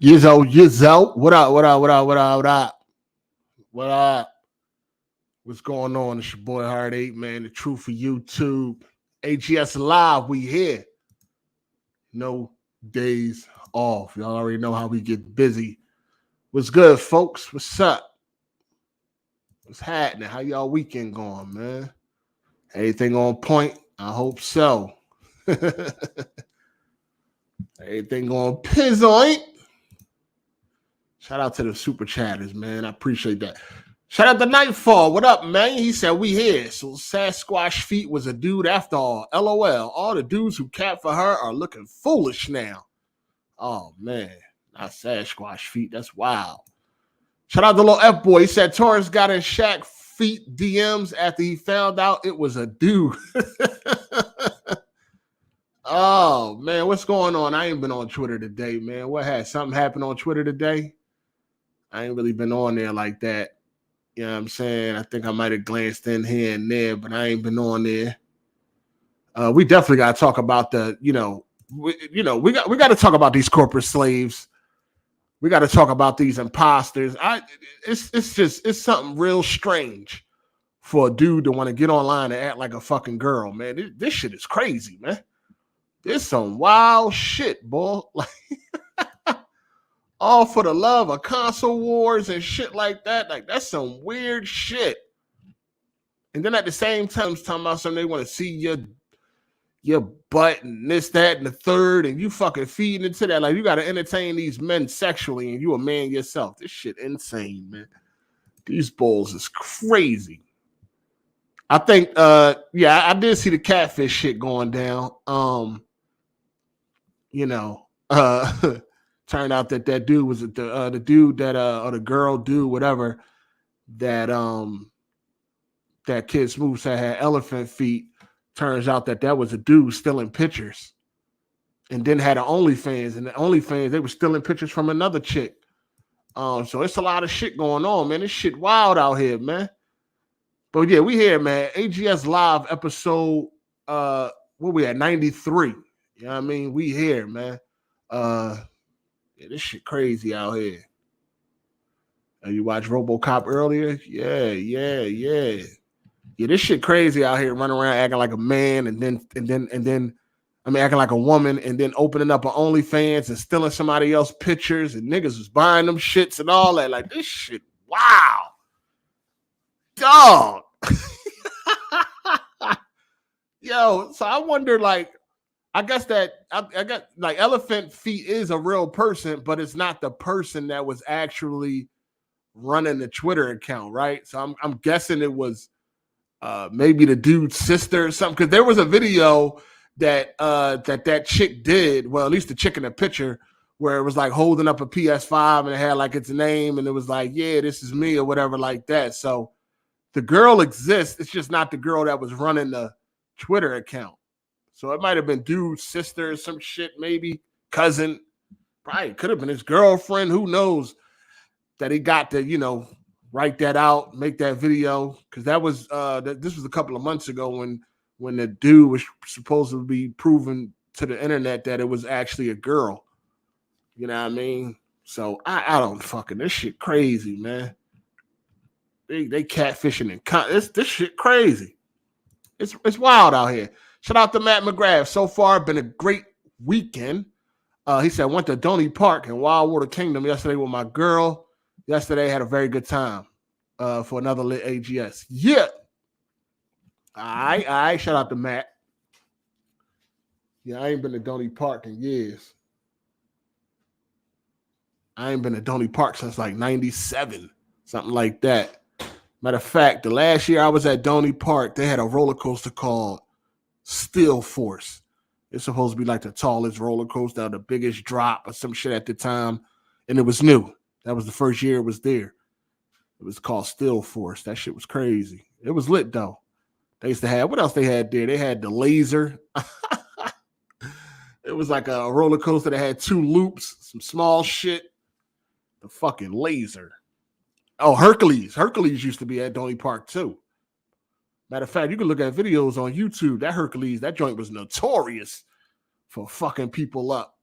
Yizzo. What up? What up? What's going on? It's your boy Hard8, man. The truth for YouTube. AGSLIVE, we here. No days off. Y'all already know how we get busy. What's good, folks? What's up? What's happening? How y'all weekend going, man? Anything on point? I hope so. Anything on pinpoint? Shout out to the super chatters, man. I appreciate that. Shout out to Nightfall. What up, man? He said, we here. So Sasquatch Feet was a dude after all. LOL. All the dudes who capped for her are looking foolish now. Oh, man. Not Sasquatch Feet. That's wild. Shout out to Little F-Boy. He said Torrance got in Shaq Feet DMs after he found out it was a dude. Oh, man. What's going on? I ain't been on Twitter today, man. What had something happened on Twitter today? I ain't really been on there like that. You know what I'm saying? I think I might have glanced in here and there, but I ain't been on there. We definitely got to talk about the, we got to talk about these corporate slaves. We got to talk about these imposters. It's something real strange for a dude to want to get online and act like a fucking girl, man. This shit is crazy, man. This some wild shit, boy. Like, all for the love of console wars and shit like that. Like, that's some weird shit. And then at the same time, talking about something they want to see your butt and this, that, and the third, and you fucking feeding into that. Like, you got to entertain these men sexually, and you a man yourself. This shit insane, man. These bulls is crazy. I think, I did see the catfish shit going down. Turned out that dude was the dude that or the girl dude, whatever, that Kid Smooth said had elephant feet. Turns out that was a dude stealing pictures, and then had an OnlyFans, and the OnlyFans they were stealing pictures from another chick. So it's a lot of shit going on, man. This shit wild out here, man. But yeah, we here, man. AGSLIVE episode what we at 93. You know what I mean? We here, man. Yeah, this shit crazy out here. You watched RoboCop earlier? Yeah. Yeah, this shit crazy out here, running around acting like a man and then acting like a woman and then opening up an OnlyFans and stealing somebody else's pictures and niggas was buying them shits and all that. Like, this shit, wow. Dog. Yo, so I wonder, like, I guess that I got like Elephant Feet is a real person, but it's not the person that was actually running the Twitter account, right? So I'm guessing it was maybe the dude's sister or something, because there was a video that that chick did. Well, at least the chick in the picture, where it was like holding up a PS5 and it had like its name, and it was like, yeah, this is me or whatever like that. So the girl exists. It's just not the girl that was running the Twitter account. So it might have been dude's sister or some shit, maybe cousin. Probably could have been his girlfriend. Who knows? That he got to, write that out, make that video. Because that was this was a couple of months ago when the dude was supposed to be proven to the internet that it was actually a girl. You know what I mean? So I don't fucking, this shit crazy, man. They catfishing and this shit crazy. It's wild out here. Shout out to Matt McGrath. So far, been a great weekend. He said, went to Donny Park in Wildwater Kingdom yesterday with my girl. Yesterday, had a very good time for another lit AGS. Yeah. All right. Shout out to Matt. Yeah, I ain't been to Donny Park in years. I ain't been to Donny Park since like 97, something like that. Matter of fact, the last year I was at Donny Park, they had a roller coaster called Steel Force. It's supposed to be like the tallest roller coaster, the biggest drop or some shit at the time. And it was new. That was the first year it was there. It was called Steel Force. That shit was crazy. It was lit though. They used to have, what else they had there? They had the laser. It was like a roller coaster that had two loops, some small shit. The fucking laser. Oh, Hercules. Hercules used to be at Donny Park too. Matter of fact, you can look at videos on YouTube. That Hercules, that joint was notorious for fucking people up.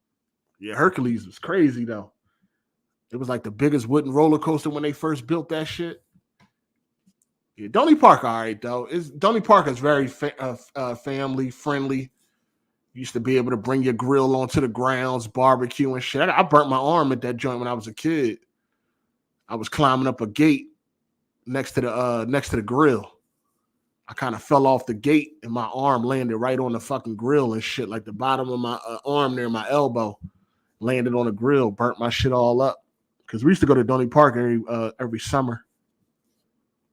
Yeah, Hercules was crazy though. It was like the biggest wooden roller coaster when they first built that shit. Yeah, Donny Park, all right though. Donny Park is very family friendly. You used to be able to bring your grill onto the grounds, barbecue and shit. I burnt my arm at that joint when I was a kid. I was climbing up a gate next to the grill. I kind of fell off the gate and my arm landed right on the fucking grill and shit. Like the bottom of my arm near my elbow landed on the grill, burnt my shit all up. Because we used to go to Donny Park every summer.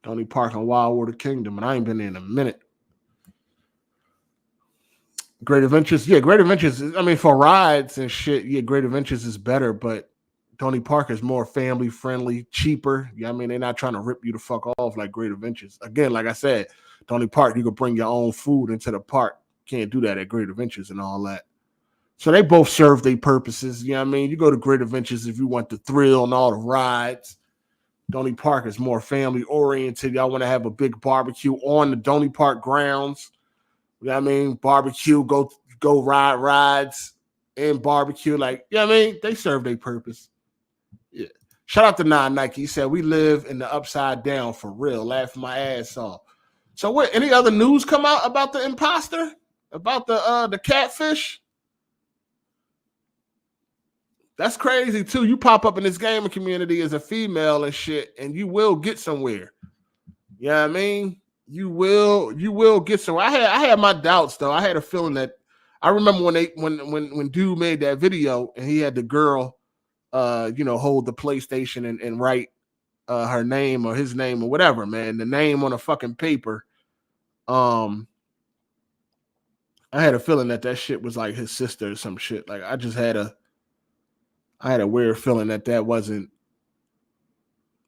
Donny Park and Wild Water Kingdom, and I ain't been there in a minute. Great Adventures, yeah, Great Adventures. I mean, for rides and shit, yeah, Great Adventures is better, but Donny Park is more family friendly, cheaper. Yeah, I mean, they're not trying to rip you the fuck off like Great Adventures. Again, like I said, Donny Park, you can bring your own food into the park. Can't do that at Great Adventures and all that. So they both serve their purposes. You know what I mean? You go to Great Adventures if you want the thrill and all the rides. Donny Park is more family oriented. Y'all want to have a big barbecue on the Donny Park grounds. You know what I mean? Barbecue, go ride rides and barbecue. Like, you know what I mean? They serve their purpose. Yeah. Shout out to Nike. He said, we live in the upside down for real. Laughing my ass off. So what, any other news come out about the imposter? About the catfish? That's crazy too. You pop up in this gaming community as a female and shit, and you will get somewhere. You know what I mean? You will get somewhere. I had my doubts though. I had a feeling that I remember when dude made that video and he had the girl hold the PlayStation and write her name or his name or whatever, man. The name on a fucking paper. I had a feeling that shit was like his sister or some shit. Like I had a weird feeling that wasn't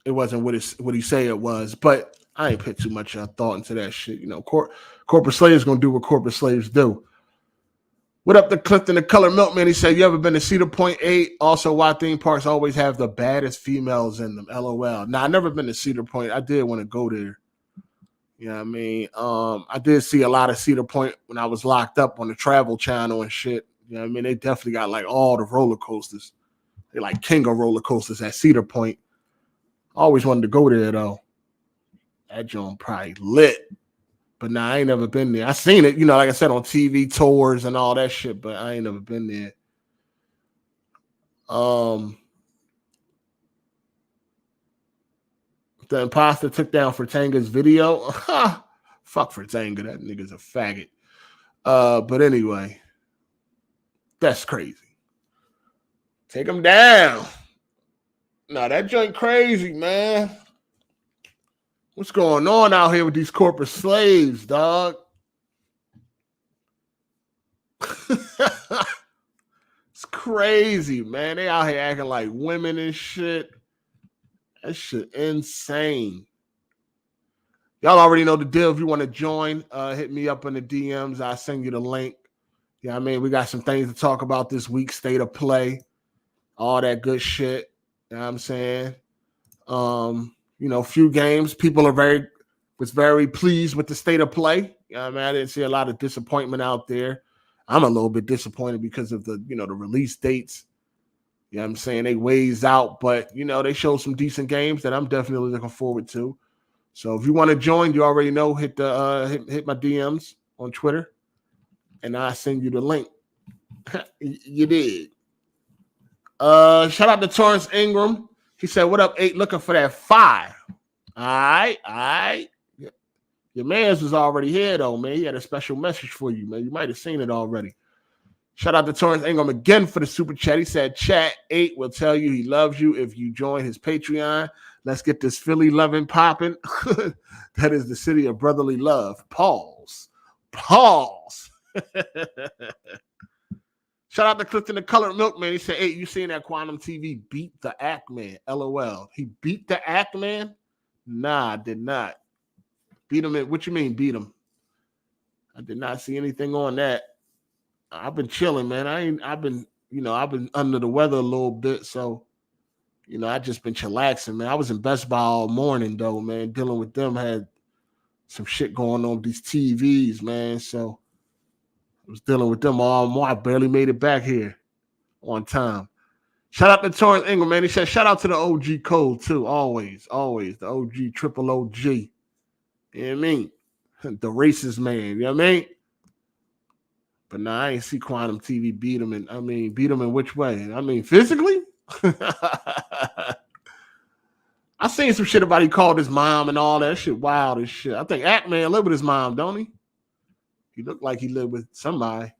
what he say it was, but I ain't put too much thought into that shit. You know, corporate slaves gonna do what corporate slaves do. What up, the Clifton, the Color Milkman? He said, you ever been to Cedar Point 8? Also, why theme parks always have the baddest females in them? LOL. Nah, I never been to Cedar Point. I did want to go there. You know what I mean? I did see a lot of Cedar Point when I was locked up on the Travel Channel and shit. You know what I mean? They definitely got like all the roller coasters. They like king of roller coasters at Cedar Point. I always wanted to go there though. That joint probably lit. But nah, I ain't never been there. I seen it, like I said, on TV tours and all that shit, but I ain't never been there. The imposter took down Fertanga's video. Fuck Fertanga. That nigga's a faggot. But anyway, that's crazy. Take him down. Nah, that joint crazy, man. What's going on out here with these corporate slaves, dog? It's crazy, man. They out here acting like women and shit. That shit insane. Y'all already know the deal. If you want to join, hit me up in the DMs. I'll send you the link. Yeah, I mean, we got some things to talk about this week. State of play, all that good shit. You know what I'm saying? Few games. People was very pleased with the state of play. You know what I mean? I didn't see a lot of disappointment out there. I'm a little bit disappointed because of the release dates. You know what I'm saying? They ways out, but they showed some decent games that I'm definitely looking forward to. So if you want to join, you already know, hit the hit my DMs on Twitter, and I'll send you the link. You did. Shout out to Torrance Ingram. He said, "What up, 8? Looking for that 5." All right. Your man's was already here, though, man. He had a special message for you, man. You might have seen it already. Shout out to Torrance Ingram again for the super chat. He said, Chat 8 will tell you he loves you if you join his Patreon. Let's get this Philly loving popping. That is the city of brotherly love. Pause. Shout out to Clifton, the Colored Milkman. He said, hey, you seen that Quantum TV beat the Act Man? LOL. He beat the Act Man? Nah, I did not. Beat him. What you mean beat him? I did not see anything on that. I've been chilling, man. I've been under the weather a little bit, so I just been chillaxing, man. I was in Best Buy all morning though, man, dealing with them. Had some shit going on with these TVs, man. So I was dealing with them all morning. I barely made it back here on time. Shout out to Torrance Ingram, man. He said, shout out to the OG Code, too. Always. The OG, triple OG. You know what I mean? The racist man, you know what I mean? But nah, I ain't see Quantum TV beat him in which way? I mean, physically? I seen some shit about he called his mom and all that shit wild as shit. I think Act-Man lived with his mom, don't he? He looked like he lived with somebody.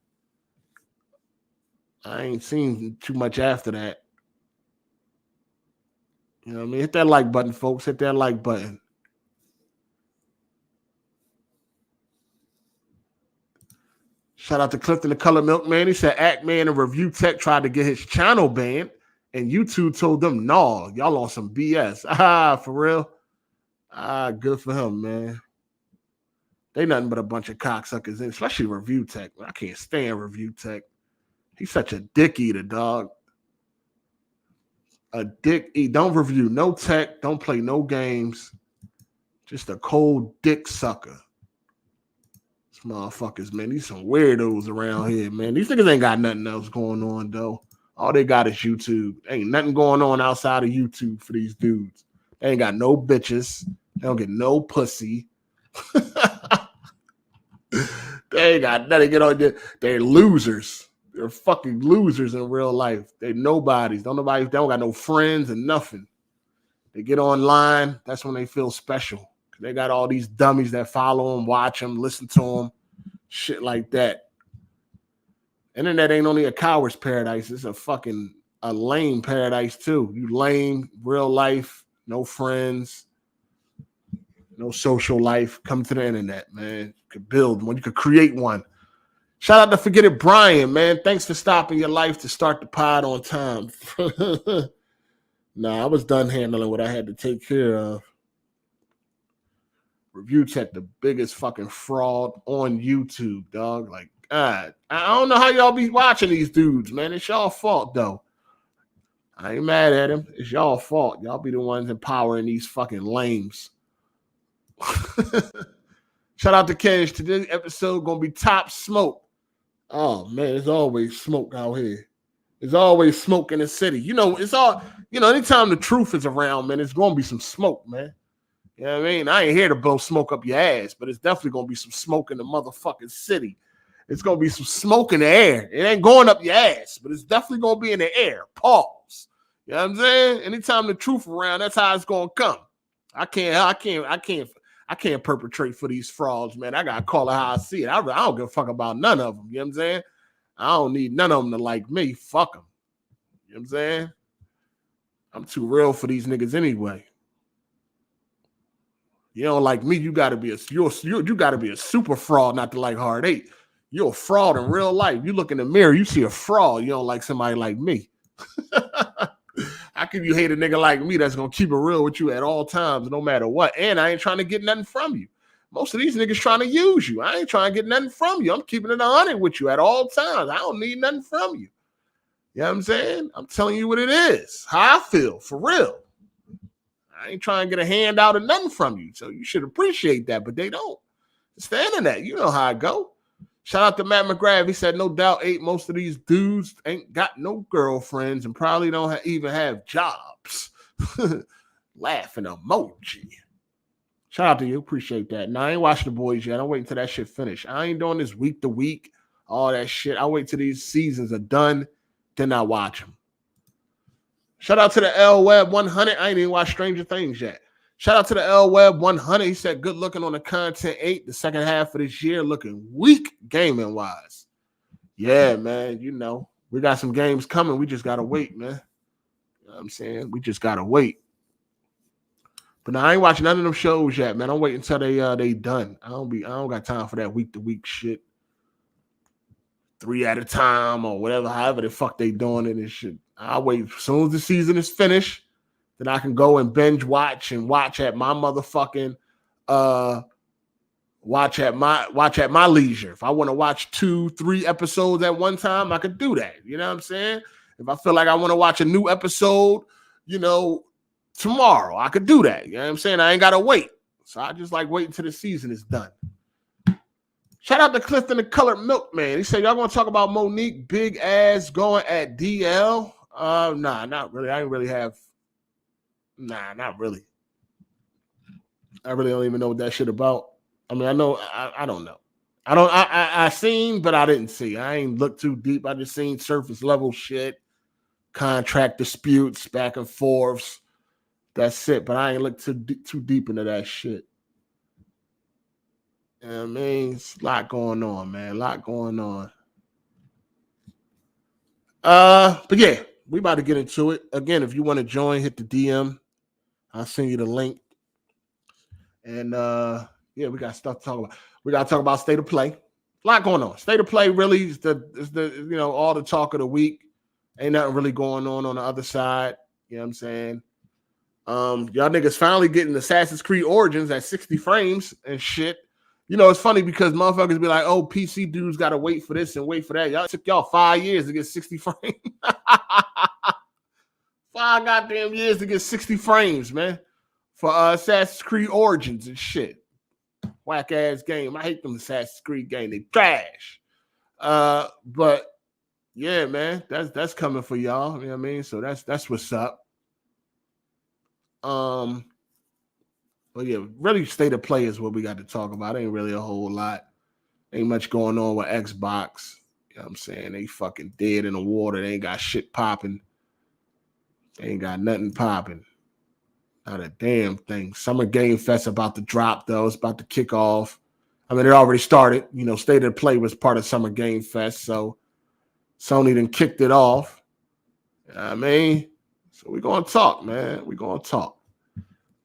I ain't seen too much after that. You know what I mean? Hit that like button, folks. Hit that like button. Shout out to Clifton the Color Milkman. He said Act-Man and Review Tech tried to get his channel banned, and YouTube told them, no, y'all on some BS. For real? Good for him, man. They nothing but a bunch of cocksuckers, especially Review Tech. I can't stand Review Tech. He's such a dick eater, dog. A dick eater. Don't review no tech. Don't play no games. Just a cold dick sucker. These motherfuckers, man. These some weirdos around here, man. These niggas ain't got nothing else going on, though. All they got is YouTube. Ain't nothing going on outside of YouTube for these dudes. They ain't got no bitches. They don't get no pussy. They ain't got nothing. Get on there. They're losers. They're fucking losers in real life. They nobodies. They don't got no friends and nothing. They get online. That's when they feel special. They got all these dummies that follow them, watch them, listen to them, shit like that. Internet ain't only a coward's paradise. It's a lame paradise too. You lame, real life, no friends, no social life. Come to the internet, man. You could build one. You could create one. Shout out to Forget It Brian, man. Thanks for stopping your life to start the pod on time. Nah, I was done handling what I had to take care of. Review Tech, the biggest fucking fraud on YouTube, dog. Like, God, I don't know how y'all be watching these dudes, man. It's y'all fault, though. I ain't mad at him. It's y'all fault. Y'all be the ones empowering these fucking lames. Shout out to Kench. Today's episode gonna be top smoke. Oh man, there's always smoke out here. There's always smoke in the city. Anytime the truth is around, man, it's gonna be some smoke, man. You know what I mean? I ain't here to blow smoke up your ass, but it's definitely gonna be some smoke in the motherfucking city. It's gonna be some smoke in the air. It ain't going up your ass, but it's definitely gonna be in the air. Pause. You know what I'm saying? Anytime the truth around, that's how it's gonna come. I can't perpetrate for these frauds, man. I gotta call it how I see it. I don't give a fuck about none of them. You know what I'm saying? I don't need none of them to like me. Fuck them. You know what I'm saying? I'm too real for these niggas anyway. You don't like me, you gotta be a super fraud not to like Hard 8. You're a fraud in real life. You look in the mirror, you see a fraud. You don't like somebody like me. How can you hate a nigga like me that's gonna keep it real with you at all times, no matter what? And I ain't trying to get nothing from you. Most of these niggas trying to use you. I ain't trying to get nothing from you. I'm keeping it 100 with you at all times. I don't need nothing from you. You know what I'm saying? I'm telling you what it is. How I feel, for real. I ain't trying to get a handout or nothing from you. So you should appreciate that, but they don't. It's the internet. You know how I go. Shout out to Matt McGrath. He said, no doubt, most of these dudes ain't got no girlfriends and probably don't even have jobs. Laughing emoji. Shout out to you. Appreciate that. Now, I ain't watching The Boys yet. I'm waiting till that shit finish. I ain't doing this week to week, all that shit. I wait till these seasons are done, then I watch them. Shout out to the L Web 100. I ain't even watched Stranger Things yet. Shout out to the L Web 100. He said, good looking on the content 8. The second half of this year looking weak gaming wise. Yeah, man. You know, we got some games coming. We just got to wait, man. You know what I'm saying? We just got to wait. But now I ain't watching none of them shows yet, man. I'm waiting until they done. I don't got time for that week to week shit. 3 at a time or whatever, however the fuck they doing it and shit. I'll wait as soon as the season is finished. Then I can go and binge watch and watch at my motherfucking watch at my leisure. If I want to watch 2-3 episodes at one time, I could do that. You know what I'm saying? If I feel like I want to watch a new episode, tomorrow, I could do that. You know what I'm saying? I ain't gotta wait. So I just like waiting until the season is done. Shout out to Clifton the Colored Milkman. He said, y'all gonna talk about Monique big ass going at DL? Nah, not really. I didn't really have. Nah, not really. I really don't even know what that shit about. I mean, I know. I don't know. I seen, but I didn't see. I ain't looked too deep. I just seen surface level shit, contract disputes, back and forths. That's it. But I ain't looked too deep into that shit. You know what I mean, it's a lot going on, man. A lot going on. But yeah, we about to get into it. Again, if you want to join, hit the DM. I'll send you the link. And yeah, we got stuff to talk about. We got to talk about State of Play. A lot going on. State of Play really is the all the talk of the week. Ain't nothing really going on the other side. You know what I'm saying? Y'all niggas finally getting Assassin's Creed Origins at 60 frames and shit. You know, it's funny because motherfuckers be like, oh, PC dudes got to wait for this and wait for that. Y'all took y'all 5 years to get 60 frames. 5 goddamn years to get 60 frames, man. For Assassin's Creed Origins and shit. Whack ass game. I hate them Assassin's Creed game. They trash. But yeah, man, that's coming for y'all. You know what I mean? So that's what's up. But yeah, really State of Play is what we got to talk about. Ain't really a whole lot. Ain't much going on with Xbox. You know what I'm saying? They fucking dead in the water. They ain't got shit popping. They ain't got nothing popping. Not a damn thing. Summer Game Fest about to drop, though. It's about to kick off. I mean, it already started. You know, State of Play was part of Summer Game Fest, so Sony then kicked it off. You know what I mean? So we're going to talk, man. We're going to talk.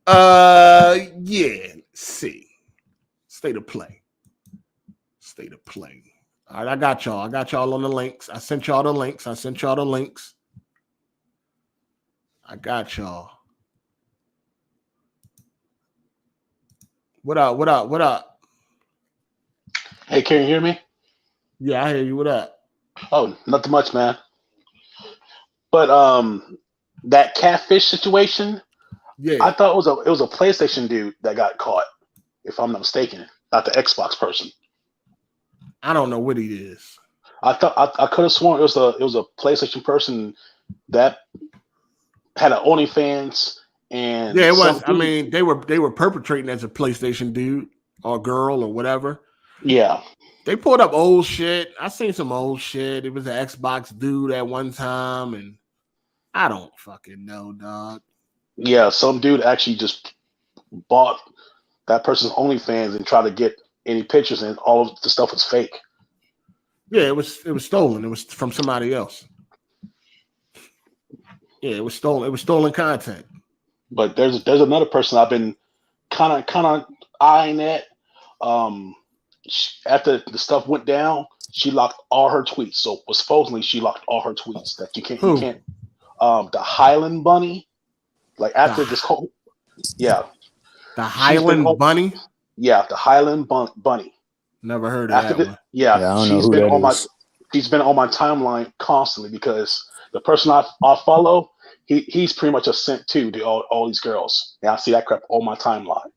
Yeah. Let's see. State of Play. State of Play. All right, I got y'all. I got y'all on the links. I sent y'all the links. I got y'all. What up? Hey, can you hear me? Yeah, I hear you. What up? Oh, nothing much, man. But that catfish situation, Yeah. I thought it was a PlayStation dude that got caught, if I'm not mistaken, not the Xbox person. I don't know what he is. I thought I could have sworn it was a PlayStation person that had an OnlyFans and yeah, it was. I mean, they were perpetrating as a PlayStation dude or girl or whatever. Yeah. They pulled up old shit. I seen some old shit. It was an Xbox dude at one time, and I don't fucking know, dog. Yeah, some dude actually just bought that person's OnlyFans and tried to get any pictures, and all of the stuff was fake. Yeah, it was stolen. It was from somebody else. Yeah, it was stolen. It was stolen content. But there's another person I've been kind of eyeing at. After the stuff went down, she locked all her tweets. So supposedly she locked all her tweets that you can't. Who? You can't. The Highland Bunny, like after this whole, yeah, the Highland Bunny. Yeah, the Highland Bunny. Never heard of that one. Yeah, I don't know who that is. She's been on my timeline constantly because the person I follow, he's pretty much a simp too to all these girls. And I see that crap on my timeline.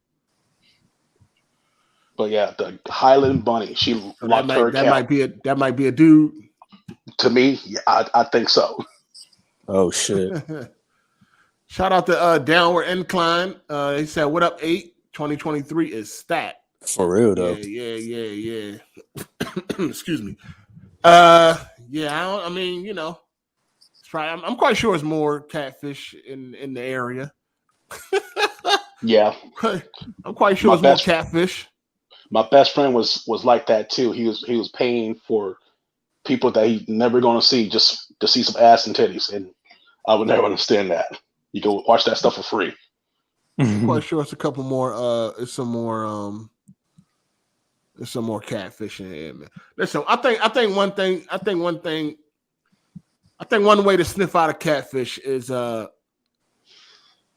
But yeah, the Highland Bunny, she locked her account. That might be a dude. To me, yeah, I think so. Oh shit! Shout out to Downward Incline. He said, "What up, 8? 2023 is stat." For real though. Yeah. Excuse me. Yeah. I mean, you know, it's probably, I'm quite sure it's more catfish in the area. Yeah, I'm quite sure it's more catfish. My best friend was like that too. He was paying for people that he's never going to see just to see some ass and titties, and I would never understand that. You can watch that stuff for free. I'm quite sure it's a couple more. It's some more catfish in here, man. Listen, I think one way to sniff out a catfish is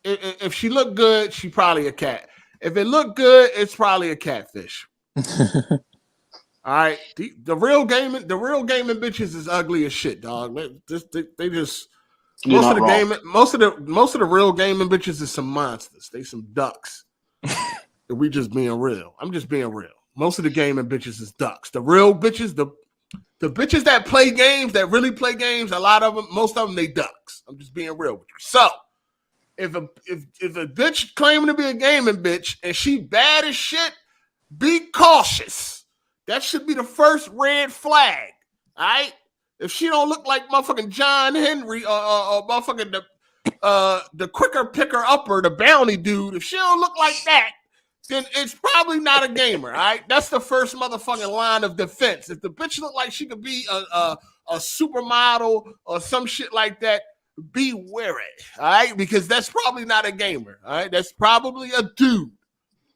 if she look good, she probably a cat. If it look good, it's probably a catfish. All right, the real gaming bitches is ugly as shit, dog. They just most of the real gaming bitches is some monsters. They some ducks. We just being real. I'm just being real. Most of the gaming bitches is ducks. The real bitches, The bitches that play games, that really play games, a lot of them, most of them, they ducks. I'm just being real with you. So, if a bitch claiming to be a gaming bitch and she bad as shit, be cautious. That should be the first red flag. All right? If she don't look like motherfucking John Henry or motherfucking the quicker picker upper, the bounty dude, if she don't look like that, then it's probably not a gamer. All right? That's the first motherfucking line of defense. If the bitch look like she could be a supermodel or some shit like that, be wary. All right? Because that's probably not a gamer. All right? That's probably a dude.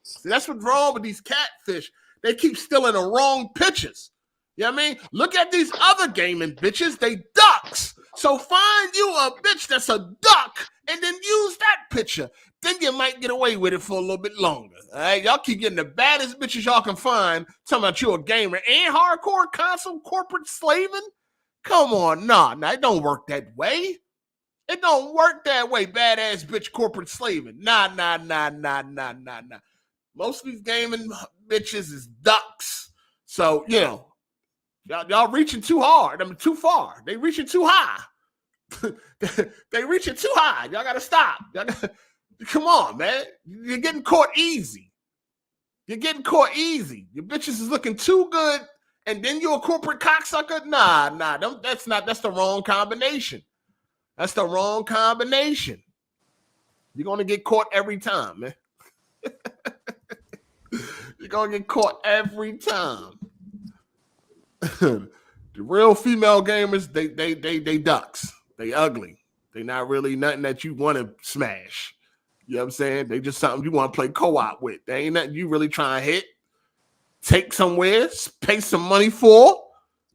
See, that's what's wrong with these catfish. They keep stealing the wrong pictures. You know what I mean? Look at these other gaming bitches. They ducks. So find you a bitch that's a duck and then use that picture. Then you might get away with it for a little bit longer. All right? Y'all keep getting the baddest bitches y'all can find talking about you a gamer and hardcore console corporate slaving? Come on. Nah, it don't work that way. It don't work that way, badass bitch corporate slaving. Nah. Most of these gaming bitches is ducks. So, you know, y'all reaching too hard. I mean, too far. They reaching too high. They reaching too high. Y'all got to stop. Come on, man. You're getting caught easy. You're getting caught easy. Your bitches is looking too good, and then you're a corporate cocksucker? Nah. That's the wrong combination. That's the wrong combination. You're going to get caught every time, man. You're going to get caught every time. The real female gamers, they ducks. They ugly. They not really nothing that you want to smash. You know what I'm saying? They just something you want to play co-op with. They ain't nothing you really trying to hit, take somewhere, pay some money for.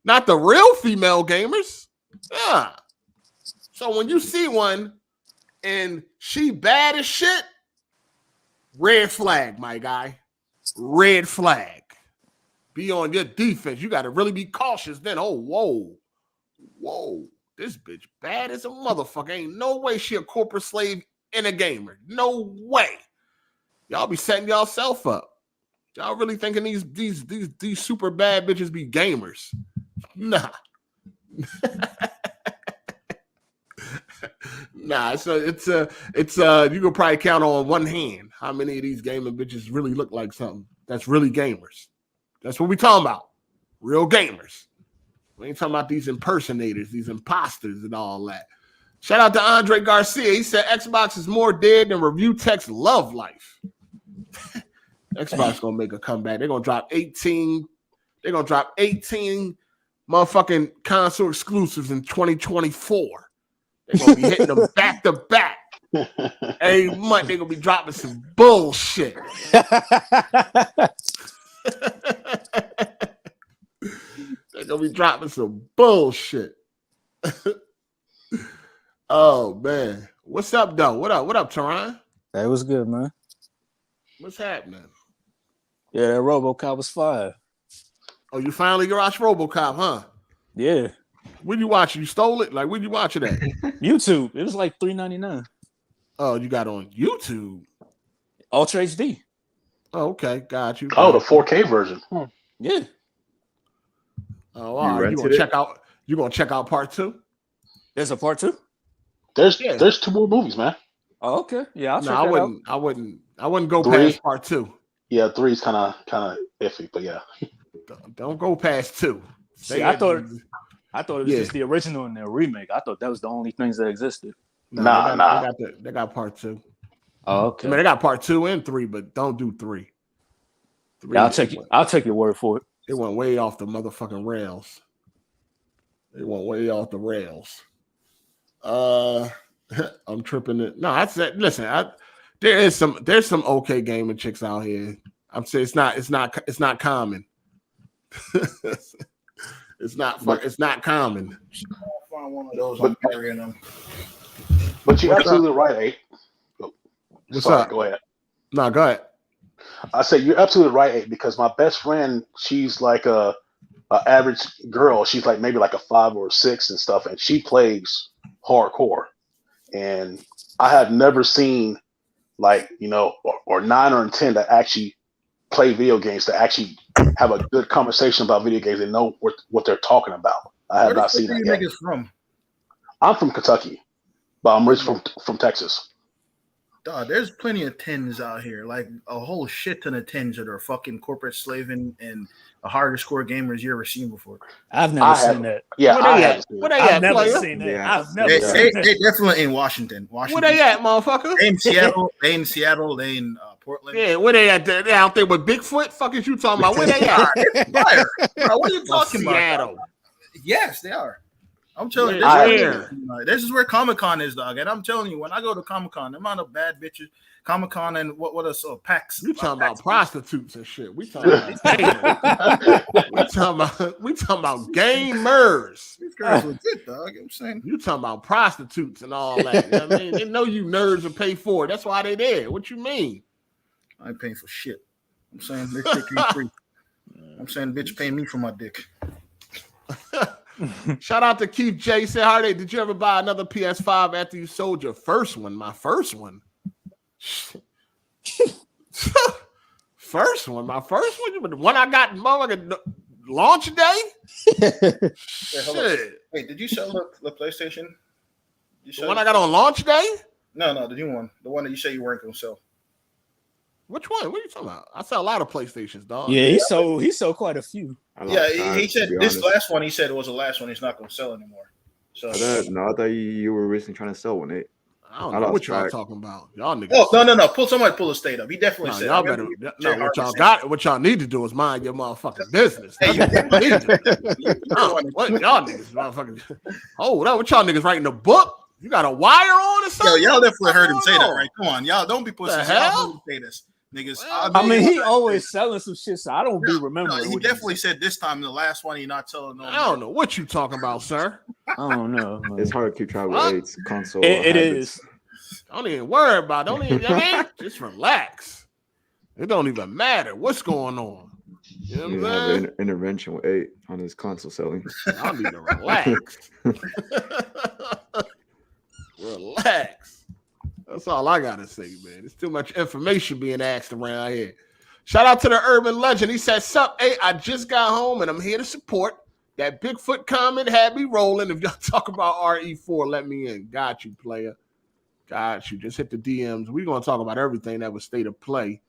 Not the real female gamers. Yeah. So when you see one and she bad as shit, red flag, my guy. Red flag. Be on your defense. You got to really be cautious then. Oh, whoa. This bitch bad as a motherfucker. Ain't no way she a corporate slave and a gamer. No way. Y'all be setting yourself up. Y'all really thinking these super bad bitches be gamers? Nah. Nah, it's you can probably count on one hand how many of these gaming bitches really look like something that's really gamers. That's what we talking about. Real gamers. We ain't talking about these impersonators, these imposters and all that. Shout out to Andre Garcia. He said Xbox is more dead than Review Tech's Love Life. Xbox gonna make a comeback. They're gonna drop 18. They're gonna drop 18 motherfucking console exclusives in 2024. They're gonna be hitting them back to back. Every month they're gonna be dropping some bullshit. They're gonna be dropping some bullshit. Oh man. What's up, though? What up, Teron? That was good, man. What's happening? Yeah, that RoboCop was fire. Oh, you finally watched RoboCop, huh? Yeah. Where'd you watch it? You stole it? Like, where'd you watch it at? YouTube. It was like $3.99. Oh, you got on YouTube? Ultra HD. Oh, okay. Got you. Oh, the 4K version. Yeah. Oh, all right. You gonna check out part 2? There's a part 2? There's 2 more movies, man. Oh, okay. Yeah, I'll check that out. I wouldn't go 3. past part 2. Yeah, 3 is kind of iffy, but yeah. Don't go past 2. See, I thought it was just the original and the remake. I thought that was the only things that existed. Nah. They got part 2. Oh, okay. I mean, they got part 2 and 3, but don't do 3. Yeah, I'll take your word for it. It went way off the motherfucking rails. It went way off the rails. I'm tripping it. No, I said, listen, there's some okay gaming chicks out here. I'm saying it's not common. It's not common. I'll find one of those. I'm carrying them. But you're absolutely right, What's Sorry, up? go ahead. No, go ahead. I say you're absolutely right, because my best friend, she's like a average girl. She's like maybe like a 5 or 6 and stuff, and she plays hardcore. And I have never seen like, or 9 or 10 that actually play video games to actually have a good conversation about video games and know what they're talking about. I have not seen that yet. Niggas from? I'm from Kentucky, but I'm originally from Texas. Dog, there's plenty of tens out here, like a whole shit ton of tens that are fucking corporate slaving and the hardest core gamers you ever seen before. I've never seen that. Yeah, I've never seen that. Yeah. I've never seen that. They definitely in Washington. Where they at, motherfucker? They in Seattle. They in Seattle. They in Portland. Yeah, where they at? They out there with Bigfoot? Fuck is you talking about? Where they at? Fire. Bro, what are you talking about? Seattle. Yes, they are. I'm telling you, this is where Comic-Con is, dog. And I'm telling you, when I go to Comic-Con, the amount of bad bitches, Comic-Con and what are PAX? You talking about prostitutes and shit. We talking about we talking about gamers. These girls legit, dog. I'm saying. You talking about prostitutes and all that. You know what I mean? They know you nerds will pay for it. That's why they there. What you mean? I ain't paying for shit. I'm saying this dick ain't free. I'm saying bitch paying me for my dick. Shout out to Keith J. Said, Hardy, did you ever buy another PS5 after you sold your first one? My first one. My first one? The one I got launch day? Shit. Wait, did you sell the PlayStation? The one I got on launch day? No, the new one. The one that you said you weren't going to sell. Which one? What are you talking about? I sell a lot of PlayStations, dog. Yeah, he sold quite a few. Yeah, he said this last one. He said it was the last one. He's not going to sell anymore. So I thought you were recently trying to sell one. I don't know what y'all talking about. Y'all niggas. Oh no! Somebody pull a state up. He definitely said. Y'all better. What y'all need to do is mind your motherfucking business. What y'all niggas, motherfucking. Hold on, what y'all niggas writing a book? You got a wire on or something? Yo, y'all definitely heard him say that, right? Come on, y'all don't be pushing. Hell? Say this. Niggas, I mean, he always selling some shit, so I don't be remembering. No, he definitely said this time, the last one, he not telling no. I don't know what you talking about, sir. I don't know. Man. It's hard to keep track with AIDS console. It is. Don't even worry about it. Don't even just relax. It don't even matter what's going on. You know what I'm saying? Intervention with 8 on his console selling. I need to relax. Relax. That's all I gotta say, man. There's too much information being asked around here. Shout out to the urban legend. He said, "Sup, hey, I just got home and I'm here to support. That Bigfoot comment had me rolling. If y'all talk about RE4, let me in. Got you, player. Got you. Just hit the DMs. We're gonna talk about everything that was state of play.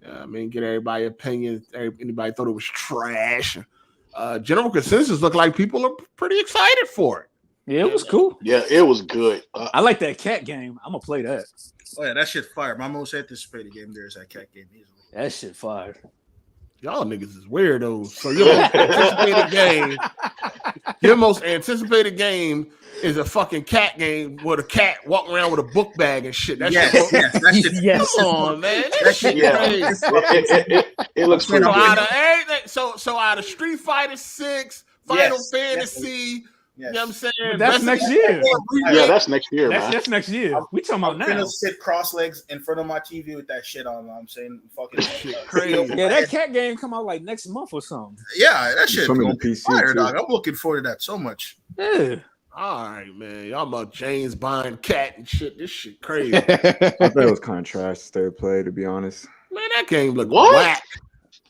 I mean, get everybody opinions. Anybody thought it was trash. General consensus looked like people are pretty excited for it. Yeah, it was cool. Yeah, it was good. I like that cat game. I'm gonna play that. Oh yeah, that shit fire. My most anticipated game there is that cat game easily. That shit fire. Y'all niggas is weirdos. So your most anticipated game is a fucking cat game with a cat walking around with a book bag and shit. That shit. That shit. Yes. Come on, man. That shit crazy. It looks pretty So good. out of everything, so out of Street Fighter 6, Final Fantasy. You know what I'm saying? But that's next year. Yeah, that's next year, man. That's next year. We talking about I'm now. gonna sit cross legs in front of my TV with that shit on. I'm saying fucking shit crazy. Yeah, that cat game come out like next month or something. Yeah, that shit Coming gonna to be PC fire, too. dog. I'm looking forward to that so much. Yeah. All right, man. Y'all about James buying cat and shit. This shit crazy. I thought it was kind of trash state of play, to be honest. Man, that game look What? whack.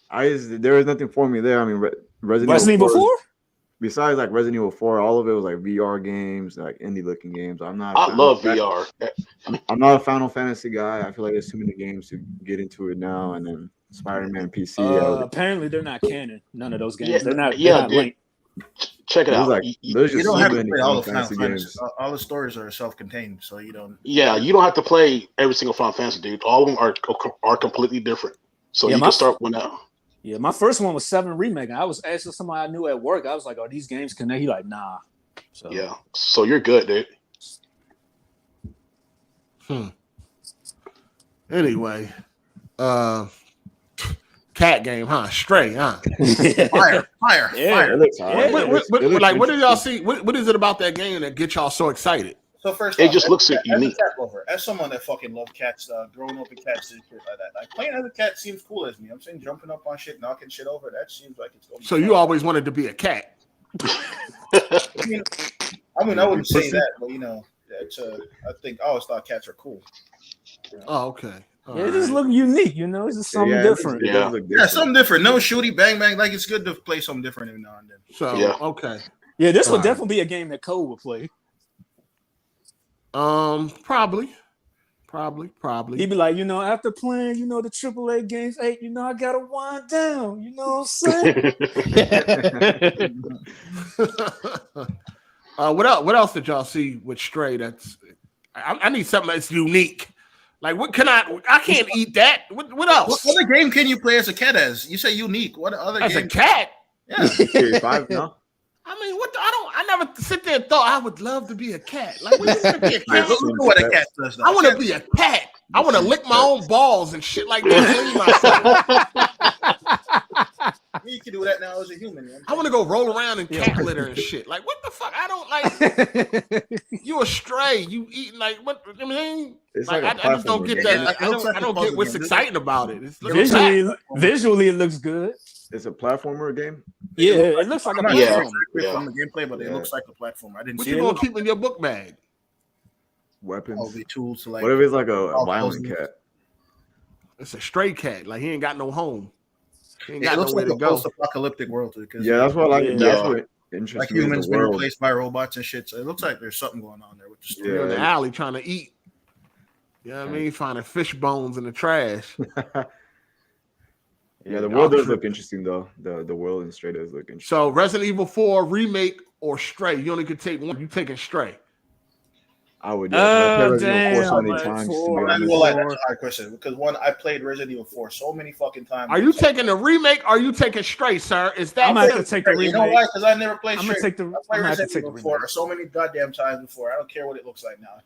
There was nothing for me there. I mean, Resident Evil 4? Besides like Resident Evil 4, all of it was like VR games, like indie looking games. I love VR. I'm not a Final Fantasy guy. I feel like there's too many games to get into it now. And then Spider-Man PC. Apparently they're not canon. None of those games. Yeah, they're not dude. linked. Check it out. Like, there's You just don't so have to many play all Final the Final Fantasy Fantasy. All the stories are self-contained, so you don't. Yeah, you don't have to play every single Final Fantasy, dude. All of them are completely different. So you can start one out. Yeah, my first one was 7 Remake. I was asking somebody I knew at work. I was like, "Are these games connected?" He like, "Nah." So yeah, so you're good, dude. Anyway, cat game, huh? Stray, huh? Fire. Yeah. It looks hard. What did y'all see? What is it about that game that gets y'all so excited? So first, It just looks as unique. a cat lover, as someone that fucking love cats, growing up with cats and shit like that, like playing as a cat seems cool as me. I'm saying jumping up on shit, knocking shit over. That seems like it's. So you always wanted to be a cat? I mean, I wouldn't say that, but you know, it's. I think I always thought cats are cool. Oh, okay. It just look unique, you know. It's just something different. Something different. No shooty bang bang. Like it's good to play something different every now and then. So okay. Yeah, this would definitely be a game that Cole would play. Probably. He'd be like, you know, after playing, you know, the AAA games, hey, you know, I gotta wind down. You know what I'm saying? What else did y'all see with Stray? I need something that's unique. Like, what can I can't eat that. What else? What other game can you play as a cat as? You say unique. What other as game? a cat? Yeah. PS5, no. I mean, I never sit there and thought I would love to be a cat. Like, what you be a cat? Look what a cat does. I want to be a cat. I want to lick my own balls and shit like that. You can do that now as a human. Man. I want to go roll around in cat litter and shit. Like, what the fuck? I don't like. You a stray? You eating like what? I mean, like, I just don't get that. I don't get what's exciting about it. It's visually, it looks good. It's a platformer game. Yeah, it looks like a platformer from the gameplay, but it looks like a platformer. I didn't what see you it. gonna keep in your book bag? Weapons. All the tools to like. What if it's like a violent cat? It's a stray cat. Like he ain't got no home. He ain't It got looks nowhere like to a go. post-apocalyptic world. Yeah, that's what I like. That's what interests like me. Humans been replaced by robots and shit. So it looks like there's something going on there with the story. You're in the alley trying to eat. You know what I mean? Finding fish bones in the trash. Yeah, the world does look interesting though. The world in Stray does look interesting. So Resident Evil 4 remake or Stray? You only could take one. You taking Stray? I would. Yeah, damn. so many times. That's a hard question because I played Resident Evil 4 so many fucking times. Are you taking the remake? Or are you taking Stray, sir? Is that? I'm gonna have to take the remake. You know why? Because I never played. I'm gonna take the. I played Resident Evil 4 so many goddamn times before. I don't care what it looks like now.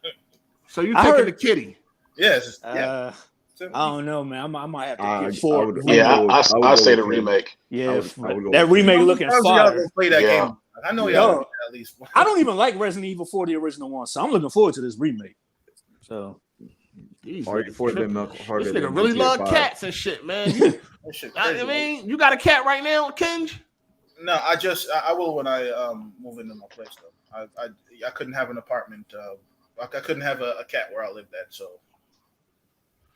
So you taking the kitty? Yes. I don't know, man. I might have to get 4. I say the remake. Yeah, that remake looking fire. Play that game. I know y'all at least. I don't even like Resident Evil 4, the original one, so I'm looking forward to this remake. So, RE4 been harder. This nigga really love cats and shit, man. I mean, you got a cat right now, Kenj? No, I will when I move into my place though. I couldn't have an apartment. I couldn't have a cat where I lived at. So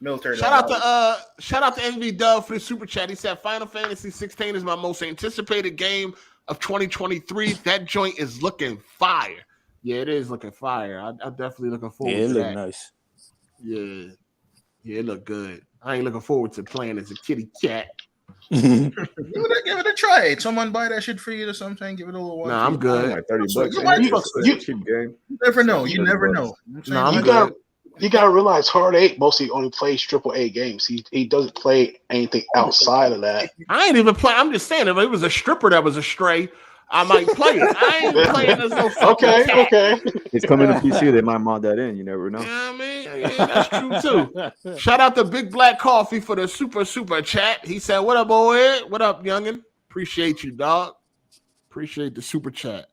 military. Shout out to NV Dub for the super chat. He said Final Fantasy 16 is my most anticipated game of 2023. That joint is looking fire. Yeah, it is looking fire. I'm definitely looking forward to that. Yeah, it look nice. Yeah, it look good. I ain't looking forward to playing as a kitty cat. Give it a try. Someone buy that shit for you or something. Give it a little one. Nah, I'm good. Like $30. You never know. You never know. You gotta realize Hard 8 mostly only plays AAA games. He doesn't play anything outside of that. I ain't even play. I'm just saying, if it was a stripper that was a stray, I might play it. I ain't playing as no fucking cat. Okay. It's coming to PC. They might mod that in. You never know. You know what I mean? Yeah, that's true too. Shout out to Big Black Coffee for the super chat. He said, "What up, boy? What up, youngin? Appreciate you, dog. Appreciate the super chat.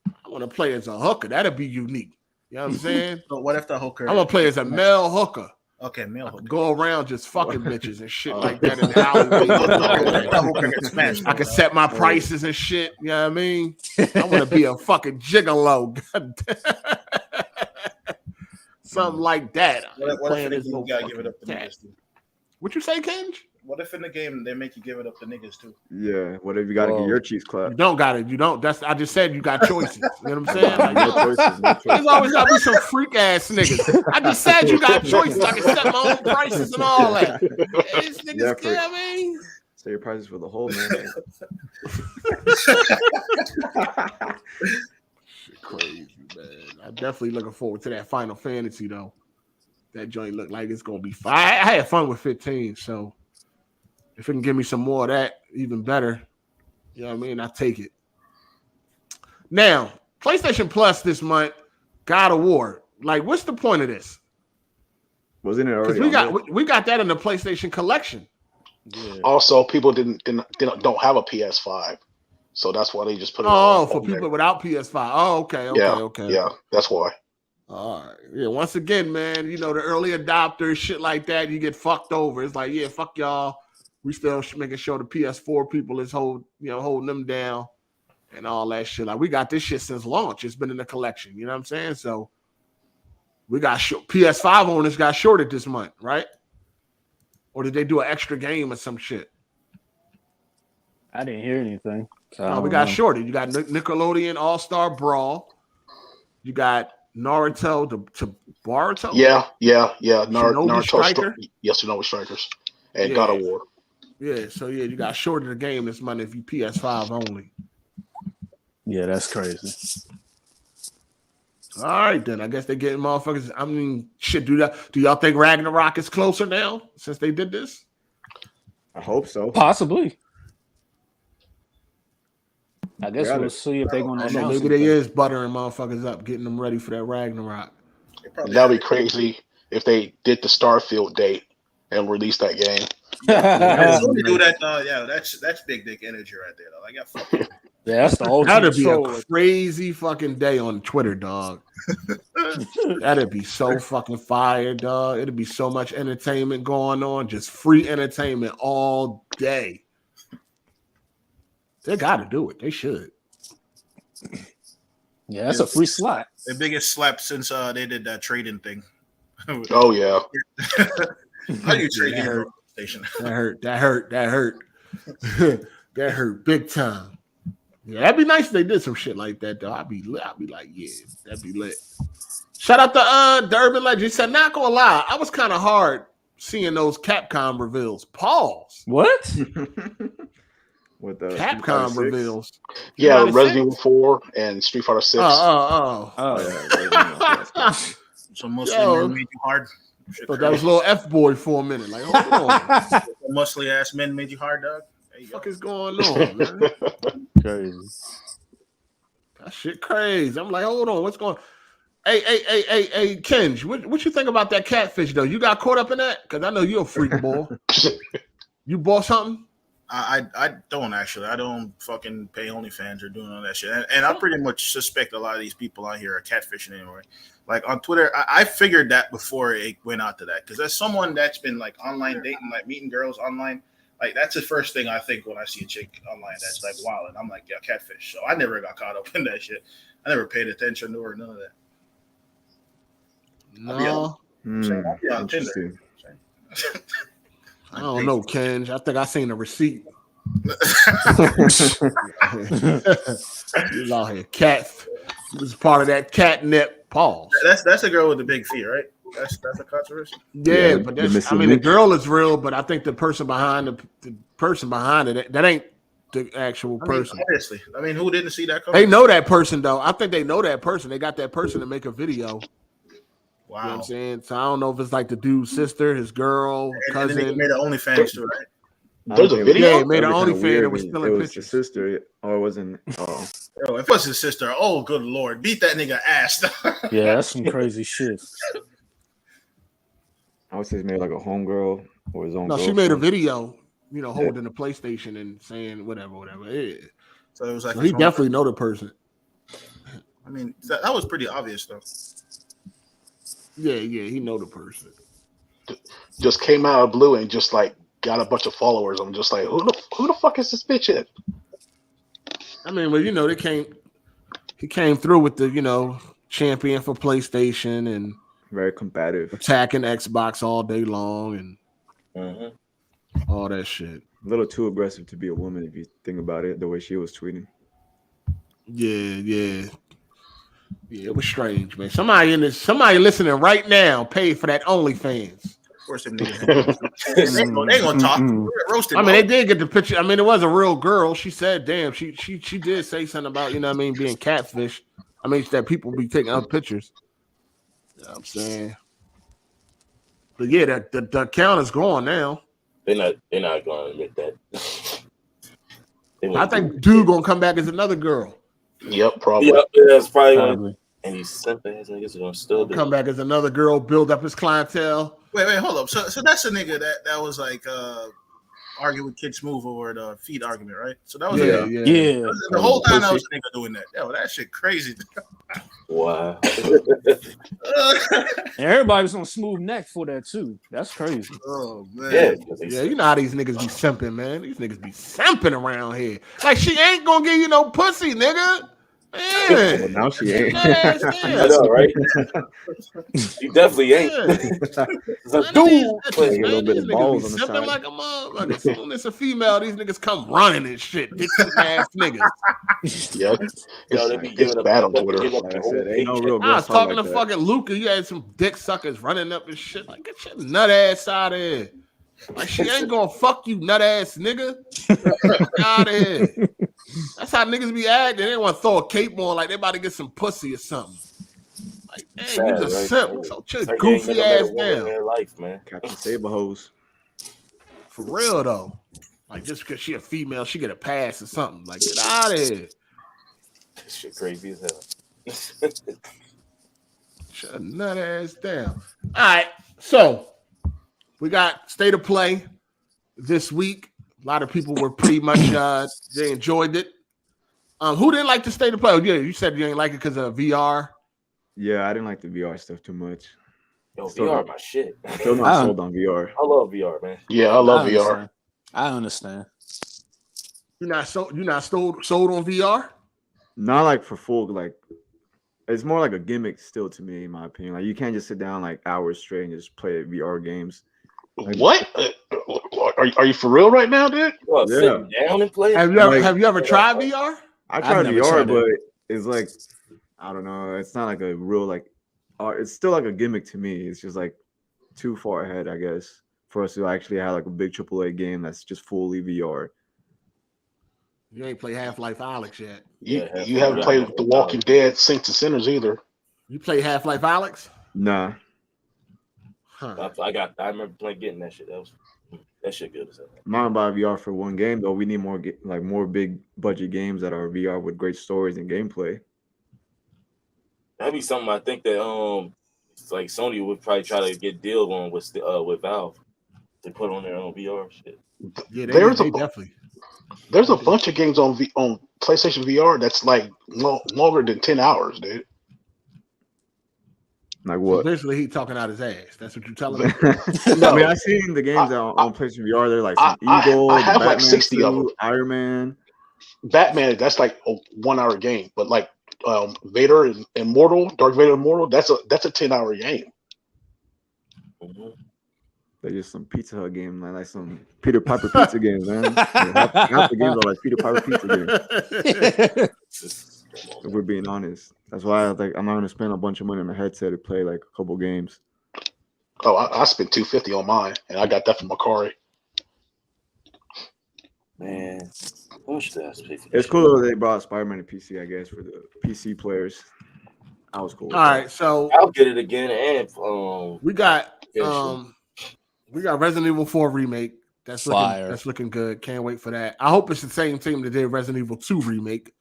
I want to play as a hooker. That'd be unique. You know what I'm saying? So what if the hooker? I'm gonna play as a male hooker. Okay, male hooker. Go around just fucking bitches and shit like that in the alleyway. I can set my prices and shit. You know what I mean? I want to be a fucking gigolo. Something like that. What if you gotta give it up to niggas too? What you say, Kenj? What if in the game they make you give it up to niggas too? Yeah. What if you got to get your cheeks clapped? You don't got it. You don't. I just said you got choices. You know what I'm saying? Like, no choices. There's always got to be some freak ass niggas. I just said you got choices. I can set my own prices and all that. These niggas, you know what I mean? Set your prices for the whole man. Shit crazy, man. I'm definitely looking forward to that Final Fantasy though. That joint look like it's gonna be fine. I had fun with 15, so. If it can give me some more of that, even better. You know what I mean? I take it. Now, PlayStation Plus this month, God of War. Like, what's the point of this? Wasn't it already? We got that in the PlayStation collection. Yeah. Also, people don't have a PS5, so that's why they just put it. For people without PS5. Oh, okay. Yeah, that's why. All right. Yeah. Once again, man, you know the early adopters, shit like that, you get fucked over. It's like, yeah, fuck y'all. We still making sure the PS4 people is holding them down and all that shit. Like we got this shit since launch. It's been in the collection. You know what I'm saying? So we got PS5 owners got shorted this month, right? Or did they do an extra game or some shit? I didn't hear anything. So We got shorted. You got Nickelodeon All-Star Brawl. You got Naruto to Boruto. Yeah. Shinobi Striker. Yes, Shinobi Strikers. And God of War. Yeah, so you got shorted the game this month if you PS5 only. Yeah, that's crazy. All right, then. I guess they're getting motherfuckers. I mean, shit, do y'all think Ragnarok is closer now since they did this? I hope so. Possibly. I guess we'll see if they're going to announce maybe they is buttering motherfuckers up, getting them ready for that Ragnarok. That'd be crazy if they did the Starfield date and released that game. Do that. That's big dick energy right there. Though. I got fucking. Yeah, that's the ultimate. That'd be a crazy fucking day on Twitter, dog. That'd be so fucking fire, dog. It'd be so much entertainment going on, just free entertainment all day. They got to do it. They should. Yeah, that's a free slot. The biggest slap since they did that trading thing. Oh yeah. How you trading your station? That hurt. That hurt big time. Yeah, that'd be nice if they did some shit like that, though. I'd be like, yeah, that'd be lit. Shout out to Durban Legend. He said, not gonna lie, I was kind of hard seeing those Capcom reveals. Pause. What? With the Capcom reveals. Yeah, Resident Evil 4 and Street Fighter 6. Oh, yeah. So Muslim men made you hard. But that was a little F-boy for a minute. Like, hold on. Muscly ass men made you hard, dog. What the fuck is going on, man? Crazy. That shit crazy. I'm like, hold on, what's going on? Hey, Kenj, what you think about that catfish, though? You got caught up in that? Because I know you're a freak boy. You bought something? I don't actually. I don't fucking pay OnlyFans or doing all that shit. And I pretty much suspect a lot of these people out here are catfishing anyway. Like on Twitter, I figured that before it went out to that. Because as someone that's been like online dating, like meeting girls online, like that's the first thing I think when I see a chick online that's like wild. And I'm like, yeah, catfish. So I never got caught up in that shit. I never paid attention to her, none of that. No. I'll be on Tinder. I don't know, Kenj. I think I seen a receipt. He's out here. Cat. This is part of that catnip. Pause. That's a girl with the big feet, right? That's a controversy. Yeah, but that's, I mean, the girl is real, but I think the person behind it, that ain't the actual person. Obviously, I mean, who didn't see that coming? They know that person though. I think they know that person. They got that person to make a video. Wow. You know what I'm saying? So I don't know if it's like the dude's sister, his girl, cousin. And they made an OnlyFans too, right? There's a video. Yeah, he made an OnlyFans that was still in pictures. His sister, or it wasn't. Oh, if it was his sister, oh good lord, beat that nigga ass. Yeah, that's some crazy shit. I would say maybe like a homegirl or his own. No, she made a video, holding the PlayStation and saying whatever. Yeah. So it was like so he definitely know the person. I mean, that was pretty obvious though. Yeah, he know the person. Just came out of blue and just like got a bunch of followers. I'm just like, who the fuck is this bitch in? I mean, well, he came through with the, champion for PlayStation and very combative, attacking Xbox all day long and all that shit. A little too aggressive to be a woman if you think about it, the way she was tweeting. Yeah, it was strange, man. Somebody listening right now paid for that OnlyFans. Of course, they ain't gonna talk. Roasted. I mean, they did get the picture. I mean, it was a real girl. She said, "Damn," she did say something about being catfish. I mean, that people be taking out pictures. You know what I'm saying, but yeah, the account is gone now. They're not gonna admit that. I think dude gonna come back as another girl. Yep, probably. Yeah, that's probably. And he's simple as niggas are gonna still come back as another girl, build up his clientele. Wait, hold up. So that's a nigga that was like arguing with Kid Smooth over the feet argument, right? So that was yeah. The whole time that was a nigga doing that. Yo, that shit crazy. Wow. Everybody was on Smooth neck for that too. That's crazy. Oh man. Yeah, you know how these niggas be simping, man. These niggas be simping around here. Like she ain't gonna give you no pussy, nigga. Yeah. Well, now she ain't. I know, right? You definitely ain't. It's a dude. Like a little bit of balls on the Something side. like a motherfucker. As soon as a female, these niggas come running and shit. Dick ass niggas. Yeah, Yo, they be it's giving up. bad on They be Twitter. giving up Like the I whole said, ain't no real I girl was talk talking like to that. fucking Luca. You had some dick suckers running up and shit. Like, get your nut ass out of here. Like, she ain't gonna fuck you, nut ass nigga. Out of here. That's how niggas be acting. They want to throw a cape on like they about to get some pussy or something. Like, damn, Sad, you just right? simp. So chill It's like they ain't goofy never met a ass woman in down. their life, man. Captain Saber hose. For real though. Like, just because she a female, she get a pass or something. Like, get out of here. This shit crazy as hell. Shut a nut ass down. All right, so we got State of Play this week. A lot of people were pretty much they enjoyed it. Who didn't like the State of Play? Oh, yeah, you said you didn't like it because of VR. Yeah, I didn't like the VR stuff too much. Yo, Still VR, not- my shit. Still not sold on VR. I love VR, man. Yeah, I love VR. I understand. You're not sold on VR? Not like for full, like it's more like a gimmick still to me, in my opinion. Like you can't just sit down like hours straight and just play VR games. Like, What? Are you for real right now, dude? Well, Yeah. sitting down and playing. Have you ever tried VR? I tried never VR, tried it. but it's like I don't know. It's not like a real like. It's still like a gimmick to me. It's just like too far ahead, I guess, for us to actually have like a big AAA game that's just fully VR. You ain't play Half-Life Alex yet. You haven't played The Walking Dead Saints and Sinners either. You play Half-Life Alex? Nah. Huh. I remember getting that shit. That shit good as hell. I'm not about VR for one game though. We need more more big budget games that are VR with great stories and gameplay. That'd be something I think that it's like Sony would probably try to get deal on with Valve to put on their own VR shit. Yeah, There's they definitely. There's a bunch of games on PlayStation VR that's like longer than 10 hours, dude. Like So what? basically, he talking out his ass. That's what you're telling me. No. I mean, I've seen the games that are on PlayStation VR. They're like some I Eagle, have like Batman 60 of them. suit, Iron Man. Batman, that's like a 1 hour game, but like Vader and Immortal, Dark Vader Immortal, that's a 10-hour game. Mm-hmm. They're just some Pizza Hut game, like some Peter Piper pizza games, man. Half the games are like Peter Piper pizza games. If we're being honest, that's why I'm not gonna spend a bunch of money on a headset to play like a couple games. Oh, I spent $250 on mine, and I got that from Macari. Man, how much did I pay for It's cool that they brought Spider-Man to PC, I guess, for the PC players. I was cool. All right, so I'll get it again, and we got yeah, Resident Evil 4 remake. That's looking good. Can't wait for that. I hope it's the same team that did Resident Evil 2 remake.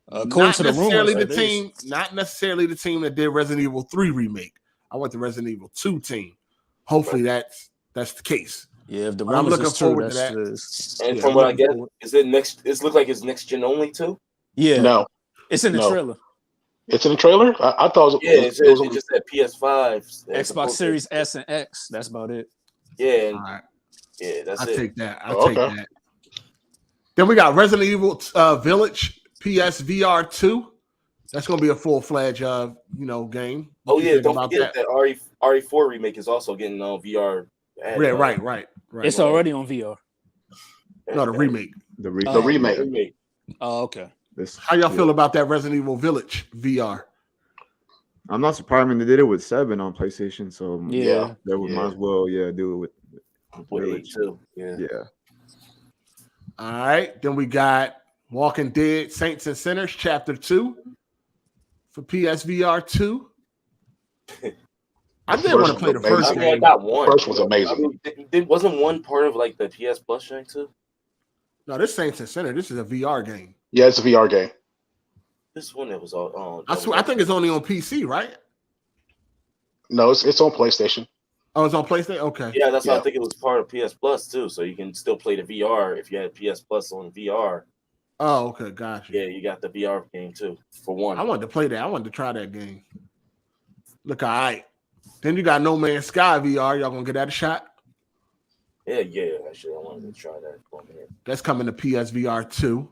According to the rumors, not necessarily the team that did Resident Evil 3 remake. I want the Resident Evil 2 team. Hopefully that's the case. Yeah, if the I'm rumors looking is true, forward to that's that. and Yeah, from I'm what I looking get, forward. is it next? It looks like it's next gen only too. Yeah, No, it's in the No. trailer. it's in the trailer. I thought it was, It just said PS5, Xbox Series S and X. That's about it. Yeah, and All right. yeah, that's I'll it. take that. Okay. Take that. Then we got Resident Evil Village PSVR 2. That's gonna be a full-fledged game. Oh What you yeah, think don't about forget that RE4 remake is also getting on VR. Yeah, right. It's already on VR. No, the remake. The the remake. remake. Oh, okay. How y'all feel about that Resident Evil Village VR? I'm not surprised. I mean, they did it with 7 on PlayStation, so Yeah. they would might as well do it with With Village. 8 too. Yeah. Yeah. All right. Then we got Walking Dead Saints and Sinners Chapter 2 for PSVR 2. I did want to play the first I mean, I game. got one. First was amazing. I mean, wasn't one part of like the PS Plus thing too? No, this Saints and Sinners. This is a VR game. Yeah, it's a VR game. This one that was all. I think it's only on PC, right? No, it's on PlayStation. Oh, it's on PlayStation. Okay. Yeah, that's why Yeah. I think it was part of PS Plus too. So you can still play the VR if you had PS Plus on VR. Oh, okay. Gotcha. Yeah, you got the VR game too for one. I wanted to play that. I wanted to try that game. Look, all right. Then you got No Man's Sky VR. Y'all gonna get that a shot? Yeah. Actually, I wanted to try that for a minute. That's coming to PSVR 2.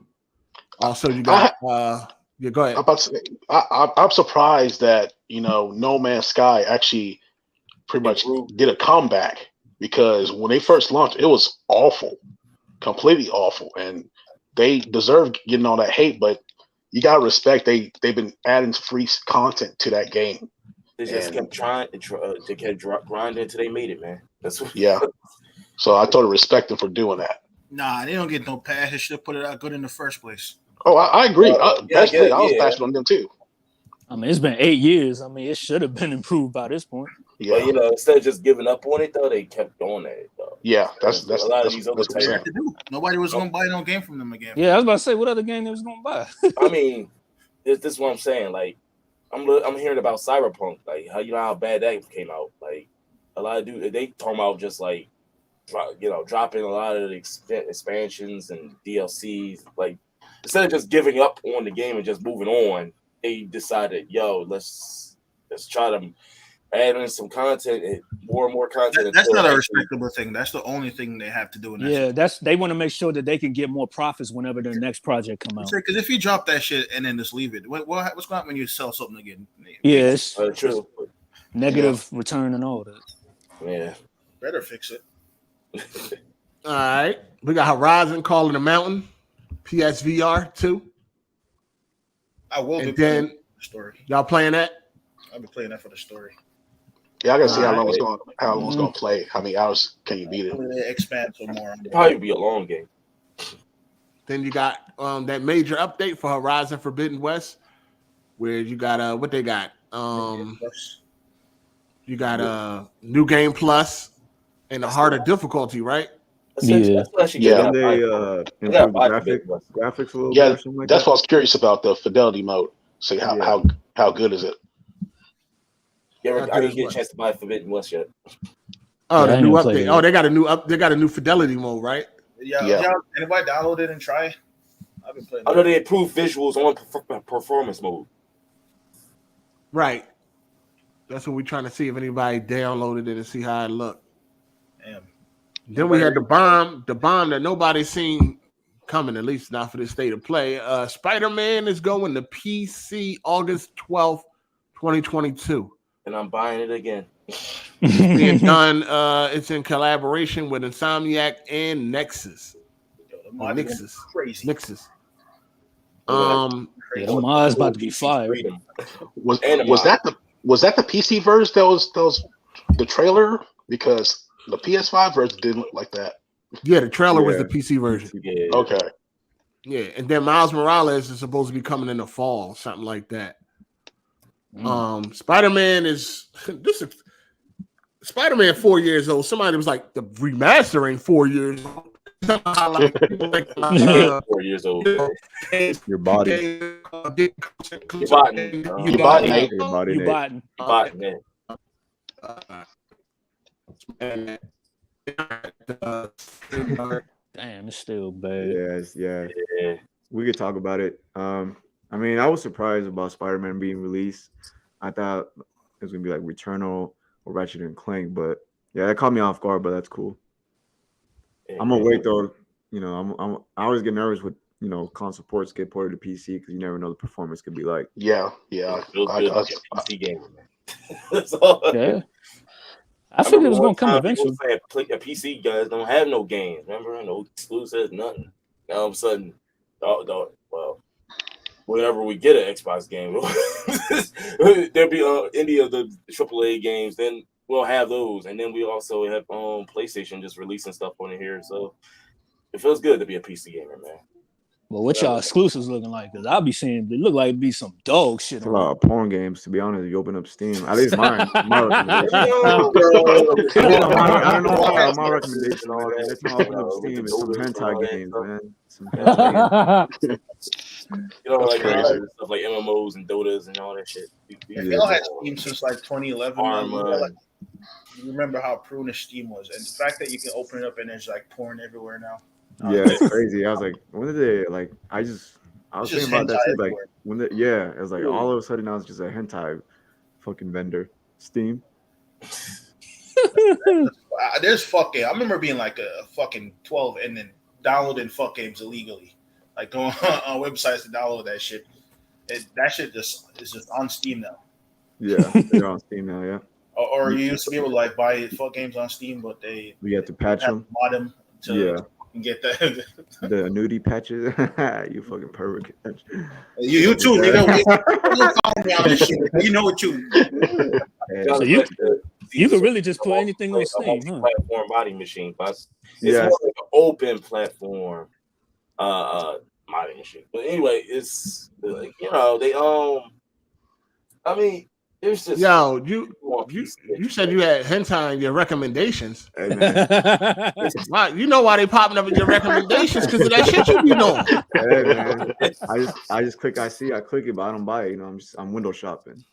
Also, you got Yeah, go ahead. I'm surprised that No Man's Sky actually pretty much did a comeback, because when they first launched, it was awful, completely awful, and they deserve getting all that hate. But you gotta respect they've been adding free content to that game. They just kept trying. They kept grinding until they made it, man. That's what. Yeah. So I totally respect them for doing that. Nah, they don't get no pass. They should have put it out good in the first place. Oh, I agree. I was passionate on them too. I mean, it's been 8 years. I mean, it should have been improved by this point. Yeah. But instead of just giving up on it, though, they kept doing it. Though. Yeah, that's a lot of these other What they have to do. Nobody was gonna buy no game from them again. Yeah, I was about to say, what other game they was gonna buy? I mean, this is what I'm saying. Like, I'm hearing about Cyberpunk, like how bad that came out. Like, a lot of dudes, they talking about just like, dropping a lot of the expansions and DLCs. Like, instead of just giving up on the game and just moving on, they decided, let's try to add in some content and more content. That's not a respectable thing. That's the only thing they have to do. They want to make sure that they can get more profits whenever their next project come out. Because if you drop that shit and then just leave it, what's going to happen when you sell something again? Yeah, it's true. Negative return and all that. Yeah, better fix it. All right, we got Horizon Call of the Mountain, PSVR 2. I will be and playing then the story. Y'all playing that? I'll be playing that for the story. Yeah, I gotta see how long it's going to play. How many hours can you beat it? They expand some more. It'll probably be a long game. Then you got that major update for Horizon Forbidden West, where you got what they got. You got New Game Plus and the harder difficulty, right? Yeah. They improve graphics a little bit or something like that's that? what I was curious about, the fidelity mode. See how good is it? I didn't get a chance to buy Forbidden West yet. Oh, the new update. Oh, they got a new fidelity mode, right? Yeah. Anybody download it and try? I've been playing. I know they improved visuals on performance mode. Right. That's what we're trying to see, if anybody downloaded it and see how it looked. Damn. Then we had the bomb that nobody's seen coming, at least not for this state of play. Spider-Man is going to PC August 12th, 2022. And I'm buying it again. It's being done. It's in collaboration with Insomniac and Nexus. Nexus. Crazy. Nexus. The mod's about to be fire. Was that the PC version that was the trailer? Because the PS5 version didn't look like that. Yeah, the trailer was the PC version. Yeah. Okay. Yeah, and then Miles Morales is supposed to be coming in the fall, something like that. Spider-Man is Spider-Man 4 years old. Somebody was like, the remastering 4 years old. 4 years old. Your body. You botting. Damn, it's still bad. Yeah. We could talk about it. I mean, I was surprised about Spider-Man being released. I thought it was gonna be like Returnal or Ratchet and Clank, but yeah, that caught me off guard. But that's cool. I'm gonna wait though. I always get nervous with console ports get ported to PC because you never know the performance could be like. Yeah. PC game, man. Yeah. I figured it was gonna come eventually. A PC guys don't have no games. Remember, no exclusives, nothing. Now all of a sudden, well, whenever we get an Xbox game, there'll be any of the AAA games. Then we'll have those, and then we also have PlayStation just releasing stuff on it here. So it feels good to be a PC gamer, man. Well, what y'all exclusives looking like? Because I'll be seeing they look like it'd be some dog shit. It's a lot of porn games, to be honest. If you open up Steam, at least mine. My recommendation. I don't know why my recommendation. It's not open up Steam. It's some hentai games, man. Some hentai games. Like stuff like MMOs and Dotas and all that shit. They all had Steam since like 2011. You remember how prunish Steam was, and the fact that you can open it up and there's like porn everywhere now. Yeah, it's crazy. I was like, when did they like? I was thinking about that too. Like it was like all of a sudden I was just a hentai fucking vendor. Steam. There's fuck game. I remember being like a fucking 12 and then downloading fuck games illegally, like going on websites to download that shit. That shit is just on Steam now. Yeah, they're on Steam now. Yeah. Or you used to be able to like buy full games on Steam, but we have to patch them. Mod them to get the nudie patches. You fucking pervert. You too, nigga. You know what you. So you could really just put anything on Steam, huh? Platform body machine, but it's more like an open platform modding machine. But anyway, it's like, you know, they I mean, there's just you said you had hentai in your recommendations. Hey, man. Why, you know why they popping up in your recommendations? Because of that shit you be doing. Hey, man. I just click. I click it, but I don't buy it. You know, I'm window shopping.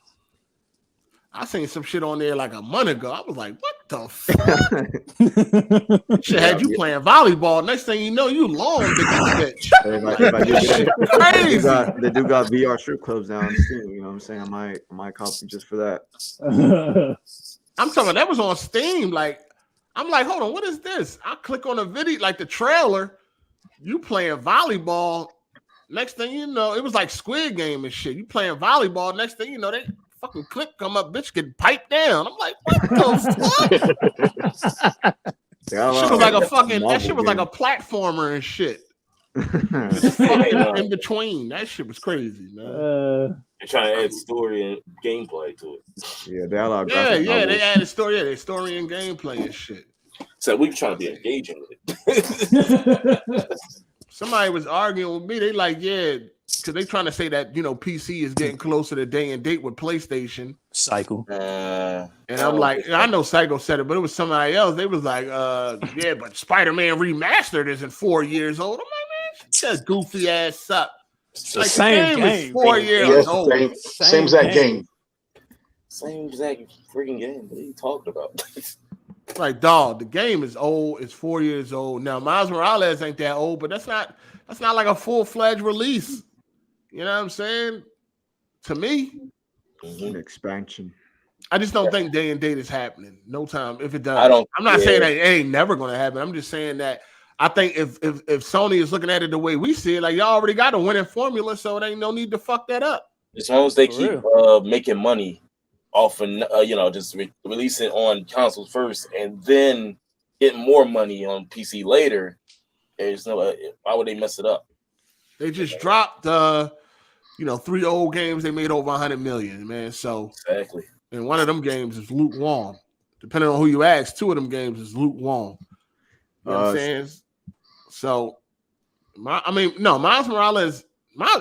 I seen some shit on there like a month ago. I was like, what the fuck? Shit had you playing volleyball. Next thing you know, you long to this bitch. Crazy. They do got VR strip clubs now on Steam. You know what I'm saying? I might copy just for that. I'm talking about that was on Steam. Like, I'm like, hold on, what is this? I click on a video, like the trailer. You playing volleyball. Next thing you know, it was like Squid Game and shit. You playing volleyball. Next thing you know, they fucking clip come up, bitch, get piped down. I'm like, what the fuck? Shit was like a fucking. That shit was like a platformer and shit. In between, that shit was crazy, man. They're trying to add story and gameplay to it. Yeah, they are. They added story. Yeah, they story and gameplay and shit. So we were trying to be engaging with it. Somebody was arguing with me. They like, yeah, because they trying to say that, you know, PC is getting closer to day and date with PlayStation. Cycle. And I'm like, I know Psycho said it, but it was somebody else. They was like, yeah, but Spider-Man Remastered isn't 4 years old. I'm like, man, shut goofy ass up. Like, same the game is 4 years old. Same exact game. Same exact freaking game. What are you talking about? Like, dog, the game is old. It's 4 years old. Now, Miles Morales ain't that old, but that's not like a full-fledged release. You know what I'm saying? To me, an expansion. I just don't think day and date is happening. No time. If it does, I'm not saying that it ain't never gonna happen. I'm just saying that I think if Sony is looking at it the way we see it, like y'all already got a winning formula, so it ain't no need to fuck that up. As long as they keep making money off and just releasing on consoles first and then getting more money on PC later, there's no why would they mess it up? They just dropped 3 old games they made over 100 million, man. So exactly. And one of them games is lukewarm. Depending on who you ask, 2 of them games is lukewarm. You know what I'm saying? So Miles Morales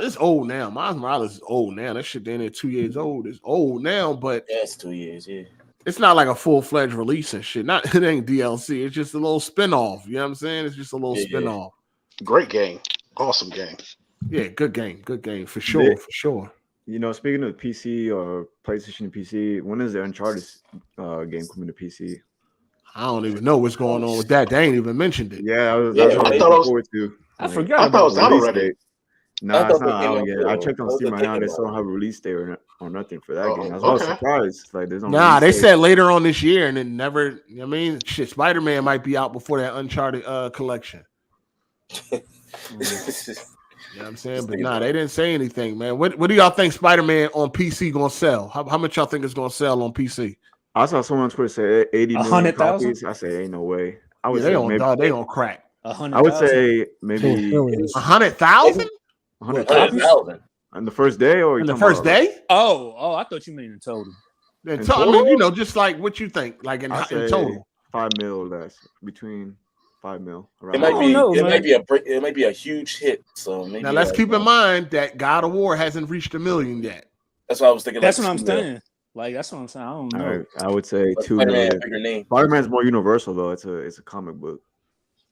is old now. Miles Morales is old now. That shit ain't 2 years old. It's old now, but it's 2 years, yeah. It's not like a full-fledged release and shit. It ain't DLC. It's just a little spin-off. You know what I'm saying? It's just a little spin-off. Great game. Awesome game. Yeah, good game. Good game. For sure. For sure. You know, speaking of PC or PlayStation and PC, when is the Uncharted game coming to PC? I don't even know what's going on with that. They ain't even mentioned it. Yeah, I forgot. I thought it was out already. No, it's not out yet. I checked on Steam right now. They still don't have a release date or nothing for that game. I was surprised. Like, there's no they said later on this year, and it never. I mean, shit, Spider-Man might be out before that Uncharted collection. You know what I'm saying? But they didn't say anything, man. What do y'all think Spider-Man on PC gonna sell? How much y'all think it's gonna sell on PC? I saw someone on Twitter say 80 million copies. I say ain't no way. I would say they don't crack. 100,000. I would say maybe 100,000. 100,000 on the first day, or in the first day? Oh, I thought you meant in total. I mean, just like what you think, like in total. 5 mil less, between 5 mil. It might be a huge hit. So maybe now let's keep in mind that God of War hasn't reached 1 million yet. That's what I was thinking. That's what I'm saying. Like that's what I'm saying. I don't know. I would say 2 million. Spider-Man's more universal though. It's a comic book.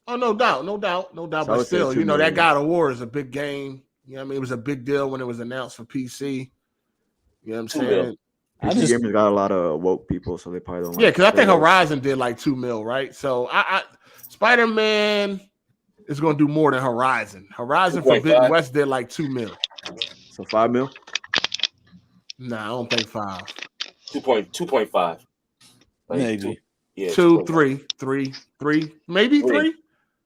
Oh, no doubt. So but still, that God of War is a big game. You know what I mean? It was a big deal when it was announced for PC. You know what I'm saying? PC gamers got a lot of woke people, so they probably don't. Yeah, because I think Horizon did like 2 mil, right? So Spider-Man is going to do more than Horizon. Horizon Forbidden West did like 2 mil. So 5 mil? Nah, I don't think 5. 2.5. Maybe. 2, 3, maybe 3.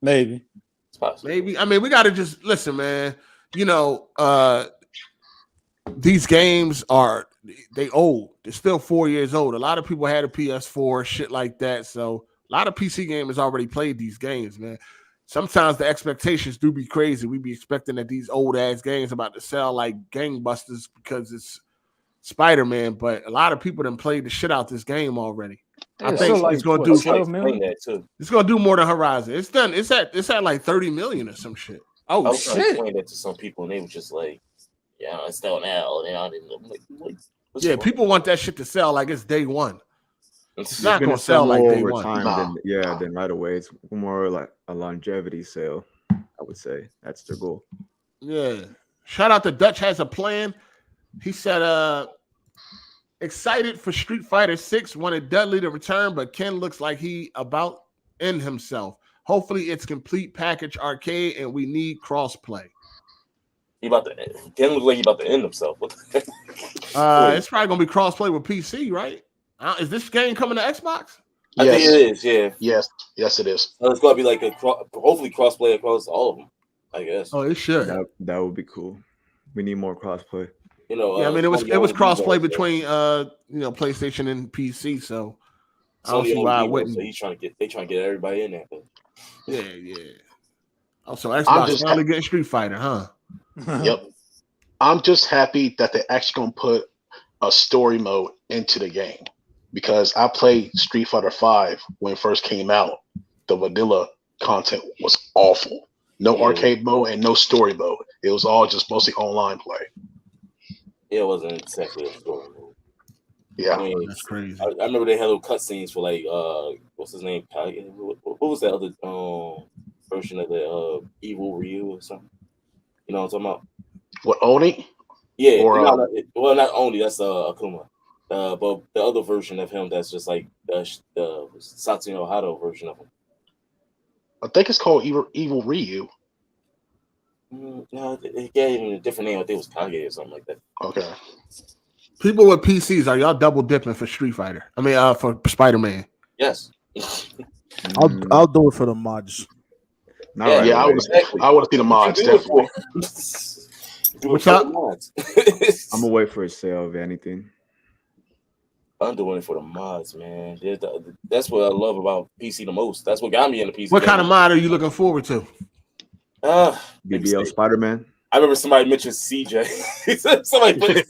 Maybe. It's possible. Maybe. I mean, we got to just listen, man. these games they old. They're still 4 years old. A lot of people had a PS4, shit like that. So a lot of PC gamers already played these games, man. Sometimes the expectations do be crazy. We be expecting that these old ass games about to sell like gangbusters because it's Spider-Man, but a lot of people done played the shit out this game already. Yeah, I think like, it's gonna do 12 million. It's gonna do more than Horizon. It's done. It's at like 30 million or some shit. Oh, I was trying to explain that to some people, and they were just like, "Yeah, it's still now." And I didn't know. Yeah, people want that shit to sell like it's day one. It's not gonna sell like day one. Then right away. It's more like a longevity sale. I would say that's their goal. Yeah. Shout out to Dutch has a plan. He said, excited for Street Fighter 6, wanted Dudley to return, but Ken looks like he about end himself. Hopefully it's complete package arcade and we need crossplay. Ken looks like he about to end himself. It's probably gonna be crossplay with PC, right? Is this game coming to Xbox? I think it is, yeah. Yes, it is. So it's gonna be like hopefully crossplay across all of them, I guess. Oh, it should. That would be cool. We need more crossplay. You know, yeah, I mean it was crossplay between PlayStation and PC, so I don't see why I wouldn't. So they trying to get everybody in there. Yeah. Oh, so Xbox finally getting Street Fighter, huh? Yep. I'm just happy that they're actually gonna put a story mode into the game because I played Street Fighter 5 when it first came out. The vanilla content was awful. No arcade mode and no story mode. It was all just mostly online play. It wasn't exactly a story mode. Yeah, I mean, that's crazy. I remember they had little cutscenes for like what's his name? What was that other version of the Evil Ryu or something? You know what I'm talking about? What, Oni? Yeah, not Oni. That's Akuma. But the other version of him that's just like the Satsuno Hado version of him. I think it's called Evil Ryu. No, it gave him a different name. I think it was Kage or something like that. Okay. People with PCs, are y'all double dipping for Street Fighter? I mean, for Spider-Man. Yes. I'll do it for the mods. I want to see the mods definitely. What's up? I'm gonna wait for a sale of anything. I'm doing it for the mods, man. That's what I love about PC the most. That's what got me in the PC. What kind of mod are you looking forward to? BBL Spider-Man. I remember somebody mentioned CJ. Somebody put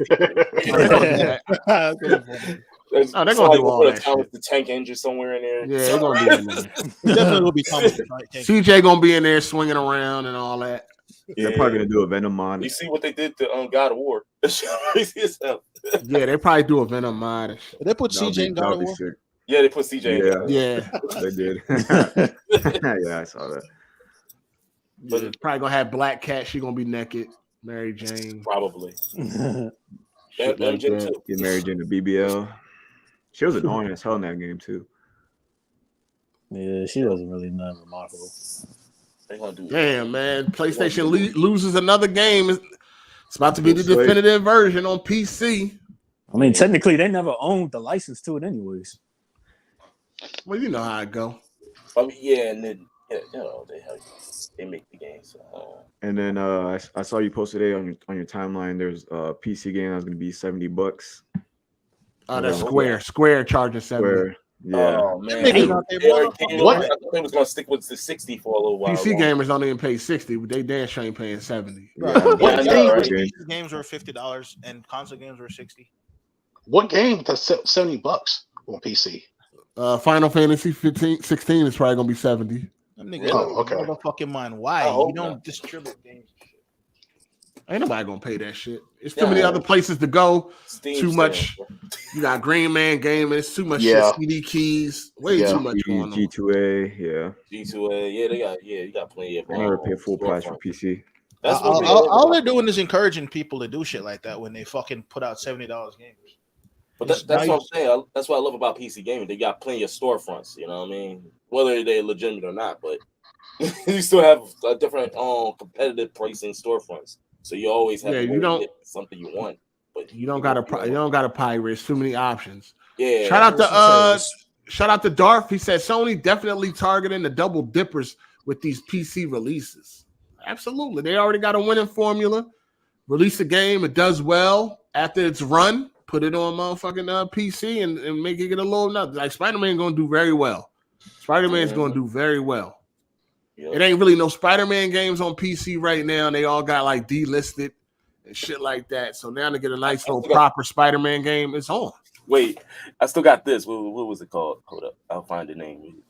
they're gonna do all that shit. The tank engine somewhere in there. Yeah, they're gonna be in there. Definitely will be Thomas. CJ gonna be in there swinging around and all that. Yeah. They're probably gonna do a Venom mod. You see what they did to God of War? Yeah, they probably do a Venom mod. They put CJ in God of War. Yeah, they put CJ in there. Yeah, they did. Yeah, I saw that. But it's probably gonna have Black Cat. She gonna be naked. Mary Jane, probably. Get Mary Jane to BBL. She was annoying as hell in that game too. Yeah, she wasn't really nothing remarkable. Damn, man. PlayStation loses another game. It's about to be the definitive version on PC. I mean, technically, they never owned the license to it anyways. Well, you know how it go. I mean, yeah, and then they make the game. So. And then I saw you posted today on your timeline. There's a PC game that's going to be $70. Oh, that's Square. Square charging $70. Yeah. Oh man, what? I thought they was gonna stick with the 60 for a little while. PC gamers don't even pay 60. They damn sure ain't paying 70. PC games were $50 and console games were 60. What game that's $70 on PC? Final Fantasy 16 is probably gonna be 70. Okay. Motherfucking mind. Why you don't distribute games? Ain't nobody gonna pay that shit. It's too many other places to go. Too much. You got Green Man Gaming. It's too much shit. CD keys. Way too much going on. G2A. Yeah. G2A. Yeah, they got. Yeah, you got plenty of. I never pay full price for PC. That's all they're doing is encouraging people to do shit like that when they fucking put out $70 games. But that's what I'm saying. That's what I love about PC gaming. They got plenty of storefronts. You know what I mean? Whether they're legitimate or not, but you still have a different competitive pricing storefronts. So you always have to get something you want, but you don't gotta pirate. It's too many options. Yeah. Shout out to Darth. He said Sony definitely targeting the double dippers with these PC releases. Absolutely, they already got a winning formula. release a game, it does well after it's run, put it on motherfucking PC and make it get a little nothing. Like Spider-Man gonna do very well. Spider-Man's gonna do very well. It ain't really no Spider-Man games on PC right now. They all got like delisted and shit like that. So now to get a nice little proper Spider-Man game, it's on. Wait, I still got this. What was it called? Hold up, I'll find the name.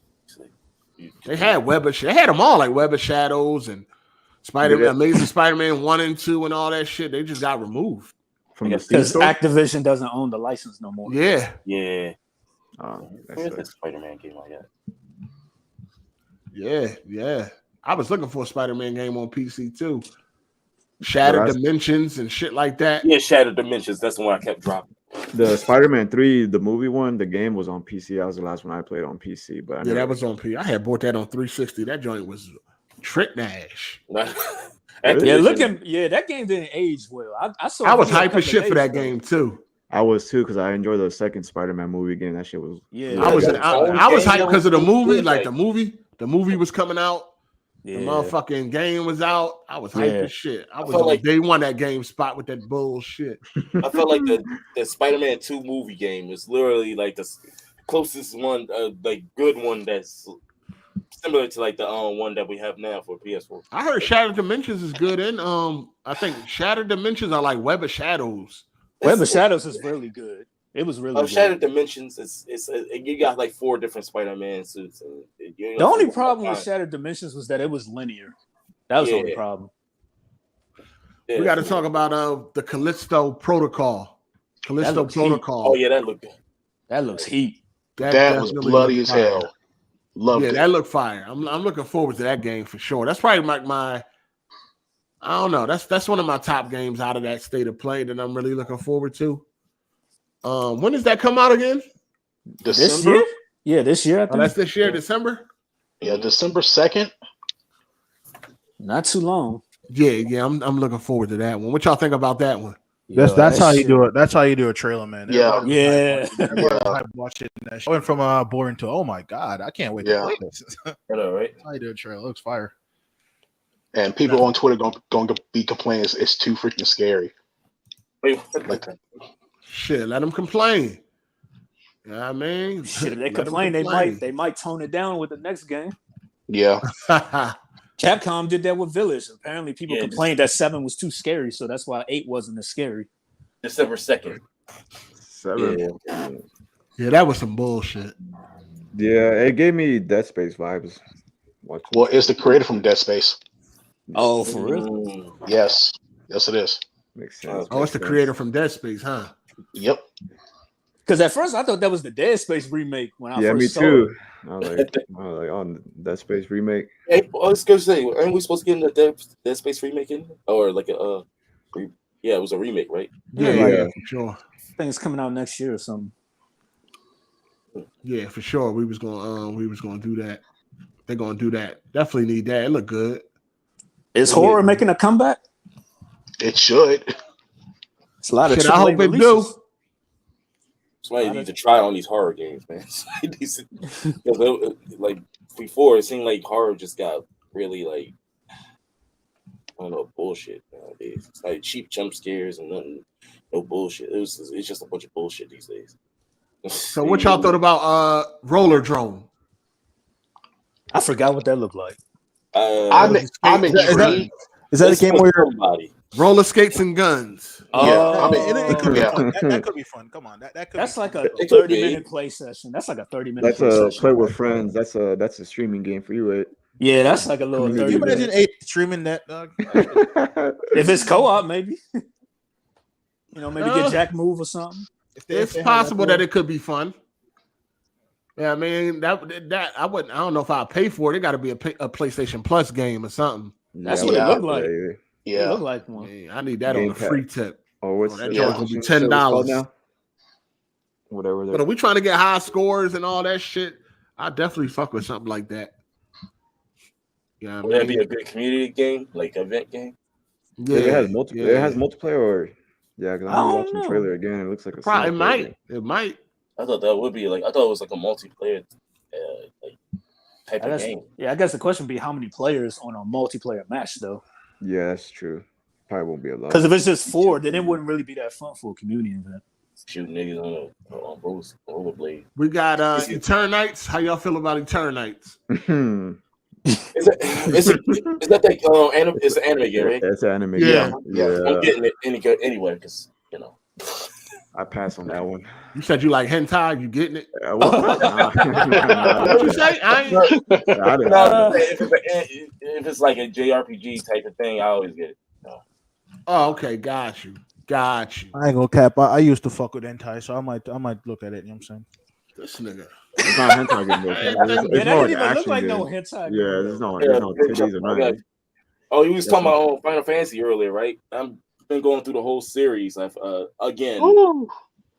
They had they had them all like Web of Shadows and Spider-Man, Amazing Spider-Man 1 and 2 and all that shit. They just got removed. Because Activision doesn't own the license no more. Yeah. Where's the Spider-Man game like that? Yeah. I was looking for a Spider-Man game on PC too. Shattered Dimensions and shit like that. Yeah, Shattered Dimensions. That's the one I kept dropping. The Spider-Man 3, the movie one, the game was on PC. That was the last one I played on PC. But that was on PC. I had bought that on 360. That joint was Trick Dash. That game didn't age well. I was hype as shit for that game too. I was too because I enjoyed the second Spider-Man movie game. That shit was I was hyped because of the movie. Like the movie was coming out. The motherfucking game was out. I was hyped as shit. I was like day one that game spot with that bullshit. I felt like the Spider-Man 2 movie game is literally like the closest one, like good one that's similar to like the one that we have now for PS4. I heard Shattered Dimensions is good, and I think Shattered Dimensions are like Web of Shadows. Web of Shadows is really good. It was really good. Shattered Dimensions is you got like 4 different Spider-Man suits. And the only problem with Shattered Dimensions was that it was linear. That was the only problem. Yeah, we got to talk about the Callisto Protocol. Protocol. Oh yeah, that looked good. That looks heat. That was bloody as hell. Loved it. That looked fire. I'm looking forward to that game for sure. That's probably like my I don't know. That's one of my top games out of that state of play that I'm really looking forward to. When does that come out again? December? This year? Yeah, this year. I think. That's this year, December. Yeah, December 2nd. Not too long. Yeah. I'm looking forward to that one. What y'all think about that one? That's how you do it. That's how you do a trailer, man. Yeah. Watching that shit. I went from boring to oh my god, I can't wait to play this. I know, right? How you do a trailer? It looks fire. And people on Twitter going to be complaining it's too freaking scary. Wait, shit, let them complain. You know what I mean? Shit, they complain. They might tone it down with the next game. Yeah. Capcom did that with Village. Apparently, people complained that 7 was too scary, so that's why 8 wasn't as scary. December 2nd. 7. Yeah, that was some bullshit. Yeah, it gave me Dead Space vibes. Well, it's the creator from Dead Space. Oh, for real? Yes, it is. Makes sense. Oh, it's the creator from Dead Space, huh? Yep. Because at first I thought that was the Dead Space remake when I first saw too. it. I was like, oh, Dead Space remake. Hey, I was gonna say, aren't we supposed to get into Dead Space remake in? Or like a it was a remake, right? Yeah, for sure. I think it's coming out next year or something. Yeah, for sure. We was gonna do that. They're gonna do that. Definitely need that. It look good. Is horror making a comeback? It should. It's a lot of I hope it do. Somebody needs to try on these horror games, man. Like before, it seemed like horror just got really like I don't know bullshit nowadays. It's like cheap jump scares and nothing, no bullshit. It's just a bunch of bullshit these days. So what y'all thought about Roller Drone? I forgot what that looked like. I'm intrigued. Is that a game where you're roller skates and guns? Yeah, it could be fun. That could be fun. Come on, that's like a 30-minute play session. That's like a 30-minute. That's a play with friends. That's a streaming game for you, right? Yeah, that's like a little. 30 Can you imagine streaming that, dog? If it's co-op, maybe. Maybe get Jack Move or something. It's possible that it could be fun. Yeah, I mean that I wouldn't. I don't know if I'll pay for it. It got to be a PlayStation Plus game or something. That's what it looked like. Yeah, it looked like one. Man, I need that on a free tip. Oh, what's that joint gonna be $10 now? Whatever. But are we trying to get high scores and all that shit? I definitely fuck with something like that. Yeah, would that be a good community game, like event game? Yeah, it has multiplayer. It has multiplayer, or because I'm watching the trailer again. It looks like probably might. It might. I thought that would be like. I thought it was like a multiplayer like type of game. Yeah, I guess the question would be how many players on a multiplayer match, though. Yeah, that's true. probably won't be a lot. Because if it's just 4, then it wouldn't really be that fun for a community event. Shoot niggas on rollerblade. We got Eternites. How y'all feel about Eternites? Is that it's an anime game, right? It's an anime Yeah. game. Yeah. I'm getting it anyway because I pass on that one. You said you like hentai. You getting it? What you say? If it's like a JRPG type of thing, I always get it. No. Oh, okay. Got you. I ain't gonna cap. I used to fuck with hentai, so I might look at it. You know what I'm saying? This nigga. It's not a hentai game, though. It's more like an action like game. no hentai game. Yeah, there's no titties or nothing. Oh, you was talking about Final Fantasy earlier, right? I've been going through the whole series. I've again. Ooh.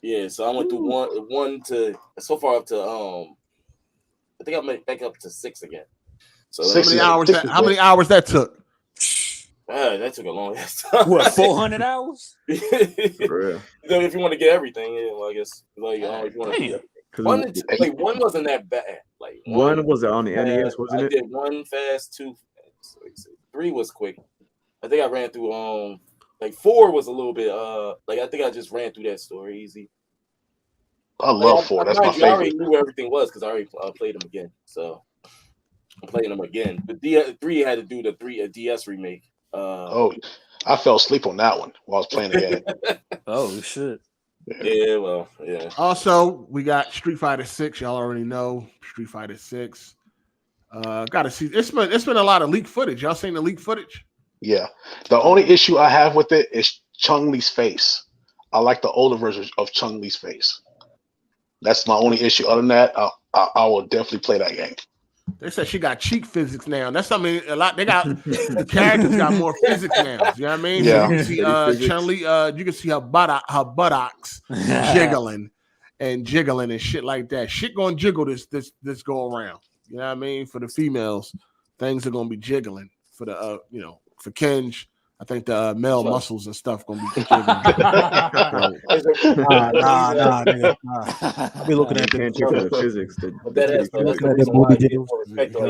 Yeah, so I went through one to so far up to I think I went back up to 6 again. So how many hours that took? That took a long time. What, 400 hours? For real. If you want to get everything, I guess if you want to one wasn't that bad. Like one was on the NES, wasn't it? I did 1 fast, 2 fast. 3 was quick. I think I ran through 4 was a little bit I think I just ran through that story easy. I love 4. That's my favorite. I already knew where everything was because I already played them again. So I'm playing them again. The 3 had to do the DS remake. I fell asleep on that one while I was playing again. Oh shit. Yeah, well, yeah. Also, we got Street Fighter 6. Y'all already know Street Fighter 6. Gotta see. It's been a lot of leaked footage. Y'all seen the leaked footage? Yeah. The only issue I have with it is Chun-Li's face. I like the older version of Chun-Li's face. That's my only issue. Other than that, I will definitely play that game. They said she got cheek physics now. That's something a lot. They got the characters got more physics now. You know what I mean? Yeah. So you can see Chun-Li. You can see her buttocks jiggling and shit like that. Shit gonna jiggle this go around. You know what I mean? For the females, things are gonna be jiggling. For the for Kenj, I think the male muscles and stuff gonna be jiggling. Nah. I'll be looking at the physics. I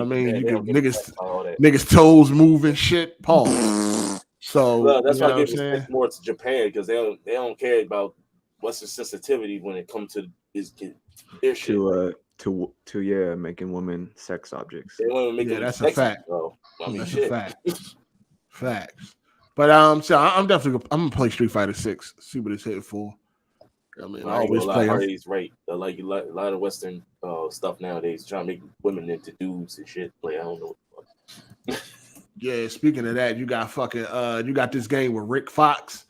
mean, niggas toes moving shit. Pause. So that's why I give respect more to Japan because they don't care about what's the sensitivity when it comes to their shit. To making women sex objects. That's a fact. That's a fact. Facts. But so I'm gonna play Street Fighter 6. See what it's hitting for. I mean, I always play. He's right. Like a lot of Western stuff nowadays, trying to make women into dudes and shit. Like I don't know what the fuck. Yeah. Speaking of that, you got you got this game with Rick Fox.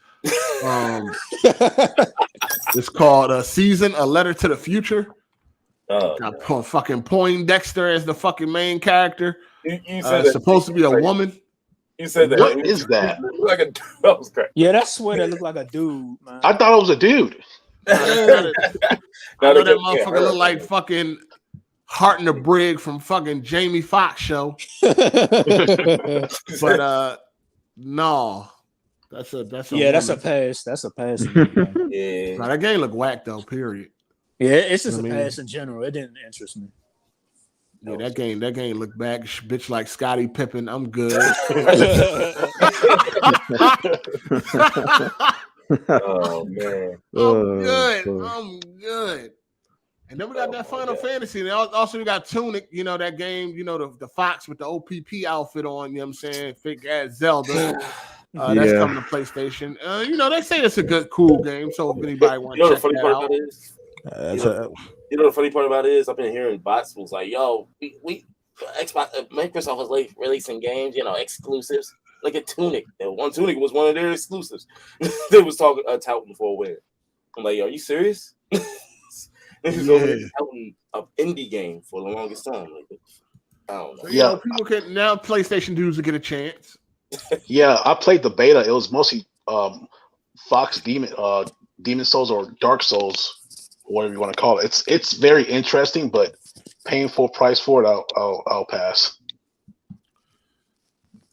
It's called Season: A Letter to the Future. Got fucking Poindexter as the fucking main character. You said supposed to be a woman. You said that. What is that? Like a that was great. Yeah, that sweater looked like a dude, man. I thought it was a dude. I know that motherfucker look like fucking Hart and the Brig from fucking Jamie Foxx show. But no. That's a pass. That's a pass. Yeah. Nah, that game look whack though, period. Yeah, it's just a pass in general. It didn't interest me. Yeah, that game look back, bitch like Scottie Pippen. I'm good. Oh man, I'm good. And then we got that Final Fantasy. And also we got Tunic. You know that game. You know the fox with the OPP outfit on. You know what I'm saying? Fake ass Zelda. That's coming to PlayStation. They say it's a good, cool game. So if anybody wants to check that out. You know the funny part about it is I've been hearing bots was like, "Yo, we Xbox, Microsoft was releasing games, exclusives. Like a Tunic. And one Tunic was one of their exclusives. They was touting for a win. I'm like, are you serious? This is touting an indie game for the longest time. Like, I don't know. People can now. PlayStation dudes will get a chance. Yeah, I played the beta. It was mostly Fox Demon Souls or Dark Souls. Whatever you want to call it. It's very interesting, but paying full price for it, I'll pass.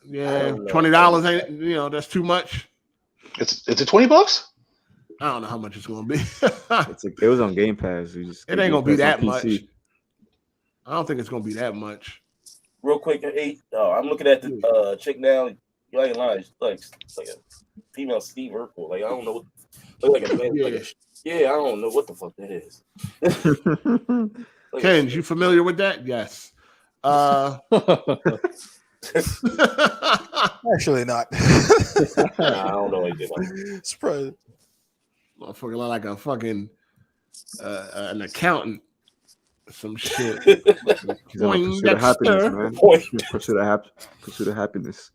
Yeah, $20 ain't that's too much. Is it $20? I don't know how much it's gonna be. It was on Game Pass. It ain't gonna be that much. I don't think it's gonna be that much. Real quick, I'm looking at the chick now. You ain't lying. Like female Steve Urkel. Like I don't know. Look like a man. Yeah. I don't know what the fuck that is. Ken, you familiar with that? Yes. Actually, not. I don't know anything about it. Surprise. Motherfucker look like a fucking an accountant. Some shit. He's on a pursuit of happiness, man. Pursuit of happiness.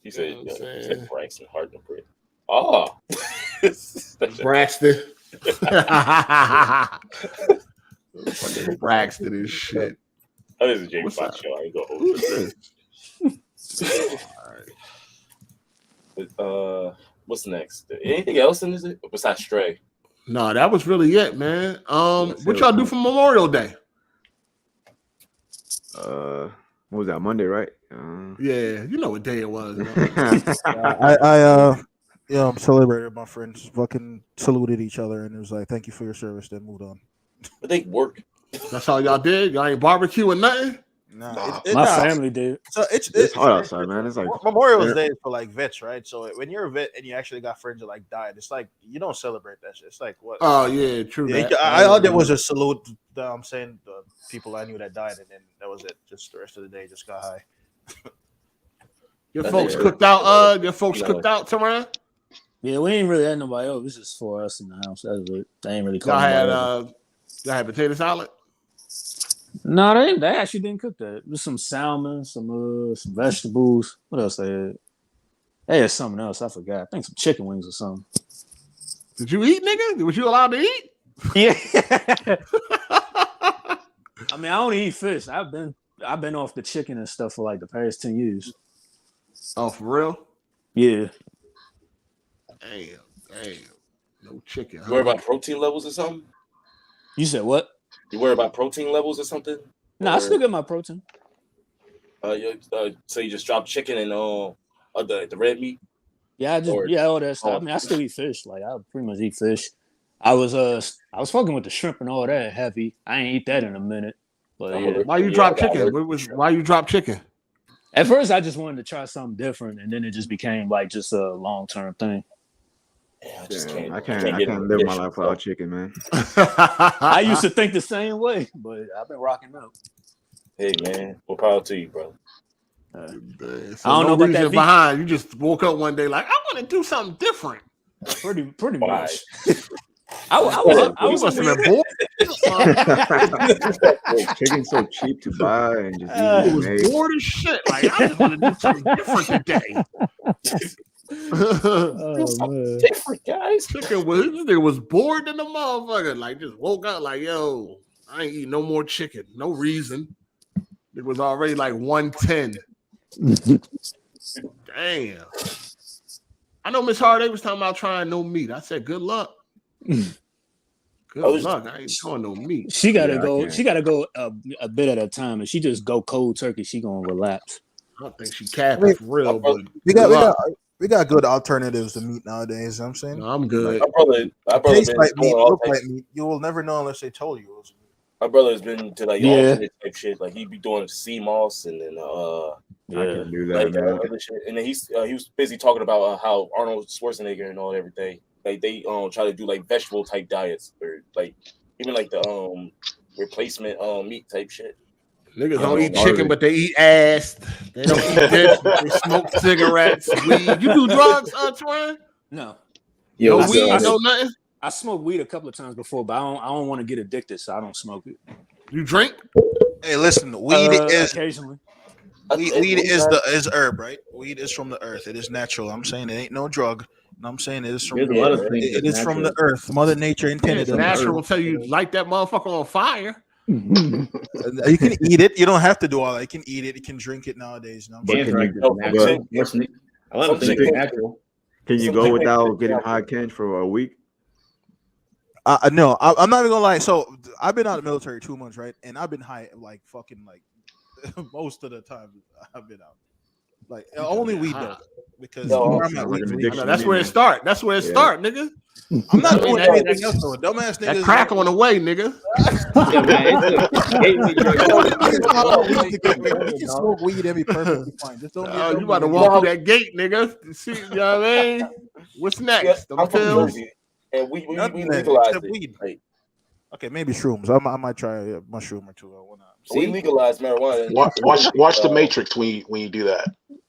He said Braxton Hart and Brit. Oh. Braxton. Fucking Braxton and shit. That is a Jamie Foxx show. I ain't gonna hold it. What's next? Anything else in this besides Stray? No, that was really it, man. What y'all do for Memorial Day? What was that? Monday, right? Yeah, you know what day it was. I celebrated. My friends fucking saluted each other, and it was like, "Thank you for your service." Then moved on. But they work. That's all y'all did. Y'all ain't barbecue or nothing. Nah, my family did. So it's hot outside, man. It's like Memorial Day is for like vets, right? So when you're a vet and you actually got friends that like died, it's like you don't celebrate that shit. It's like what? Oh yeah, true. Yeah, all I did was just salute. I'm saying the people I knew that died, and then that was it. Just the rest of the day, just got high. Your folks cooked out. Your folks cooked out, Taran? Yeah, we ain't really had nobody else. It was just for us in the house. That was it. They ain't really. Y'all had potato salad. No, they actually didn't cook that. It was some salmon, some vegetables. What else they had? They had something else. I forgot. I think some chicken wings or something. Did you eat, nigga? Was you allowed to eat? Yeah. I mean, I only eat fish. I've been off the chicken and stuff for like the past 10 years. Oh, for real? Yeah. Damn. No chicken. You worry about protein levels or something? You said what? You worry about protein levels or something? No, I still get my protein. So you just drop chicken and the red meat? Yeah, all that stuff. I mean, I still eat fish. Like I pretty much eat fish. I was fucking with the shrimp and all that heavy. I ain't eat that in a minute. But yeah. Why you drop chicken? Why you drop chicken? At first, I just wanted to try something different, and then it just became like just a long-term thing. Yeah, I can't live my life without chicken, man. I used to think the same way, but I've been rocking out. Hey man, more power to you, bro. So I don't know about that behind. You just woke up one day like, I want to do something different. Pretty much. I was must have been bored. Chicken's so cheap to buy and just I was bored as shit. Like I just want to do something different today. Different guys. Chicken was bored than the motherfucker. Like just woke up like, yo, I ain't eating no more chicken. No reason. It was already like 110. Damn. I know Miss Hard8 was talking about trying no meat. I said, good luck. Good luck. I ain't trying no meat. She gotta go. She gotta go a bit at a time. If she just go cold turkey, she gonna relapse. I don't think she capping for real. But we got good alternatives to meat nowadays. You know what I'm saying? No, I'm good. My brother tastes like meat, look like meat. You will never know unless they told you. My brother's been to like alternate type shit. Like he'd be doing sea moss and then I can do that, like, other shit. And then he was busy talking about how Arnold Schwarzenegger and all everything. Like they try to do like vegetable type diets or like even like the replacement meat type shit. Niggas don't eat chicken, but they eat ass. They don't eat this. They smoke cigarettes, weed. You do drugs, Twan? No. No weed, no nothing. I smoked weed a couple of times before, but I don't want to get addicted, so I don't smoke it. You drink? Hey, listen, weed is occasionally. Weed is herb, right? Weed is from the earth. It is natural. I'm saying it ain't no drug. I'm saying it is from the earth. It is from the earth. Mother Nature intended it. Natural will tell you light that motherfucker on fire. You can eat it. You don't have to do all that. You can eat it. You can drink it nowadays. You know? Can you go without getting high, Ken, for a week? No, I'm not even gonna lie. So I've been out of the military 2 months, right? And I've been high like fucking like most of the time I've been out. Like only weed though, because No, where I'm at, like an weed. addiction. That's where it start. That's where it start, nigga. I'm not doing that- anything else though. Dumbass That niggas. crack on the way, nigga. Yeah, man, it's a gateway drug. We can smoke weed every perfectly fine. Just don't. Oh, you about to walk through that gate, nigga. See, you know what I mean? What's next? I'm Them from pills? Jersey, and we Nothing legalized except it. weed. Like, Okay, maybe shrooms. I might try a mushroom or two. Why not? we legalized marijuana. Watch the Matrix when you do that.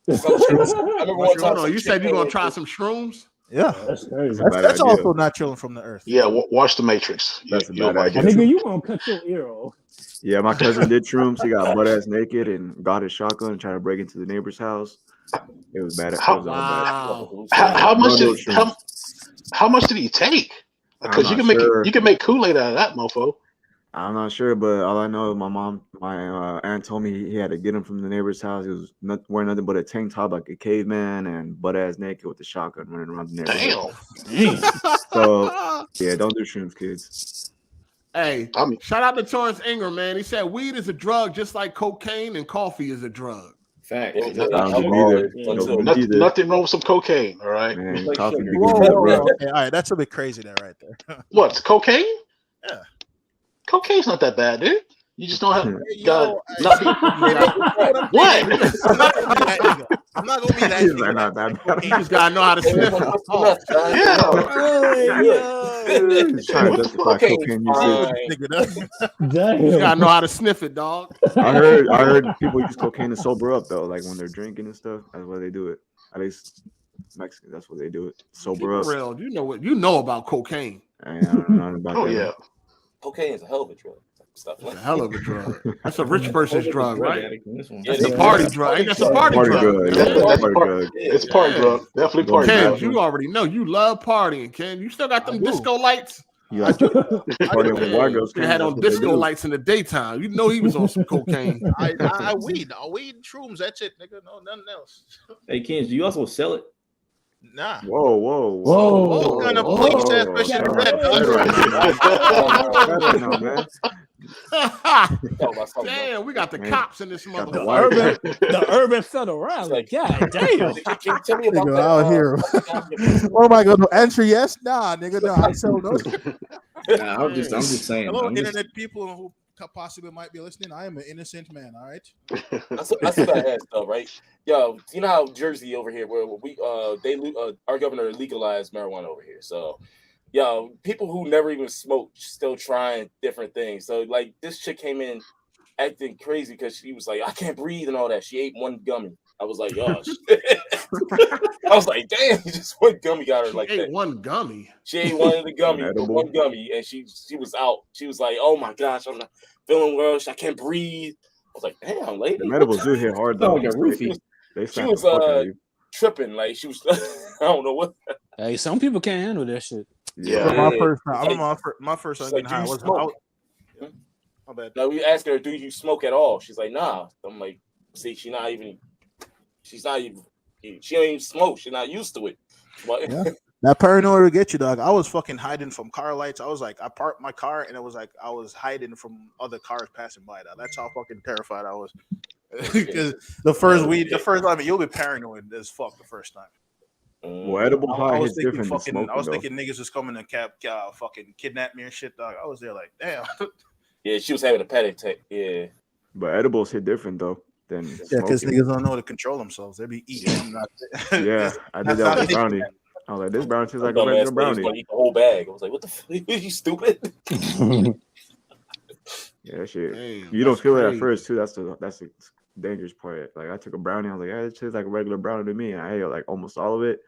I remember one time. Hold on, you said you're gonna try some shrooms? Yeah, That's crazy. that's also not chilling from the earth. Yeah, watch the Matrix. That's a You'll bad like idea. it. Nigga, you gonna cut your ear off? Yeah, my cousin did shrooms. He got butt ass naked and got his shotgun and tried to break into the neighbor's house. It was bad. It was all bad. Wow. How much No, did how much did he take? Because you I'm can not sure. you can make Kool-Aid out of that, mofo. I'm not sure, but all I know is my aunt told me he had to get him from the neighbor's house. He was wearing nothing but a tank top like a caveman and butt ass naked with the shotgun running around the neighborhood. Damn. So yeah, don't do shrooms, kids. Hey, shout out to Torrance Ingram, man. He said weed is a drug just like cocaine and coffee is a drug. Fact. Nothing wrong with some cocaine, all right? Man, Like coffee sugar. be Whoa, good, whoa, bro. whoa. Okay, all right, that's a bit crazy there, right there. What, cocaine? Yeah. Cocaine's not that bad, dude. You just don't have Hey, got yo, what? I'm not gonna be that. He's nigga like, not that bad. You just gotta know how to sniff it. Oh, Yeah. He's trying to justify cocaine usage. you gotta know how to sniff it, dog. I heard people use cocaine to sober up though, like when they're drinking and stuff. That's why they do it. At least Mexicans, that's what they do it. Sober up. Real, you know about cocaine. I don't know about Oh that. yeah. Cocaine is a hell of a drug. Stuff It's like a hell of a drug. That's a rich person's drug, right? Yeah, That's a party drug. Ain't that's a party Party drug? drug. man? Yeah, That's party part- drug. It's party drug. Definitely party Ken, drug. you already know you love partying, Ken. You still got them disco lights? You like partying with white girls. He had on disco lights in the daytime. You know he was on some cocaine. I weed, shrooms. That's it, nigga. No, nothing else. Hey, Ken, do you also sell it? Nah. Whoa. What kind of police ass question is No, man. Damn, we got the cops in this Got the motherfucker. The urban federal. Like, God damn. Can you tell me about Nigga that? out here. Oh my god, no answer yes? Nah, nigga, no, I sell those. Nah, I'm just saying. Hello, I'm just- internet people who possibly might be listening. I am an innocent man, all right? That's what I asked though, right? Yo, you know how Jersey over here, where we our governor legalized marijuana over here. So, yo, people who never even smoked still trying different things. So, like, this chick came in acting crazy because she was like, I can't breathe and all that. She ate one gummy. I was like, yo, I was like, damn, just one gummy got her like Ate that. one gummy. She ate one of the gummy, Edible. one gummy, and she was out. She was like, oh my gosh, I'm not feeling well. I can't breathe. I was like, damn, lady. The medibles do hit hard though. Like a roofie. They She slap was the fuck out of you. tripping, like she was. I don't know what. Hey, some people can't handle that shit. Yeah. My first She's time like, getting high do you was smoke? my bad. Now we asked her, do you smoke at all? She's like, nah. I'm like, see, she don't even smoke. She's not used to it. But Yeah. That paranoia will get you, dog. I was fucking hiding from car lights. I was like, I parked my car and it was like I was hiding from other cars passing by. That's how fucking terrified I was. Because the first time you'll be paranoid as fuck the first time. Well, edible I high was hits thinking different than fucking. smoking, I was though. thinking niggas was coming to fucking kidnap me and shit, dog. I was there like, damn. yeah, she was having a panic attack. Yeah. But edibles hit different though than Yeah, because smoking. niggas don't know to control themselves. They be eating. I'm not- Yeah, I did that with brownie. I was like, this brownie tastes like a Dumbass regular lady was brownie. gonna eat the whole bag. I was like, what the fuck? Are you stupid? Yeah, that shit. Damn, You don't that's feel it at crazy. first too. That's the dangerous part. Like I took a brownie. I was like, yeah, it tastes like a regular brownie to me. And I ate like almost all of it.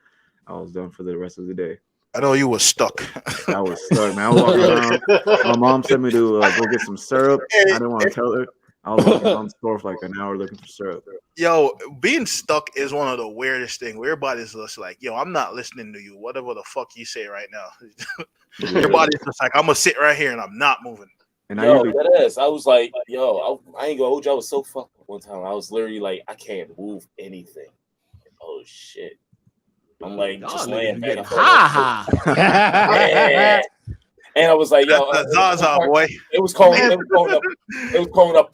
I was done for the rest of the day. I know you was stuck. I was stuck, man. I was walking around. My mom sent me to go get some syrup. I didn't want to tell her. I was walking around the store for like an hour looking for syrup. Yo, being stuck is one of the weirdest things. Everybody's just like, yo, I'm not listening to you. Whatever the fuck you say right now. Your body's just like, I'm gonna sit right here and I'm not moving. And I Yo, usually that ass. I was like, yo, I ain't gonna hold you. I was so fucked up one time. I was literally like, I can't move anything. Oh shit. I'm like, Y'all just niggas laying be back. getting I felt like- high. Yeah. And I was like, yo, Zaza boy. It was calling up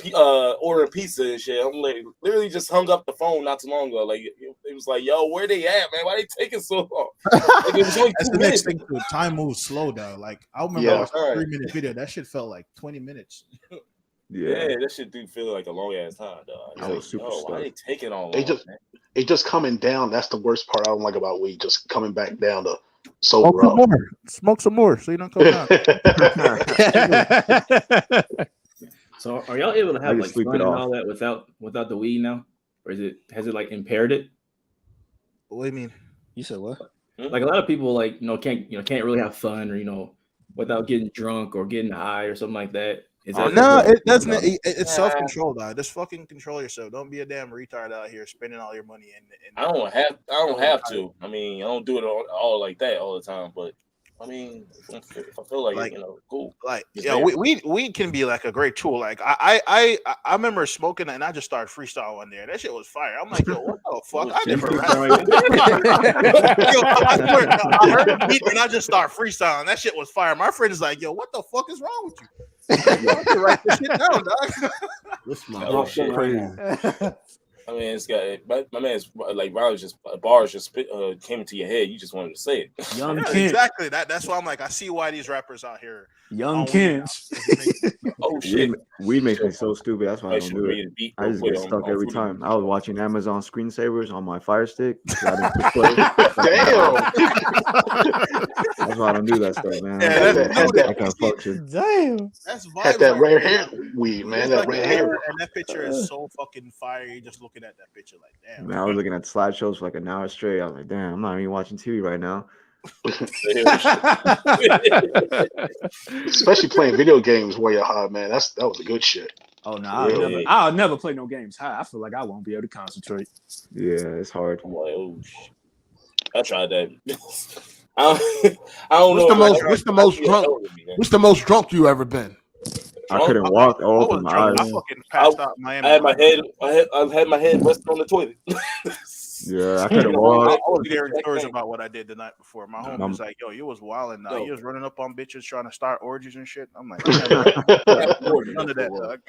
ordering pizza and shit. I'm like, literally just hung up the phone not too long ago. Like it was like, yo, where they at, man? Why they taking so long? Like, it was only That's 2 the next minutes. thing. Time moves slow, dog. Like I remember watching a 3-minute video. That shit felt like 20 minutes. Yeah, that shit do feel like a long ass time, dog. I was super why they taking all They long? It just coming down. That's the worst part I don't like about weed. Just coming back down to Smoke sober some up. more. Smoke some more, so you don't come down. So are y'all able to have like sleep fun it and off. all that without the weed now, or has it like impaired it? What do you mean? You said what? Like a lot of people like can't really have fun or without getting drunk or getting high or something like that. Is that No, it doesn't. It's self-control, dog. Just fucking control yourself. Don't be a damn retard out here spending all your money. I don't have to. I mean, I don't do it all like that all the time. But I mean, if I feel like cool. Like, weed can be like a great tool. Like I remember smoking and I just started freestyle one day. That shit was fire. I'm like, yo, what the fuck? I never I heard the beat and I just started freestyling. That shit was fire. My friend is like, yo, what the fuck is wrong with you? You write this shit down, dog. This shit crazy. I mean, it's got my man's like bars just came into your head. You just wanted to say it. Young Kent. Exactly. That's why I'm like, I see why these rappers out here. Young Kent. Oh shit. Weed makes me so stupid. That's why I don't do it. I just get stuck every time. I was watching Amazon screensavers on my Fire Stick. So I didn't push play. Damn. That's why I don't do that stuff, man. Yeah, that kind of function. Damn. That's Had that rare hair weed, man. That red hair. And that picture is so fucking fire. You're just looking at that picture like, damn. Man, I was looking at slideshows for like an hour straight. I was like, damn, I'm not even watching TV right now. Especially playing video games while you're high, man. That was a good shit. Oh no, I'll never play no games high. I feel like I won't be able to concentrate. Yeah, it's hard. I'm like, oh shit. I tried that. I don't know. What's the most drunk you ever been? I couldn't walk or open my eyes. I fucking passed out in Miami. I had my head resting on the toilet. Yeah, I couldn't walk. I was hearing stories about what I did the night before. My homie was like, yo, you was wilding now. You was running up on bitches trying to start orgies and shit. I'm like, none of that, dog.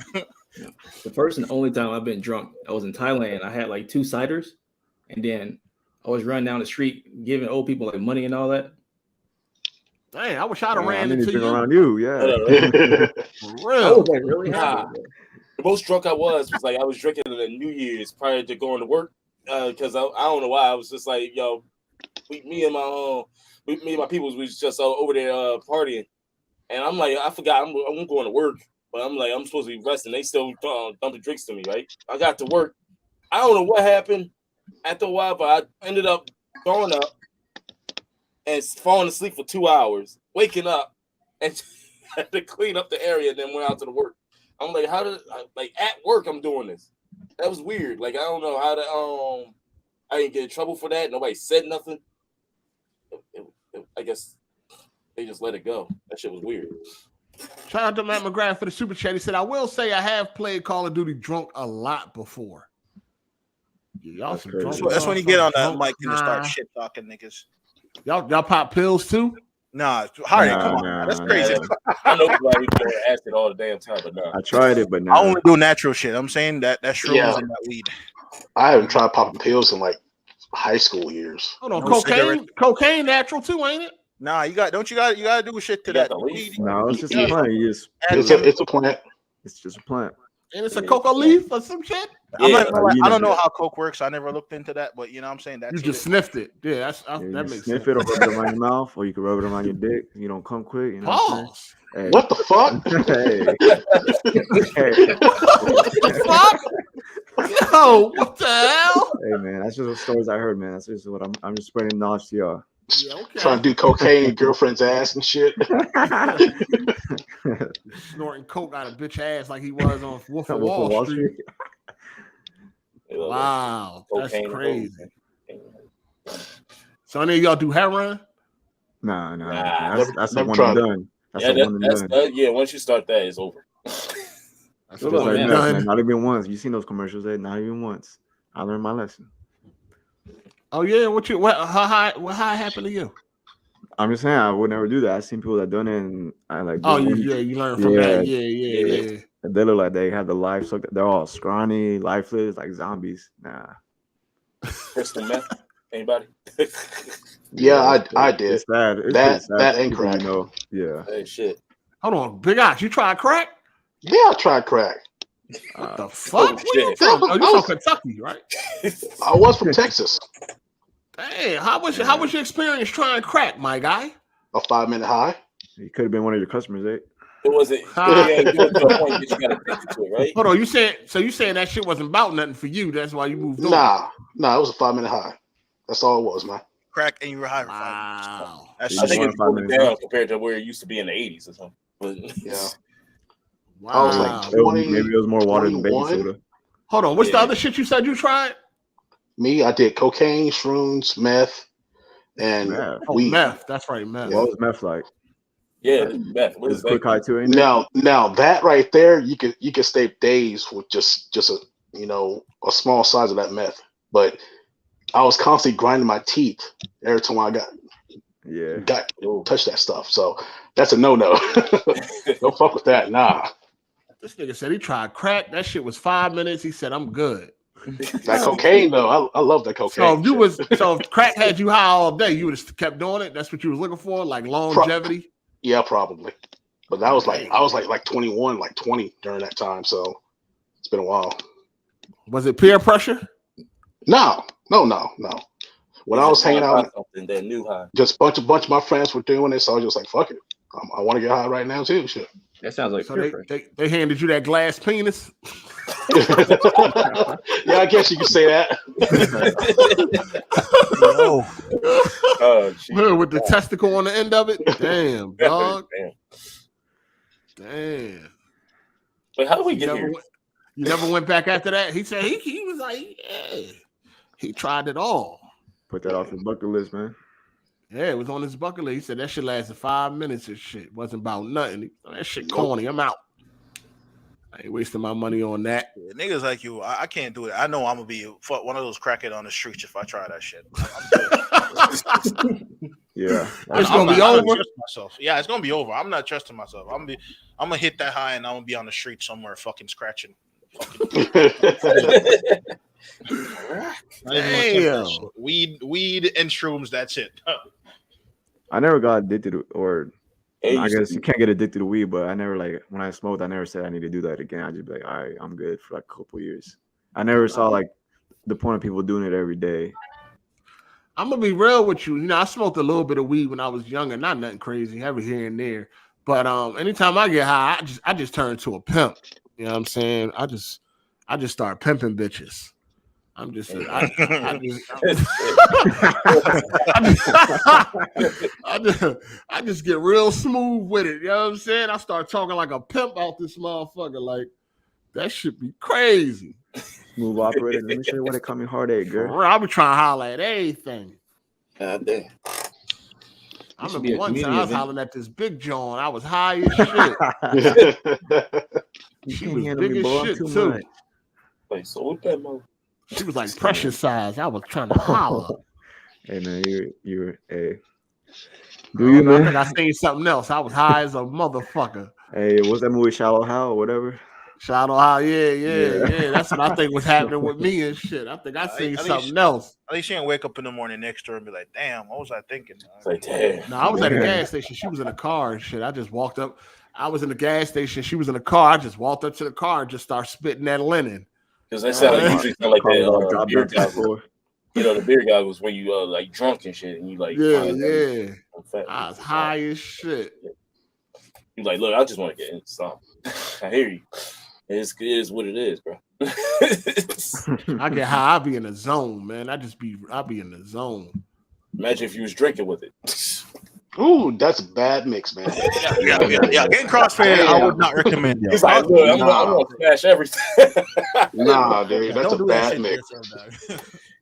The first and only time I've been drunk, I was in Thailand. I had like 2 ciders, and then I was running down the street giving old people like money and all that. Dang, I wish I'd have ran into you. Around you, yeah. For real. I was like really happy. The most drunk I was like I was drinking on New Year's prior to going to work. Because I don't know why I was just like, yo, me and my people was just over there partying, and I'm like, I forgot I'm going to work, but I'm like, I'm supposed to be resting. They still dumping drinks to me, right? I got to work. I don't know what happened after a while, but I ended up throwing up and falling asleep for 2 hours, waking up and had to clean up the area, and then went out to the work. I'm like, how did at work I'm doing this? That was weird. Like I don't know how to I didn't get in trouble for that. Nobody said nothing. I guess they just let it go. That shit was weird. Shout out to Matt McGrath for the super chat. He said, I will say I have played Call of Duty drunk a lot before. Yeah, y'all some drunk. That's when you get on that mic and you start shit talking niggas. Y'all pop pills too? Nah, Hardy, come on. That's crazy. I know somebody who's doing acid all the damn time, but no. I tried it, but no. I only do natural shit. I'm saying that shrooms and that weed. I haven't tried popping pills in like high school years. Hold on, cocaine natural too, ain't it? Nah, you gotta do shit to that. No, it's just a plant. It's a plant. It's just a plant. And it's a coca leaf or some shit. I don't know how coke works. I never looked into that, but you know what I'm saying. That's you just sniffed it. Yeah, that makes sniff sense. it or rub it around your mouth, or you can rub it around your dick. You don't come quick. You know Pause. Hey. What the fuck? What the fuck? Yo, what the hell? Hey man, that's just the stories I heard, man. That's just what I'm just spreading knowledge to y'all. Yeah, okay. Trying to do cocaine in girlfriend's ass and shit. Snorting coke out of bitch ass like he was on Wolf of Wall Street. Wow, that's crazy. So any of y'all do heroin? Nah. That's the one and done. That's the one and done. Yeah, once you start that, it's over. That's like man. Not even once. You seen those commercials? Not even once. I learned my lesson. Oh yeah, what happened to you? I'm just saying I would never do that. I've seen people that done it, and I like. Oh, you learn from that. Yeah. They look like they have the life sucked. They're all scrawny, lifeless, like zombies. Nah. Crystal meth. Anybody? Yeah, I did. It's sad. It's That sad ain't people, crack. you know. Yeah. Hey, shit. Hold on, Big Ox, you tried crack? Yeah, I tried crack. What the fuck? Oh, Where you shit. from? Oh, you from Kentucky, right? I was from Texas. Hey, how was your experience trying crack, my guy? A 5-minute high. He could have been one of your customers, eh? It wasn't. Yeah, you got to a point that you got addicted to it, right? Hold on, you saying that shit wasn't about nothing for you? That's why you moved on. Nah, it was a 5-minute high. That's all it was, man. Crack and you were high for 5 Wow. minutes. That's I think one it's five broken minutes, down compared to where it used to be in the 80s or something. But Yeah. Wow. I was like 20. Maybe it was more water than baking 21. soda. Hold on, what's the Yeah. other shit you said you tried? Me, I did cocaine, shrooms, meth, and Meth. Oh, weed. meth. That's right, meth. What was meth like? yeah, meth. What It's is quick that? high too, ain't it? Now that right there, you could stay days with just a small size of that meth. But I was constantly grinding my teeth every time I got Ooh. touch that stuff. So that's a no. Don't fuck with that. Nah. This nigga said he tried crack. That shit was 5 minutes. He said, I'm good. That cocaine though, I love that cocaine. So if crack had you high all day, you would have kept doing it. That's what you was looking for, like longevity. Yeah, probably. But that was I was like 21, like 20 during that time. So it's been a while. Was it peer pressure? No. When I was hanging out, something that new high. just bunch of my friends were doing it, so I was just like, fuck it. I want to get high right now too. Shit. That sounds like So peer pressure. they handed you that glass penis. Yeah, I guess you could say that. Oh, geez. With the testicle on the end of it. Damn, dog. Damn. Damn. But how do we get here? You never went back after that? He said he was like, yeah. He tried it all. Put that off his bucket list, man. Yeah, it was on his bucket list. He said that shit lasted 5 minutes and shit. Wasn't about nothing. That shit corny. I'm out. I ain't wasting my money on that. Yeah, niggas like you, I can't do it. I know I'm gonna be one of those crackhead on the streets if I try that shit. Yeah. It's gonna be over. Myself. Yeah, it's gonna be over. I'm not trusting myself. I'm gonna hit that high and I'm gonna be on the street somewhere, fucking scratching. Damn. Weed and shrooms. That's it. I never got addicted to, or Hey, I guess you can't get addicted to weed, but I never when I smoked, I never said I need to do that again. I just be like, all right, I'm good for like a couple years. I never saw like the point of people doing it every day. I'm gonna be real with you. You know, I smoked a little bit of weed when I was younger, not nothing crazy, every here and there. But anytime I get high, I just turn into a pimp. You know what I'm saying? I just start pimping bitches. I just get real smooth with it. You know what I'm saying? I start talking like a pimp out this motherfucker. Like that should be crazy. Smooth operator. Let me show you what it coming hard at, girl. I'll be trying to holler at everything. God damn. I remember one time I was hollering at this big John. I was high as shit. She was big as shit too. Like, so what that mother? She was like precious size. I was trying to holler. Hey man, you're a. Do you man? I think I seen something else. I was high as a motherfucker. Hey, what's that movie, Shallow Hal or whatever? Shallow Hal, yeah. That's what I think was happening with me and shit. I think I seen something else. At least you didn't wake up in the morning next door and be like, "Damn, what was I thinking?" It's like, damn. No, I was at a gas station. She was in a car and shit. I just walked up. I was in the gas station. She was in a car. I just walked up to the car and just started spitting that linen. Because that sound usually sound like that beer guy. You know, the beer guy was when you like drunk and shit, and you like yeah. I was high as shit. You like, look, I just want to get in something. I hear you. It is what it is, bro. I get high. I be in the zone, man. I be in the zone. Imagine if you was drinking with it. Ooh, that's a bad mix, man. Yeah. Getting crossfade, I would not recommend. He's like, look, I'm gonna smash everything. Nah, dude, that's a bad mix.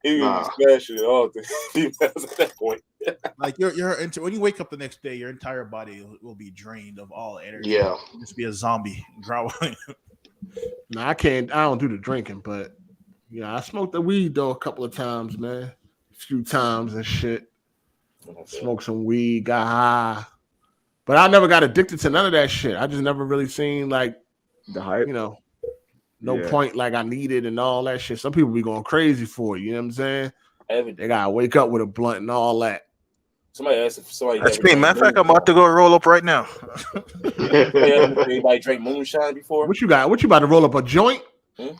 He was smashing it all at that point. Like when you wake up the next day, your entire body will be drained of all energy. Yeah, you'll just be a zombie. No, I can't. I don't do the drinking, but yeah, I smoked the weed though a couple of times, man. A few times and shit. Smoked some weed, got high. But I never got addicted to none of that shit. I just never really seen like The hype. no point like I needed and all that shit. Some people be going crazy for it, you know what I'm saying? They gotta wake up with a blunt and all that. Somebody asked if somebody. That's me. Matter of fact, I'm about to go roll up right now. Anybody drank moonshine before? What you got? What you about to roll up a joint?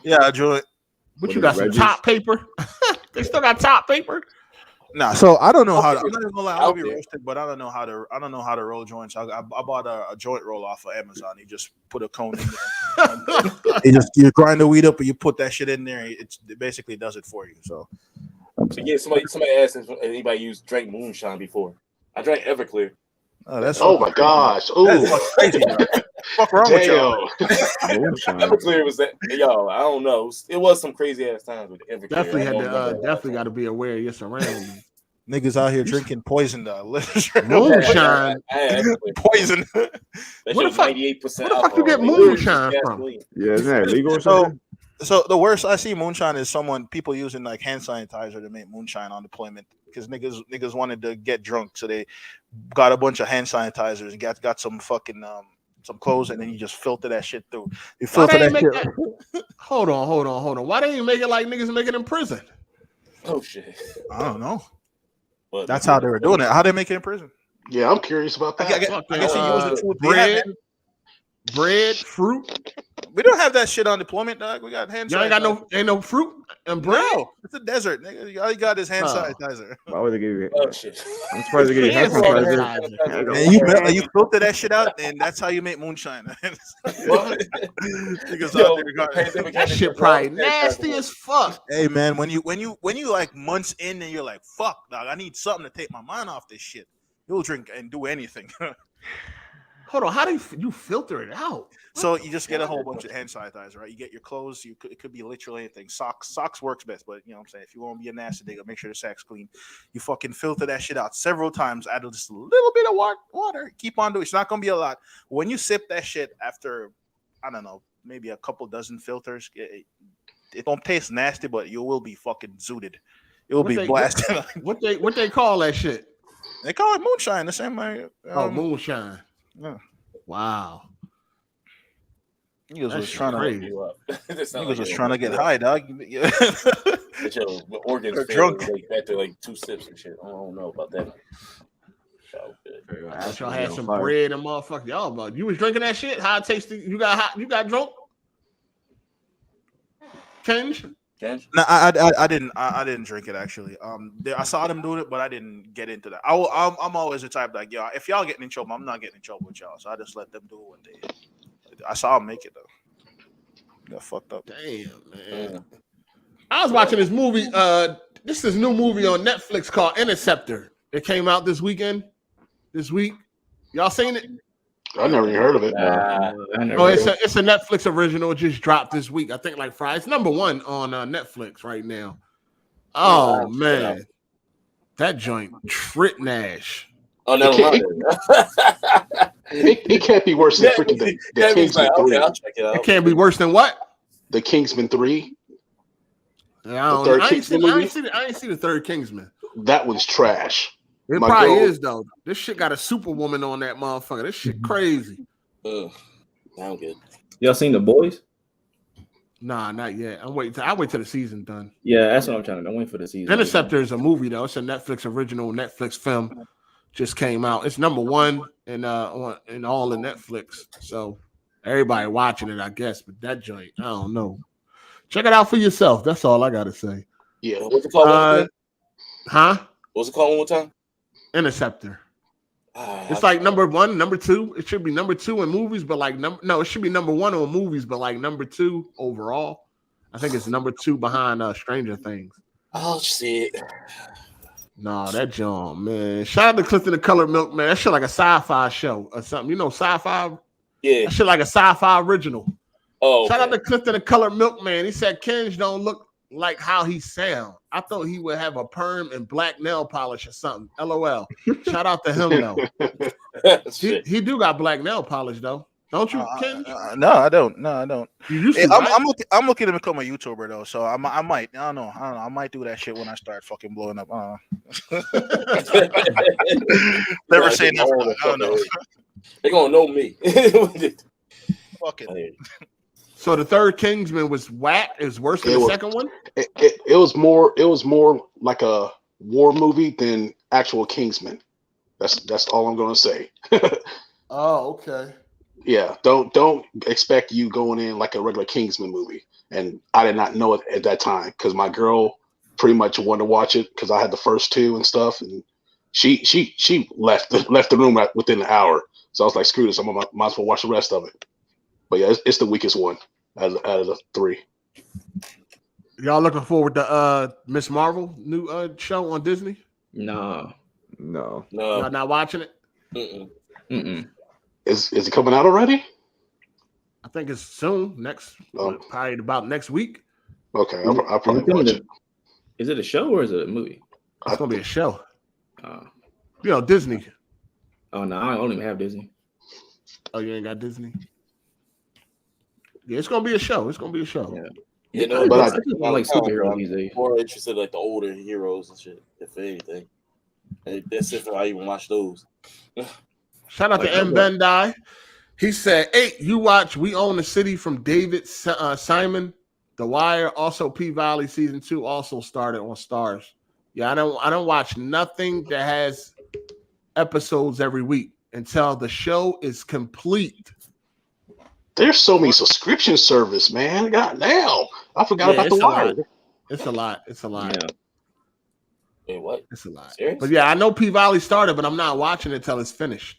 Yeah, I joined. What you got? Some top paper? They still got top paper? Nah, so I don't know how. I'm not even gonna lie. I'll be roasted, but I don't know how to roll joints. I bought a joint roll off of Amazon. You just put a cone in there. You grind the weed up, and you put that shit in there. It basically does it for you. So yeah, somebody asked if anybody drank moonshine before. I drank Everclear. Oh my gosh! Ooh, that's crazy. What's wrong with y'all? Everclear was that? Yo, I don't know. It was some crazy ass times with Everclear. Definitely got to be aware of your surroundings. Niggas out here drinking poison. Moonshine, poison. What the fuck? 98%. What the fuck you get moonshine from? Yeah, isn't that illegal or something? So the worst I see moonshine is people using like hand sanitizer to make moonshine on deployment because niggas wanted to get drunk, so they got a bunch of hand sanitizers and got some fucking some clothes, and then you just filter that shit through. You filter that shit. Hold on. Why they ain't make it like niggas make it in prison? Oh shit! I don't know. But that's how they were doing it. How they make it in prison? Yeah, I'm curious about that. I guess they use the bread, fruit. We don't have that shit on deployment, dog. We got hand sanitizer. Y'all ain't no fruit and bread. No, it's a desert, nigga. All you got is hand sanitizer. Why would they give you? Oh shit! I'm surprised they give you hand sanitizer. And you filter that shit out, and that's how you make moonshine. That shit probably nasty as fuck. Hey man, when you like months in and you're like, fuck, dog, I need something to take my mind off this shit. You'll drink and do anything. Hold on, how do you filter it out? So you just get a whole bunch of hand sanitizer, right? You get your clothes. It could be literally anything. Socks works best, but you know what I'm saying. If you want to be a nasty nigga, make sure the sack's clean. You fucking filter that shit out several times. Add just a little bit of water. Keep on doing it. It's not gonna be a lot. When you sip that shit after, I don't know, maybe a couple dozen filters, it don't taste nasty, but you will be fucking zooted. It will be blasted. What they call that shit? They call it moonshine. The same way. Moonshine. Yeah. Wow. Niggas was trying to get high, dog. Your organs drunk after like 2 sips and shit. I don't know about that. Y'all had some bread and motherfucker. Y'all, you was drinking that shit? How it tasted? You got drunk? Change? No, I didn't drink it actually. I saw them doing it, but I didn't get into that. I'm always the type like, yo, if y'all getting in trouble, I'm not getting in trouble with y'all. So I just let them do it when they. I saw them make it though. Got fucked up. Damn, man. I was watching this movie. This is a new movie on Netflix called Interceptor. It came out this week. Y'all seen it? I never even heard of it. It's a Netflix original. It just dropped this week. I think like Friday. It's number 1 on Netflix right now. Oh man, that joint Trit Nash. Oh no, it can't be worse than freaking the Kingsman 3. I'll check it out. It can't be worse than what? The Kingsman 3. I ain't see the third Kingsman. That one's trash. It probably is though. This shit got a superwoman on that motherfucker. This shit crazy. Sound good. Y'all seen The Boys? Nah, not yet. I'll wait till the season done. Yeah, that's what I'm trying to do. I'm waiting for the season. Interceptor is a movie though. It's a Netflix original Netflix film. Just came out. It's number 1 in all the Netflix. So everybody watching it, I guess. But that joint, I don't know. Check it out for yourself. That's all I gotta say. Yeah. What's it called? What's it called one more time? Interceptor. It's like number 1, number 2. It should be number 2 in movies, but like it should be number 1 on movies, but like number 2 overall. I think it's number 2 behind Stranger Things. Oh shit. Nah, that John, man. Shout out to Clifton the Colored Milk, man. That shit like a sci-fi show or something. You know, sci-fi. Yeah. That shit like a sci-fi original. Oh. Shout out to Clifton the Colored Milk, man. He said Kenj don't look like how he sound. I thought he would have a perm and black nail polish or something. LOL. Shout out to him though. he do got black nail polish though. Don't you, Ken? No, I don't. No, I don't. You used Hey, to, right? I'm looking to become a YouTuber though, so I might. I don't know. I might do that shit when I start fucking blowing up. Never say never. I don't know. They're gonna know me. Fuck it. So the third Kingsman was whack. It was worse than the second one. It was more like a war movie than actual Kingsman. That's all I'm gonna say. Oh, okay. Yeah, don't expect you going in like a regular Kingsman movie. And I did not know it at that time because my girl pretty much wanted to watch it because I had the first two and stuff, and she left the room within an hour. So I was like, screw this, might as well watch the rest of it. But yeah, it's the weakest one out of the three. Y'all looking forward to Miss Marvel new show on Disney? No. Y'all not watching it? Mm-mm. Is it coming out already? I think it's soon. Probably about next week. Okay, I'll probably watch it. Is it a show or is it a movie? It's gonna be a show. Disney. Oh no, I don't even have Disney. Oh, you ain't got Disney? Yeah, it's gonna be a show. Yeah. You know, but I just don't like superheroes these days. More interested in like the older heroes and shit, if anything. And that's if I even watch those. Shout out to M. Bendai. He said, "Hey, you watch We Own the City" from David Simon. The Wire, also P-Valley season 2 also started on Stars. Yeah, I don't watch nothing that has episodes every week until the show is complete. There's so many subscription service, man. God damn. I forgot about The Wire. It's a lot. Yeah. Wait, what? It's a lot. Serious? But yeah, I know P-Valley started, but I'm not watching it till it's finished.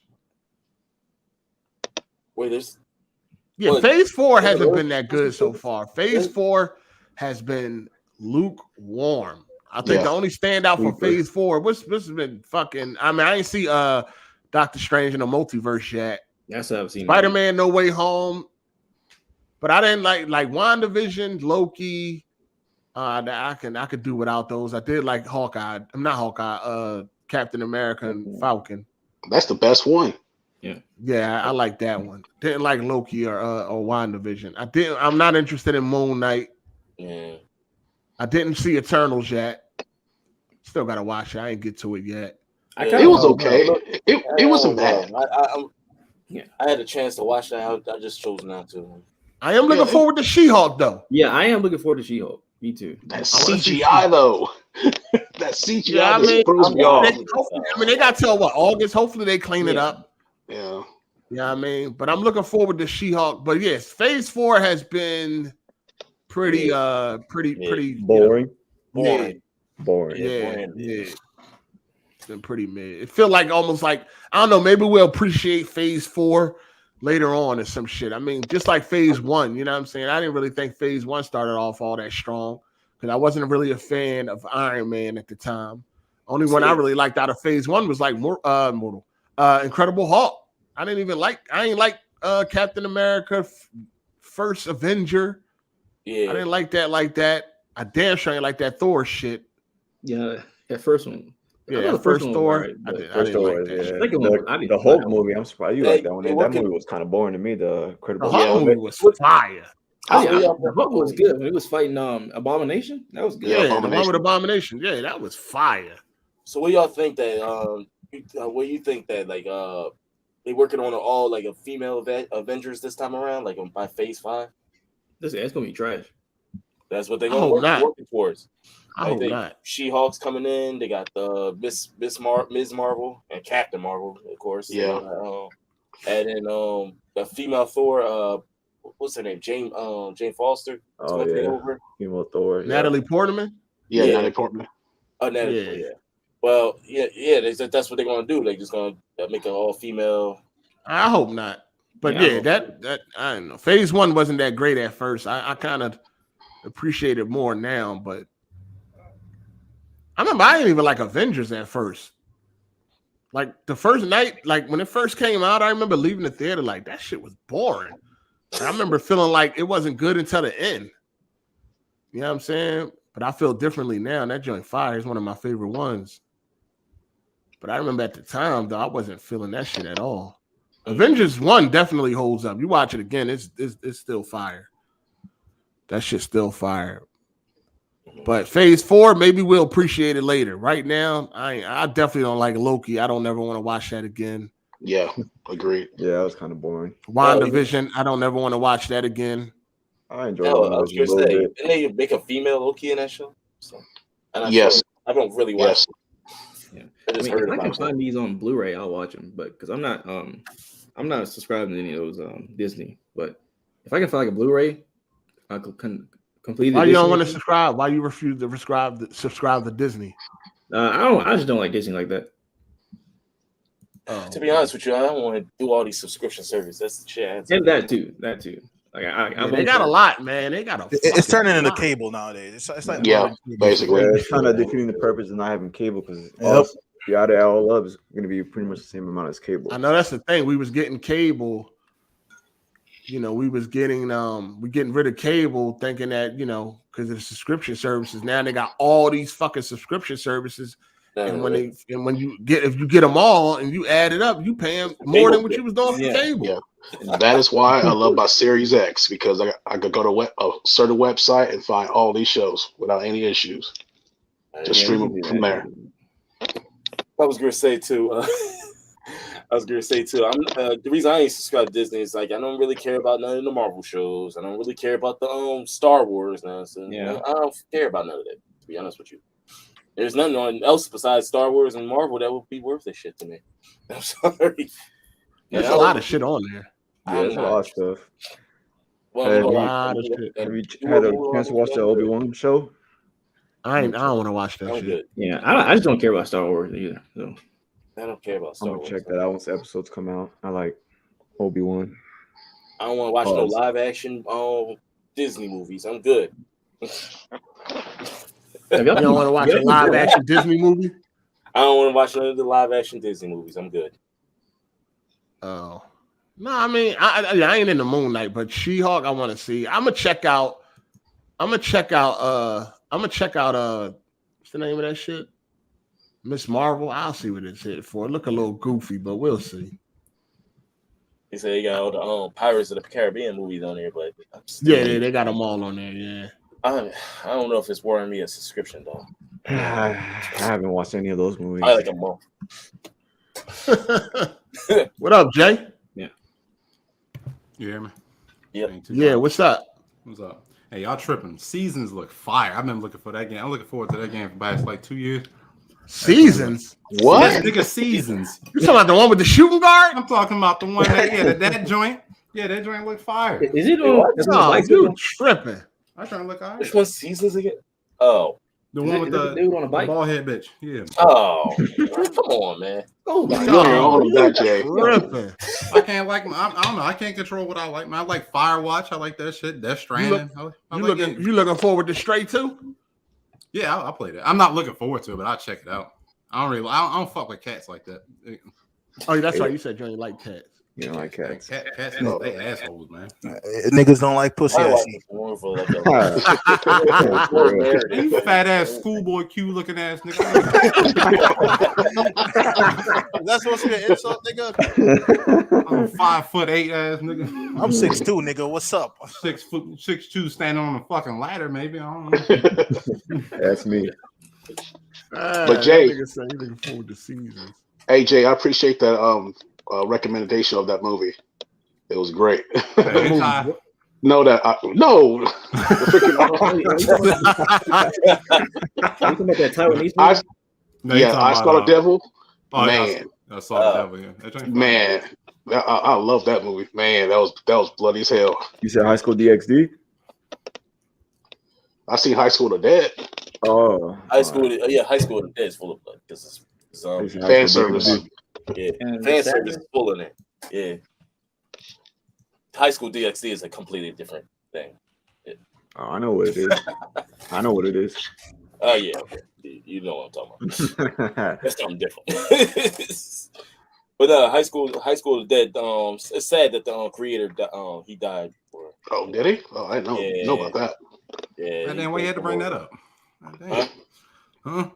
Wait, there's Phase 4 hasn't been that good so far. Phase 4 has been lukewarm. I think the only standout for Phase 4, what's been fucking. I mean, I ain't see Doctor Strange in the Multiverse yet. That's what I've seen. Spider-Man No Way Home, but I didn't like WandaVision, Loki. I could do without those. I did like Hawkeye. I'm not Hawkeye. Captain America and Falcon. That's the best one. Yeah, I like that one. Didn't like Loki or WandaVision. I'm not interested in Moon Knight. Yeah. I didn't see Eternals yet. Still gotta watch it. I ain't get to it yet. It was okay. It wasn't bad. I had a chance to watch that. I just chose not to. I am looking forward to She-Hulk though. Yeah, I am looking forward to She-Hulk. Me too. That's CGI though. That CGI. Yeah, throws me off. They got till what, August? Hopefully they clean it up. Yeah. Yeah, I mean, but I'm looking forward to She-Hulk. But yes, Phase 4 has been pretty boring. Boring. Yeah. It's been pretty mid. It feel like almost like, I don't know, maybe we'll appreciate Phase 4 later on or some shit. I mean, just like Phase 1, you know what I'm saying? I didn't really think Phase 1 started off all that strong because I wasn't really a fan of Iron Man at the time. Only one I really liked out of Phase 1 was like Incredible Hulk. I ain't like Captain America, First Avenger. Yeah. I didn't like that. I damn sure ain't like that Thor shit. Yeah, that first one. Yeah, first Thor. Right, I didn't like that shit. The Hulk movie, I'm surprised you like that one. That movie was kind of boring to me. The Incredible Hulk movie was fire. The Hulk was good when he was fighting Abomination. That was good. Yeah, the one with Abomination. Yeah, that was fire. So what y'all think that what you think that like they working on all like a female Avengers this time around, like by Phase 5? Listen, it's gonna be trash. That's what they're gonna working towards. I hope not. She-Hulk's coming in. They got the Ms. Marvel and Captain Marvel, of course. Yeah. And then the female Thor. What's her name? Jane Foster. Oh yeah. Female Thor. Natalie Portman. Yeah, Natalie Portman. Oh, Natalie. Yeah. Well, that's what they're gonna do. They're just gonna make an all-female. I hope not. But that I don't know. Phase 1 wasn't that great at first. I kind of appreciate it more now, but I remember I didn't even like Avengers at first. Like the first night, like when it first came out, I remember leaving the theater like that shit was boring. I remember feeling like it wasn't good until the end. You know what I'm saying? But I feel differently now. And that joint fire is one of my favorite ones. But I remember at the time, though, I wasn't feeling that shit at all. Avengers 1 definitely holds up. You watch it again, it's still fire. That shit's still fire. But Phase 4, maybe we'll appreciate it later. Right now, I definitely don't like Loki. I don't ever want to watch that again. Yeah, agreed. Yeah, that was kind of boring. WandaVision, I don't ever want to watch that again. I enjoyed I was WandaVision gonna a little say, bit. didn't they make a female Loki in that show? So, Yes. I don't really watch. Yes. Yeah. I just I mean, heard if I can about find these on Blu-ray, I'll watch them. But because I'm not subscribing to any of those Disney. But if I can find like a Blu-ray, I can complete. Why you don't want to subscribe? Why you refuse to subscribe to Disney? I just don't like Disney like that. To be honest with you, I don't want to do all these subscription services. That's the shit. And that too. Like They got a lot, man. They got a. It's turning into lot. cable nowadays. It's like basically. Yeah, it's kind of defeating the purpose of not having cable because you add it all up, it's going to be pretty much the same amount as cable. I know that's the thing. We was getting cable. You know, we was getting we getting rid of cable, thinking that because of the subscription services. Now they got all these fucking subscription services, and if you get them all and you add it up, you paying more than what you was doing for cable. Yeah. That is why I love my Series X because I could go to a certain website and find all these shows without any issues. Just stream them from there. I was gonna say too. I'm the reason I ain't subscribed to Disney is like I don't really care about none of the Marvel shows. I don't really care about the Star Wars nonsense. Yeah. I don't care about none of that. To be honest with you, there's nothing else besides Star Wars and Marvel that would be worth this shit to me. I'm sorry. There's a lot of shit on there. Yeah, there's a lot of stuff. Well, Have you you had a chance to watch the Obi-Wan show? I don't want to watch that shit. Good. Yeah, I just don't care about Star Wars either. So I don't care about I'm Star gonna Wars. check that out once the episodes come out. I like Obi-Wan. I don't want to watch no live action Disney movies. I'm good. You don't want to watch a live action Disney movie? I don't want to watch none of the live action Disney movies. I'm good. Oh. No, I mean, I ain't in the Moon Knight, but She-Hulk I want to see. I'm gonna check out what's the name of that shit? Miss Marvel. I'll see what it's hit for. It look a little goofy, but we'll see. He said he got all the Pirates of the Caribbean movies on there, but yeah, they got them all on there. Yeah, I don't know if it's worth me a subscription though. I haven't watched any of those movies. I like a month. What up, Jay? You hear me? Yep. Yeah, what's up? What's up? Hey, y'all tripping. Seasons look fire. I've been looking for that game. I'm looking forward to that game for the past like 2 years. Seasons? What? Yeah, nigga, Seasons. You talking about the one with the shooting guard? I'm talking about the one that joint. Yeah, that joint look fire. is it on? Oh, you tripping. I trying to look all right. Which one Seasons again? Oh. The one with the dude on a bike? bald head bitch. Yeah. Oh, come on, man. Oh my You're on that, Jay. Tripping. I can't like. I don't know. I can't control what I like. Man, I like Firewatch. I like that shit. Death Stranding. You looking forward to Stray too? Yeah, I played it. I'm not looking forward to it, but I'll check it out. I don't fuck with cats like that. Oh, that's right. You said you ain't like cats. You don't like cats. Cats, they assholes, man. Niggas don't like pussy. I I watch see. this more for like You fat ass schoolboy Q looking ass nigga. That's supposed to be an insult, nigga. I'm 5'8" ass nigga. I'm 6'2", nigga. What's up? 6'2" standing on a fucking ladder, maybe. I don't know. That's me. But Jay, that nigga say he looking forward to Seasons. Hey Jay, I appreciate that recommendation of that movie. It was great. No, that no. I saw the devil. Man, I saw the devil. Yeah, man, I love that movie. Man, that was bloody as hell. You said High School DxD? I seen High School of the Dead. Oh, High School of the Dead is full of blood because it's fan service. Yeah, fan service is full in it. Yeah, High School DxD is a completely different thing. Yeah. Oh, I know what it is. I know what it is. Oh yeah, okay. You know what I'm talking about. That's something different. But High School of the Dead. It's sad that the creator he died. Oh, did he? Oh, I didn't know about that. Yeah. And then why you had to bring that up? Huh?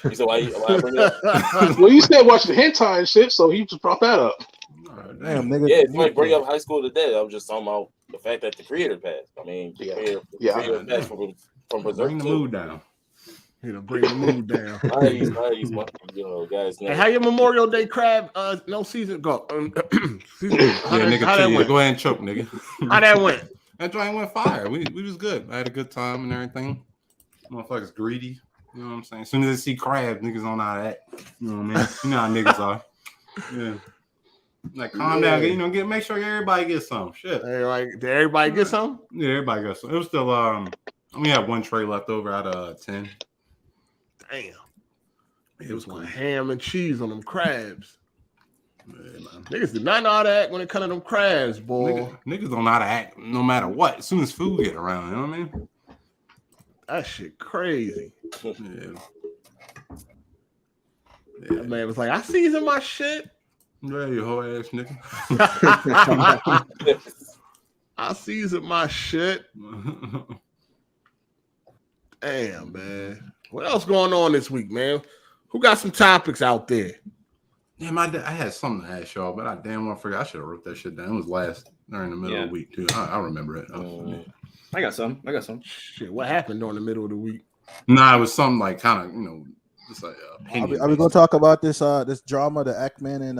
You said why bring it up? Well, you said watch the hentai and shit, so he just brought that up. All right. Damn, nigga. Yeah, you might bring up High School of the Dead. I was just talking about the fact that the creator passed. I mean, the creator passed from Berserk. Bring the mood down. Bring the mood down. Nice, guys. Hey, how your Memorial Day crab? No season go. How Nigga, that went? Go ahead and choke, nigga. How that went? That joint went fire. We was good. I had a good time and everything. Motherfuckers greedy. You know what I'm saying? As soon as they see crab, niggas don't know how to act. You know what I mean? You know how niggas are. Yeah. Like calm down, make sure everybody gets some shit. Did everybody get some? Yeah, everybody got some. It was still we had one tray left over out of 10. Damn. It was like ham and cheese on them crabs. Man, niggas did not know how to act when it comes to them crabs, boy. Niggas don't know how to act no matter what. As soon as food get around, you know what I mean? That shit crazy. Yeah. That man was like, I season my shit. Yeah, you whole ass nigga. I season my shit. Damn, man. What else going on this week, man? Who got some topics out there? Damn, I had something to ask y'all, but I damn well forgot. I should have wrote that shit down. It was during the middle of the week, too. I remember it. I got some. Shit, what happened during the middle of the week? Nah, it was something like kind of, just like opinion. Are we gonna talk about this this drama, the Ackman and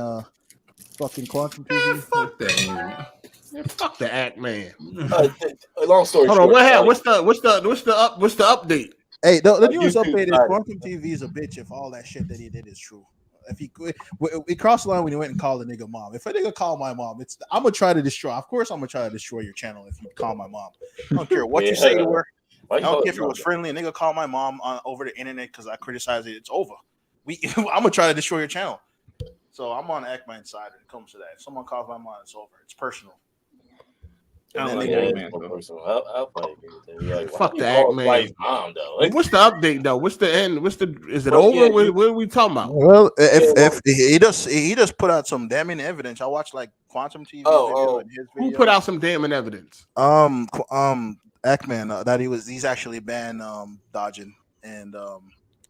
fucking Quantum TV? Man, fuck that man. Man, fuck the Ackman. Long story short. Hold on, what happened? What's the update? Hey, the news update is Quantum TV is a bitch if all that shit that he did is true. If we crossed the line when he went and called a nigga mom. If a nigga call my mom, I'm gonna try to destroy. Of course, I'm gonna try to destroy your channel if you call my mom. I don't care what you say to her. I don't care if it was friendly. A nigga call my mom over the internet because I criticized it. It's over. I'm gonna try to destroy your channel. So I'm on Ackman's side when it comes to that. If someone calls my mom, it's over. It's personal. I'll probably agree with that. Fuck the Ackman. Mom, though. What's the update though? What's the end? Is it over? What are we talking about? Well, if he just put out some damning evidence. I watched like Quantum TV. Who put out some damning evidence? Ackman that he's actually banned dodging and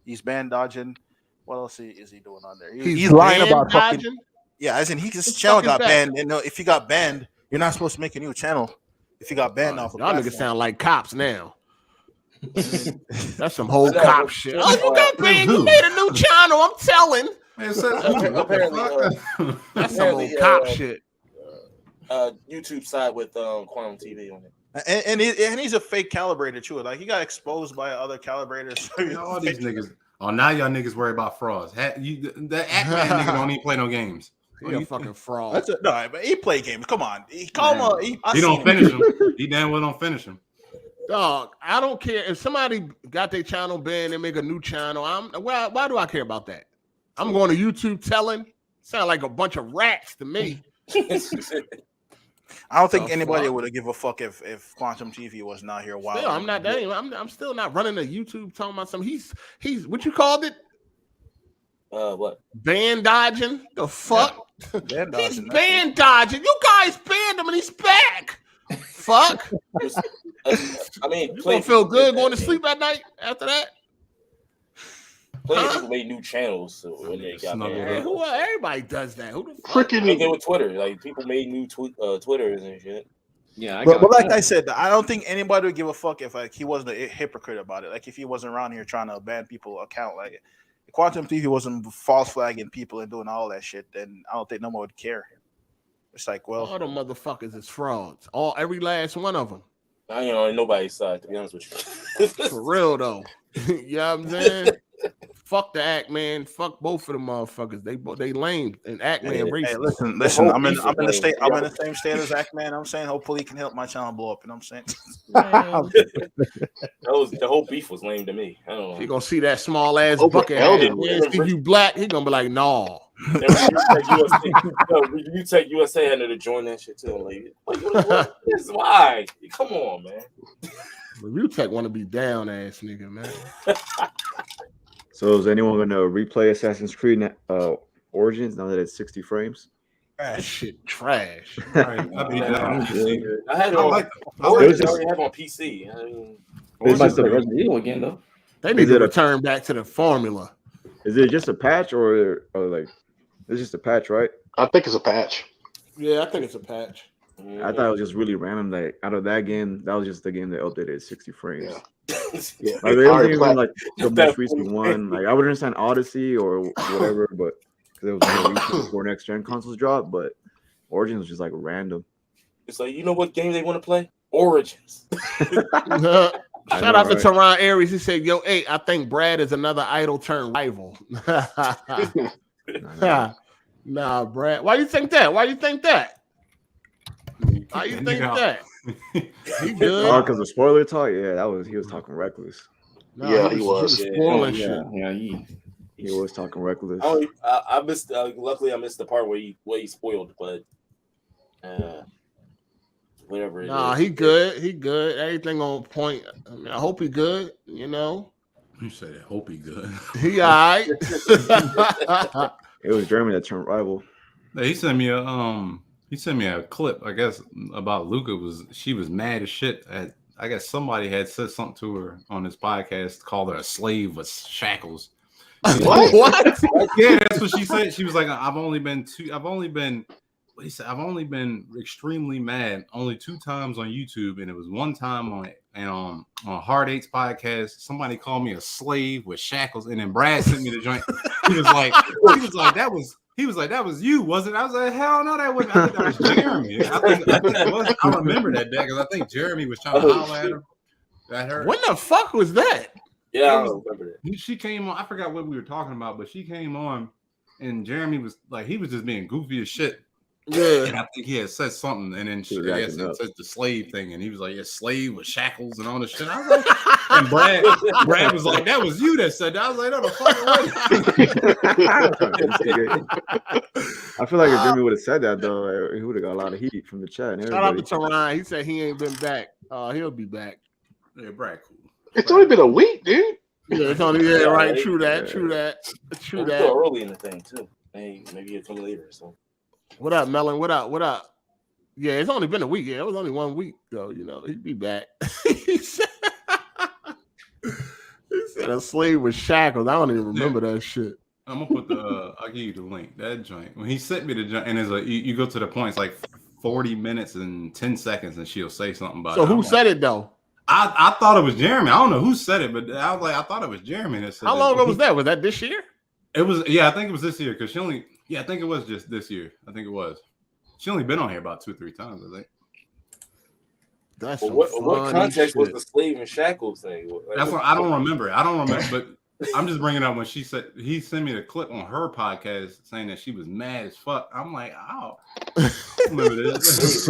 he's banned dodging. What else is he doing on there? He's lying about dodging? Fucking as in his channel got banned. And if you got banned, you're not supposed to make a new channel. If you got banned off of y'all niggas sound like cops now. That's some whole cop shit. Oh, you got banned. You made a new channel. I'm telling. That's some old cop shit. YouTube side with Quantum TV on it. And he's a fake calibrator too. Like he got exposed by other calibrators. All these niggas. Oh, now y'all niggas worry about frauds. That Ackman nigga don't even play no games. He a fucking fraud. No, but he play games. Come on, he don't finish him. He damn well don't finish him. Dog, I don't care if somebody got their channel banned and make a new channel. Why do I care about that? I'm going to YouTube telling. Sound like a bunch of rats to me. I don't think anybody would have give a fuck if Quantum TV was not here. While still, I'm still not running a YouTube talking about something. He's what you called it? What? Band dodging? The fuck? Band dodging, he's band dodging. You guys banned him and he's back. Fuck. I mean, you gonna feel good going to sleep at night after that? People made new channels so when they got banned. Everybody does that. Who the fuck? They did with Twitter. Like people made new Twitters and shit. Yeah, but like I said, I don't think anybody would give a fuck if like he wasn't a hypocrite about it. Like if he wasn't around here trying to ban people account, like Quantum TV wasn't false flagging people and doing all that shit, then I don't think no one would care. It's like, well, all the motherfuckers is frauds. Every last one of them. I ain't on nobody's side, to be honest with you. For real though. You know what I'm saying? Fuck the Ackman. Fuck both of them motherfuckers. They lame and Ackman racist. Hey, listen. I'm in the same state as Ackman. I'm saying hopefully he can help my channel blow up. And I'm saying the whole beef was lame to me. I don't know. He gonna see that small ass bucket. See you black. He gonna be like, nah. You take USA under to join that shit too. Like, this is why. Come on, man. Remake want to be down ass nigga, man. So is anyone going to replay Assassin's Creed Origins now that it's 60 frames? That shit trash. I had it on PC. I mean, it's just the Resident Evil again, though. They need to return back to the formula. Is it just a patch or like it's just a patch, right? I think it's a patch. Yeah, I think it's a patch. I thought it was just really random. Like out of that game, that was just the game that updated 60 frames. Yeah. Like it wasn't even Plat- like the most recent one. Like I would understand Odyssey or whatever, but because it was more recent before next gen consoles dropped. But Origins was just like random. It's like, you know what game they want to play? Origins. Shout out to Teron Aries. He said, "Yo, hey, I think Brad is another idol turned rival." Nah, Brad. Why you think that? Why you think that? Why you think that? He good. Oh, because the spoiler talk. Yeah, he was talking reckless. No, Yeah, he was. spoiling shit. Yeah, He was talking reckless. I missed. Luckily, I missed the part where he spoiled, but whatever. Nah, he good. He good. Everything on point. I mean, I hope he good. You know. You said, "I hope he good." He all right. It was Jeremy that turned rival. He sent me a clip, I guess, about Luca. She was mad as shit at, I guess somebody had said something to her on this podcast, called her a slave with shackles. What? Yeah, that's what she said. She was like, I've only been extremely mad only 2 times on YouTube, and it was one time on Hard8's podcast. Somebody called me a slave with shackles, and then Brad sent me the joint. He was like, that was you, wasn't it? I was like, hell no, that wasn't. I think that was Jeremy. I think it was. I remember that day because I think Jeremy was trying to holler at her. When the fuck was that? Yeah, I remember that. She came on. I forgot what we were talking about, but she came on, and Jeremy was like, he was just being goofy as shit. Yeah, and I think he had said something, and then she said the slave thing, and he was like, "Yeah, slave with shackles and all this shit." I was like, and Brad was like, "That was you that said that." I was like, "No, the fuck." I feel like if Jimmy would have said that though, he would have got a lot of heat from the chat. And shout out to Teron. He said he ain't been back. He'll be back. Yeah, Brad, cool. It's only been a week, dude. Yeah, it's only right. True that. Still early in the thing too. Hey, maybe he'll come later or something. What up, Melon? What up? Yeah, it's only been a week. Yeah, it was only 1 week, though. You know, he'd be back. He said a slave with shackles. I don't even remember that shit. I'm gonna put I'll give you the link. That joint. When he sent me the joint, and it's like you go to the point. It's like 40 minutes and 10 seconds, and she'll say something about it. So who said it though? I thought it was Jeremy. I don't know who said it, but I was like, I thought it was Jeremy that said. How long ago was that? Was that this year? It was. Yeah, I think it was this year because she only. Yeah, I think it was just this year. I think it was. She only been on here about 2 or 3 times, I think. That's what context was the slave and shackles thing? That's what I don't remember. But I'm just bringing up when he sent me the clip on her podcast saying that she was mad as fuck. I'm like, oh, I remember this.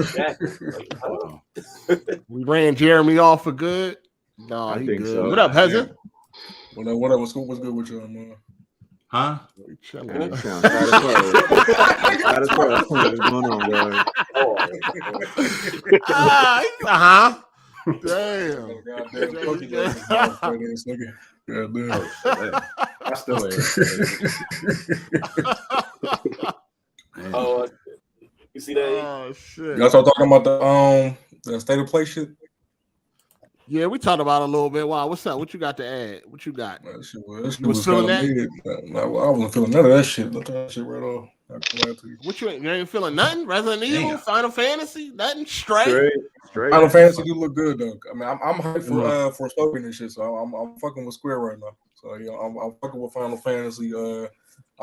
We ran Jeremy off for good. No, he good. So. What up, Hezzy? What up? What's good with you, man? Huh? What's going on, bro? Damn. I still Oh, you see that? Oh shit. Y'all start talking about the state of play shit. Yeah, we talked about it a little bit. Wow, what's up? What you got to add? What you got? That shit You was feeling that? I wasn't feeling none of that shit. Look at that shit right off. What you ain't feeling nothing? Resident Evil, Final Fantasy, nothing straight. Final Fantasy do look good though. I mean, I'm hyped for Spoken and shit. So I'm fucking with Square right now. So yeah, I'm fucking with Final Fantasy. I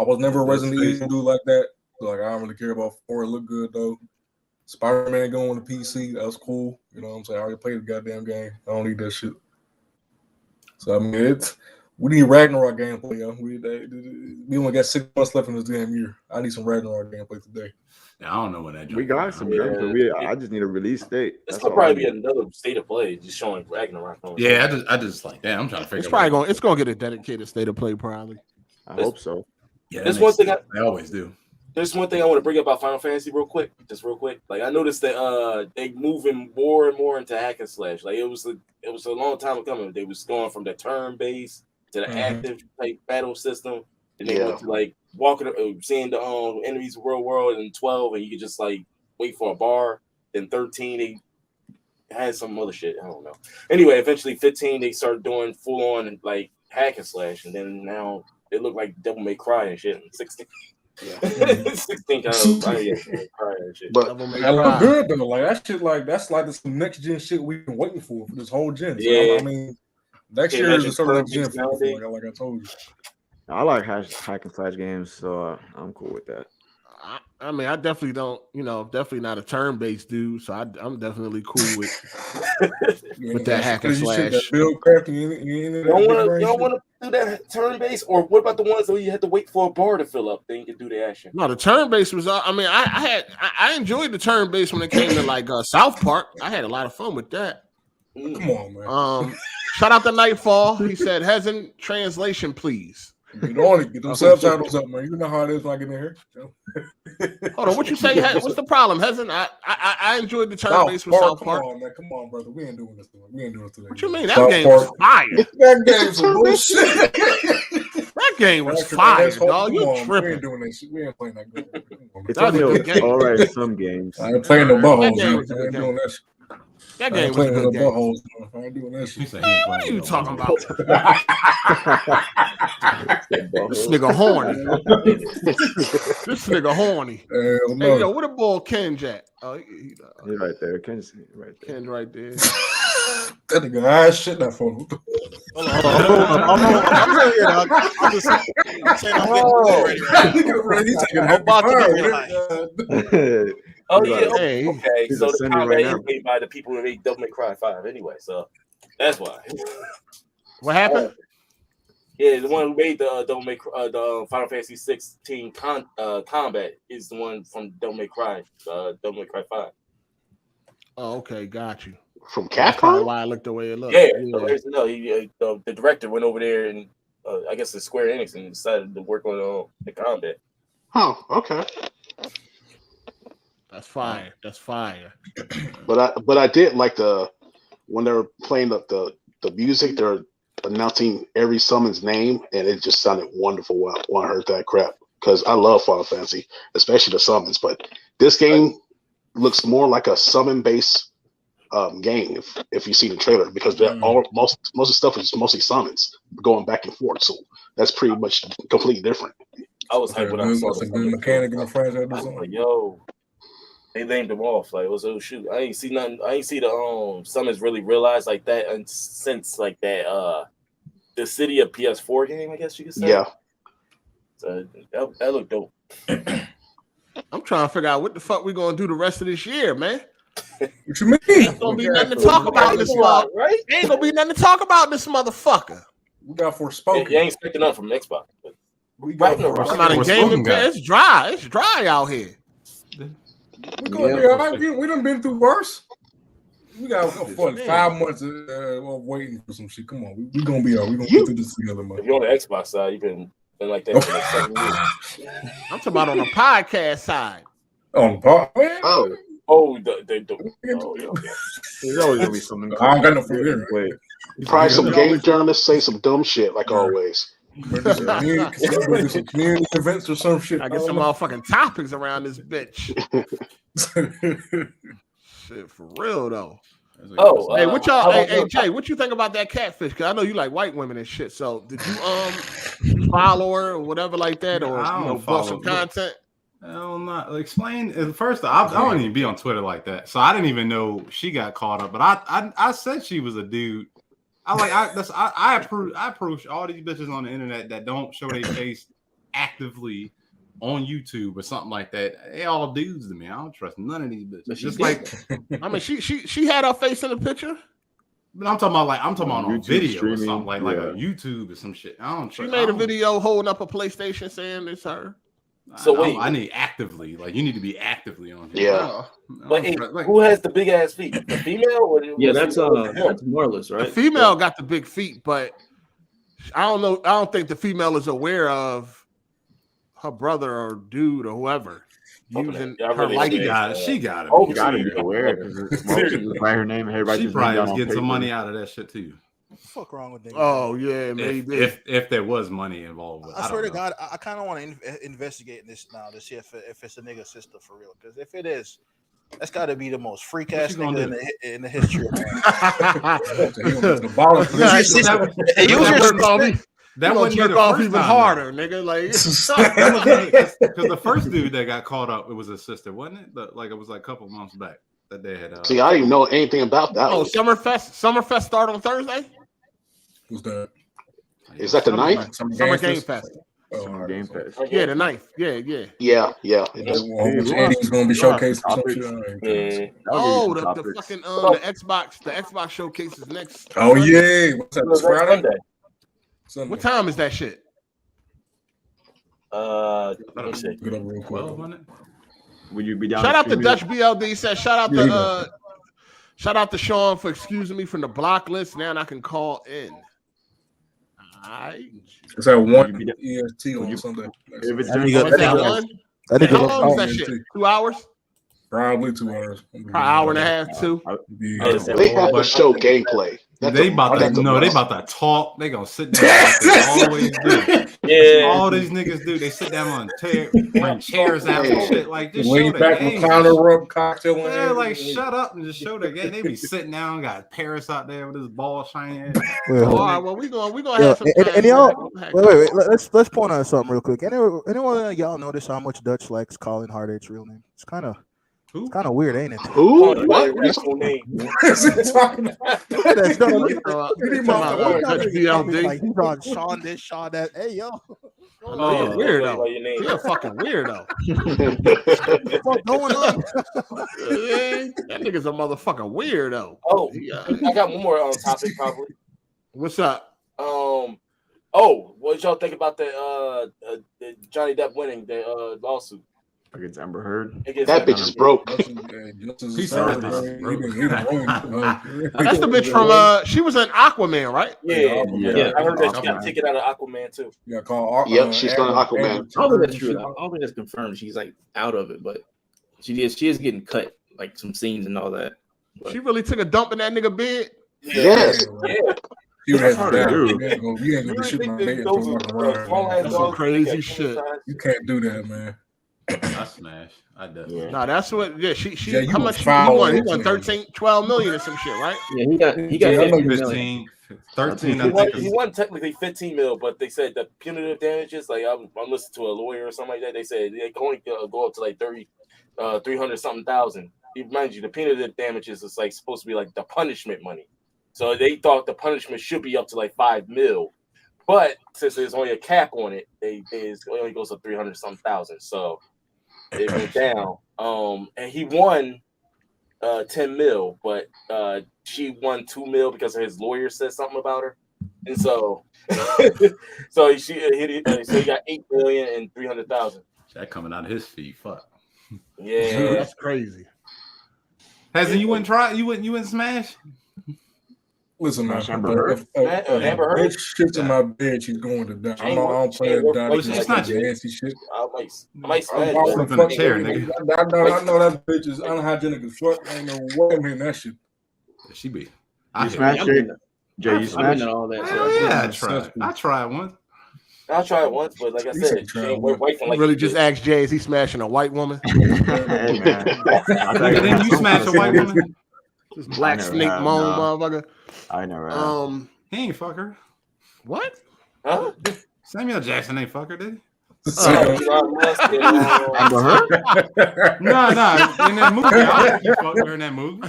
was never a Resident Evil dude like that. So like I don't really care about 4. It look good though. Spider-Man going on the PC, that was cool. You know what I'm saying? I already played the goddamn game. I don't need that shit. So I mean, we need Ragnarok gameplay, yo. We only got 6 months left in this damn year. I need some Ragnarok gameplay today. Yeah, I don't know what that. We got some. I just need a release date. This could probably be another state of play, just showing Ragnarok. Yeah, I just like that. I'm trying to figure. It's probably it's gonna get a dedicated state of play, probably. I hope so. Yeah, there's one thing they always do. There's one thing I want to bring up about Final Fantasy real quick. Like I noticed that they moving more and more into hack and slash. Like it was a long time coming. They was going from the turn based to the active type battle system, and they went to like walking, seeing the enemies world in 12, and you could just like wait for a bar. Then 13, they had some other shit. I don't know. Anyway, eventually 15, they started doing full on like hack and slash, and then now it looked like Devil May Cry and shit in 16. Yeah. 16 kind of shit. But that look good though. Like that shit, like that's like some next gen shit we've been waiting for this whole gen. So, Yeah. I mean, next year is a sort of next gen for like I told you. I like hack and slash games, so I'm cool with that. I mean, I definitely don't, definitely not a turn-based dude, so I'm definitely cool with that hack and slash. You don't want to do that turn-based, or what about the ones where you had to wait for a bar to fill up, then you could do the action? No, the turn-based was. I mean, I enjoyed the turn-based when it came to like South Park. I had a lot of fun with that. Come on, man. Shout out to Nightfall. He said, "Hasn't translation, please." Get on it. Get those subtitles up, man. You know how it is when I get in here. Hold on, what you say? What's the problem? Hasn't I enjoyed the turn-based with South Park? Come on, man. Come on, brother. We ain't doing this today. We ain't doing this today. What you mean? That game was fire. That game's some bullshit. That game was fire, dog. You tripping? We ain't doing that shit. We ain't playing that game. It's only all right. Some games. I ain't playing no buttholes. I ain't doing that shit. That game was a good game. I ain't doing that shit. What are you talking about? This nigga horny. This nigga horny. Hey, yo, what a ball Ken's at? Oh, he's right there. Ken's right there. Ken's right there. That nigga ass shit that phone. Hold on. I'm ready, dog. I'm saying I'm ready. He's taking a about to get Oh yeah, okay. So the combat is made by the people who made Devil May Cry 5 anyway, so that's why. What happened? Yeah, the one who made the Devil May Cry, the Final Fantasy 16 combat is the one from Devil May Cry 5. Oh, okay, got you. From Capcom? Why I looked the way it looked. Yeah. So the director went over there and I guess it's Square Enix and decided to work on the combat. Oh, okay. That's fire. That's fire. But I did like when they were playing the music, they're announcing every summon's name, and it just sounded wonderful when I heard that crap. Because I love Final Fantasy, especially the summons. But this game looks more like a summon-based game if you see the trailer, because most of the stuff is mostly summons going back and forth. So that's pretty much completely different. I was hyped when I saw the good mechanic in the franchise. I was like, yo. They named them off like, oh shoot! I ain't see nothing. I ain't see the summons really realized like that, and since like that the City of PS4 game, I guess you could say. Yeah. So that looked dope. I'm trying to figure out what the fuck we gonna do the rest of this year, man. What you mean? Ain't gonna be nothing to talk about this motherfucker, right? Ain't gonna be nothing to talk about this motherfucker. We got Forspoken. You ain't expecting nothing from Xbox. We got come out of gaming. It's dry. It's dry out here. We're gonna be all right. We done been through worse. We got 5 months of waiting for some shit. Come on, we gonna be all right. We gonna get through this together, man. If you're on the Xbox side, you've been like that for like 7 years. I'm talking about on the podcast side. On the There's always gonna be something. I don't got no fear. Wait, probably some game journalists say some dumb shit like always. Some community events or some shit. I get some motherfucking topics around this bitch. Shit, for real though. Hey, what y'all? Hey, Jay, what you think about that catfish? Because I know you like white women and shit. So, did you follow her or whatever like that, or bought some content? Hell not. Explain. First, I don't even be on Twitter like that, so I didn't even know she got caught up. But I said she was a dude. I approach all these bitches on the internet that don't show their face actively on YouTube or something like that. They all dudes to me. I don't trust none of these bitches. Just like, I mean, she had her face in the picture. But I'm talking about on video streaming, or something like on YouTube or some shit. I don't. She made a video holding up a PlayStation saying it's her. So wait, I need actively. Like, you need to be actively on here. Yeah. But who has the big ass feet? The female? Or that's Marlis, right? The female got the big feet, but I don't know. I don't think the female is aware of her brother or dude or whoever using her likeness. She got it. Oh, you gotta be aware. Write her name and everybody. She probably was getting some money out of that shit too. What the fuck wrong with that? Oh yeah, maybe if there was money involved. I swear to God, I kind of want to investigate this now to see if it's a nigga sister for real. Because if it is, that's got to be the most freak ass nigga in the history of man. That wasn't jerk the off first even time, harder, nigga. Like because the first dude that got caught up, it was his sister, wasn't it? Like it was like a couple months back that they had. See, I didn't even know anything about that. Oh, Summerfest start on Thursday. Who's that? Is that the 9th? Summer Game Fest. Oh, Game Fest. Yeah, the 9th. Yeah. He's gonna be showcased. Oh, the fucking the Xbox showcase is next. Oh yeah, what's that? Friday? Sunday. What time is that shit? Let me see. Would you be down? Shout out to Dutch BLD. Said shout out to Sean for excusing me from the block list. Now I can call in. It's at 1 EST on Sunday. If it's how long is that shit? 2 hours? Probably 2 hours. An hour and a half, 2. They have to show gameplay. They about to talk. They gonna sit down like they always do. Yeah, all these niggas do. They sit down on bring chairs out and shit. Like just way show back the game. Cocktail. Yeah, like shut up and just show the game. They be sitting down, got Paris out there with his ball shining. All right, well we gonna have some time. And y'all, wait. Let's point out something real quick. Anyone of y'all notice how much Dutch likes calling Hard8's real name? It's kind of weird, ain't it? Who? What? Name? He's on Sean this, Sean that. Hey yo, weirdo. You're a fucking weirdo. What's going on? That nigga's a motherfucking weirdo. Oh, I got one more on topic probably. What's up? What y'all think about the Johnny Depp winning the lawsuit against Amber Heard? That bitch is broke. That's the bitch from she was in Aquaman, right? Yeah. I heard that she got a ticket out of Aquaman too. Yeah, called. Yep, she's done Aquaman. I don't think that's true. I don't think that's confirmed. She's like out of it, but she is getting cut, like some scenes and all that. But she really took a dump in that nigga bed. Yes. You ain't gonna some crazy shit. You can't do that, man. I smash. I definitely. No, that's what. Yeah, she. Yeah, how much he won? He won 12 million or some shit, right? Yeah, he got 15, 13. He won technically 15 mil, but they said the punitive damages. Like I'm listening to a lawyer or something like that. They said they can only go up to like 300 something thousand. Mind you, the punitive damages is like supposed to be like the punishment money. So they thought the punishment should be up to like 5 mil. But since there's only a cap on it, it only goes up 300 something thousand. So it went down. And he won 10 mil, but she won 2 mil because his lawyer said something about her. And so so he got 8 million and 300,000. That coming out of his feet. Fuck. Yeah, that's crazy. Hasn't you wouldn't try? You wouldn't smash? Listen, man. Amber Heard shit's in my bed. She's going to die. I don't play that. It's not nasty shit. I might smash. I know that bitch is unhygienic as fuck. Ain't no way I'm hitting that shit. She be. You smashed it, Jay. You smashed all that. Yeah, I tried once. I'll try it once, but like I said, she ain't white from like. Really, just ask Jay, is he smashing a white woman? Hey, man. Then you smash a white woman. This black snake moan, motherfucker. I know, right? He ain't fuck her. What? Huh? Samuel Jackson ain't fuck her, did he? Amber Heard? No. In that movie, I think he fucked her in that movie.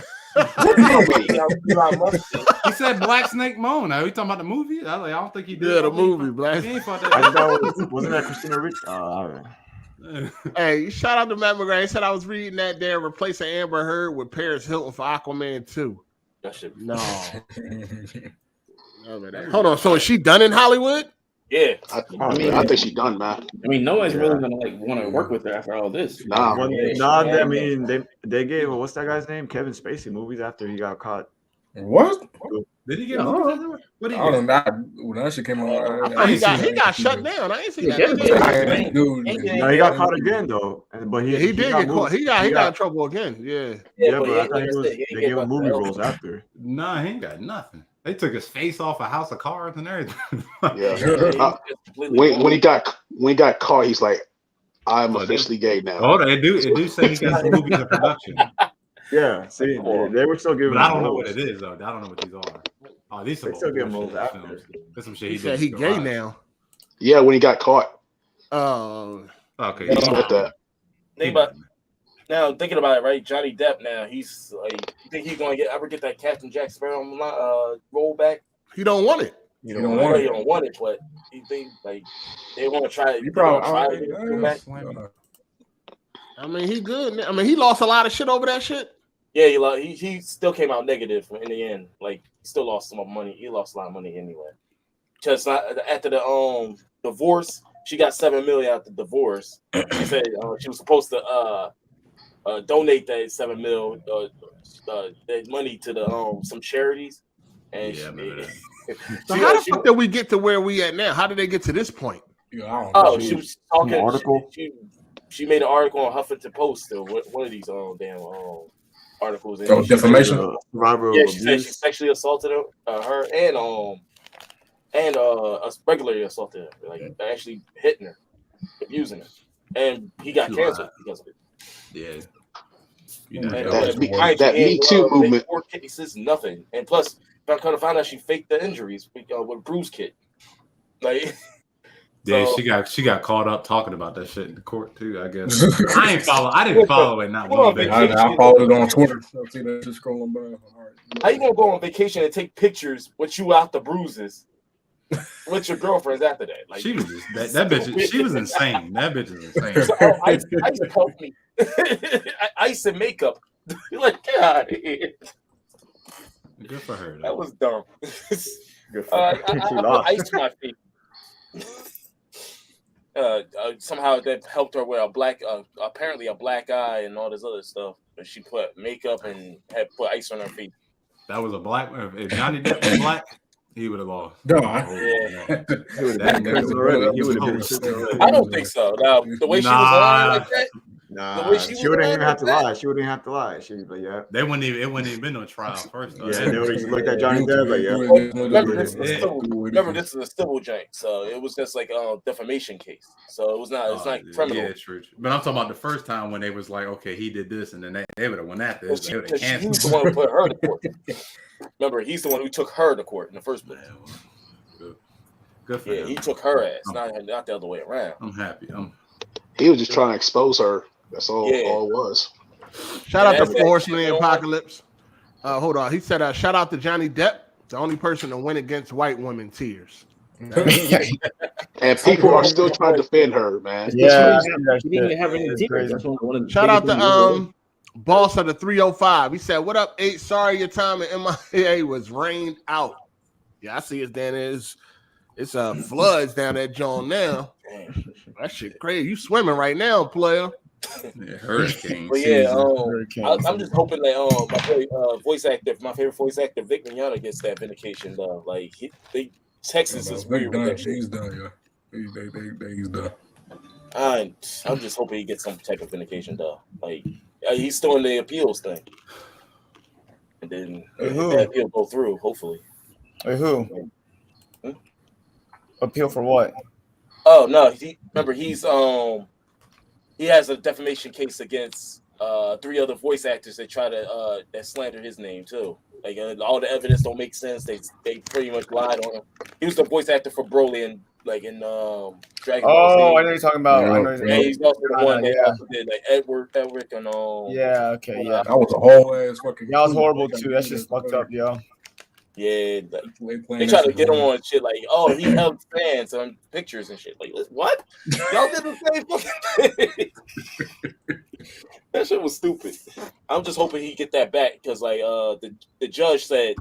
He said Black Snake Moan. Are you talking about the movie? I don't think he did. Yeah, the movie, Black. He ain't fucked I that. thought wasn't that Christina Rich? All right. Hey, shout out to Matt McGrath. He said I was reading that they're replacing Amber Heard with Paris Hilton for Aquaman 2. That shit. No. Hold on. So is she done in Hollywood? Yeah. I think she's done, man. I mean, no one's really gonna like want to work with her after all this. Nah. I mean, they gave what's that guy's name? Kevin Spacey movies after he got caught. What? Did he get movies? What did he I don't get? know. When that shit came out, He got shut down. I ain't seen that. Dude, No, he got caught again though. But he did get caught. He got in trouble again. Yeah. Yeah, but I thought they gave him movie roles after. Nah, he ain't got nothing. They took his face off a House of Cards and everything. Yeah. When he got caught, he's like, "I'm officially gay now." Oh, it do say he got some movies in production. Yeah, see, they were still giving. But I don't know roles. what it is though. I don't know what these are. Oh, these are They still give him bullshit roles films. after. That's some shit He he said did. he in gay garage. now. Yeah, when he got caught. Oh, Okay. He admitted that. Now thinking about it, right? Johnny Depp. Now he's like, you think he's gonna ever get that Captain Jack Sparrow role back? he don't want it. You don't want He it. don't want it, but you think like they want to try it? You They gonna probably try to get it back? I mean, he good. I mean, he lost a lot of shit over that shit. Yeah, he still came out negative in the end. Like he still lost some money. He lost a lot of money anyway. Just after the divorce, she got $7 million after the divorce. She said she was supposed to donate that $7 million that money to the some charities. And Yeah, I remember that. So how the fuck did we get to where we at now? How did they get to this point? Yeah, I don't know. She was talking. Article? She made an article on Huffington Post or one of these damn articles. Oh, defamation. Yeah, she said she sexually assaulted her and regularly assaulted her, like actually hitting her, abusing her, and he got canceled because of it. Yeah. That Me Too movement. Court cases, nothing, and plus, I kind of found out she faked the injuries with a bruise kit. Like, yeah, she got caught up talking about that shit in the court too. I guess I didn't follow it. Not one bit. I followed it on Twitter. I see that just scrolling by. All right. How you gonna go on vacation and take pictures with you out the bruises with your girlfriends after that? Like, She was just, that bitch. She was insane. That bitch is insane. So, ice helped me. Ice and makeup. You're like, get out of here. Good for her. Though. That was dumb. Good for her. I put ice on my feet. Somehow that helped her with apparently a black eye and all this other stuff. But she put makeup and had put ice on her feet. That was a black. If Johnny Depp was black, he would have lost. No, Yeah. He would have been. I don't think so. Now the way she was lying like that. Nah, The way she she wouldn't was even have to like that? lie. She wouldn't have to lie. She'd be like, yeah. It wouldn't even been no trial first. Though. Yeah, they would just looked at Johnny Depp like, yeah. Remember, this is a civil jank, so it was just like a defamation case. So it was not. It's not criminal. Yeah, true. But I'm talking about the first time when they was like, okay, he did this, and then they would have won that. They would have He's canceled. the one who put her to court. Remember, he's the one who took her to court in the first place. Good for him. He took her ass, not the other way around. I'm happy. He was just trying to expose her. That's all it was. Shout out to Force in the Apocalypse. Hold on. He said, shout out to Johnny Depp, the only person to win against white women tears. And people are still trying to defend her, man. Yeah, he didn't even have any tears. That's one of the Shout out biggest to things. boss of the 305. He said, "What up, 8? Sorry your time at MIA was rained out." Yeah, I see it's down there. It's floods down that John now. That shit crazy. You swimming right now, player. Yeah, hurricane. But yeah, I'm just hoping that my favorite voice actor, Vic Mignogna, gets that vindication though. Like Texas is weird with that shit. He's done, yeah. He's done. I'm just hoping he gets some type of vindication though. Like he's still in the appeals thing, and then that appeal go through. Hopefully. Wait, who? Appeal for what? Oh no! He has a defamation case against 3 other voice actors that try to that slander his name too. Like all the evidence don't make sense. They pretty much lied on him. He was the voice actor for Broly in Dragon Ball Z. I know you're talking about. Yeah, he's also the one that also did like Edward and Yeah, okay, yeah. That was a whole ass fucking. That was horrible too. That's just fucked up, yo. Yeah, they try to get him on shit like, oh, he held fans on pictures and shit. Like, what? Y'all did the same fucking thing. That shit was stupid. I'm just hoping he get that back because, like, the judge said,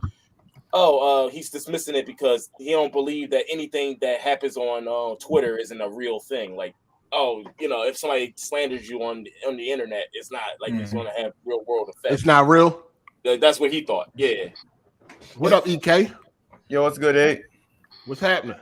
he's dismissing it because he don't believe that anything that happens on Twitter isn't a real thing. Like, if somebody slanders you on the internet, it's not like it's going to have real world effects. It's not real. That's what he thought. Yeah. What up, EK? Yo, what's good, 8? What's happening?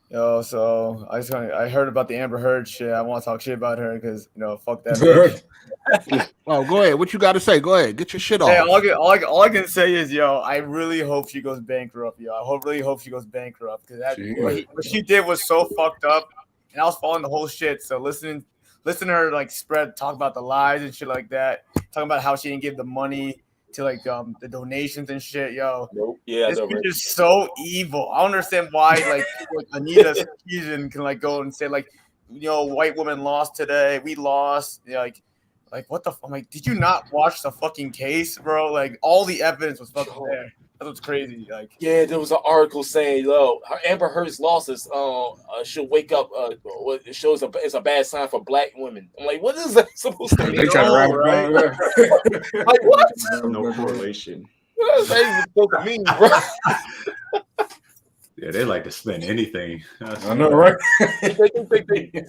Yo, so I heard about the Amber Heard shit. I want to talk shit about her because fuck that bitch. Oh, go ahead. What you got to say? Go ahead. Get your shit off. Hey, all I can say is, I really hope she goes bankrupt, yo. I really hope she goes bankrupt because what she did was so fucked up, and I was following the whole shit. So listen to her talk about the lies and shit like that. talking about how she didn't give the money to like the donations and shit. Yo, Nope. Yeah, this bitch is so evil. I don't understand why like people like Anita Sarkeesian can like go and say like, you know, white woman lost today. We lost. You know, like what the? I'm like, did you not watch the fucking case, bro? Like all the evidence was fucking there. That's what's crazy. Like, yeah, there was an article saying, "Yo, Amber Heard's losses should wake up. It shows it's a bad sign for black women." I'm like, what is that supposed to mean? They try to wrap it right? Like what? No correlation. What is that even supposed to mean, bro? Yeah, they like to spend anything. I know, right? they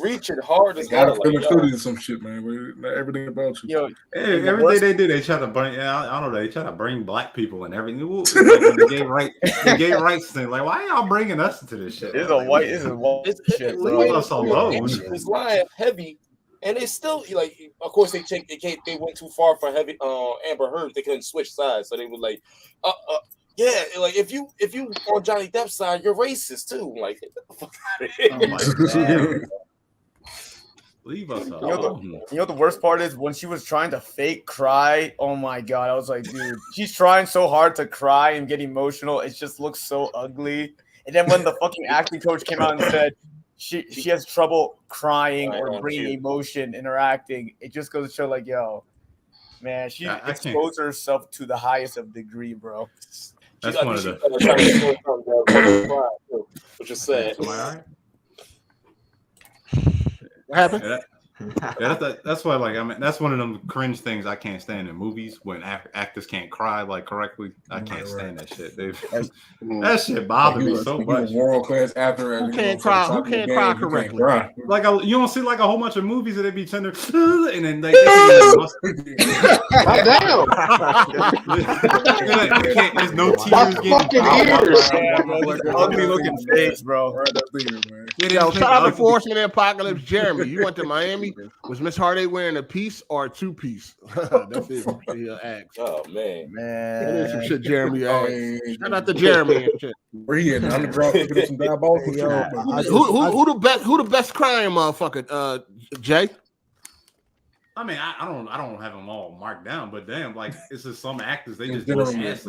reach it hard as gotta hell. feel Like, included in some shit, man. But not everything about you. Yo, Hey, everything they do, they try to bring. Yeah, I don't know. They try to bring black people and everything. Like the gay rights thing. Like, why y'all bringing us into this shit? This is a white shit, bro. Leave us alone. She was lying heavy, and they still like. Of course, they went too far for heavy. Amber Heard, they couldn't switch sides, so they were like, yeah, like if you on Johnny Depp's side, you're racist too. Like, get the fuck out of here. Oh my God. Leave us alone. You know the worst part is when she was trying to fake cry. Oh my God, I was like, dude, she's trying so hard to cry and get emotional. It just looks so ugly. And then when the fucking acting coach came out and said she has trouble crying or bringing emotion in her acting, it just goes to show like, yo, man, she exposed herself to the highest of degree, bro. That's one of the. Which is sad. Am I all right? What happened? Yeah, that's why, like, I mean, that's one of them cringe things I can't stand in movies when actors can't cry like correctly. I can't stand that shit. That shit bothers me so much. World class actor. Who can't cry? Who can't cry correctly? Like you don't see like a whole bunch of movies that they be tender, and then like there's no tears getting ugly looking face, bro. Yo, shout out to Force of the Apocalypse, Jeremy. You went to Miami. Was Miss Hard8 wearing a piece or a two-piece? That's it. Oh man. That is some shit Jeremy asked. Shout out to Jeremy and shit. Where he at? Underground picking up some diabolical shit. Who the best crying motherfucker? Jay? I mean, I don't have them all marked down, but damn, like it's just some actors they just Will Smith.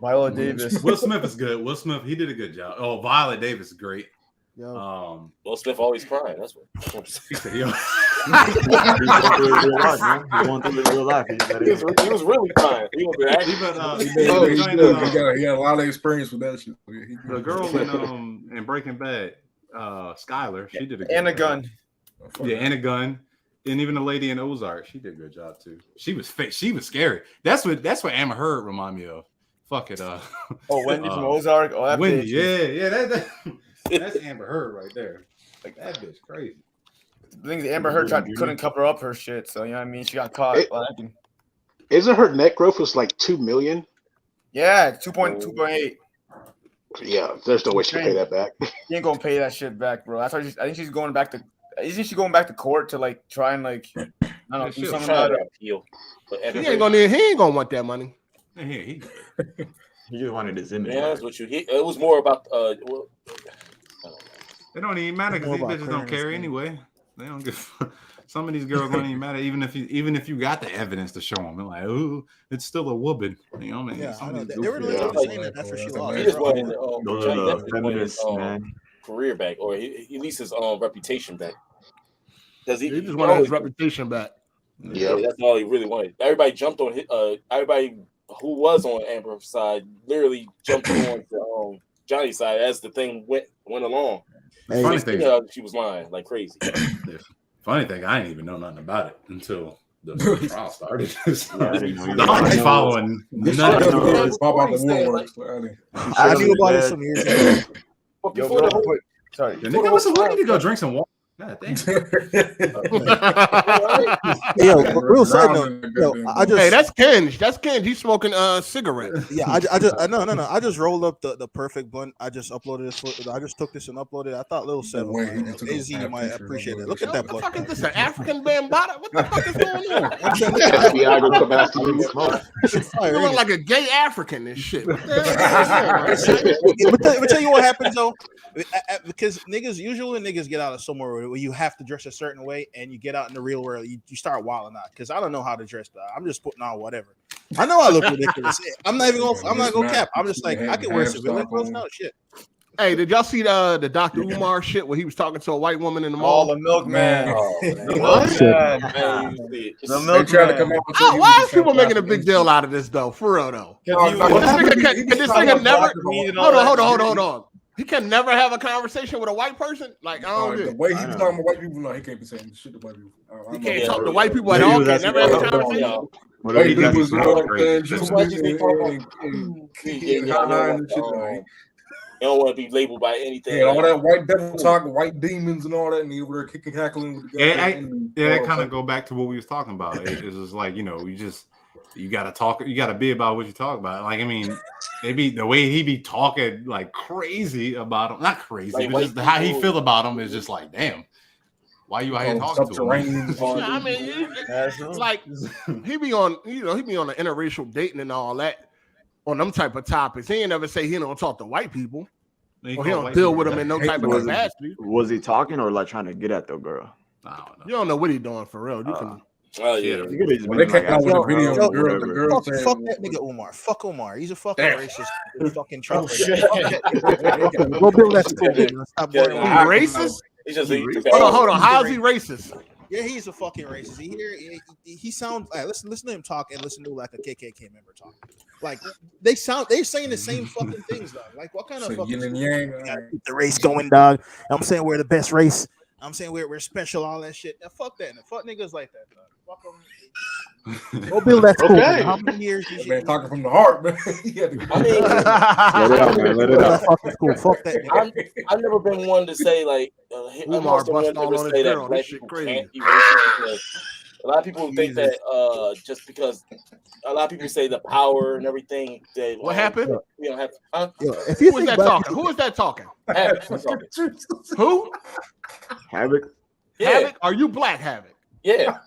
Viola Davis. Will Smith is good. Will Smith, he did a good job. Oh, Viola Davis is great. Will Smith always crying. That's what. He's going through his real life, man. He's going through his real life. He was really crying. He had a lot of experience with that shit. The girl in Breaking Bad, Skylar, she did a good Anna job. Gunn. Yeah, Anna Gunn. And even the lady in Ozark, she did a good job too. She was scary. That's what Amber Heard remind me of. Fuck it. Wendy from Ozark. Oh, that Wendy. bitch. Yeah. That's Amber Heard right there. Like that bitch crazy. The thing is, Amber Heard couldn't cover up her shit, so you know what I mean. She got caught. Isn't her net growth was like 2 million? Yeah, 2.8. Yeah, there's no way she can pay that back. She ain't gonna pay that shit back, bro. That's why I think she's going back to. Isn't she going back to court to like try and like I don't know do something about it? Appeal. He ain't gonna want that money. Yeah, he just wanted his image. Yeah, that's what you. It was more about. They don't even matter because these bitches don't care anyway. They don't give. Some of these girls don't even matter, even if you got the evidence to show them. They're like, oh, it's still a woman. You know what I mean? Yeah, I know. They were literally saying that after she lost. He just wanted the feminists, man. Career back, or at least his reputation back. He just wanted his reputation back. Yeah, that's all he really wanted. Everybody jumped on everybody who was on Amber's side literally jumped on to Johnny's side as the thing went along. Funny thing, she was lying like crazy. Yeah. Funny thing, I didn't even know nothing about it until the trial started. I'm following. I knew about it some years ago. Sorry, the nigga was wanting to go drink some water. God damn. Real side note. Hey, that's Kenj. That's Kenj. He's smoking cigarette. Yeah, I just rolled up the perfect blunt. I just uploaded this. I just took this and uploaded it. I thought Little Seven, AZ might appreciate it. Look at that blunt. What the fuck is this? An African bambata? What the fuck is going on? You look like a gay African and shit. Let me tell you what happens though. because usually niggas get out of somewhere where you have to dress a certain way, and you get out in the real world, you start wilding out. Because I don't know how to dress. I'm just putting on whatever. I know I look ridiculous. I'm not gonna cap. I'm just like I can wear civilian clothes now. Shit. Hey, did y'all see the Dr. Umar shit where he was talking to a white woman in the mall? Oh, the milkman. The milkman. Why is people making a big deal out of this though? For real though. This nigga never. Hold on. He can never have a conversation with a white person. Like I don't get the way he was talking about white people. No, he can't be saying shit to white people. He can't talk to white people at all. Can never have a conversation. White people was you don't want to be labeled by anything. Yeah, all that white devil talk, white demons, and all that, and he over there kicking, cackling with the guy. That kind of go back to what we was talking about. It's just like you gotta talk, you gotta be about what you talk about. Like I mean, maybe the way he be talking like crazy about him, not crazy, like but just how he feel about him is just like, damn. Why you out here talking to him? I mean, it's like he be on the interracial dating and all that. On them type of topics, he ain't never say he don't talk to white people, or he don't deal with them in no type of capacity. Was he talking or like trying to get at the girl? I don't know. You don't know what he doing for real. You can. Oh yeah. They came out with a video. The girl fuck that nigga Umar. Fuck Umar. He's a fucking racist. Fucking Trump. Go build that school. Stop going racist. Hold on. How is he racist? Yeah, he's a fucking racist. He sounds. Listen to him talk and listen to like a KKK member talk. Like they're saying the same fucking things, dog. Like what kind of fucking yin and yang? Keep the race going, dog. I'm saying we're the best race. I'm saying we're special, all that shit. Now, fuck that. Fuck niggas like that, dog. Fuck them. Go build that school. Okay. How many years? Man, talking from the heart, man. Let it out, man. Let it out. Fuck that. I've never been one to say like Umar busting all on his girl. This shit crazy. A lot of people think that just because a lot of people say the power and everything. That, what happened? We don't have. If you Who is that talking? Who is that talking? Who? Havoc. Yeah. Havoc? Are you Black Havoc? Yeah.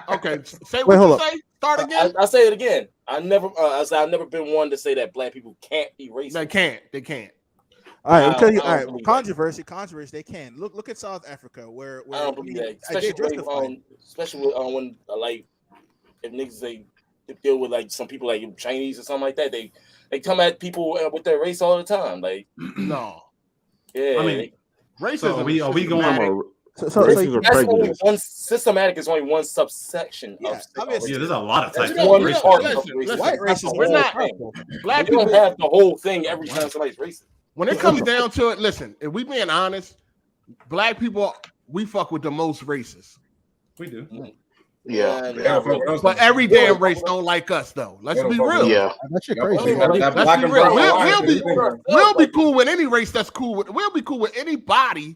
Okay. Say what you say. Start again. I say it again. I've never been one to say that Black people can't be racist. They can't. All right, I'll tell you. All right, controversy. They can look at South Africa where I don't believe that, especially when like if niggas they deal with like some people like Chinese or something like that. They come at people with their race all the time. Like no, yeah. I mean, racism. So are we going? So that's only one systematic is only one subsection. Yeah, of there's a lot of types of one racism. part of racism. White racism. We're not Black people. Don't have the whole thing every time somebody's racist. When it comes down to it, listen, if we being honest, Black people, we fuck with the most racist. We do. Yeah. But every damn race don't like us, though. Let's be real. Yeah. That shit crazy. Let's be real. We'll be cool with any race that's cool with. We'll be cool with anybody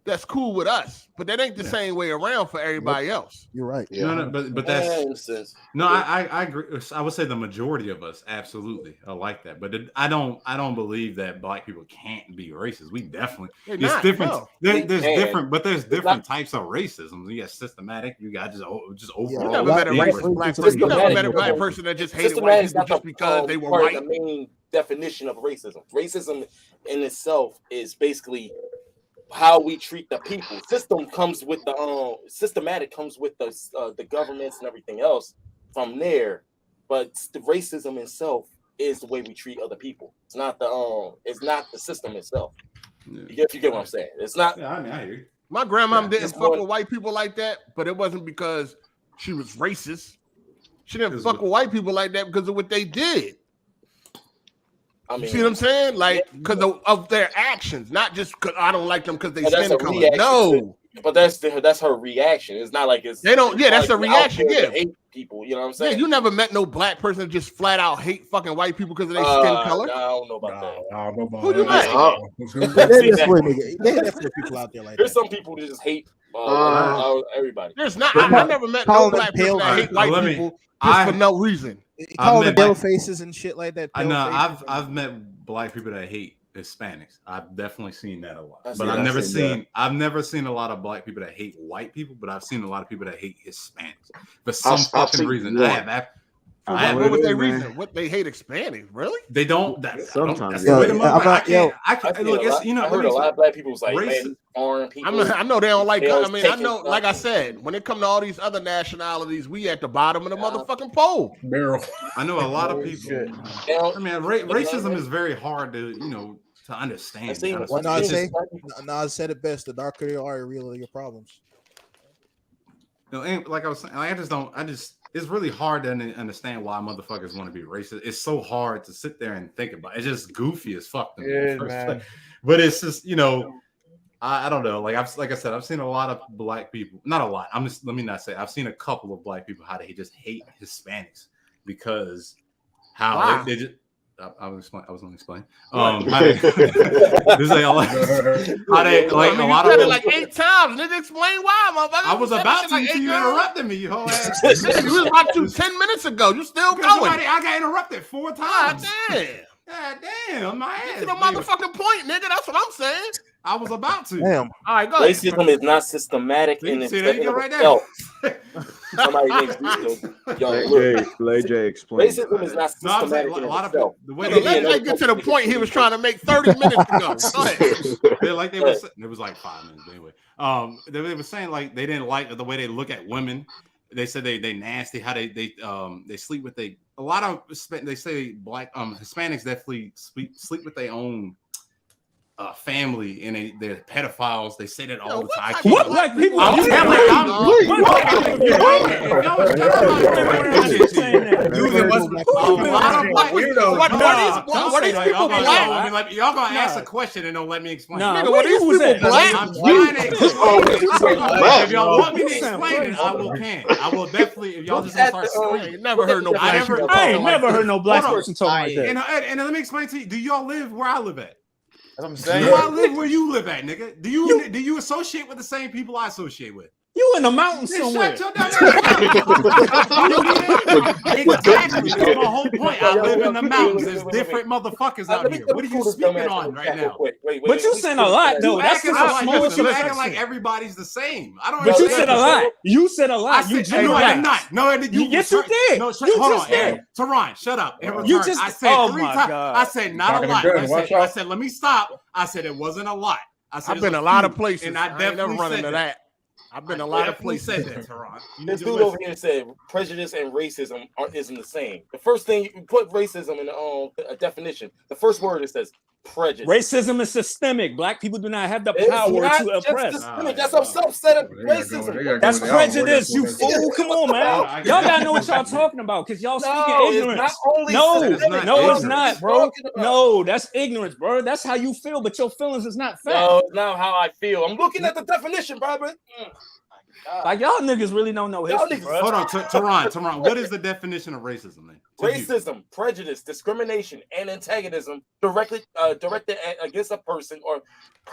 that's cool with us. But that ain't the same way around for everybody else. You're right. Yeah. No, but that's no. I agree. I would say the majority of us absolutely are like that. But I don't believe that Black people can't be racist. We definitely. It's different. No. There's different, but there's different types of racism. You got systematic. You got just overall. You never met a racist Black person. You never met a Black person that just hated white people just because they were white. The main definition of racism. Racism in itself is basically how we treat the people. Systematic comes with the governments and everything else from there. But the racism itself is the way we treat other people. It's not the system itself. Yeah. If you get what I'm saying, it's not. Yeah, I hear you. My grandma didn't fuck with white people like that, but it wasn't because she was racist. She didn't fuck with white people like that because of what they did. I mean, you see what I'm saying? Like, because of their actions, not just because I don't like them because they skin color. No. But that's her reaction. It's not like they don't. Yeah, that's a reaction. Yeah, hate people. You know what I'm saying? Yeah, you never met no Black person that just flat out hate fucking white people because of their skin color. I don't know about that. Who you met? There's people out there like that. There's some people that just hate everybody. There's not. I never met no Black person that hate white people just for no reason. Call them pale faces and shit like that. I know. I've met Black people that hate Hispanics. I've definitely seen that a lot. But I've never seen a lot of Black people that hate white people, but I've seen a lot of people that hate Hispanics. For some fucking reason. What was their reason? What they hate Hispanics? Really? They don't. Sometimes. I heard a lot of black people was like, man, foreign people. I know they don't like. I mean, I know, like I said, when it comes to all these other nationalities, we at the bottom of the motherfucking pole. Barrel. I know a lot of people. I mean, racism is very hard to to understand. I said it best. The darker they are, the realer your problems. And like I was saying, it's really hard to understand why motherfuckers want to be racist. It's so hard to sit there and think about it. It's just goofy as fuck to me. But it's just, I don't know. Like I said, I've seen a lot of black people. Not a lot. Let me not say. I've seen a couple of black people how they just hate Hispanics because how they just. I was going to explain. How they like a lot of it like 8 times. Nigga, explain why, motherfucker. I was about to. You interrupted me, you whole ass. You was about to 10 minutes ago. You still going? I got interrupted 4 times. God damn, my ass. Get a motherfucking point, nigga. That's what I'm saying. I was about to. Damn. All right, go ahead. Racism is not systematic in itself. Right now. Somebody needs to Let Jay explain. Racism is not systematic in itself. Let Jay get to the point he was trying to make 30 minutes ago. Go ahead. It was like 5 minutes anyway. They were saying like they didn't like the way they look at women. They said they nasty how they sleep with a lot of they say black Hispanics definitely sleep with their own family and they're pedophiles. They say that all the time. What black people? Y'all gonna ask a question and don't let me explain. Nigga, what these people black? I'm trying to explain. If y'all want me to explain it, I will definitely. If y'all just gonna start screaming, never heard no black people. I ain't never heard no black person talk like that. And let me explain to you. Do y'all live where I live at? That's what I'm saying. Do I live where you live at, nigga? Do you associate with the same people I associate with? You in the mountains somewhere. Exactly. That's my whole point. I live in the mountains. There's different motherfuckers out here. What are you speaking on right now? But you saying a lot, though. That's just a small shit. You acting like everybody's the same. I don't. But you said a lot. You said a lot. No, I did not. No, yes, you did. No, hold on, Teron, shut up. You just. I said 3 times. I said not a lot. I said let me stop. I said it wasn't a lot. I said I've been a lot of places, and I definitely never run into that. I've been a lot of places. Said that, Teron. This dude over here said prejudice and racism isn't the same. The first thing you put racism in a definition, the first word it says prejudice. Racism is systemic. Black people do not have the power to oppress. That's a subset of racism. That's prejudice, you fool. Come on, man. Y'all gotta know what y'all talking about because y'all speaking ignorance. No, it's not, bro. No, that's ignorance, bro. That's how you feel, but your feelings is not fact. No, it's not how I feel. I'm looking at the definition, brother. Like y'all niggas really don't know history, bro. Hold on, Teron. What is the definition of racism, then? Racism, prejudice, discrimination, and antagonism directed against a person or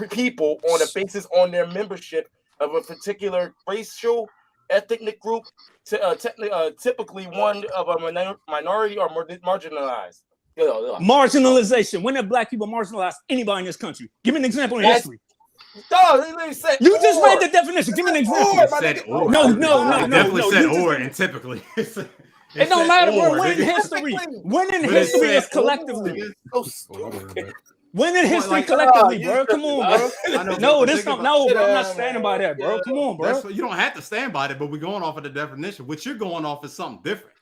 people on a basis on their membership of a particular racial, ethnic group, typically one of a minority or marginalized. Marginalization. When have black people marginalized anybody in this country? Give me an example in history. You just read the definition. Give me an example. No. Definitely said or, and typically. It don't matter. We're winning history. Winning history is collectively. So stupid. Winning history collectively, bro. Come on, bro. No, this don't. No, bro. I'm not standing by that, bro. Come on, bro. You don't have to stand by it, but we're going off of the definition. What you're going off is something different.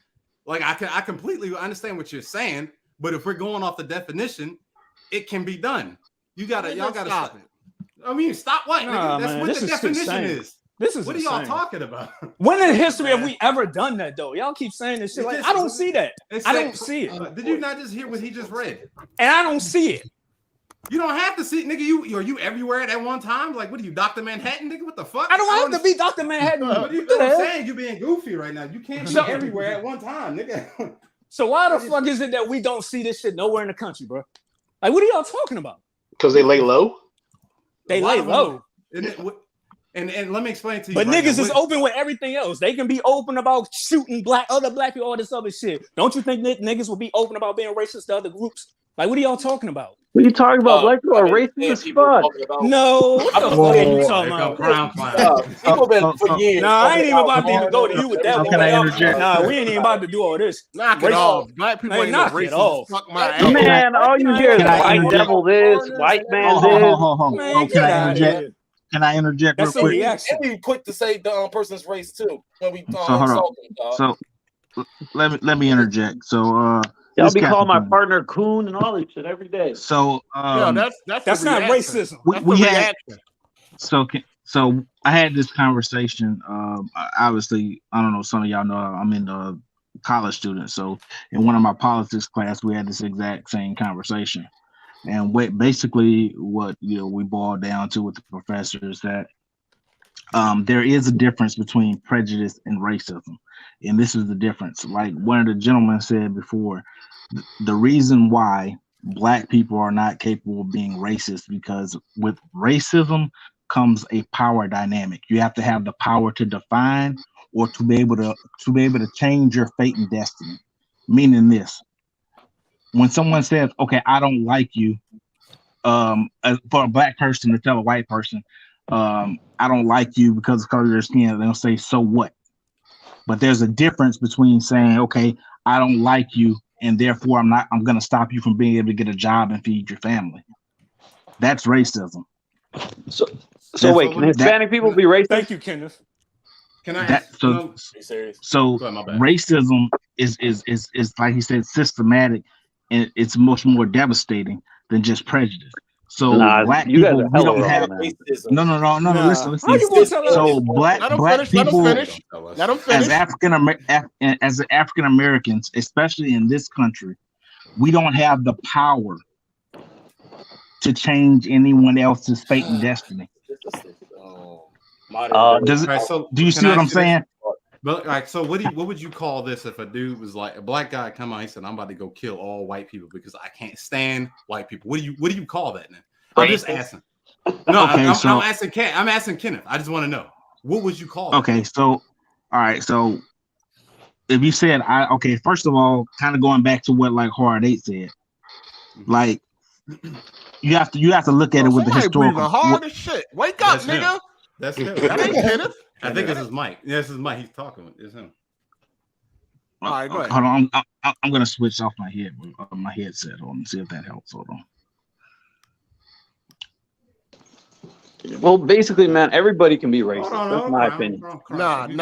Like I completely understand what you're saying, but if we're going off the definition, it can be done. Y'all gotta stop it. I mean, stop what? Nah, that's what the definition is. What are y'all talking about? When in history have we ever done that, though? Y'all keep saying this shit. Like, I don't see that. I don't see it. Did you not just hear what he just read? And I don't see it. You don't have to see it, nigga. Are you everywhere at one time? Like, what are you, Dr. Manhattan, nigga? What the fuck? I don't have to be Dr. Manhattan. What are you saying? You're being goofy right now. You can't be everywhere at one time, nigga. So why the fuck is it that we don't see this shit nowhere in the country, bro? Like, what are y'all talking about? Because they lay low. They lay low. And let me explain to you. But niggas is open with everything else. They can be open about shooting other black people, all this other shit. Don't you think niggas will be open about being racist to other groups? Like, what are y'all talking about? What are you talking about? Black people are racist as fuck. No, what the fuck are you talking about? People been for years. Nah, I ain't even about to even go to you with that. Can I interject? Nah, we ain't even about to do all this. Knock it off. Black people ain't no knock it racist. off. Fuck my ass. Man, all you hear is Can I white interject? devil this, white man this. Man, Can I interject? Can I interject real That's a quick? reaction. And we quick to say the person's race too when we So hold on. insult them, dog. So let me interject. So Y'all this be cat- calling my partner coon and all this shit every day. So Yeah, that's not reaction. racism. we, That's we the had reaction. so I had this conversation. Obviously, I don't know. Some of y'all know I'm in the college student. So in one of my politics class, we had this exact same conversation. And basically what we boiled down to with the professor is that there is a difference between prejudice and racism. And this is the difference. Like one of the gentlemen said before, the reason why Black people are not capable of being racist, because with racism comes a power dynamic. You have to have the power to define or to be able to change your fate and destiny. Meaning this: when someone says, "Okay, I don't like you," for a Black person to tell a white person, "I don't like you because of the color of your skin," they'll say, "So what?" But there's a difference between saying, "Okay, I don't like you, and therefore I'm going to stop you from being able to get a job and feed your family." That's racism. So wait, can Hispanic people be racist? Thank you, Kenneth. Can I ask? Serious? So Go ahead, my bad. racism is like he said, systematic, and it's much more devastating than just prejudice. So Black you guys people, are we hella don't wrong, have man. no. Listen. How you gonna tell us? So black people, Let them finish. as African Americans, especially in this country, we don't have the power to change anyone else's fate and destiny. Do you see what I'm saying? But like, so what would you call this if a dude was like a Black guy come out, he said, "I'm about to go kill all white people because I can't stand white people"? What do you call that then? I'm just asking. No, I'm asking I'm asking Kenneth. I just want to know, what would you call that? Okay, so all right, so if you said first of all, kind of going back to what like Hard8 said, like you have to look at it with the historical. Hard as shit. Wake up, nigga. That's him. That ain't Kenneth. I think this is Mike. Yeah, this is Mike. He's talking with. It's him. All right, go ahead. Hold on, I'm gonna switch off my headset on and see if that helps. Hold on. Well, basically, man, everybody can be racist. That's my opinion. Nah. You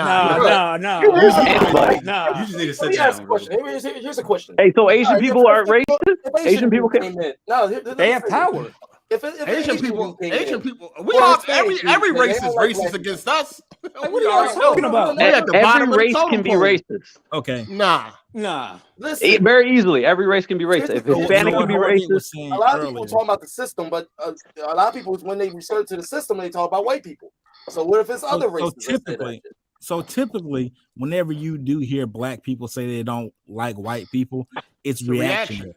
just need to sit down. Here's a question. Hey, so Asian people aren't racist? Asian people can. No, they have power. If Asian people, we all every race is racist against us. What are you talking about? Every race can be racist. Okay. Nah. Listen, very easily, every race can be racist. If Hispanic can be racist, a lot of people talk about the system, but a lot of people, when they research to the system, they talk about white people. So what if it's other races? So typically, whenever you do hear Black people say they don't like white people, it's reactionary.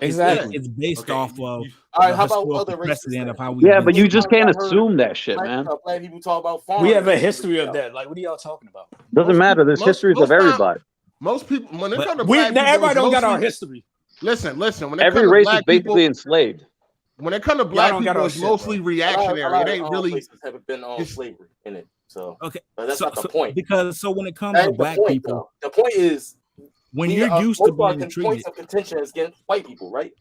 Exactly. It's based off of all right, how about other precedent of how we. Yeah, but you just can't assume that shit, man. Black people talk about farmers. We have a history of that. Like, what are y'all talking about? Doesn't matter. There's histories of everybody. Most people, when it comes to Black people, everybody don't got mostly, our history. Listen. When every race is basically enslaved. When it comes to Black people, it's mostly reactionary. It ain't really. Haven't been on slavery in it, so okay. That's not the point. Because when it comes to Black people, the point is when you're used to being treated. Points of contention is against white people, right?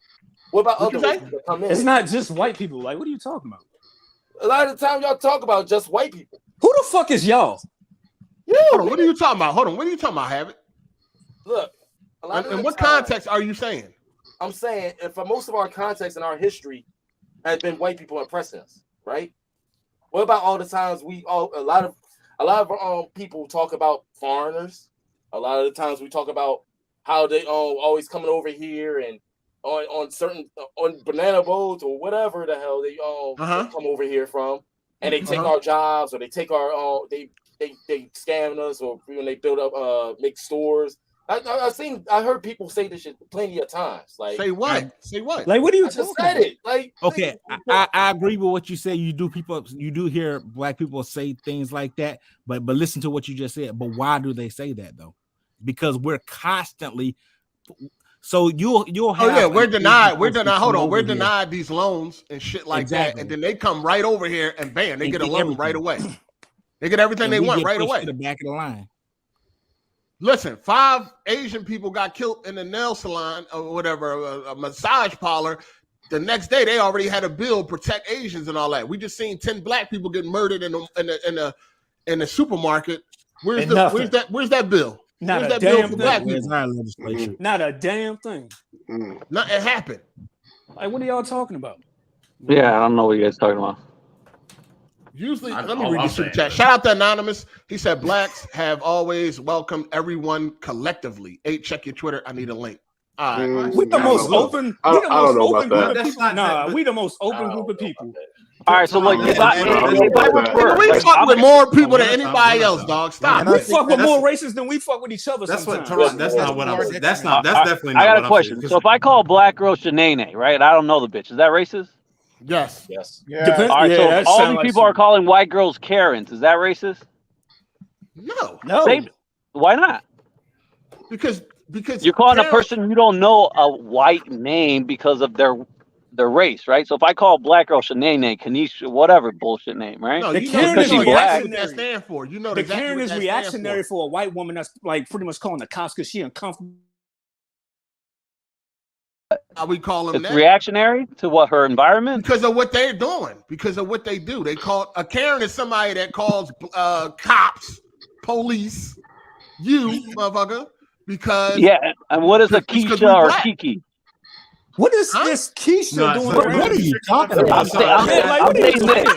What about other races that come in? It's not just white people. Like, what are you talking about? A lot of the time, y'all talk about just white people. Who the fuck is y'all? Hold on, what are you talking about? Hold on, what are you talking about, Habit? Look, in what context are you saying? I'm saying, and for most of our context in our history, has been white people oppressing us, right? What about all the times a lot of people talk about foreigners? A lot of the times we talk about how they always coming over here and on banana boats or whatever the hell they come over here from, and they take our jobs, or they take our they scam us, or when they build up make stores. I heard people say this shit plenty of times. Like, say what? Like, what are you I just said it. Like, okay, I agree with what you say. You do hear Black people say things like that, but listen to what you just said. But why do they say that though? Because we're constantly. So you'll have. Oh yeah, we're denied. We're Asian denied. Hold person on, we're over here. denied these loans and shit like Exactly. that, and then they come right over here and bam, they And get a get loan everything. right away. They get everything And they we want get right pushed away. to the back of the line. Listen, 5 Asian people got killed in a nail salon or whatever, a massage parlor. The next day, they already had a bill protect Asians and all that. We just seen 10 black people get murdered in the supermarket. Where's that bill? Not Where's a that bill damn for black thing. people? Our legislation. Not a damn thing. No, it happened. Like, what are y'all talking about? Yeah, I don't know what you guys are talking about. Usually, let me read the super chat. Shout out to Anonymous. He said, blacks have always welcomed everyone collectively. 8, check your Twitter. I need a link. All right. We the most open. We the most open group of people. Nah, we the most Oh, open group of people. All right, so like, if I refer, We like, fuck with more people than anybody else, dog. Stop. We fuck with more racists than we fuck with each other. That's what. sometimes. That's not what I'm. That's definitely not. I got what a question. I'm saying, So if I call a black girl Shanae, right? I don't know the bitch. Is that racist? Yes. Yes. All right, so if all these people are calling white girls Karens. Is that racist? No. Why not? Because you're calling a Karen- person you don't know a white name because of their race, right? So if I call a black girl Shanae, Kanisha, whatever bullshit name, right? No, The you Karen know is exactly reactionary. what that stand for. You know The exactly Karen what is that stand reactionary for a white woman that's like pretty much calling the cops because she uncomfortable. How we call them It's that? reactionary to what her environment? Because of what they're doing. Because of what they do. They call a Karen is somebody that calls cops, police, you motherfucker. Because and what is a because Keisha or black. Kiki? What is this Keisha doing? What are you talking about? I'm saying this.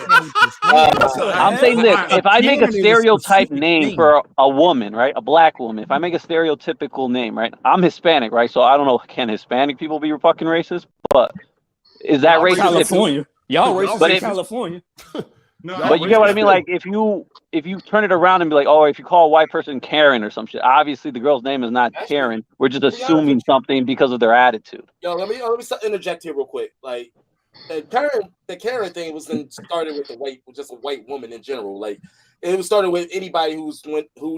I'm saying this. If I make a Karen is a stereotype specific name thing. for a woman, right? A black woman. If I make a stereotypical name, right? I'm Hispanic, right? So I don't know. Can Hispanic people be fucking racist? But is that racist? California. Y'all racist But in if- California. But you get what I mean? Like if you turn it around and be like, oh, if you call a white person Karen or some shit, obviously the girl's name is not Karen. We're just assuming something because of their attitude. Yo, let me interject here real quick. Like the Karen thing was then started with just a white woman in general. Like it was started with anybody who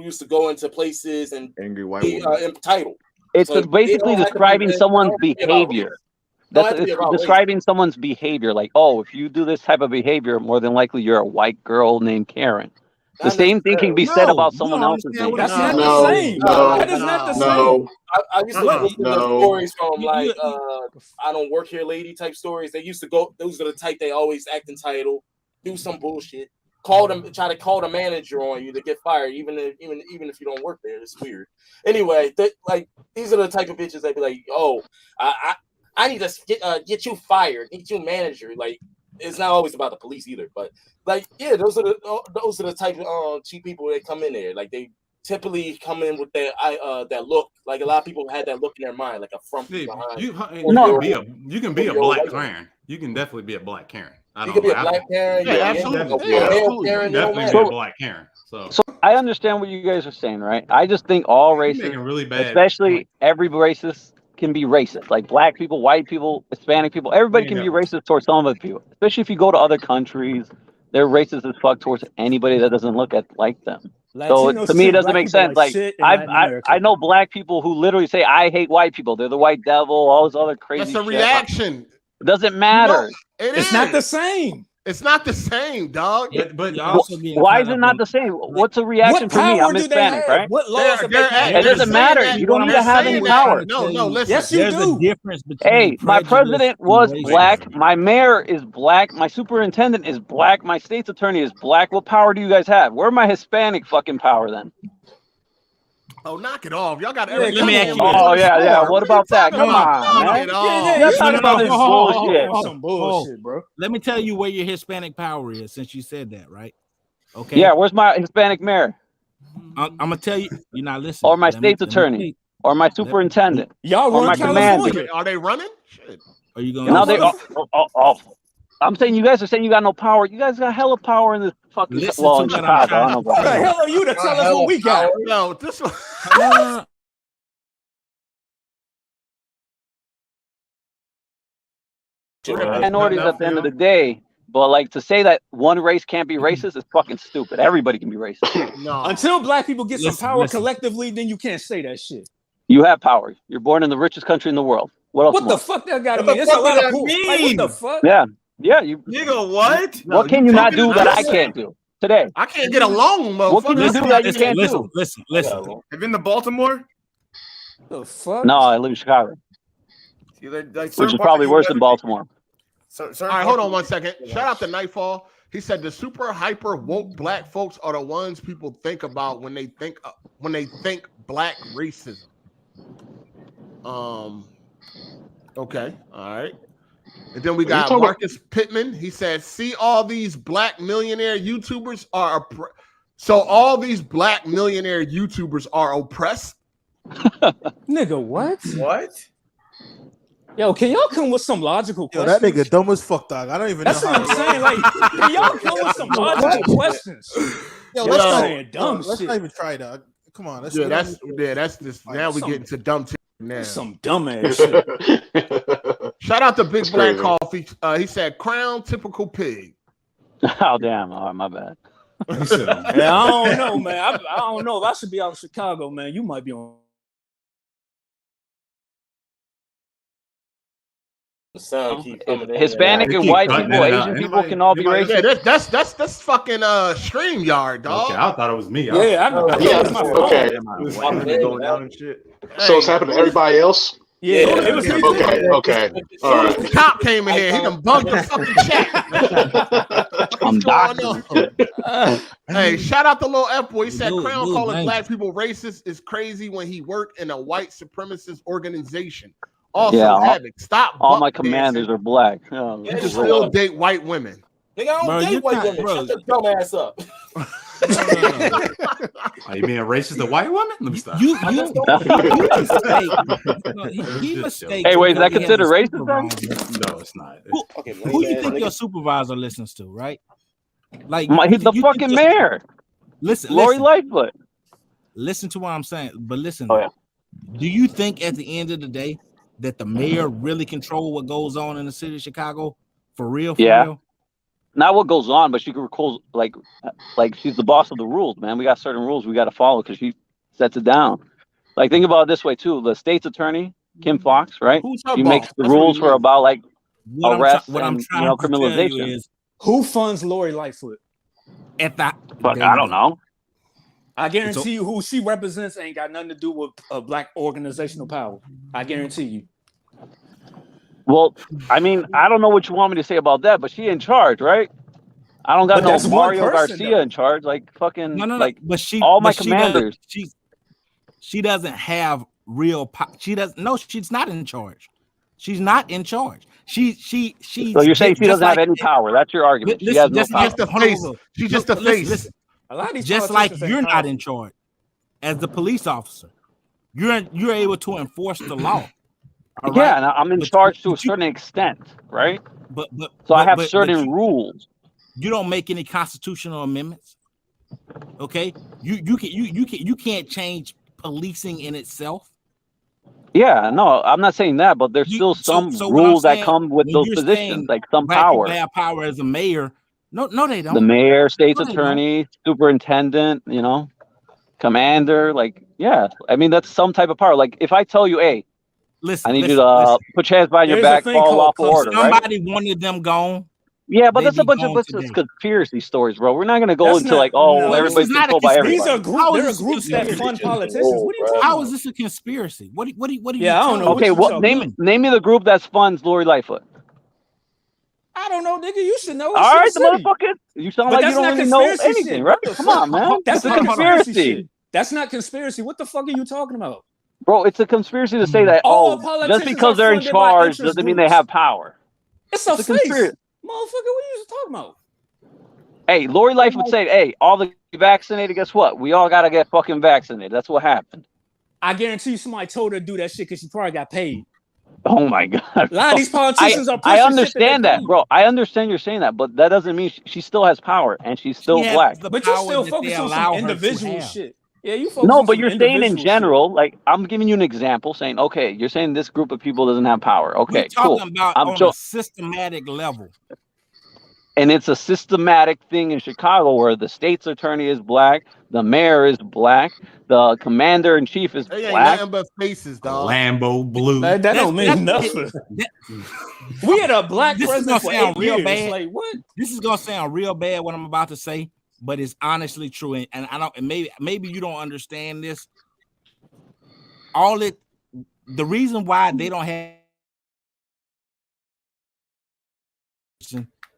used to go into places and angry white be woman. entitled. It's So basically they don't have to describing be- someone's they don't have to be about behavior. race. Don't have That's to be it's about race. describing someone's behavior. Like, oh, if you do this type of behavior, more than likely you're a white girl named Karen. The same thing can be said about someone else's name. That's not the same. That is not the same. I used to listen to stories from like I don't work here lady type stories. They used to go, those are the type they always act entitled, do some bullshit, try to call the manager on you to get fired, even if you don't work there. It's weird. Anyway, like these are the type of bitches that be like, oh, I need to get you fired, get you manager. Like it's not always about the police either, but like yeah, those are the type of cheap people that come in there. Like they typically come in with that look. Like a lot of people had that look in their mind, like a front behind. You can be a black Karen. You can definitely be a black Karen. You can be a black Karen. Yeah, absolutely. Definitely be a black Karen. So I understand what you guys are saying, right? I just think all races, making really bad especially every racist, can be racist. Like black people, white people, Hispanic people, everybody can be racist towards some of the people. Especially if you go to other countries, they're racist as fuck towards anybody that doesn't look like them. So to me, it doesn't make sense. Like I know black people who literally say, "I hate white people. They're the white devil." All this other crazy. That's a shit. reaction. It doesn't matter. It's not the same. It's not the same, dog. But why is it not the same? What's a reaction for me? I'm Hispanic, right? What laws It doesn't matter. You don't need to have any power. No, listen. Yes, you There's do. a difference between Hey, my prejudice president and was racism. black. My mayor is black. My superintendent is black. My state's attorney is black. What power do you guys have? Where my Hispanic fucking power then? Oh, knock it off. Y'all got Let me ask you Oh yeah. What about that? Come on, Knock man. it off. You're talking about this bullshit. Some bullshit, bro. Let me tell you where your Hispanic power is, since you said that, right? Okay. Yeah, where's my Hispanic mayor? I'm gonna tell you. You're not listening. Or my state's attorney? Or my superintendent? Y'all Or run my California. commander? Are they running? Shit. Are you gonna? Now they. I'm saying you guys are saying you got no power. You guys got hella power in this fucking in Listen to what I'm Chicago. I don't know What the about hell are you to tell us what we got? No, this one. minorities at the end of the day. But like to say that one race can't be racist is fucking stupid. Everybody can be racist. No. Until black people get some Listen, power listen. collectively, then you can't say that shit. You have power. You're born in the richest country in the world. What else? What the fuck that got to What mean? the It's a fuck lot does of that proof. mean? Like, what the fuck? Yeah. Yeah. You. Nigga, what? What can you not do that I can't do today? I can't get along, motherfucker. What can you do that you can't do? Listen. Have you been to Baltimore? The fuck? No, I live in Chicago, See, like, which is probably worse than Baltimore. All right, hold on 1 second. Shout out to Nightfall. He said the super hyper woke black folks are the ones people think about when they think black racism. Okay, all right. And then we got Marcus Pittman. He said, "See, all these black millionaire YouTubers are so all these black millionaire YouTubers are oppressed." Nigga, what? What? Yo, can y'all come with some logical Yo, questions? that nigga dumb as fuck, dog. I don't even That's know. what I'm saying. Like, can y'all come with some logical questions? Yo, Let's let's not even try, dog. Come on. Let's that's just now we get into dumb shit now. Some dumb ass shit. Shout out to Big Black Coffee. He said, "Crown typical pig." Oh damn! All right, my bad. Yeah, I don't know, man. I don't know if I should be out in Chicago, man. You might be on. The sound keep coming in. Hispanic and white people, Asian people can all be racist. Yeah, that's fucking StreamYard, dog. Okay, I thought it was me. Okay. Going down and shit. So it's happened to everybody else? Yeah, it was me. Okay. All right. The cop came in here. He done bugged the fucking chat. I'm doctoring. Hey, shout out to Lil F boy. He said Crown Lil calling Bang. black people racist is crazy when he worked in a white supremacist organization. Also, Yeah, Havoc, stop. All my buck commanders are black. Oh, dancing. You can still date white women. Nigga, I don't date white women. Shut your dumb ass up. Are you being racist to white women? Let me stop. He mistake. Hey, wait, is that considered racist? No, it's not. Who you think your supervisor listens to, right? Like He's the fucking mayor. Listen, Lori Lightfoot. Listen to what I'm saying, but listen. Oh, yeah. Do you think at the end of the day that the mayor really control what goes on in the city of Chicago? For real? Yeah. Real? Not what goes on, but she can recall like she's the boss of the rules, man. We got certain rules we got to follow because she sets it down. Like think about it this way too: the state's attorney, Kim Fox, right? She makes the rules for about like arrests and criminalization. Who funds Lori Lightfoot? At that, but I don't know. I guarantee you, who she represents ain't got nothing to do with black organizational power. I guarantee you. Well, I mean, I don't know what you want me to say about that, but she in charge, right? I don't got no Mario Garcia in charge, like fucking. No. Like, but she, all my but commanders. She doesn't have real. She does. No, she's not in charge. She's not in charge. She. So you're saying she doesn't have any power? That's your argument. She has no power. Just a face. She's just a face. Listen. A lot of these just like you're not in charge as the police officer, you're able to enforce the law. Right? Yeah, and I'm in charge to a certain extent, right? But I have certain rules. You don't make any constitutional amendments. Okay, you can't change policing in itself. Yeah, no, I'm not saying that, but there's still some rules that come with those positions, like some power. They have power as a mayor. No, they don't. The mayor, state's attorney, superintendent, commander, like, yeah. I mean, that's some type of power. Like, if I tell you, hey, I need you to put your hands behind your back, follow off order, somebody wanted them gone. Yeah, but that's a bunch of conspiracy stories, bro. We're not going to go into everybody's controlled by everybody. There are groups that fund politicians. What are you talking about? How is this a conspiracy? What do you? Yeah, I don't know. Okay, name me the group that funds Lori Lightfoot. I don't know, nigga. You should know. All right, the motherfucker. You sound like you don't really know anything, right? Come on, man. That's a conspiracy. That's not conspiracy. What the fuck are you talking about? Bro, it's a conspiracy to say that, just because they're in charge doesn't mean they have power. It's a conspiracy. Motherfucker, what are you talking about? Hey, Lori Lightfoot said, hey, all the vaccinated, guess what? We all got to get fucking vaccinated. That's what happened. I guarantee you somebody told her to do that shit because she probably got paid. Oh my God. A lot of these politicians are I understand that, bro. I understand you're saying that, but that doesn't mean she still has power and she's still black. But you still focus on some individual shit. Yeah, you focus No, but you're saying in general, like I'm giving you an example saying, okay, you're saying this group of people doesn't have power. Okay, we're cool. talking about on a systematic level. And it's a systematic thing in Chicago where the state's attorney is black, the mayor is black, the commander in chief is They ain't black. nothing but faces, dog. Lambo blue. That don't mean nothing. We had a black This is president gonna for sound 8 real years. bad. Like what? This is gonna sound real bad what I'm about to say, but it's honestly true. And I don't. And maybe you don't understand this. The reason why they don't have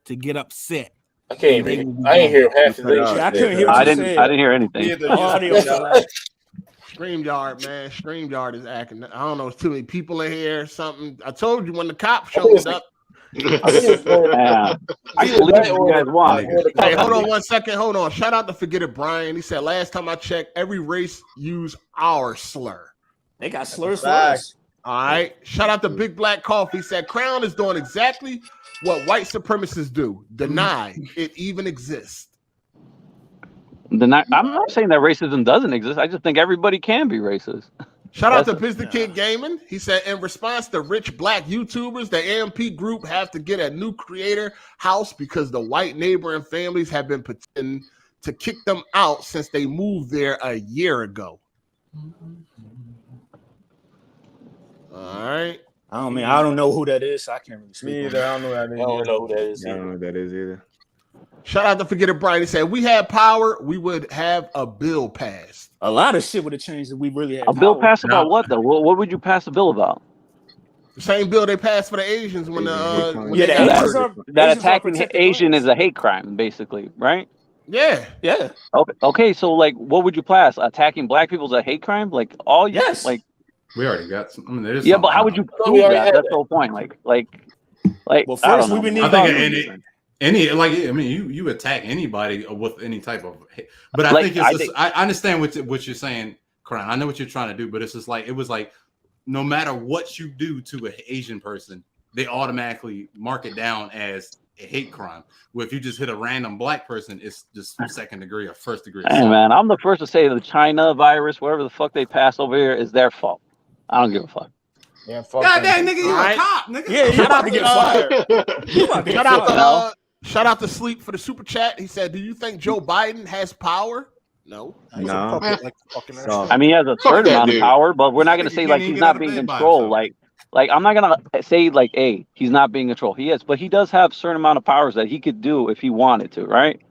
to get upset. I can't hear. I ain't hear half of this. I couldn't hear. I didn't hear anything. StreamYard, man. StreamYard is acting. I don't know. It's too many people in here. Or something. I told you when the cop showed up. I believe you guys won. Hey, hold on 1 second. Hold on. Shout out to Forget It Brian. He said last time I checked, every race use our slur. They got slurs for us. All right. Shout out to Big Black Coffee. He said Crown is doing exactly what white supremacists do. Deny it even exists. I'm not saying that racism doesn't exist. I just think everybody can be racist. Shout out to Biz Kid Gaming. He said, in response to rich black YouTubers, the AMP group have to get a new creator house because the white neighboring families have been pretending to kick them out since they moved there a year ago. All right. I don't know who that is. So I can't really speak. Me either. I don't know who that is. I don't know who that is. I don't know what that is either. Shout out to Forget It Brian. He said, we had power, we would have a bill passed. A lot of shit would have changed if we really had A bill passed about what though? What would you pass a bill about? The same bill they passed for the Asians when that attacking Asian is a hate crime, basically, right? Yeah. Okay. So like, what would you pass? Attacking black people is a hate crime? Like all yes. Like we already got some. I mean, there is but how would you prove that? That's the whole point. Like. Well, first we would need. You attack anybody with any type of, but I think I understand what you're saying, Crown. I know what you're trying to do, but it's just like it was like no matter what you do to an Asian person, they automatically mark it down as a hate crime. Where if you just hit a random black person, it's just second degree or first degree. Hey man, I'm the first to say the China virus, whatever the fuck they pass over here, is their fault. I don't give a fuck. Yeah, fuck. God damn, nigga, you a cop, nigga. Yeah, you're about to get fired. Shout out to Sleep for the super chat. He said, "Do you think Joe Biden has power?" No. No. I mean, he has a certain amount of power, but we're not gonna say like he's not being controlled. Like I'm not gonna say like, hey, he's not being controlled. He is, but he does have a certain amount of powers that he could do if he wanted to, right?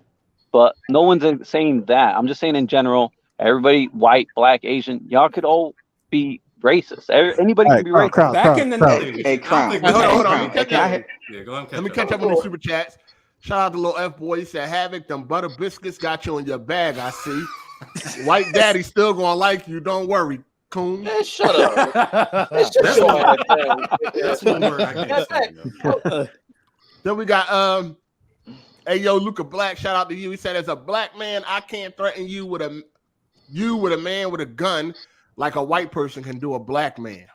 But no one's saying that. I'm just saying in general, everybody, white, black, Asian, y'all could all be racist. Anybody can be racist. Back in the day. Hey, Crown. Hold on. Let me catch up on the super chats. Shout out to little F boy. He said, Havoc, them butter biscuits got you in your bag, I see. White daddy still gonna like you. Don't worry, coon. Man, shut up. That's one word I can't say. Then we got hey yo, Luca Black, shout out to you. He said, as a black man, I can't threaten you with a man with a gun like a white person can do a black man.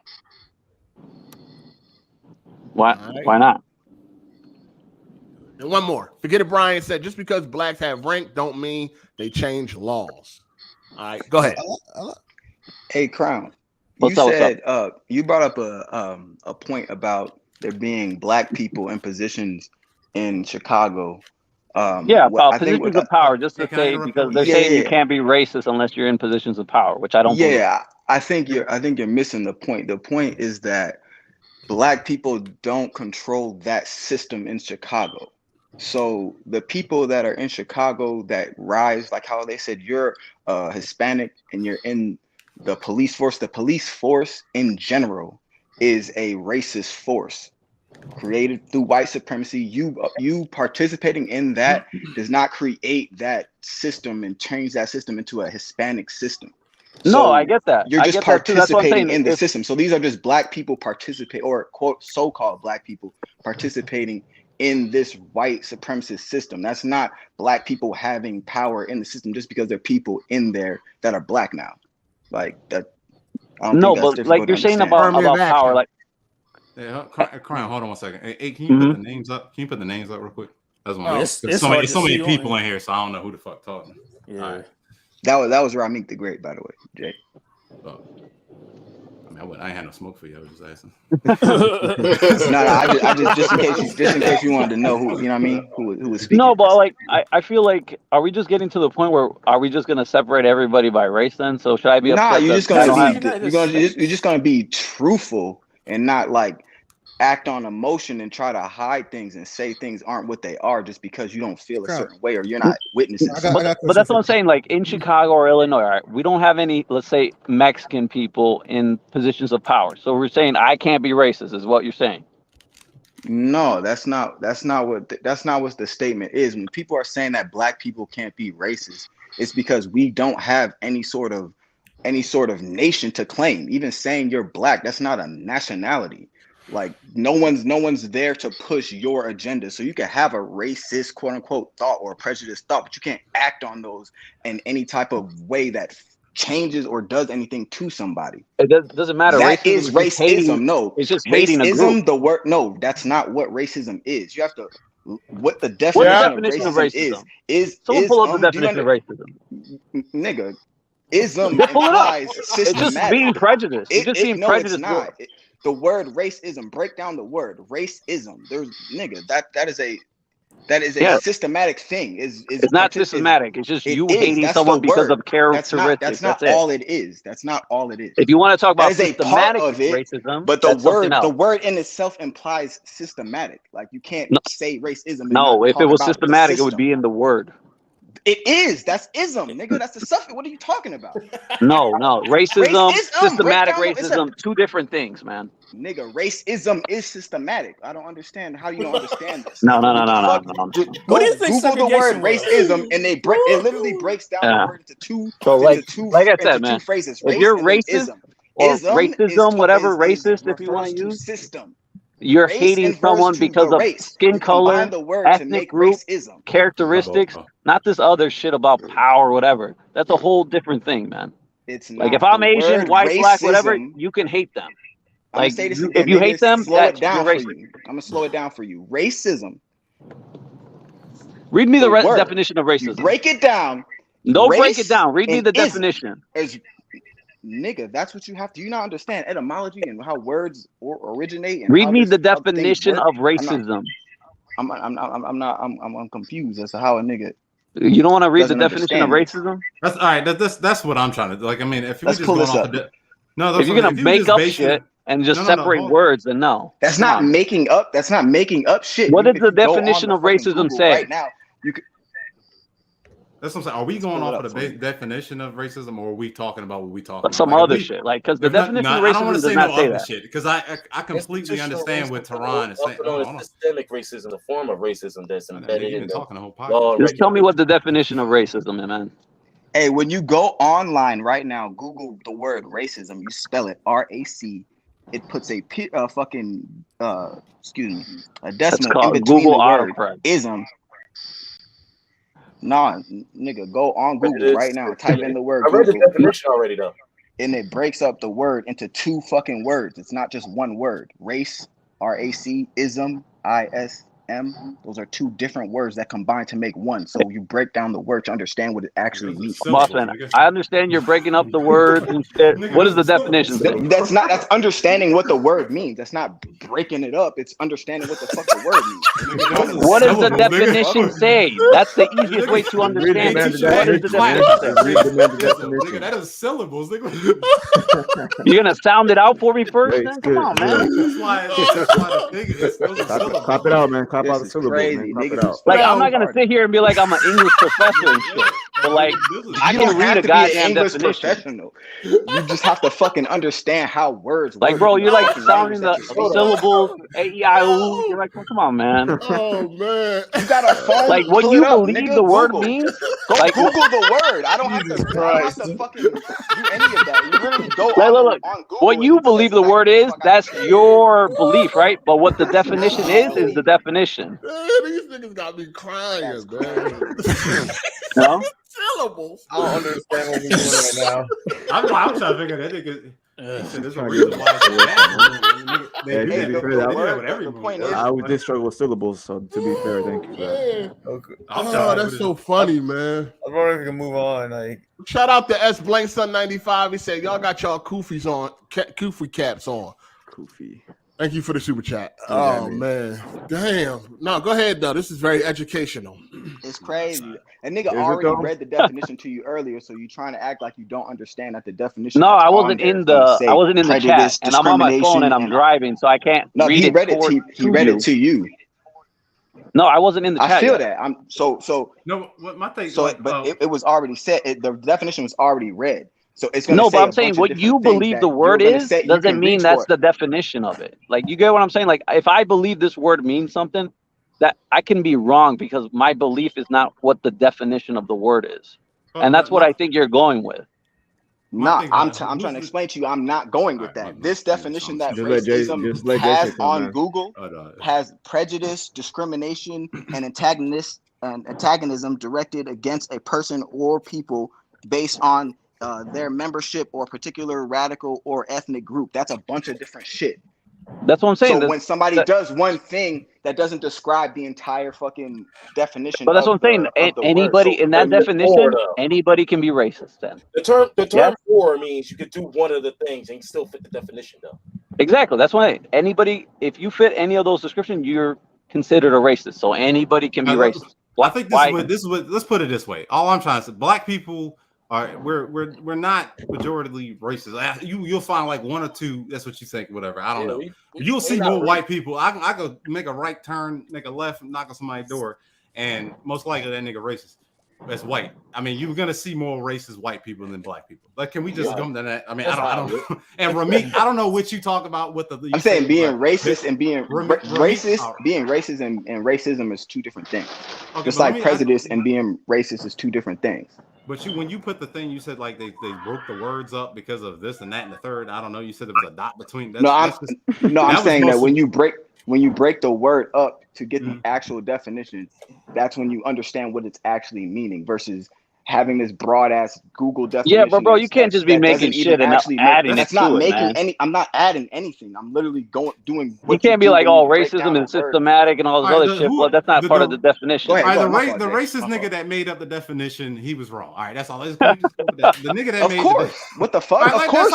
Why not? And one more. Forget It Brian said, just because blacks have rank don't mean they change laws. All right, go ahead. Hey, Crown. What's up? You brought up a point about there being black people in positions in Chicago. About positions of power, just to say, because they're saying you can't be racist unless you're in positions of power, which I don't believe. I think you're missing the point. The point is that black people don't control that system in Chicago. So the people that are in Chicago that rise, like how they said you're Hispanic and you're in the police force in general is a racist force created through white supremacy. You participating in that does not create that system and change that system into a Hispanic system. No, I get that. You're just participating in the system. So these are just black people participate, or quote so-called black people participating in this white supremacist system. That's not black people having power in the system just because there are people in there that are black now. Like that. No, but like you're saying about power, like. Yeah, Crown, hold on 1 second. Hey, can you put the names up? Can you put the names up real quick? That's one. There's so many people in here, so I don't know who the fuck talking. Yeah. That was Ramik the Great, by the way, Jay. I ain't had no smoke for you. I was just asking. I just in case you wanted to know who, you know what I mean, who was speaking. No, but like I feel like, are we just getting to the point where are we just gonna separate everybody by race then? So should I be upset? Nah, you're just gonna be truthful and not like act on emotion and try to hide things and say things aren't what they are just because you don't feel a certain way or you're not witnessing. But that's what I'm saying. Like in Chicago or Illinois, right, we don't have any, let's say, Mexican people in positions of power. So we're saying I can't be racist, is what you're saying. No, that's not what the statement is. When people are saying that black people can't be racist, it's because we don't have any sort of nation to claim. Even saying you're black, that's not a nationality. Like no one's there to push your agenda. So you can have a racist quote unquote thought or a prejudiced thought, but you can't act on those in any type of way that changes or does anything to somebody. It doesn't matter. That is racism. No, it's just hating a group. The word. No, that's not what racism is. You have to. What the definition of racism is. Someone pull up the definition of racism. Nigga, ism implies systematic. It's just being prejudiced. It's just being prejudiced. The word racism, break down the word racism. There's that is a systematic thing. It's not systematic. It's just you hating someone because of characteristics. That's not all it is. That's not all it is. If you want to talk about systematic racism, but the word in itself implies systematic. Like you can't say racism. No, if it was systematic, it would be in the word. It is. That's ism, nigga. That's the stuff. What are you talking about? No. Racism, systematic racism, two different things, man. Nigga, racism is systematic. I don't understand how you don't understand this. No. What do you think? Google the word racism, and it literally breaks down the word into two. So like I said, man, two phrases. If you're racist or racism, whatever racist, if you want to use system. You're hating someone because of skin color, ethnic group, characteristics, not this other shit about power or whatever. That's a whole different thing, man. It's like if I'm Asian, white, black, whatever, you can hate them. Like if you hate them, that's racist. I'm gonna slow it down for you. Racism. Read me the definition of racism. Break it down. Don't break it down. Read me the definition. Nigga, that's what you have to. You not understand etymology and how words originate. And read me the definition of racism. I'm confused as to how a nigga. You don't want to read the definition of racism? That's all right. That's what I'm trying to. Like, I mean, if you're just going off no, if you're gonna make up shit and just separate words, then no. That's not making up. That's not making up shit. What does the definition of racism say? Right now, you could. That's what I'm saying. Are we going off of the definition of racism, or are we talking about what we talking about? Some other shit, like because the definition of racism does not say that. Shit, because I completely understand what Tehran is saying. Systemic racism, the form of racism that's embedded in the law. Just tell me what the definition of racism is, man. Hey, when you go online right now, Google the word racism. You spell it RAC. It puts a fucking a decimal in between Google the word ism. Nah, nigga, go on Google right now. Type in the word. I read the definition already, though. And it breaks up the word into two fucking words. It's not just one word. Race, RAC, ism, ISM. Those are two different words that combine to make one. So you break down the word to understand what it actually means. Boss man, I understand you're breaking up the words and shit. What is the definition? That's understanding what the word means. That's not breaking it up. It's understanding what the fuck the word means. What does the definition say? That's the easiest way to understand it. What is the definition? That is syllables. You're gonna sound it out for me first? Then come on, man. Cop it out, man. Cop out the syllables, crazy, man. nigga. Like I'm not gonna sit here and be like I'm an English professor and shit. But like I can read a goddamn definition. You just have to fucking understand how words work. Like, bro, you're like sounding the syllables, A-E-I-O-U. You're like, come on, man. Oh man, you got a phone. Like what you believe the word means? Like Google the word. I don't have to fucking do any of that. You really go look. What you believe the word is, that's your belief, right? But what the definition is the definition. Man, these niggas got me crying, man. No? Syllables. I don't understand what we're doing right now. I'm trying to figure that nigga. This is a reason why. Yeah, to be fair, the point is, I would just struggle with syllables. So to be fair, thank you for that. Okay. Oh, that's so funny, man. I'm wondering if we can move on. Like, shout out to S Blank Sun 95. He said, "Y'all got y'all koofies on, koofy caps on." Koofy. Thank you for the super chat. Oh man, damn. No, go ahead though. This is very educational. It's crazy. A nigga already read the definition to you earlier, so you trying to act like you don't understand that the definition. No, I wasn't in the chat, and I'm on my phone and I'm driving, so I can't read he it. Read it to, he read it to you. No, I wasn't in the chat. I feel yet. that. I'm so. No, what my thing. So, but it was already said. The definition was already read. So it's going to no, say but I'm saying what you believe the word is doesn't mean that's the definition of it. Like, you get what I'm saying? Like, if I believe this word means something, that I can be wrong because my belief is not what the definition of the word is, and that's what I think you're going with. No, I'm trying to explain to you. I'm not going with that. This definition that racism has on Google has prejudice, discrimination, and antagonism directed against a person or people based on their membership or particular radical or ethnic group. That's a bunch of different shit. That's what I'm saying. So when somebody does one thing, that doesn't describe the entire fucking definition. But that's what I'm saying. Anybody in that definition, anybody can be racist. Then the term "for" means you could do one of the things and you still fit the definition, though. Exactly. That's why anybody, if you fit any of those descriptions, you're considered a racist. So anybody can be racist. I think this is what. Let's put it this way. All I'm trying to say, black people are we're not majority racist. You'll find like one or two. That's what you think. Whatever. I don't know. You'll see more white people. I go make a right turn, make a left, and knock on somebody's door, and most likely that nigga racist. That's white. I mean, you're gonna see more racist white people than black people. Like, can we just come to that? I mean, I don't know. And Remake, I don't know what you talk about with the. I'm saying being racist and being racist, being racist and racism is two different things. Okay, just like prejudice and being racist is two different things. But when you put the thing, you said like they broke the words up because of this and that and the third. I don't know. You said there was a dot between. I'm saying that when you break the word up to get the actual definition, that's when you understand what it's actually meaning versus having this broad ass Google definition. Yeah, but bro, you can't just be making shit and adding that's not making any. I'm not adding anything. I'm literally doing. You can't be like, oh, racism is systematic and all this other shit. Well, that's not part of the definition. The racist nigga that made up the definition, he was wrong. All right, that's all. The nigga that made. Of course, what the fuck? Of course.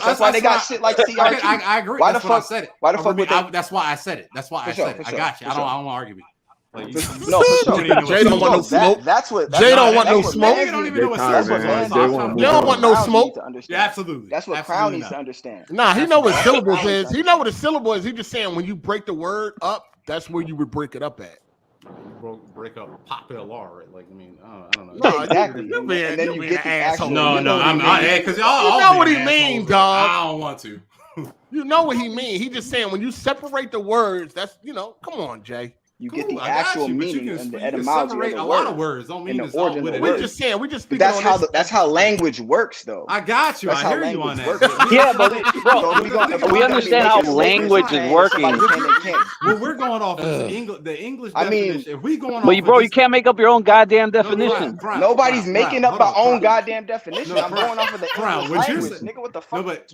That's why they got shit like CRT. I agree. Why the fuck? I said it. Why the fuck? That's why I said it. That's why I said it. I got you. I don't want to argue with you. Like, no, for sure. Jay don't want no smoke. Jay don't want no smoke. They don't even know what syllables is. You don't want no smoke. Yeah, absolutely. That's what Crown needs to understand. Nah, he know what syllables is. He know what a syllable is. He just saying when you break the word up, that's where you would break it up at. Break up popular, like I mean, I don't know. No, exactly. And then you get the asshole. No, I'm because y'all. You know what he mean, dog. I don't want to. You know what he mean. He just saying when you separate the words, that's come on, Jay. You get the actual meaning and the etymology separate of the a word. lot of words. Don't mean it's all with it. We're just saying. We just speaking that's on how this. that's how language works, though. I got you. That's I hear you on that. Yeah, but bro, we understand how language is working. Well, we're going off the English. I mean, definition. If we going but bro, you can't make up your own goddamn definition. Nobody's making up our own goddamn definition. I'm going off of the English language, nigga. What the fuck? But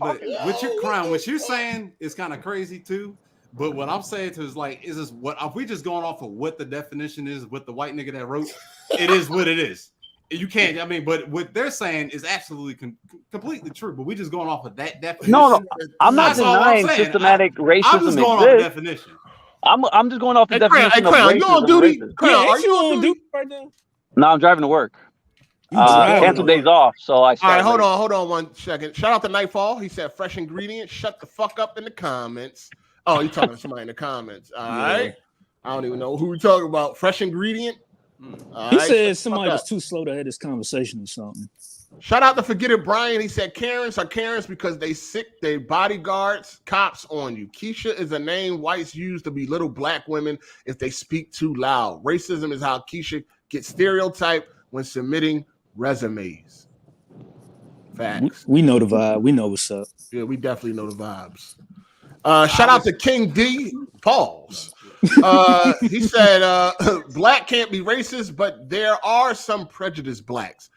what you're saying is kind of crazy too. But what I'm saying to is like, is this what if we just going off of what the definition is with the white nigga that wrote? It is what it is. You can't. I mean, but what they're saying is absolutely completely true. But we just going off of that definition. No, I'm not denying systematic racism. I'm just going off the definition. I'm just going off the definition of racism. You on duty? Are you on duty right now? No, I'm driving to work. Cancel days off, so I. All right, hold on 1 second. Shout out to Nightfall. He said fresh ingredients. Shut the fuck up in the comments. Oh, you talking to somebody in the comments. All right. I don't even know who we talking about. Fresh ingredient. He said somebody was too slow to have this conversation or something. Shout out to Forget It Brian. He said Karens are Karens because they sick their bodyguards, cops on you. Keisha is a name whites use to belittle black women if they speak too loud. Racism is how Keisha gets stereotyped when submitting resumes. Facts. We know the vibe. We know what's up. Yeah, we definitely know the vibes. Shout out to King D. Pause. He said, black can't be racist, but there are some prejudiced blacks.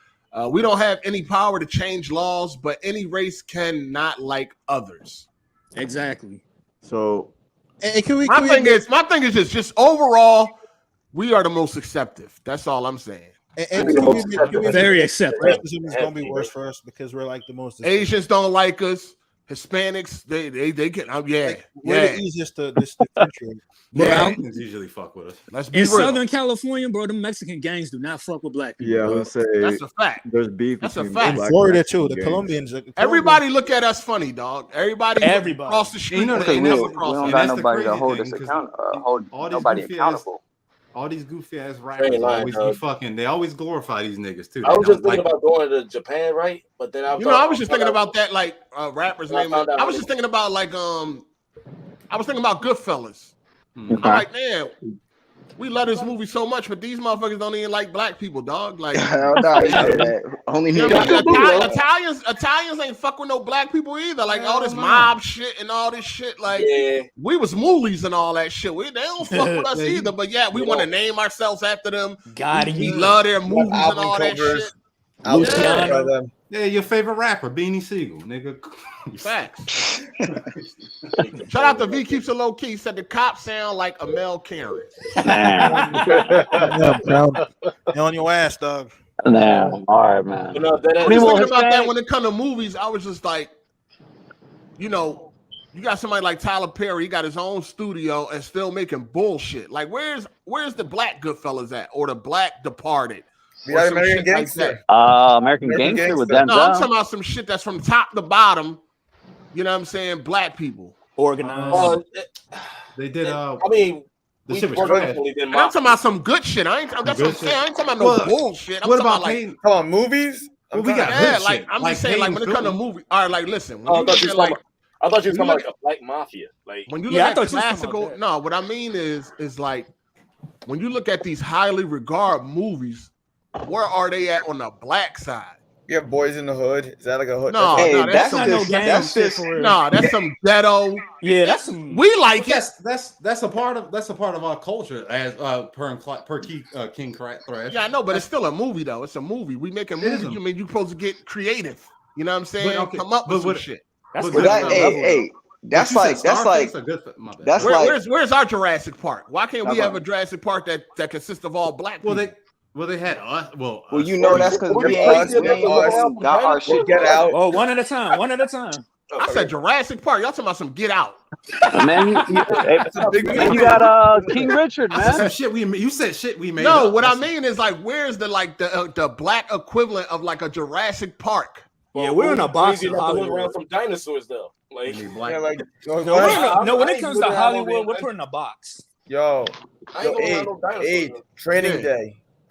We don't have any power to change laws, but any race can not like others. Exactly. So, my thing is just overall, we are the most acceptive. That's all I'm saying. Very accepting. Racism is gonna be worse for us because we're like the most. Asians don't like us. Hispanics, they get we're the easiest to differentiate. Mexicans usually fuck with us. Let's be In real. Southern California, bro, the Mexican gangs do not fuck with black people. yeah, I would say That's a fact. there's beef. That's a between fact. black Florida and too. Mexican The gangs. Colombians. Everybody look at us funny, dog. Everybody across the street. You know, Because and we that's, don't and got that's the nobody to crazy hold thing, us 'cause account, hold all these nobody goofy accountable. all these goofy ass rappers Ain't lying, always be dog. fucking. They always glorify these niggas too. I was They just don't thinking like about going to Japan, right? But then I was just thinking about that, like rappers' I name. found out I was what just thinking about like I was thinking about Goodfellas. Okay. I'm like, man, we love this movie so much, but these motherfuckers don't even like black people, dog. Like, Hell no, you say that. Only you me. know what I mean? Italians ain't fuck with no black people either. Like all this mob shit and all this shit. Like we was moolies and all that shit. They don't fuck with us either. But yeah, we want to name ourselves after them. We love their movies and all that shit. Yeah, your favorite rapper, Beanie Siegel, nigga. Facts. Shout out to V Keeps It Low Key. He said the cops sound like a Mel Karen. On your ass, dog. Nah, all right, man. I was thinking about that when it comes to movies. I was just like, you know, you got somebody like Tyler Perry. He got his own studio and still making bullshit. Like, where's the black Goodfellas at, or the black Departed? Yeah, American Gangster. American Gangster with Denzel. No, I'm talking about some shit that's from top to bottom. You know what I'm saying? Black people organized. They did. I mean, the shit was trash. I'm talking about some good shit. That's what I'm saying. I ain't talking about no bullshit. I'm what talking about like, come on, movies? Well, we got yeah, good like shit. I'm Like just saying, like when it comes to movies. All right, like listen. When I you thought look you at, were like, talking about like a black mafia. Like when you look at classical, no, what I mean is like when you look at these highly regarded movies, where are they at on the black side? You have Boys in the Hood. Is that like a hood? No, that's some ghetto. Yeah, that's some. We like it. That's a part of our culture as per King Thrash. Yeah, I know, but it's still a movie though. It's a movie. We make a movie. You mean you supposed to get creative? You know what I'm saying? Come up with some shit. Where's our Jurassic Park? Why can't we have a Jurassic Park that consists of all black people? They had us. Well, you know that's because we ain't got our shit. Get out. Oh, one at a time. One at a time. I said Jurassic Park. Y'all talking about some Get Out? Man, you got King Richard, man. Some shit you said shit we made. No, up. what I mean is like, where's the black equivalent of like a Jurassic Park? Yeah, we're in a box in Hollywood. Hollywood. Around some dinosaurs though. Like, no, when it comes to Hollywood, we're putting a box. Yo, I ain't gonna have no dinosaurs.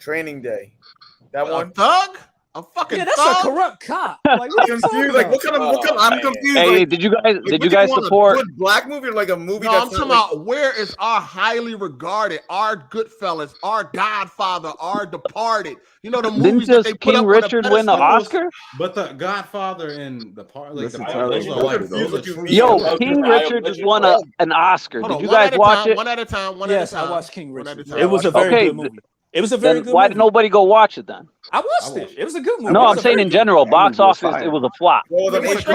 Training Day. That one. Thug? A fucking that's thug? a corrupt cop. Like, what I'm confused. Like, what kind of? I'm confused. Hey, like, did you like, guys support? A good black movie or like a movie? No, that's I'm talking not, about where is our highly regarded, our Goodfellas, our Godfather, our Departed. You know the movies Didn't that they just put King up Richard on a win the Oscar? But the Godfather and the part, like Yo, King Richard just won an Oscar. Did you guys watch it? One at a time. Yes, I watched King Richard. It was a very good movie. It was a very good movie. Why did nobody go watch it then? I watched it. It was a good movie. No, I'm saying in general, box office, it was a flop. Box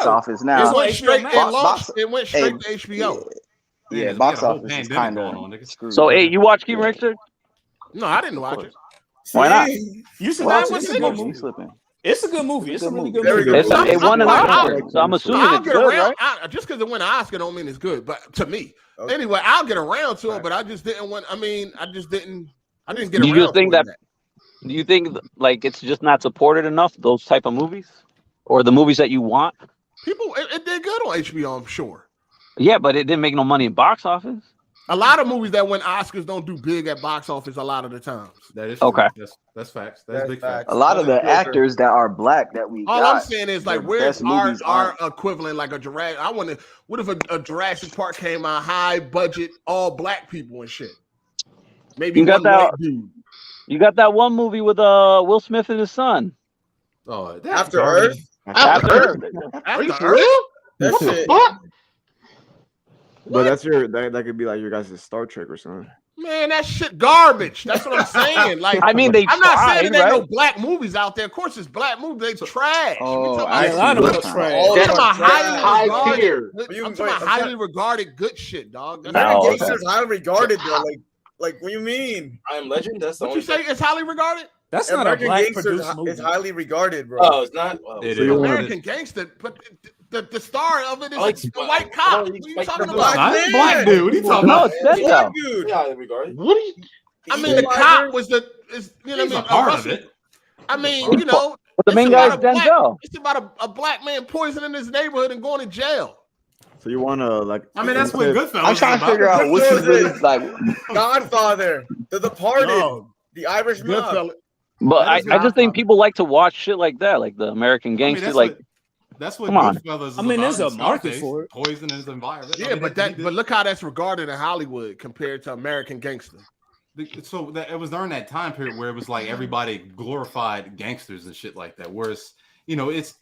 office now. It went straight to HBO. Yeah, box office is kind of screwed. So, hey, you watch King Richard? No, I didn't watch it. Why not? You should watch it. It's a good movie. It's a good movie. It's a really good movie. It won an Oscar, so I'm assuming it's good, right? Just because it won an Oscar don't mean it's good, but to me. Anyway, I'll get around to it, but I just didn't want. I mean, I didn't get around to it. Do you think like it's just not supported enough? Those type of movies, or the movies that you want? People, it did good on HBO, I'm sure. Yeah, but it didn't make no money in box office. A lot of movies that win Oscars don't do big at box office a lot of the times. That is okay. That's facts. That's big facts. A lot of the actors that are black that we all got, I'm saying is like, where's our equivalent, like a Jurassic? I want to. What if a Jurassic Park came out high budget, all black people and shit? Maybe you got white dude. You got that one movie with Will Smith and his son. Oh, After Earth. After Earth. But that's that could be like your guys' Star Trek or something. Man, that shit garbage. That's what I'm saying. Like, I mean, I'm not saying there ain't right? no black movies out there. Of course, it's black movies. They trash. Oh, I'm talking about highly regarded good shit, dog. American Gangster is highly regarded, though. Like, what do you mean? I Am Legend. That's the what you say. It's highly regarded. That's American not a black Gangster produced movie. is highly regarded, bro. Oh, it's not. Oh, It is. American Gangster, but the star of it is a white cop. What are you talking about? Black dude. What are you talking No, about? it's that Dude. Highly regarded. What are you? I mean, the cop was you know what I mean? Part of it. I mean, you know, But the main guy is Denzel. It's about a black man poisoning his neighborhood and going to jail. So you want to like? I mean, that's what Goodfellas. I'm trying to figure out what you really like. Godfather, The Departed, No. The Irish Mob. Goodfellas. But I just think people like to watch shit like that, like the American Gangster. That's what Come on. Goodfellas is I mean, about. there's a market for it. Poison is environment. Yeah, but look how that's regarded in Hollywood compared to American Gangster. So that it was during that time period where it was like everybody glorified gangsters and shit like that. Whereas, you know, it's.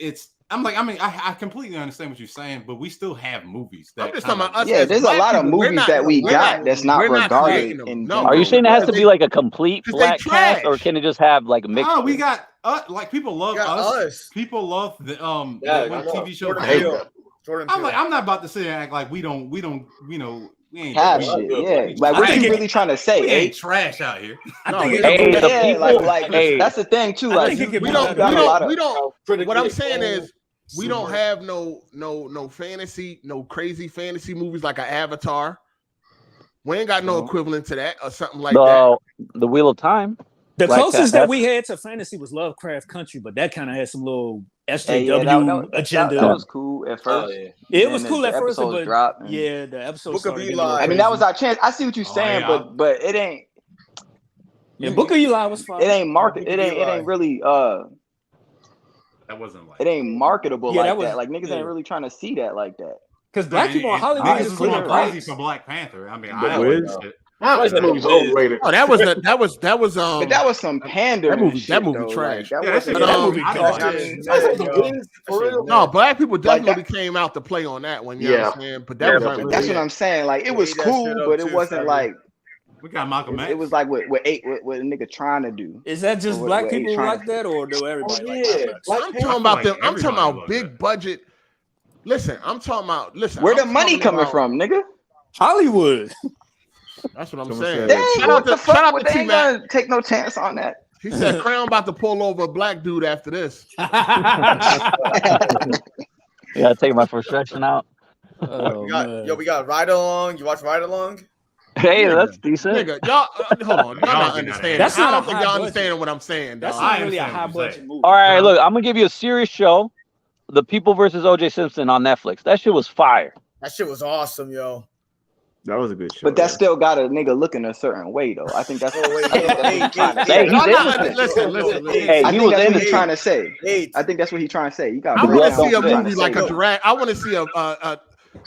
I completely understand what you're saying, but we still have movies that. I'm just talking about us. Yeah, there's a lot of movies that we got that's not regarded. Are you saying it has to be like a complete black cast, or can it just have like a mix? Oh, we got like people love us. People love the TV show. I'm not about to sit and act like we don't you know. We ain't have shit, yeah. Like, what you really trying to say? We ain't trash out here. That's the thing too. Like, we don't. What I'm saying is, we don't have no fantasy, no crazy fantasy movies like an Avatar. We ain't got no equivalent to that or something like that. The Wheel of Time. The closest that we had to fantasy was Lovecraft Country, but that kind of had some little SJW agenda. That was cool at first. It was cool at first, but the episode. Book of Eli. I mean, that was our chance. I see what you're saying, but it ain't. Yeah, Book of Eli was fine. It ain't market. It ain't really. That wasn't like. It ain't marketable like that. Like niggas ain't really trying to see that like that. Because black people in Hollywood is going crazy for Black Panther. I mean, that movie's overrated. Oh, that was But that was some pandering. That movie trash. That no, black people definitely came out to play on that one. You know what I'm saying? But that was that's what I'm saying. Like, it was cool, but it wasn't like. We got Malcolm X. It was like what a nigga trying to do. Is that just black people like that, or do everybody like that? I'm talking about them. I'm talking about big budget. Listen, I'm talking about. Listen, where the money coming from, nigga? Hollywood. That's what I'm saying. Shout out to T Mac. Take no chance on that. He said Crown about to pull over a black dude after this. You gotta take my frustration out. We got Ride Along. You watch Ride Along? Hey, that's decent. Nigga, y'all, hold on. Y'all not understanding. That's I not don't a think high y'all budget. understanding what I'm saying. That's dog. not really a high budget movie. All right, look, I'm gonna give you a serious show, The People versus O.J. Simpson on Netflix. That shit was fire. That shit was awesome, yo. That was a good show. But that still got a nigga looking a certain way, though. I think that's what he's trying to say. I think that's what he's trying to say. You got. I want to see a movie like a Jurassic. I want to see a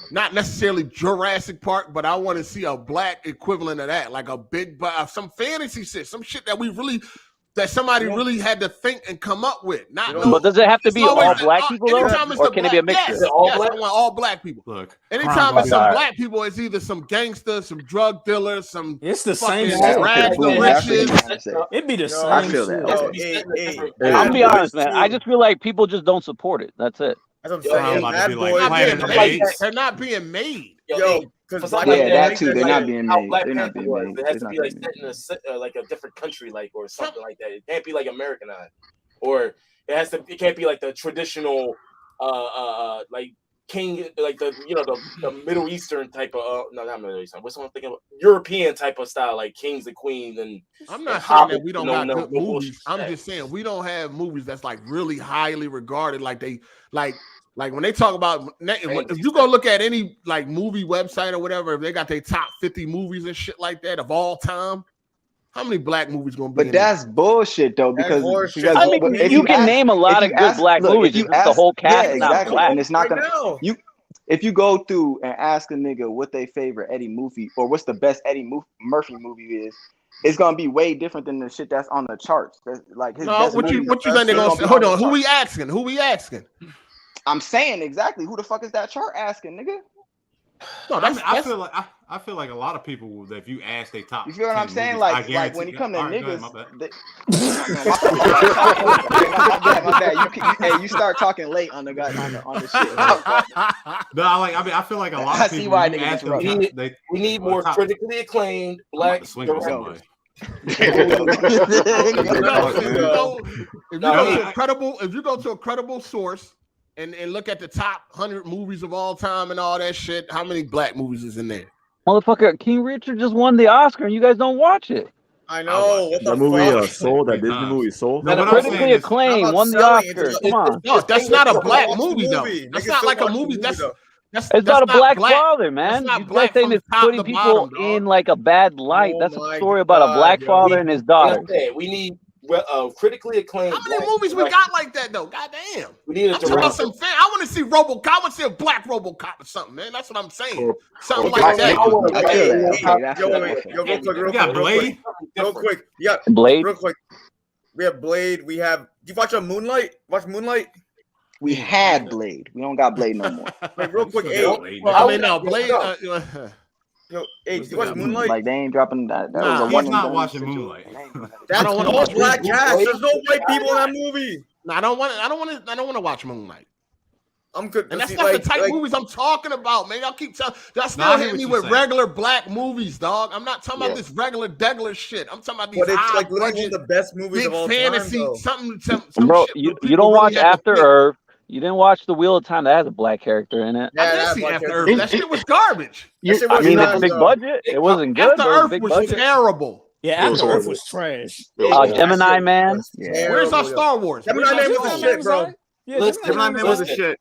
not necessarily Jurassic Park, but I want to see a black equivalent of that, like a big, some fantasy shit, some shit that somebody really had to think and come up with. But does it have to be all black people though, or can it be a mixture? Yes, I want all black people. Look, anytime it's some black people, it's either some gangsters, some drug dealers, some. It's the same. It'd be the same. I feel that. I'll be honest, man. I just feel like people just don't support it. That's it. That's what I'm saying. They're not being made. Because that too. They're not being made. They're not being made. It has to be like set in like a different country, like or something like that. It can't be like Americanized, or it can't be like the traditional, like king, like the Middle Eastern type of not Middle Eastern. What's what I'm thinking of? European type of style, like kings and queens. And I'm not saying that we don't got good movies. I'm just saying we don't have movies that's like really highly regarded, like they like when they talk about, if you go look at any like movie website or whatever, if they got their top 50 movies and shit like that of all time, how many black movies gonna be? But that's bullshit though, because I mean, you can name a lot of good black movies. The whole cast is not black, and it's not gonna you. If you go through and ask a nigga what their favorite Eddie movie or what's the best Eddie Murphy movie is, it's gonna be way different than the shit that's on the charts. That's like his best what you think they're gonna say? Hold on, who we asking? I'm saying exactly. Who the fuck is that chart asking, nigga? No, I feel like a lot of people that if you ask they top. You feel what I'm saying? Movies, like when you come to right, niggas, my bad. You start talking late on the shit. No, I feel like a lot of I people. see why niggas we need more critically acclaimed black. If you go to a credible source and look at the top 100 movies of all time and all that shit, how many black movies is in there? Motherfucker, King Richard just won the Oscar and you guys don't watch it. I know. What that the movie fuck? Soul, that Disney movie Soul. No, critically acclaimed, won the Oscar. Come on. No, that's not a black movie though. That's not like a movie. It's not a black father, man. You guys saying it's putting people in like a bad light. That's a story about a black father and his daughter. We need critically acclaimed. How many movies we got like that though? Goddamn. We need I'm talking about some fan. I want to see RoboCop. I want to see a black RoboCop or something, man. That's what I'm saying. Something like that. Real quick. Yeah. Blade. Real quick. We have Blade. We have. Do you watch Moonlight? Watch Moonlight. We had Blade. We don't got Blade no more. Like real quick, Blade. Yo, hey, did you watch Moonlight? Like they ain't dropping that. That was a he's one not watching Moonlight. That's all black cast. There's no white people in that movie. No, I don't want to watch Moonlight. I'm good. And that's not the type of movies I'm talking about, man. Y'all keep telling. Y'all still hitting me with regular black movies, dog. I'm not talking about this regular degular shit. I'm talking about these high like literally one of the best movies of all fantasy, time. Something Bro, shit you don't watch After Earth. You didn't watch The Wheel of Time. That has a black character in it. I didn't see After Earth. That shit was garbage. I mean, it's a big budget. It wasn't good. After Earth was terrible. Yeah, After Earth was trash. Gemini Man. Yeah. Where's our Star Wars? Gemini Man was a shit, bro. Gemini Man was a shit.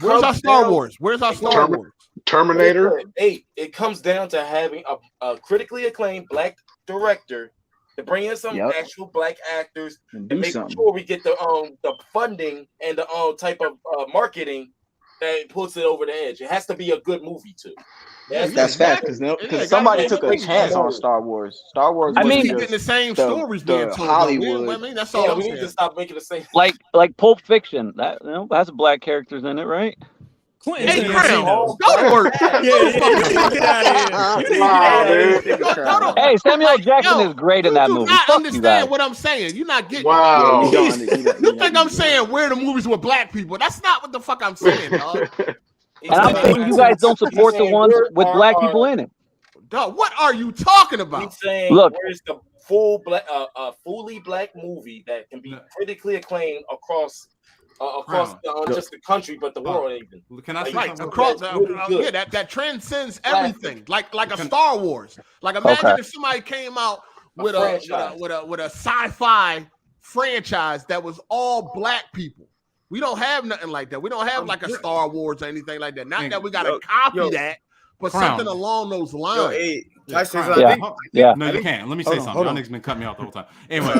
Where's our Star Wars? Where's our Star Wars? Terminator. It comes down to having a critically acclaimed black director to bring in some actual black actors and make sure we get the funding and the type of marketing that puts it over the edge. It has to be a good movie too. That's fact because somebody took a chance on Star Wars. Star Wars. I mean, getting the same stories being told. Hollywood. I mean, that's all. We need to stop making the same. Like Pulp Fiction. That has black characters in it, right? Hey, Crown, go to work. Get out of here. Hey, Samuel Jackson is great in that movie. You do not Fuck understand what I'm saying. You're not getting Wow. You think I'm saying we're the movies with black people. That's not what the fuck I'm saying, dog. And I'm saying you guys don't support the ones with black people in it. Dog, what are you talking about? He's saying, look, where's the full black, fully black movie that can be critically acclaimed across just the country, but the world even. Can I say something? Across that transcends everything. Like a Star Wars. Like imagine if somebody came out with a sci-fi franchise that was all black people. We don't have nothing like that. We don't have like a Star Wars or anything like that. Not that we got to copy that, but something along those lines. No, you can't. Let me say something. Y'all niggas been cutting me off the whole time. Anyway,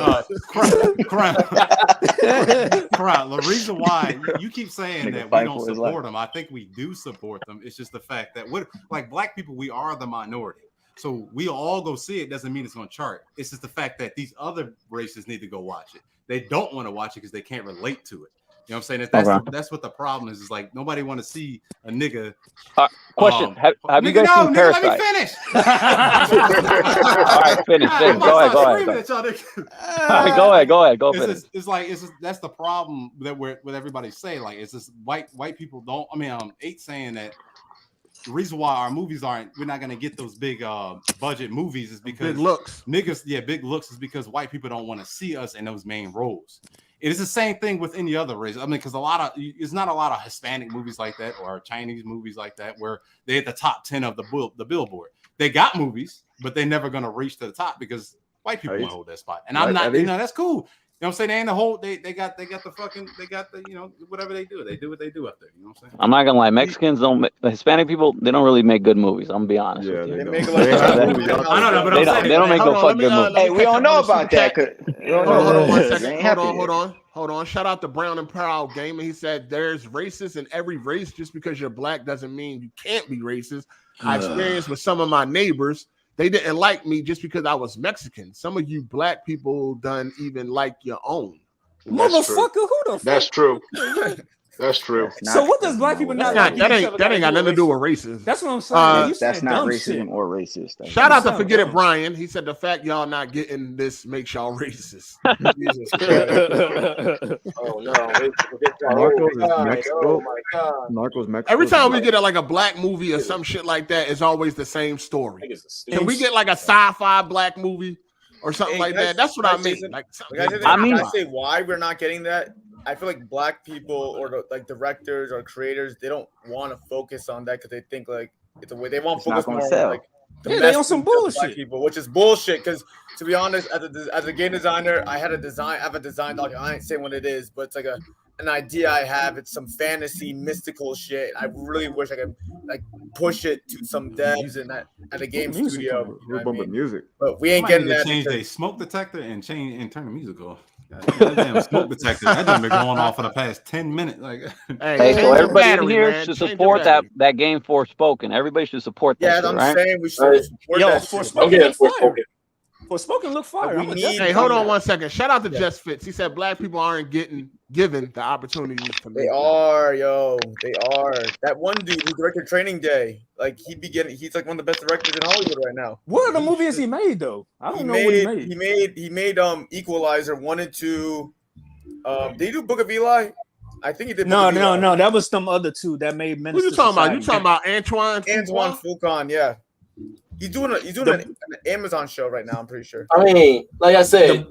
Crown. The reason why you keep saying that we don't support them, I think we do support them. It's just the fact that like black people, we are the minority. So we all go see it. Doesn't mean it's going to chart. It's just the fact that these other races need to go watch it. They don't want to watch it because they can't relate to it. You know what I'm saying? That's what the problem is. Is like nobody want to see a nigga. Question: Have you guys seen Parasite? Let me finish. All right, finish. Go ahead. Go finish. That's the problem that with everybody say. Like it's just white people don't. I mean, saying that the reason why our movies we're not gonna get those big budget movies is because big looks. Big looks is because white people don't want to see us in those main roles. It is the same thing with any other race. I mean, because it's not a lot of Hispanic movies like that or Chinese movies like that where they at the top 10 of the Billboard. They got movies, but they're never gonna reach to the top because white people want to hold that spot. And I'm not, that's cool. You know what I'm saying? They ain't the whole. They got whatever they do. They do what they do up there. You know what I'm saying? I'm not gonna lie. Mexicans don't. Hispanic people, they don't really make good movies. I'm gonna be honest. Yeah, with you. they make a lot of movies. I don't know, but they don't make no fucking good movies. Hey, we don't know about that. Hold on. Shout out to Brown and Proud Gaming. He said there's racists in every race. Just because you're black doesn't mean you can't be racist. I experienced with some of my neighbors. They didn't like me just because I was Mexican. Some of you black people done even like your own. Motherfucker, who the fuck? That's true. That's true. So what does black people not like? That ain't got nothing to do with racism. That's what I'm saying. That's not racism or racist. Shout out to Forget It Brian. He said the fact y'all not getting this makes y'all racist. Jesus Christ. Oh no! Oh my God! Narcos Mexico. Every time we get like a black movie or some shit like that, it's always the same story. Can we get like a sci-fi black movie or something like that? That's what I mean. Like, I say why we're not getting that. I feel like black people or like directors or creators, they don't want to focus on that because they think like it's a way they want to focus more on like they on some bullshit, people, which is bullshit. Because to be honest, as a game designer, I have a design document. I ain't saying what it is, but it's like an idea I have. It's some fantasy mystical shit. I really wish I could like push it to some devs and at a game studio. We're bumping music, but we ain't getting that. Change the smoke detector and turn the music off. That damn smoke detector. That done been going off for the past 10 minutes. Like, hey, so everybody in here should support that game Forspoken. Everybody should support that. Yeah, I'm right? saying we should support that. Forspoken look fire. Hey, hold on 1 second. Shout out to Just Fits. He said black people aren't getting given the opportunities to make. They are. That one dude who directed Training Day, like he's like one of the best directors in Hollywood right now. What are the movies he made though? I don't know what he made. He made Equalizer 1 and 2. Did he do Book of Eli? I think he did. No. That was some other two that made Menace. Who you talking about? You talking about Antoine Fuqua? Yeah. He's doing an Amazon show right now. I'm pretty sure. I mean, like I said.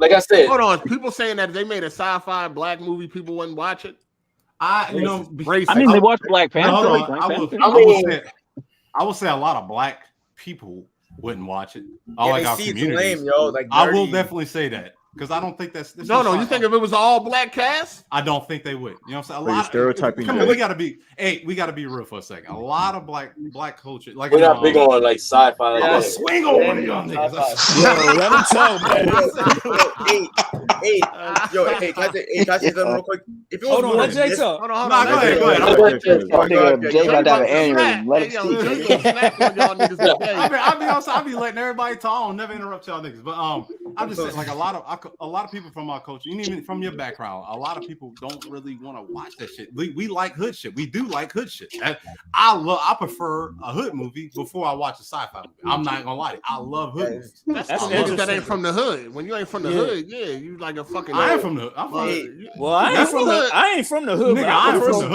Hold on, people saying that if they made a sci-fi black movie, people wouldn't watch it. I mean, they watch Black Panther. I will say a lot of black people wouldn't watch it. Like our communities. Lame, yo. Like I will definitely say that. Because I don't think that's no. You think if it was all black cast? I don't think they would. You know what I'm saying? A lot stereotyping. Come on, we gotta be real for a second. A lot of black culture, like we're not big on like sci-fi. Like I'm a swing on one of y'all niggas. Yo, let me tell, man. Hey, can I say something real quick? If it was hold on, let Jay talk. Hold on. Go ahead. Jay about to have an aneurysm. I'll be letting everybody talk. I'll never interrupt y'all niggas. But I'm just saying, like a lot of people from our culture, even from your background, a lot of people don't really want to watch that shit. We like hood shit. We do like hood shit. I prefer a hood movie before I watch a sci-fi movie. I'm not gonna lie. I love hood movies. That's that ain't from the hood. When you ain't from the hood, you like a fucking. I am from the hood. I ain't from the hood. Nigga, I am from the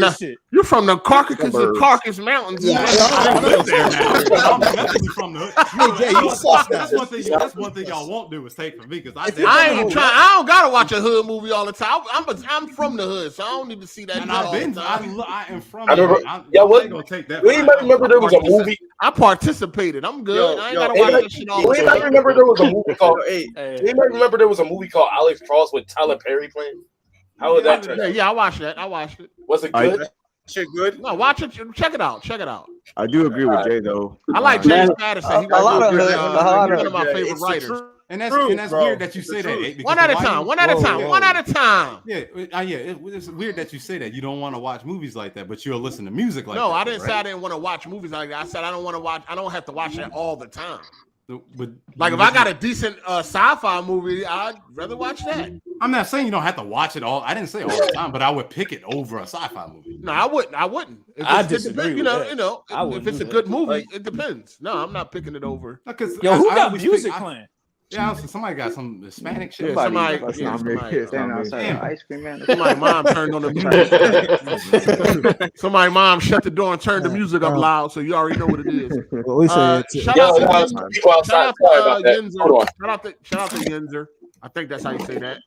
hood. You're from the Caucasus Mountains. Yeah, I live there now. I'm definitely from the hood. That's one thing y'all won't do is take from me because I ain't trying. I don't gotta watch a hood movie all the time. I'm from the hood, so I don't need to see that. And I am from. What? Do anybody remember there was a movie? I participated. I'm good. I ain't gotta watch that shit all the time. Anybody remember there was a movie called? Anybody remember there was a movie called Alex Cross with Tyler Perry playing? How was that? Yeah, I watched that. Was it good? Shit good. No, watch it. Check it out. I do agree with Jay though. I like James Madison. He's one of my favorite writers. And that's weird that you say that. One at a time. Yeah, it's weird that you say that. You don't want to watch movies like that, but you'll listen to music like that. No, I didn't say I didn't want to watch movies like that. I said I don't have to watch that all the time. Like if I got a decent sci-fi movie, I'd rather watch that. I'm not saying you don't have to watch it all. I didn't say all the time, but I would pick it over a sci-fi movie. No, I wouldn't. I disagree. If it's a good movie, it depends. No, I'm not picking it over. Who got music playing? Yeah, somebody got some Hispanic shit. Somebody outside ice cream man. Somebody mom turned on the music. Somebody mom shut the door and turned the music up loud, so you already know what it is. Shout out to Yenzer. I think that's how you say that.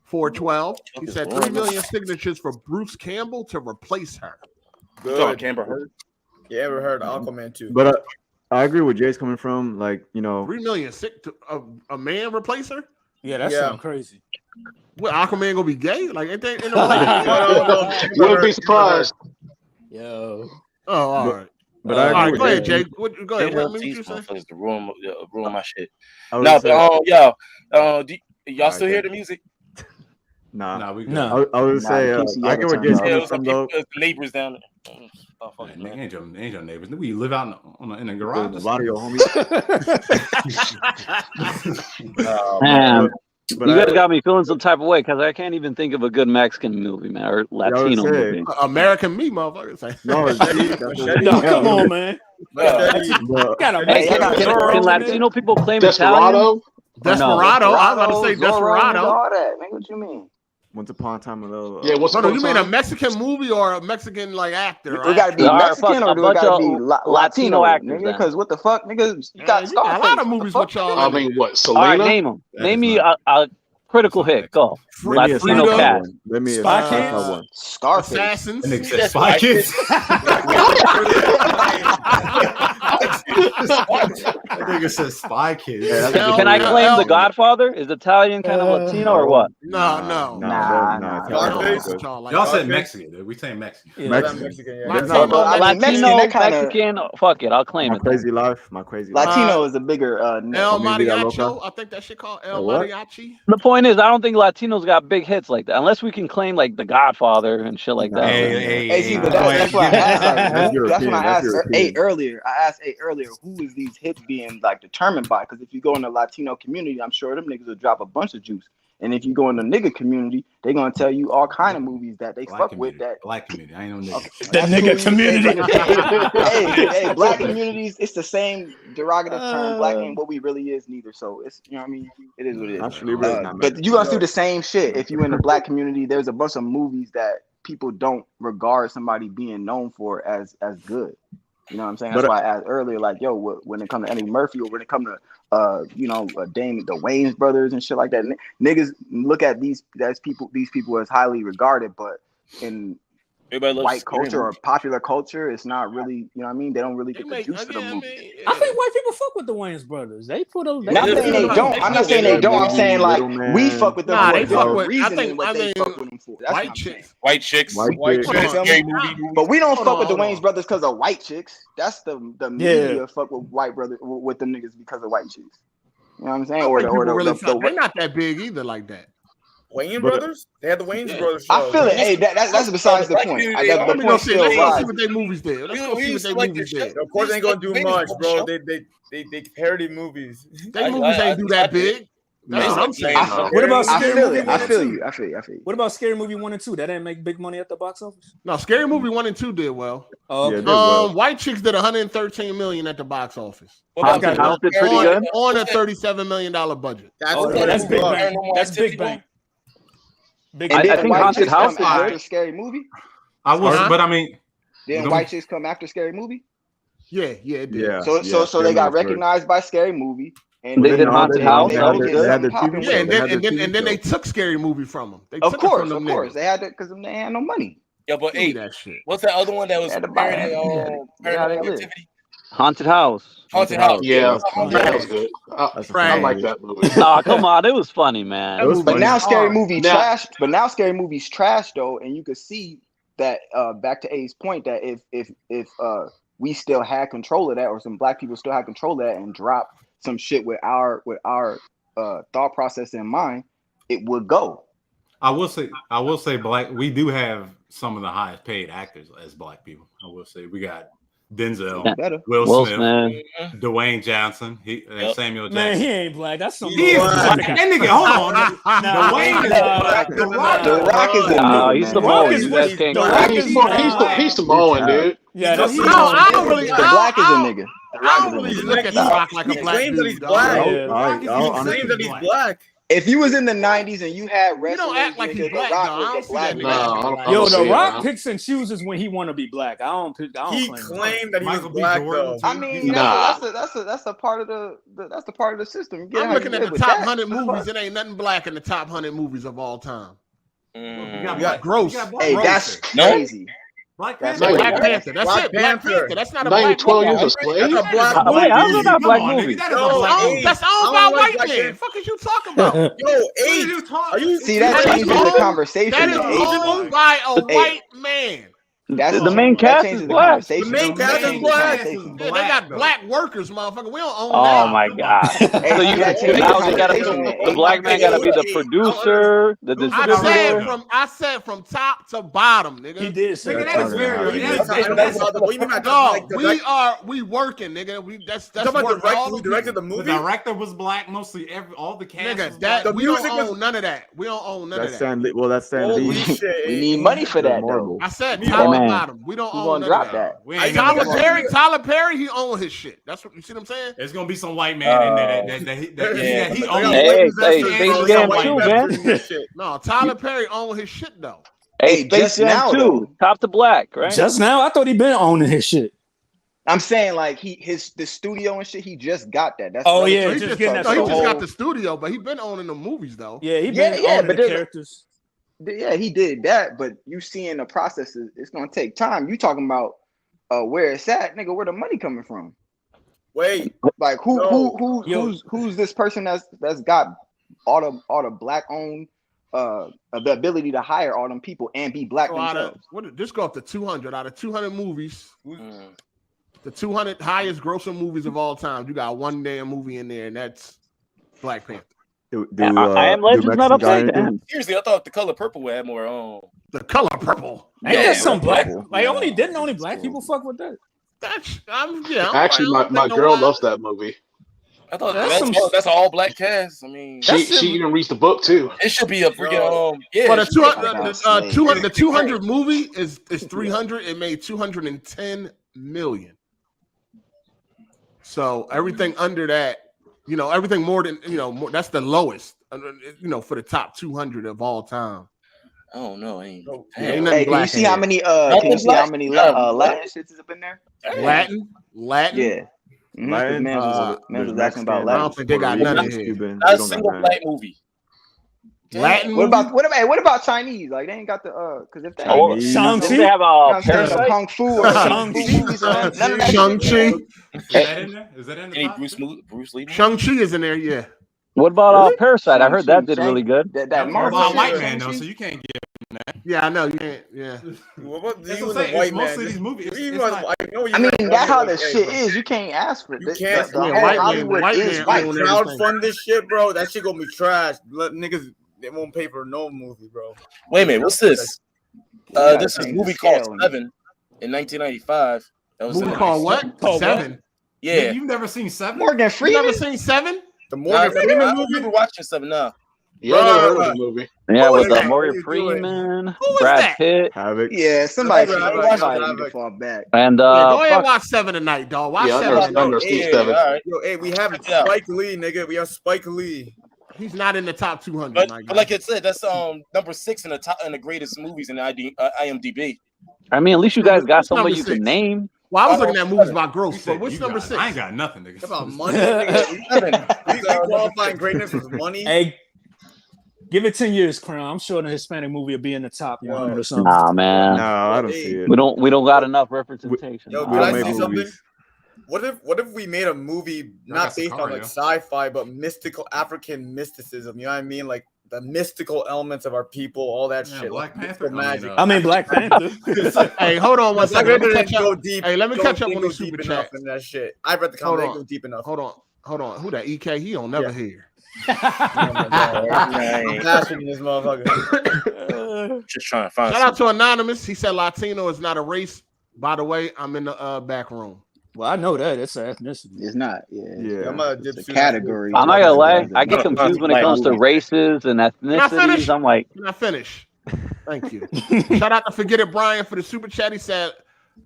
412. He said 3 million signatures for Bruce Campbell to replace her. Good. Yeah, ever heard of Aquaman 2? But I agree with Jay's coming from, 3 million a man replace her? Yeah, that sounds crazy. What, Aquaman gonna be gay? Like, ain't they? No. You wouldn't be surprised. Yo. Oh, all right. But I agree go ahead, Jay. Jay. Go ahead. What you say? To ruin my shit. No, but y'all still hear the music? Nah, we no. I would say I get what Jay's coming from though. Neighbors down there. Ain't your neighbors. We live out in a garage. A lot of your homies. But You guys got me feeling some type of way because I can't even think of a good Mexican movie, man, or Latino movie. American Me, motherfucker. No, come on, man. Can Latino people claim Desperado? Italian? Desperado. I was about to say Desperado. All that, man. What you mean? Once upon a time ago. Yeah, what's you mean a Mexican movie or a Mexican like actor? It got to be Mexican or do it got to be Latino actors? Because what the fuck, niggas? You got a lot of movies with y'all. I mean, what? Selena? All right, name them. Name me a critical hit. Go. Latino cast. Let me one. Scarface. Assassins. Spy Kids. I think it says Spy Kids. Can I claim The Godfather? Is Italian kind of Latino or what? No. Y'all said Mexican, dude. We saying Mexican. Mexican. Fuck it, I'll claim it. Crazy Life. My Crazy Life. Latino is a bigger. El Mariachi. I think that shit called El Mariachi. The point is, I don't think Latinos got big hits like that, unless we can claim like The Godfather and shit like that. But that's why I asked. That's when I asked earlier. I asked earlier, who is these hits being like determined by? Because if you go in the Latino community, I'm sure them niggas will drop a bunch of juice. And if you go in the nigga community, they're gonna tell you all kind of movies that they fuck with. That black community, I ain't no nigga. Okay. That nigga community. hey, black communities, it's the same derogative term. Black ain't what we really is neither. So it's, you know what I mean? It is what it is. Actually, but you gonna see the same shit if you in the black community. There's a bunch of movies that people don't regard somebody being known for as good. You know what I'm saying? That's why I asked earlier, like, yo, when it comes to Eddie Murphy or when it comes to Dame, the Wayans brothers and shit like that, niggas look at these people as highly regarded, but in white culture or popular culture, it's not really, you know what I mean? They don't really get the juice of the movie. I think white people fuck with the Wayans brothers. They put those. Not saying they don't. I'm not saying they don't. I'm saying like we fuck with them. Nah, for they fuck with. reason I think what they fuck with them for. That's white chicks. White chicks. But we don't fuck with the Wayans brothers because of white chicks. That's the media fuck with white brothers with them niggas because of white chicks. You know what I'm saying? They're not that big either, like that. Wayans brothers? They had the Wayans brothers. I feel it. Hey, that's besides the point. The point still Let's see what their movies did. Let's go see what their movies did. Of course, they ain't gonna do much, bro. They parody movies. Their movies ain't do that big. That's what I'm saying. What about Scary Movie? I feel you. What about Scary Movie 1 and 2? That didn't make big money at the box office. No, Scary Movie 1 and 2 did well. White Chicks did 113 million at the box office. On a $37 million budget. That's big bang. That's big bang. I think Haunted House after Scary Movie. But I mean, didn't White Chicks come after Scary Movie? Yeah, it did. Yeah, so they got recognized by Scary Movie. And they did Haunted House. And then they took Scary Movie from them. Of course, they had to because they had no money. Yeah, but what's that other one that was Paranormal Activity? Haunted House. Haunted House. Yeah, that was good. I like that movie. Oh, come on, it was funny, man. But now Scary Movie trash. But now Scary Movie's trash though, and you could see that back to A's point that if we still had control of that, or some black people still had control of that, and drop some shit with our thought process in mind, it would go. I will say black. We do have some of the highest paid actors as black people. I will say we got Denzel, Will Smith, Dwayne Johnson, Samuel Jackson. Man, he ain't black. That's some. That nigga, hold on. Dwayne is black. The Rock is a Samoan. He's Samoan, dude. Yeah, I don't really. The Black is a nigga. I don't really look at The Rock like a black dude. He claims that he's black. If you was in the 90s and you had wrestling, you don't act like he's black. Yo, The Rock picks and chooses when he want to be black. I don't He claimed that he was black though. I mean, that's a part of the system. I'm looking at the top 100 movies. It ain't nothing black in the top 100 movies of all time. You got gross. Hey, that's crazy. Black Panther. That's it. Black Panther. That's not a black 12 years a slave. Wait, how's that not a black movie? That's owned by white men. What fuck is you talking about? See, that changes the conversation. That is owned by a white man. The main cast is black. The main cast is black. Yeah, they got black workers, motherfucker. We don't own Oh that. my god! So you now they gotta be the black man gotta be the producer, the distributor. I said from top to bottom, nigga. He did say nigga, we working, nigga. That's what who directed the movie. The director was black. Mostly all the cast. Nigga, was black. we don't own none of that. We don't own none of that. That's Stan Lee. We need money for that though. I said top to bottom. We don't own none of that. Tyler Perry, he owns his shit. That's what you see what I'm saying? There's gonna be some white man in there that he owns. No, Tyler Perry owns his shit though. Hey, just now too. Top to black, right? Just now, I thought he been owning his shit. I'm saying like the studio and shit. He just got that. That's he just got the studio, but he been owning the movies though. Yeah, he been owning the characters. Yeah, he did that, but you seeing the process, it's gonna take time. You talking about where it's at, nigga? Where the money coming from? Wait, like who's this person that's got all the black owned the ability to hire all them people and be black themselves? This go up to 200 out of 200 movies. The 200 highest grossing movies of all time. You got one damn movie in there, and that's Black Panther. I Am Legend's not up there. Seriously, I thought The Color Purple would have more. The Color Purple. Ain't that some black? Like only black people fuck with that. Actually, my girl loves that movie. I thought that's all black cast. I mean, she even reads the book too. It should be a freaking But the 200 movie is 300. It made 210 million. So everything under that, everything more than that's the lowest. For the top 200 of all time. Oh no, ain't. Hey, can you see how many Latin shits is up in there? Latin? Yeah. Latin. Man was asking about Latin. I don't think they got none of it. Not a single black movie. Latin. What about Chinese? Like they ain't got the because if they Shang-Chi, they have a Parasite, Kung Fu, or Shang-Chi. Is that in the Bruce Lee? Shang-Chi is in there, yeah. What about Parasite? I heard that did really good. That Marvel white man though, so you can't get that. Yeah, I know you can't. Yeah. Mostly these movies. I mean, that's how the shit is. You can't ask for it. You can't. Hollywood is white. Crowdfund this shit, bro. That shit gonna be trash. Let niggas, they won't pay for no movie, bro. Wait a minute, what's this? This is a movie called Seven in 1995. That was movie called what? Seven. Yeah. You've never seen Seven? Morgan Freeman. You never seen Seven? The Morgan Freeman movie. We're watching Seven now. Yeah, I never heard of the movie. Yeah, with Morgan Freeman, Brad Pitt. Havoc. Yeah, somebody need to fall back. And go ahead and watch Seven tonight, dog. Watch Seven. Yo, hey, we have Spike Lee, nigga. We have Spike Lee. He's not in the top 200. But like it said, that's number 6 in the greatest movies in IMDb. I mean, at least you guys got somebody you can name. Well, I was looking at movies about growth, but what's number 6? I ain't got nothing, nigga. It's about money. Nigga. Qualifying greatness with money. Hey, give it 10 years, Crown. I'm sure the Hispanic movie will be in the top 100 or something. Nah, man. No, I don't see it. We don't got enough representation. Yo, could I say something? What if we made a movie not based on like sci-fi, but mystical African mysticism? You know what I mean? Like the mystical elements of our people, all that shit. Black like Panther. magic. I mean, Black Panther. Hey, hold on one second. Let me catch up on the deep super enough chat. in that shit. I read the comment. Go deep enough. Hold on. Who that? EK? He don't never hear. I'm passionate this motherfucker. Just trying to find. Shout out to Anonymous. He said Latino is not a race. By the way, I'm in the back room. Well, I know that it's an ethnicity. It's not. Yeah. It's a category. I'm not gonna lie. I get confused when it comes to races and ethnicities. I'm like, can I finish? Thank you. Shout out to Forget It Brian for the super chat. He said,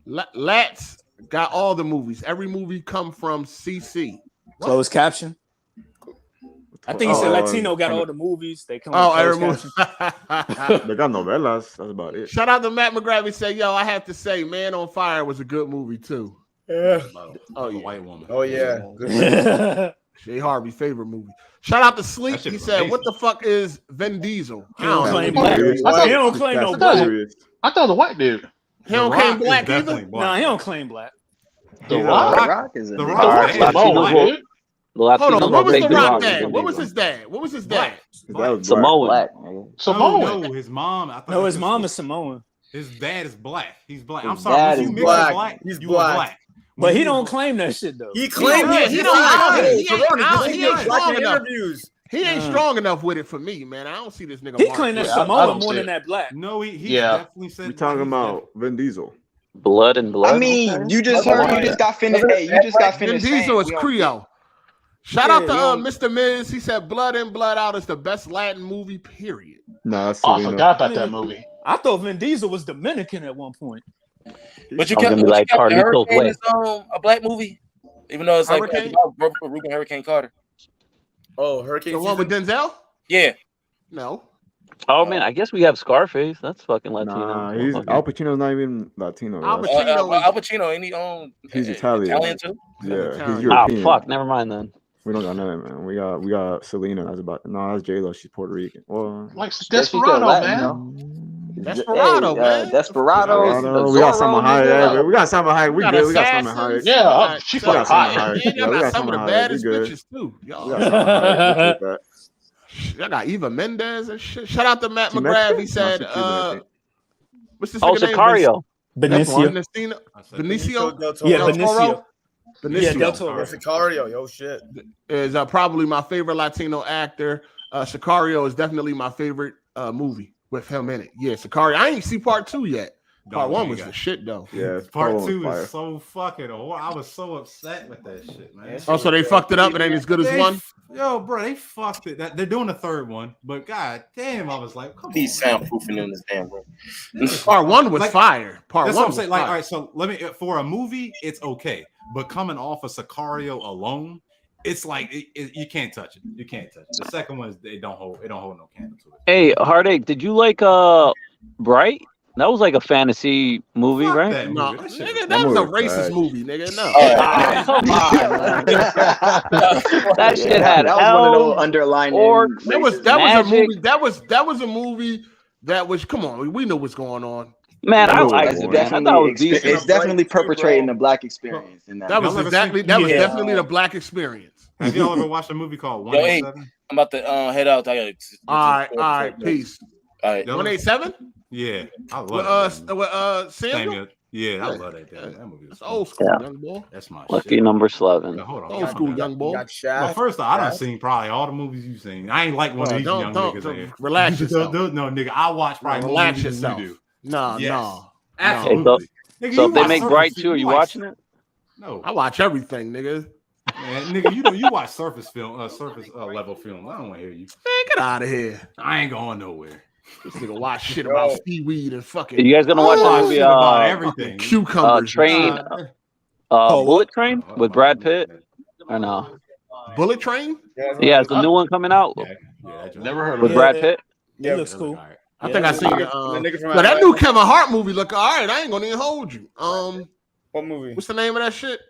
"Lats got all the movies. Every movie come from CC." Closed caption. I think he said Latino got all the movies. They come. Every movie. They got novelas. That's about it. Shout out to Matt McGrath. He said, "Yo, I have to say, Man on Fire was a good movie too." Yeah. Oh, yeah. White woman. Oh yeah. Jay Harvey's favorite movie. Shout out to Sleep. He said, "What the fuck is Vin Diesel?" He don't claim black. He don't claim no black. I thought it was a white dude. He don't claim black either. No, he don't claim black. The Rock is The Rock. Hold on, what was The Rock dad? What was his dad? Samoan. Samoan. No, his mom. No, his mom is Samoan. His dad is black. He's black. His I'm sorry. dad Once you is mix black. black, He's you black. are black. But he don't claim that shit though. He claimed it. He ain't strong enough. He ain't strong enough with it for me, man. I don't see this nigga. He claimed that Samoa more than that black. No, he definitely said. We talking about Vin Diesel. Blood and blood. I mean, you just heard. You just got finished. Hey, you just got finished. Vin Diesel is Creole. Shout out to Yeah, Mr. Miz. He said Blood In, Blood Out is the best Latin movie, period. Nah, Oh, I forgot about that movie. I thought Vin Diesel was Dominican at one point. But you I was kept, gonna be like Captain Carlitos Hurricane Way. is a black movie, even though it's like Hurricane? Ruben Hurricane Carter. Oh, Hurricane. The one with Denzel? Yeah. No. Oh man, I guess we have Scarface. That's fucking Latino. Nah, he's Okay. Al Pacino's not even Latino. Al bro. Pacino. Al Pacino, ain't he on? He's Italian. Italian too. Yeah, he's Oh European. fuck, never mind then. We don't got none, man. We got Selena. That's about that's J-Lo. She's Puerto Rican. Well, Like she's Desperado, Latin, man. though. Desperado, man. Desperado. we got Salma Hayek. We got Salma Hayek. We got good. We got Salma Assassins. Hayek. Yeah, she We got fucking Salma hot. Hayek. Man, y'all Yeah, we got got some of the Salma Hayek. We baddest good. bitches too. Y'all We got Salma Hayek. We good with that. Y'all got Eva Mendes and shit. Shout out to Matt She McGrath. Mexican? He said, No, she Cuban, I think. what's this Oh, nigga name? Sicario. Benicio. Benicio? Del Toro. Yeah, Del Benicio. Toro? Yeah, Del Benicio Toro. Sicario, yo shit. is probably my favorite Latino actor. Sicario is definitely my favorite movie with him in it. Yeah, Sicario. I ain't see part 2 yet. Part 1 was the shit though. Yeah, Part 2 is so fucking. I was so upset with that shit, man. Oh, so they fucked it up. It ain't as good as They- 1. Yo, bro, they fucked it. They're doing a 3rd one, but god damn, I was like, come He's soundproofing in this damn room. Part 1 was Like, fire. Part That's 1 what I'm was saying. Like, fire. all right, so let me for a movie, it's okay, but coming off of Sicario alone, it's like you can't touch it. You can't touch it. The second one is they don't hold no candle to it. Hey, Heartache, did you like Bright? That was like a fantasy movie, Fuck right? that No, movie. nigga, that was a movie was racist trash. movie, nigga. No. Come on, man. That shit had that was one of those elves, underlying. orcs, That was a magic. movie. That was a movie that was. Come on, we know what's going on. Man, That I movie liked was it, boring. man. I thought it was decent. It's definitely perpetrating the black experience in that. That was Y'all ever exactly. seen- That was Yeah. definitely the black experience. Have y'all ever watched a movie called Yo, hey, 187? I'm about to head out. I gotta. All right, peace. All right. 187. Yeah, I With love it. Samuel. Samuel. Yeah, I Yeah. love that. That movie. That's Is old school, Yeah. young boy. That's my Lucky shit. number 11. Now, hold on. Old school, young boy. Got Shaft. Well, first off, I done Shaft. seen probably all the movies you've seen. I ain't like one of these young niggas there. Relax yourself. No, nigga, I watch probably more Relax movies than yourself. you do. No, Yes. no. Absolutely. Nigga, So you if they watch make Surface Bright Film, 2, are you watch- watching it? No, I watch everything, nigga. man, nigga, you watch surface film, surface level film. I don't want to hear you. Man, get out of here. I ain't going nowhere. This nigga watch shit about seaweed and fucking. Are you guys gonna watch the movie? Shit about everything. Cucumbers. Train. Bullet Train with Brad Pitt, or no? Bullet Train? Yeah, it's the new one coming out Never heard of with it. Brad Pitt. Yeah, it looks cool. I think I seen it. The nigga from But that LA. new Kevin Hart movie look all right. I ain't gonna even hold you. What movie? What's the name of that shit?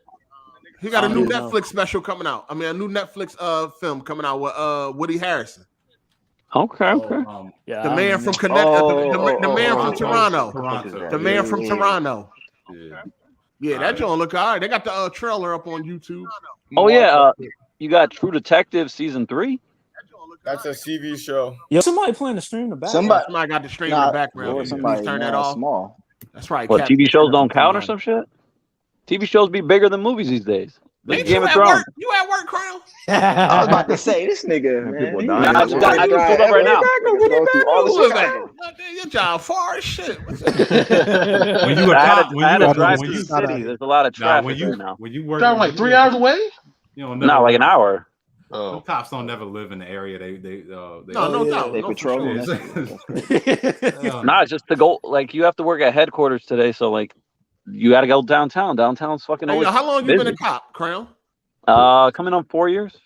He got a new Netflix special coming out. I mean, a new Netflix film coming out with Woody Harrison. Okay. Yeah, The man from Connecticut. The man from Toronto. Toronto. The man from Toronto. Yeah. Yeah, that joint look all right. They got the trailer up on YouTube. Oh yeah, you got True Detective season 3. That's a CV show. Yo, somebody playing the stream in the background. Somebody got the stream in the background. Or Please somebody turn that off. small. That's right. What, Captain. TV shows don't count or some shit? TV shows be bigger than movies these days. Like Ain't Game you of at Thrones. work? You at work, Crown? I was about to say this nigga, man. people he- dying. Nah, I just pulled up right now. Go through all the Who is Chicago. that? Your job far as shit. When you a I cop, had to drive when to you the city. There's a lot of traffic when you right now. when you work, Driving like 3 hours away. You know, No, like an hour. The cops don't never live in the area. They No doubt. They No, patrol. for sure. Nah, it's just to go. Like you have to work at headquarters today, so like you got to go downtown. Downtown's fucking Hey, always yo, how long you been busy. a cop, Crown? Coming on 4 years.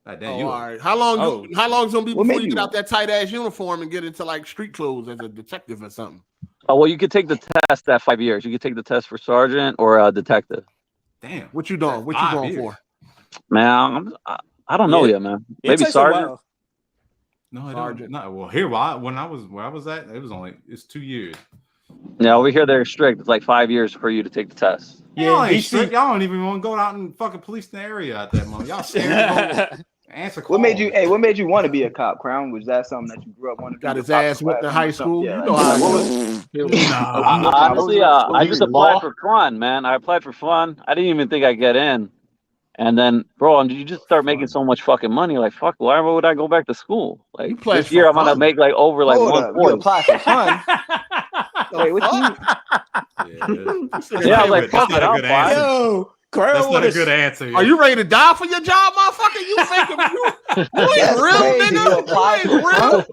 God Oh, damn, you. all right. How long? Oh. How long's gonna be What before made you get you out that tight ass uniform and get into like street clothes as a detective or something? Oh well, you could take the test at 5 years. You could take the test for sergeant or detective. Damn. What you doing? What you 5 going years. for? Man, I don't know Yeah. yet, man. It Maybe takes a sergeant. while. No, I Sergeant. don't. No, well, here, where I was at, it's 2 years. Yeah, over here they're strict. It's like 5 years for you to take the test. Y'all ain't DC strict. Y'all don't even want to go out and fucking police the area out that moment. Y'all scared to go. Answer. What made you? Hey, what made you want to be a cop? Crown, was that something that you grew up wanting to? Got his ass whipped in high school. Yeah, you know how it goes. Honestly, I just applied for fun, man. I applied for fun. I didn't even think I'd get in. And then, bro, you just start making so much fucking money. Like, fuck, why would I go back to school? Like, this year I'm gonna make like over like 140. You apply for fun. Wait, what you? Yeah, I'm like, fuck it, I'm fine. Yo, that's not a good answer. Are you ready to die for your job, motherfucker? You thinking you ain't real, nigga? You ain't real.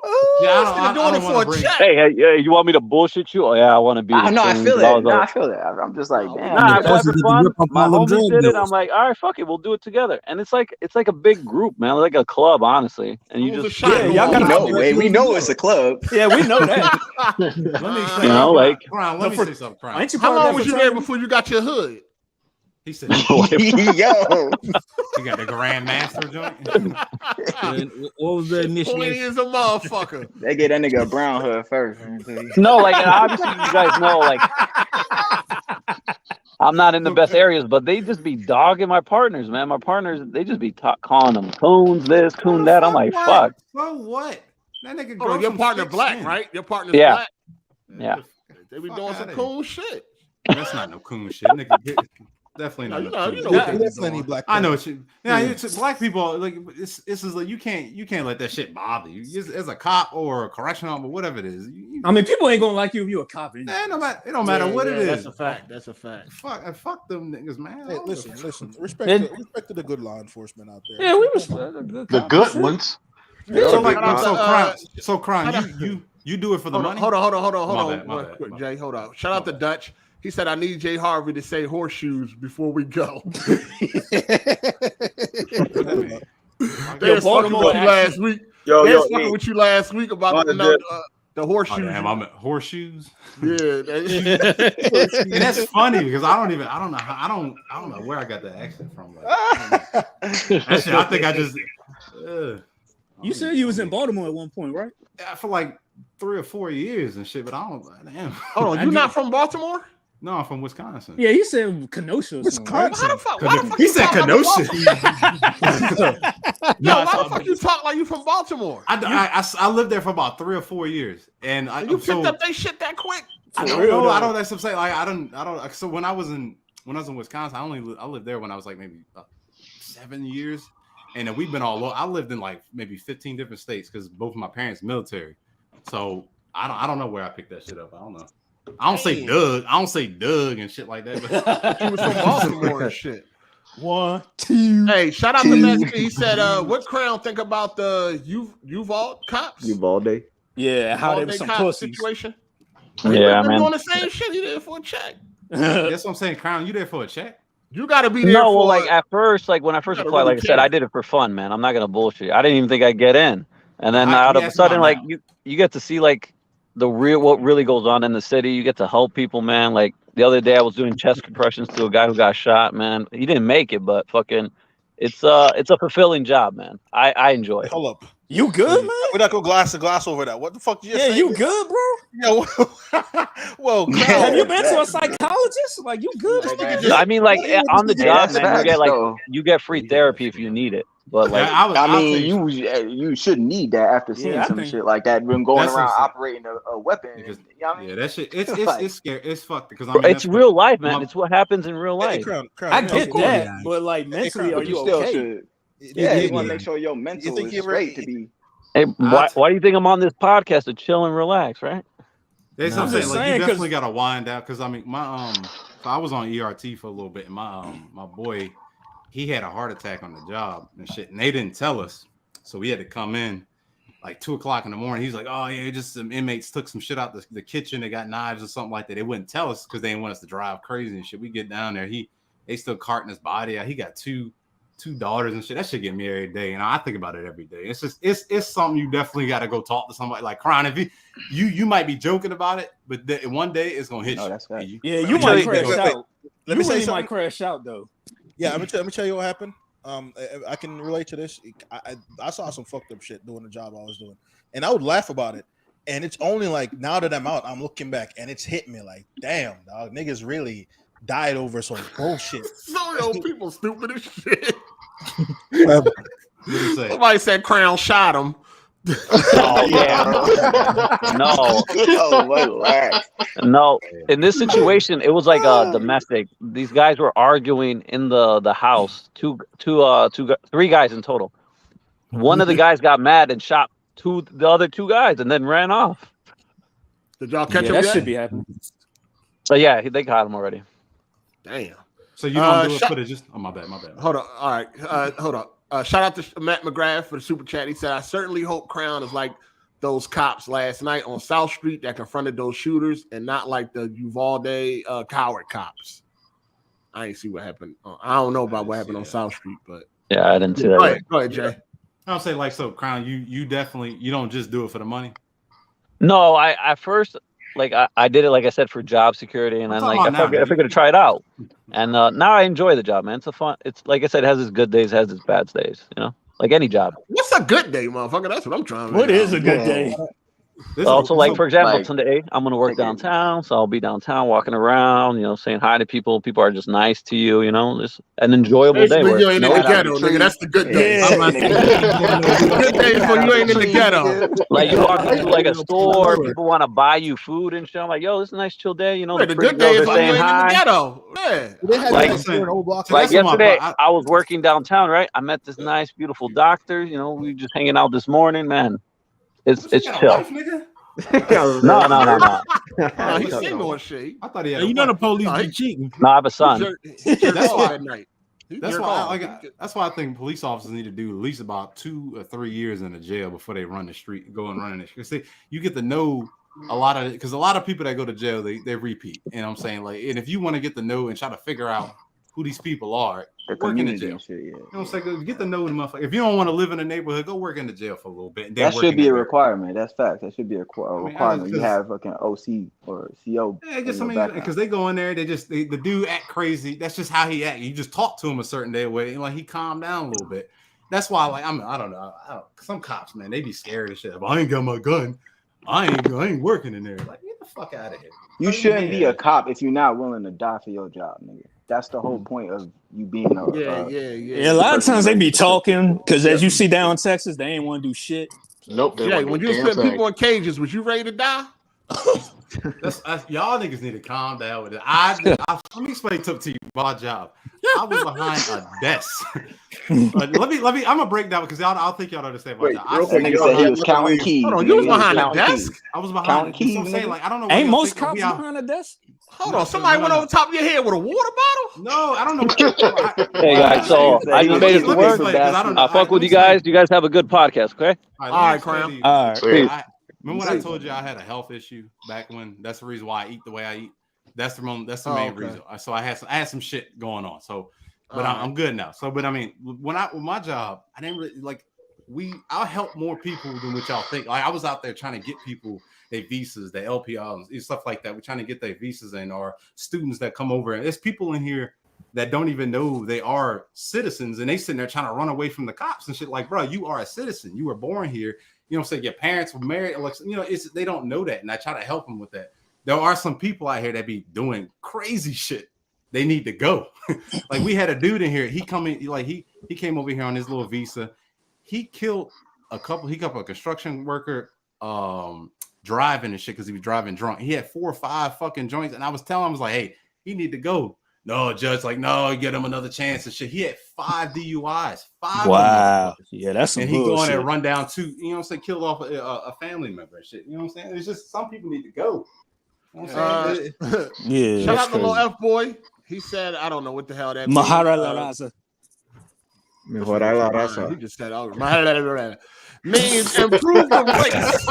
I doing it for a check. Hey, you want me to bullshit you? Oh yeah, I want to be. No, I feel that. I feel that. I'm just like, damn. Nah, I applied for fun. My homies did it. I'm like, all right, fuck it, we'll do it together. And it's like a big group, man, like a club, honestly. And you just y'all gotta we know it's a club. Yeah, we know that. Let me say, you know, like, let me say something. Crown. How long was you there before you got your hood? He said, "Yo, you got the Grand Master joint." What was the initial? 20 is a motherfucker. They get that nigga a brown hood first. No, like, and obviously you guys know, like, I'm not in the best areas, but they just be dogging my partners, man. My partners, they just be calling them coons this, coon that. I'm like, fuck. So what? That nigga. Oh, your partner black, right? Your partner's black. Yeah. They be doing some cool shit. That's not no coon shit, nigga. Definitely not. You know what definitely black. I know what you. Yeah, it's black people. Like this is like you can't let that shit bother you. As a cop or a correctional, but whatever it is. I mean, people ain't gonna like you if you're a cop. It don't matter what it is. That's a fact. That's a fact. Fuck them niggas, man. Hey, listen. Respect to the good law enforcement out there. Yeah, we respect the good ones. So Crown, you do it for the money. Hold on. My bad. Jay, hold on. Shout out to Dutch. He said, I need Jay Harvey to say horseshoes before we go. They was fucking with you last week. They was fucking with you last week about the horseshoes. Oh, damn, I'm at horseshoes. Yeah. And that's funny because I don't know where I got that accent from. Like, that shit, I think I just. You said you was in Baltimore at one point, right? Yeah, for like 3 or 4 years and shit, but I don't. Damn. Hold on, you not from Baltimore? No, I'm from Wisconsin. Yeah, he said Kenosha. Wisconsin. Why the fuck he said Kenosha. Why the fuck you talk like you from Baltimore? I lived there for about 3 or 4 years, and you picked up that shit that quick. I don't know. I don't. That's what I'm saying. Like I don't. So when I was in Wisconsin, I lived there when I was like maybe 7 years, and then we've been all over. I lived in like maybe 15 different states because both of my parents military. So I don't know where I picked that shit up. I don't know. I don't say Doug and shit like that. But he was from Baltimore and shit. 1, 2. Hey, shout out to Messi. He said, "What Crown think about the Uvalde cops? Uvalde? Yeah, how they was some pussies situation? Yeah, man. Doing the same shit. You there for a check? That's what I'm saying, Crown. You there for a check? You got to be there. No, well, like at first, like when I first applied, like I said, I did it for fun, man. I'm not gonna bullshit. I didn't even think I'd get in, and then out of a sudden, like you get to see like what really goes on in the city. You get to help people, man. Like the other day I was doing chest compressions to a guy who got shot, man. He didn't make it, but fucking it's a fulfilling job, man. I enjoy it. Hold up. You good, man? We're not gonna glass to glass over that. What the fuck did you say? You good, bro? Yo, whoa. Have you been to a psychologist? Like, you good? I mean, like on the job, man, you get free therapy if you need it. But like, you shouldn't need that after seeing some shit like that. Been going around operating a weapon. Because, you know what I mean? Yeah, that shit. It's scary. It's fucked because it's real life, man. It's what happens in real life. I get that, but like mentally, are you okay? Yeah, you want to make sure your mental is straight to be. Hey, why do you think I'm on this podcast to chill and relax, right? That's what I'm saying. Like, you definitely got to wind down because I mean, so I was on ERT for a little bit, and my boy, he had a heart attack on the job and shit, and they didn't tell us, so we had to come in like 2:00 in the morning. He's like, "Oh yeah, just some inmates took some shit out the kitchen. They got knives or something like that." They wouldn't tell us because they didn't want us to drive crazy and shit. We get down there, they still carting his body out. He got two daughters and shit. That shit get me every day, and I think about it every day. It's just it's something you definitely got to go talk to somebody. Like, Cron, if you might be joking about it, but one day it's gonna hit you. That's right. Yeah, you might crash out. Let me say something. Might crash out though. Yeah, let me tell you what happened. I can relate to this. I saw some fucked up shit doing the job I was doing, and I would laugh about it. And it's only like now that I'm out, I'm looking back, and it's hit me like, damn, dog, niggas really died over some bullshit. Some people stupid as shit. What did he say? Somebody said Crown shot him. Oh yeah. No. No. In this situation, it was like domestic. These guys were arguing in the house. Three guys in total. One of the guys got mad and shot the other two guys and then ran off. Did y'all catch him that yet? should be happening. So yeah, they caught him already. Damn. So you don't do a footage? Just my bad. Hold on. All right. Hold on. Shout out to Matt McGrath for the super chat. He said, "I certainly hope Crown is like those cops last night on South Street that confronted those shooters, and not like the Uvalde coward cops." I ain't see what happened. I don't know about what happened on South Street, but yeah, I didn't see that. Go ahead, Jay. I'll say like so, Crown. You definitely don't just do it for the money. No, I first I did it like I said for job security, and then I figured to try it out, and now I enjoy the job, man. It's it's like I said, it has its good days, has its bad days, like any job. What's a good day, motherfucker? That's what I'm trying to. What is a good day? Also, for example, today I'm gonna work downtown, so I'll be downtown walking around, saying hi to people. People are just nice to you, just an enjoyable day. You ain't in the ghetto, nigga. That's the good day. Good day is when you ain't in the ghetto. Like you walk into like a store, people want to buy you food and shit. I'm like, yo, this is a nice chill day. The good day is when you ain't in the ghetto. Yeah. Like yesterday, I was working downtown, right? I met this nice, beautiful doctor. We were just hanging out this morning, man. It's chill. No. He's single and shit. I thought he had. The police be cheating. No, I have a son. That's why I think police officers need to do at least about 2 or 3 years in the jail before they run the street, go and run in the street. Because you get to know a lot of because a lot of people that go to jail they repeat. And I'm saying and if you want to get to know and try to figure out who these people are, work in the jail. Shit, yeah. You know what I'm saying? Get to know the motherfucker. If you don't want to live in the neighborhood, go work in the jail for a little bit. And then that should be a requirement. That's facts. That should be a requirement. You have fucking OC or CO. Yeah, because they go in there, the dude act crazy. That's just how he act. You just talk to him a certain day way, and he calmed down a little bit. That's why, I don't know. Some cops, man, they be scared of shit. If I ain't got my gun, I ain't working in there. Like, get the fuck out of here. You shouldn't be a cop if you're not willing to die for your job, nigga. That's the whole point of you being a A lot of times they be talking because as you see down in Texas, they ain't want to do shit. Nope. Yeah, when you spend people in cages, was you ready to die? Y'all niggas need to calm down with it. Let me explain to you my job. I was behind a desk. Let me. I'm gonna break down because I'll think y'all understand my job. He was counting keys. Hold on, you was behind a desk. I was behind keys. I'm saying, I don't know. Ain't most cops behind a desk? Hold on, somebody went over top of your head with a water bottle? No, I don't know. Hey guys, so I just made it to work. I fuck with you guys. You guys have a good podcast, okay? All right, Crown. All right. Remember when I told you I had a health issue back when? That's the reason why I eat the way I eat. That's the main reason. So I had some shit going on. So, but I'm good now. So, but I mean, with my job, I didn't really I'll help more people than what y'all think. Like I was out there trying to get people their visas, their LPRs, stuff like that. We're trying to get their visas in, or students that come over. And there's people in here that don't even know they are citizens, and they sitting there trying to run away from the cops and shit. Like, bro, you are a citizen. You were born here. You know, say your parents were married. Like, they don't know that, and I try to help them with that. There are some people out here that be doing crazy shit. They need to go. Like we had a dude in here. He came over here on his little visa. He killed a construction worker driving and shit because he was driving drunk. He had 4 or 5 fucking joints, and I was telling him, I was like, hey, he need to go. No, judge, no, get him another chance and shit. He had 5 DUIs. 5. Wow. Yeah, that's some and he go in there bullshit. run down 2. You know what I'm saying? Killed off a family member and shit. You know what I'm saying? It's just some people need to go. You know what I'm saying? Yeah. Shout out to little F boy. He said, I don't know what the hell that Mahara La Raza. He just said, Mahara means improve the race.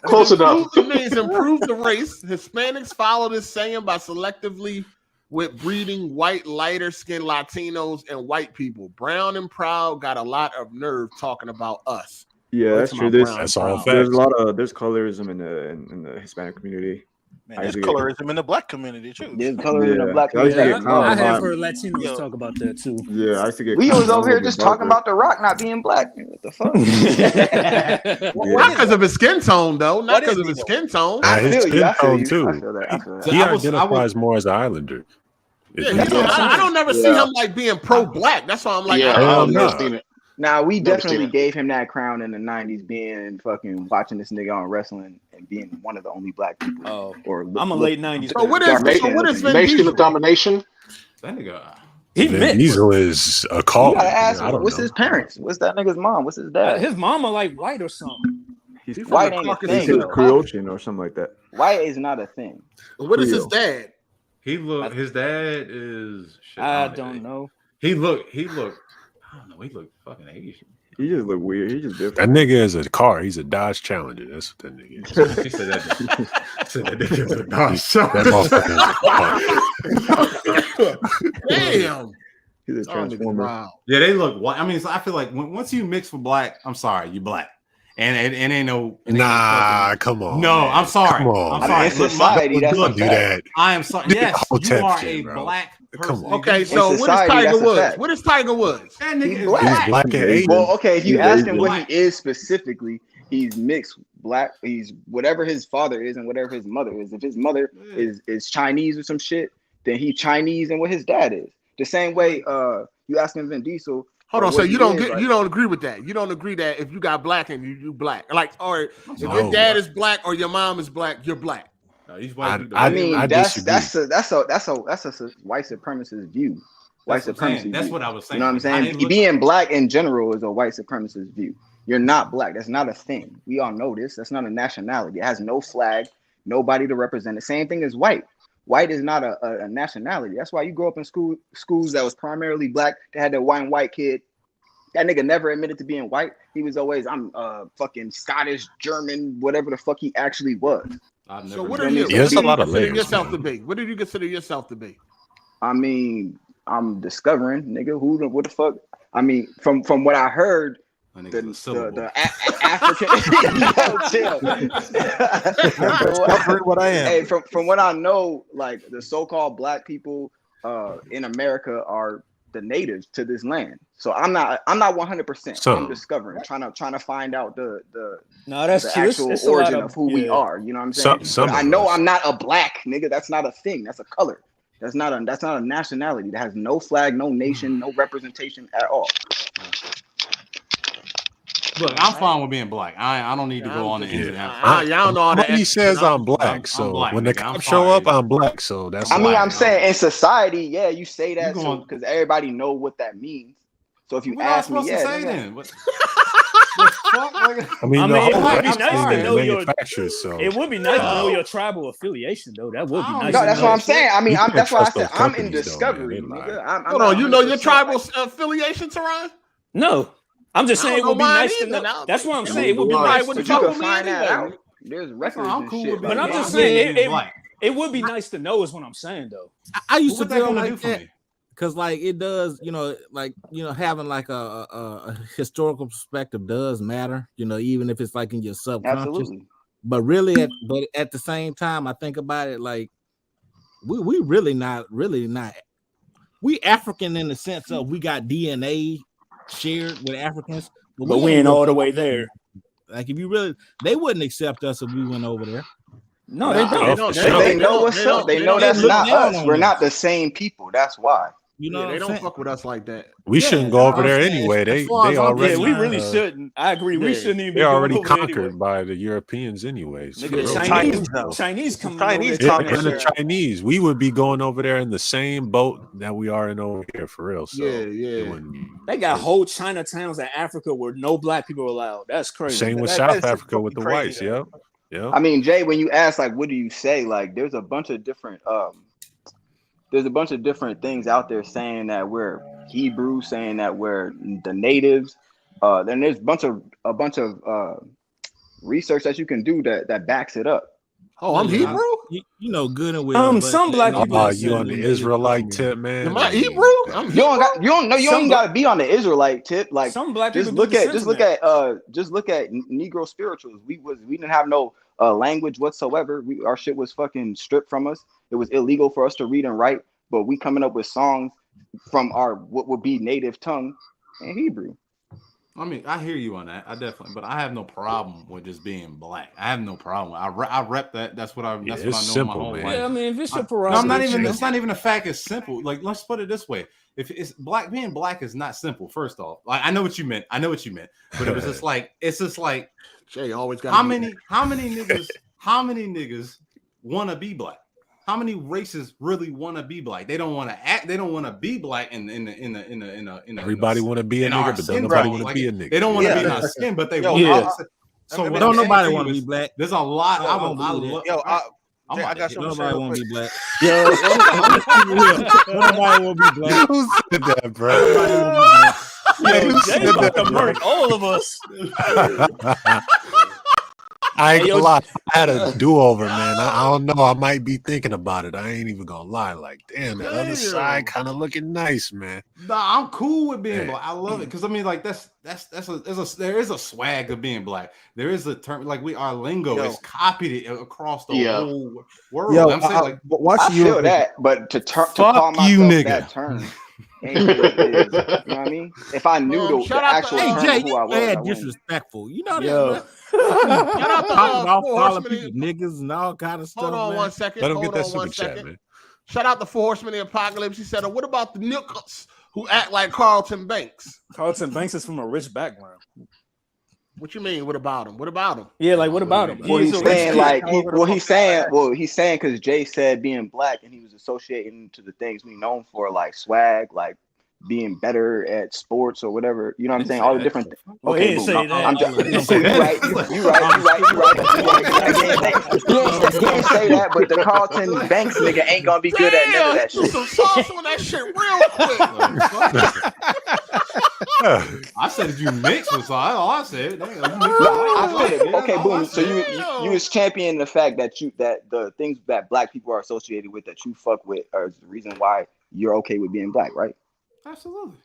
Close enough. It means improve the race. Hispanics follow this saying by selectively with breeding white, lighter skinned Latinos and white people. Brown and proud got a lot of nerve talking about us. Yeah, that's true. There's all there's a lot of colorism in the Hispanic community. Man, there's colorism in the black community too. There's colorism in the black community. I have heard Latinos talk about that too. Yeah, I used to get. We was over here just talking about The Rock not being black. What the fuck? Not because of his skin tone, though. Not because of his skin tone. His skin tone too. I feel that. He identifies more as an Islander. Yeah, I don't never see him like being pro-black. That's why I'm like, I don't never seen it. Now we definitely gave him that crown in the '90s, being fucking watching this nigga on wrestling and being one of the only black people. I'm a late '90s. So what is Vin Diesel? of Domination? That nigga. Vin Diesel is a call. You gotta ask him, what's his parents? What's that nigga's mom? What's his dad? His mama like white or something. He's white ain't a thing. He's Creole or something like that. White is not a thing. What is his dad? His dad is. I don't know. He look. I don't know. He look fucking Asian. He just look weird. He just different. That nigga is a car. He's a Dodge Challenger. That's what that nigga is. He said that. That nigga is a Dodge Challenger. Damn. He's a transformer. Wow. Yeah, they look white. I mean, so I feel like once you mix with black, I'm sorry, you black. And it ain't no. Come on. No, man. I'm sorry. Come on. I'm sorry. In society, that's don't do that. I am sorry. Yes, you are a black person. Come on. Okay, so what is Tiger Woods? What is Tiger Woods? That nigga is black. He's black and Asian. Well, okay, if you ask him what he is specifically, he's mixed black. He's whatever his father is and whatever his mother is. If his mother is Chinese or some shit, then he Chinese and what his dad is. The same way you ask him Vin Diesel. Hold on, so you don't agree with that. You don't agree that if you got black and you black, like, or if your dad is black or your mom is black, you're black. No, he's white. I mean, that's a white supremacist view. White supremacy. That's what I was saying. You know what I'm saying? Being black in general is a white supremacist view. You're not black. That's not a thing. We all know this. That's not a nationality. It has no flag, nobody to represent it. Same thing as white. White is not a nationality. That's why you grow up in schools that was primarily black. They had that white kid. That nigga never admitted to being white. He was always, I'm fucking Scottish, German, whatever the fuck he actually was. So what are you? There's a lot of consider layers, yourself man. to be? What did you consider yourself to be? I mean, I'm discovering, nigga. What the fuck? I mean, from what I heard, the African. Chill. What I am. Hey, from what I know, like the so-called black people in America are the natives to this land. So I'm not 100%. I'm discovering, trying to find out the actual origin of who we are. You know what I'm saying? I know I'm not a black nigga. That's not a thing. That's a color. That's not a nationality. That has no flag, no nation, no representation at all. Look, I'm fine with being black. I don't need to go on the ins and outs. Y'all know all that. He says I'm black, so when the cops show up, I'm black. So that's. I mean, I'm saying in society, yeah, you say that because everybody know what that means. So if you ask me, yeah. I mean, it would be nice to know your. So It would be nice to know your tribal affiliation, though. That would be nice. No, that's what I'm saying. I mean, that's why I said I'm in discovery, nigga. Hold on, you know your tribal affiliation, Teron? No. I'm just saying it would be nice to know. That's what I'm saying. It would be nice to know. There's records and shit. But I'm just saying it would be nice to know is what I'm saying though. I used to feel like that because like it does, having like a historical perspective does matter, even if it's like in your subconscious. Absolutely. But really, at the same time, I think about it like we really not. We African in the sense of we got DNA shared with Africans, but we ain't all the way there. Like if you really, they wouldn't accept us if we went over there. No, they don't. They know what's up. They know that's not us. We're not the same people. That's why. They don't fuck with us like that. We shouldn't go over there anyway. They already. Yeah, we really shouldn't. I agree. We shouldn't even. They're already conquered by the Europeans, anyways. Chinese come. The Chinese. We would be going over there in the same boat that we are in over here for real. So They got whole Chinatowns in Africa where no black people are allowed. That's crazy. Same with South Africa with the whites. Yep. I mean, Jay, when you ask like, what do you say? Like, there's a bunch of different. There's a bunch of different things out there saying that we're Hebrew, saying that we're the natives. Then there's a bunch of research that you can do that backs it up. Oh, I'm Hebrew. You know, good and well. Some black people. Oh, you on the Israelite tip, man? Am I Hebrew? I'm You don't even gotta be on the Israelite tip. Like some black just people look at Negro spirituals. We didn't have no language whatsoever. Our shit was fucking stripped from us. It was illegal for us to read and write, but we coming up with songs from our what would be native tongue in Hebrew. I mean, I hear you on that. I definitely, but I have no problem with just being black. I have no problem. I rep that. That's what I. That's what I know simple, my whole man. life. Yeah, I mean, if it's your No, prerogative, I'm not even. It's not even a fact. It's simple. Like, let's put it this way: if it's black, being black is not simple. First off, like I know what you meant. But it was just like it's just like Jay always got. How many niggas want to be black? How many races really want to be black? They don't want to act. They don't want to be black. Everybody want to be a nigga, but don't nobody want to be a nigga. They don't want to be in our skin, but they want. So don't nobody want to be black. There's a lot. I got something. Nobody want to be black. Nobody want to be black. Who said that, bro? Jay about to murk all of us. I ain't gonna lie. I had a do-over, man. I don't know. I might be thinking about it. I ain't even gonna lie. Like, damn, that other side kind of looking nice, man. Nah, I'm cool with being black. I love it because I mean, like there is a swag of being black. There is a term like our lingo is copied across the whole world. Yo, I'm saying I feel that, but to call myself that term. You know what I mean? If I knew the actual term Jay, who I was, you disrespectful. You know that. Shout out to calling people niggas and all kind of stuff. Hold on 1 second. Let him Hold get that on 1 super chat, second. man. Shout out to 4 Horsemen of the Apocalypse. He said, "What about the niggas who act like Carlton Banks?" Carlton Banks is from a rich background. What you mean? What about him? What about him? Yeah, like what about him? Well, he's saying because Jay said being black and he was associating to the things we known for, like swag, like being better at sports or whatever. You know what I'm saying? All the different things. Okay, boom. I'm just you right. You ain't say that, but the Carlton Banks nigga ain't gonna be good at none of that shit. Some sauce on that shit real quick. I said you mix with all I said. Okay, boom. So you was championing the fact that the things that black people are associated with that you fuck with are the reason why you're okay with being black, right? Absolutely.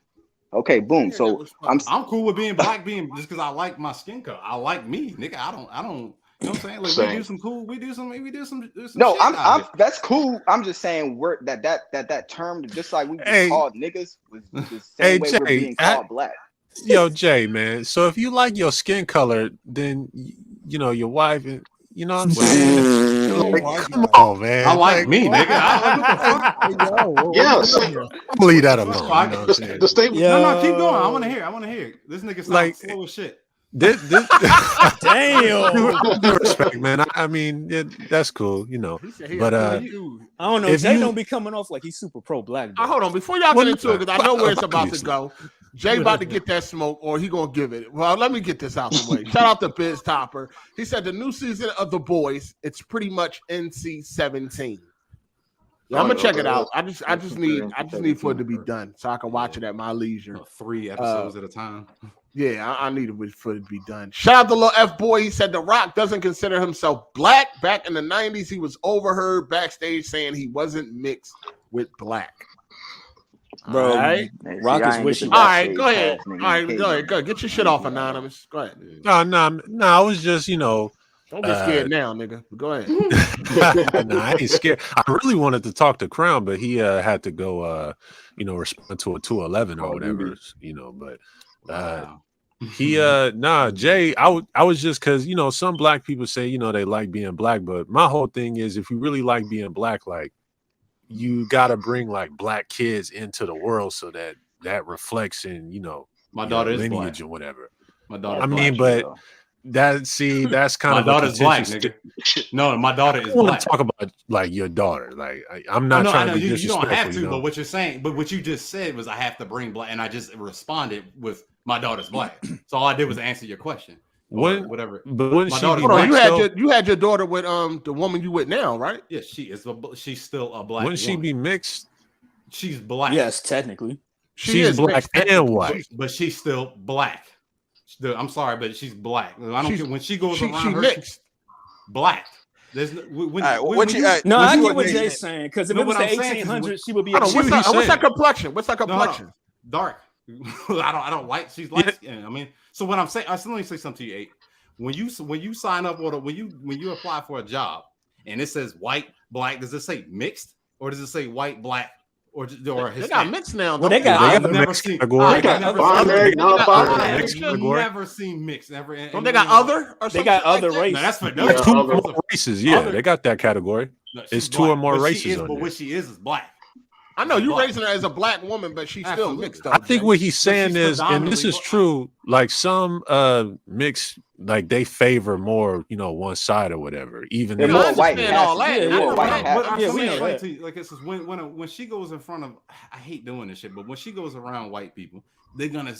Okay, boom. So I'm cool with being black, being just because I like my skin color. I like me, nigga. I don't. You know what I'm saying? Like we do some cool. We do some. No, I'm. That's cool. I'm just saying that term, just like we called niggas, was the same way Jay, we're being called black. Yo, Jay, man. So if you like your skin color, then you know your wife. You know what I'm saying? Come on, man. I like me, nigga. Yes. Leave that alone. You know what I'm saying? The statement. No, keep going. I want to hear. This nigga sounds slow as shit. This Damn. due respect, man. I mean, that's cool, you know. But I don't know. Jay don't be coming off like he's super pro black. Hold on, before y'all get into it, because I know where it's about to go. Jay about to get that smoke, or he gonna give it. Well, let me get this out the way. Shout out to Biz Topper. He said the new season of The Boys, it's pretty much NC-17. Yeah, I'm gonna check it out. I just need for it to be done so I can watch it at my leisure. 3 episodes at a time. Yeah, I need it for it to be done. Shout out to Lil F Boy. He said The Rock doesn't consider himself black. Back in the 90s, he was overheard backstage saying he wasn't mixed with black. Bro, right. Rock is wishing. All right, go ahead. All right, go ahead. Get your shit off, Anonymous. Go ahead. No. I was just, you know. Don't get scared now, nigga. Go ahead. Nah, I ain't scared. I really wanted to talk to Crown, but he had to go, respond to a 211 or whatever, But Jay, I was just because some black people say they like being black, but my whole thing is if you really like being black, like you gotta bring like black kids into the world so that reflects in my daughter is lineage black or whatever. My daughter. I mean, but. That's kind my of daughter's black, nigga. No, my daughter is black. Talk about like your daughter. Like I'm not trying to be disrespectful. You don't have to, but what you're saying, but what you just said was I have to bring black, and I just responded with my daughter's black. So all I did was answer your question. Whatever. But when you had your daughter with the woman you with now, right? Yeah, she's still a black. Wouldn't she be mixed? She's black. Yes, technically. She's black and white, but she's still black. I'm sorry, but she's black. I don't care when she goes around she her. Mixed. Black. There's when, I get what Jay's saying because if it was the 1800s, she would be. What's that complexion? What's that complexion? Dark. I don't like. She's light skinned. I mean, so what I'm saying, let me say something to you, Ape. When you sign up or when you apply for a job and it says white, black, does it say mixed or does it say white, black? Or they got mixed now. Well, they got. I've never seen. Never seen mixed. Never. Don't they got other? Or they got other like races. No, that's for There's 2 or more races. Yeah, they got that category. No, it's 2 black. or more But races on but there. what she is black. I know you're raising her as a black woman, but she's still mixed up. I think what he's saying is, and this is true, like some mixed, like they favor more, one side or whatever. Even they're more white. Like it says when she goes in front of, I hate doing this shit, but when she goes around white people, they're gonna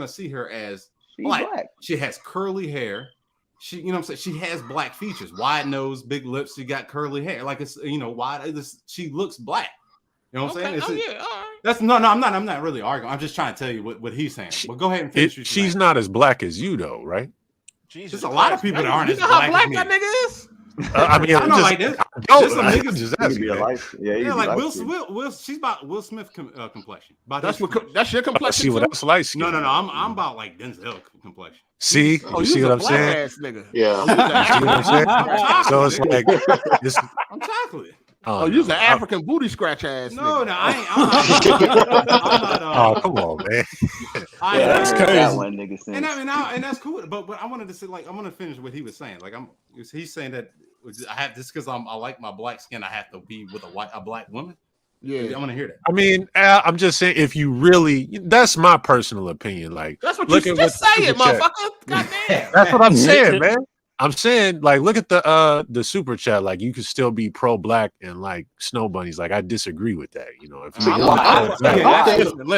see her as black. She has curly hair. She, you know what I'm saying? She has black features, wide nose, big lips. She got curly hair. Like it's, wide. She looks black. You know what I'm saying? All right. That's no. I'm not really arguing. I'm just trying to tell you what he's saying. But go ahead and finish. She's not as black as you, though, right? There's a lot of people that aren't as black. black. How black that nigga is? I mean, I know, like this. Just asking. Like Will. She's about Will Smith complexion. That's your complexion. See what that's like. No. I'm about like Denzel complexion. See, you see what I'm saying? Ass nigga. Yeah. See what I'm saying? So it's like this. I'm chocolate. Oh, you're an African booty scratch ass. No, nigga. I'm not. Oh, come on, man. That's crazy. That one nigga and that's cool. But I wanted to say, like, I want to finish what he was saying. Like, he's saying that I have this because I like my black skin. I have to be with a black woman. Yeah, I want to hear that. I mean, I'm just saying, if you really, that's my personal opinion. Like, that's what you just say it, motherfucker. Goddamn. That's what I'm saying, man. I'm saying, like, look at the super chat. Like, you could still be pro black and like snow bunnies. Like, I disagree with that.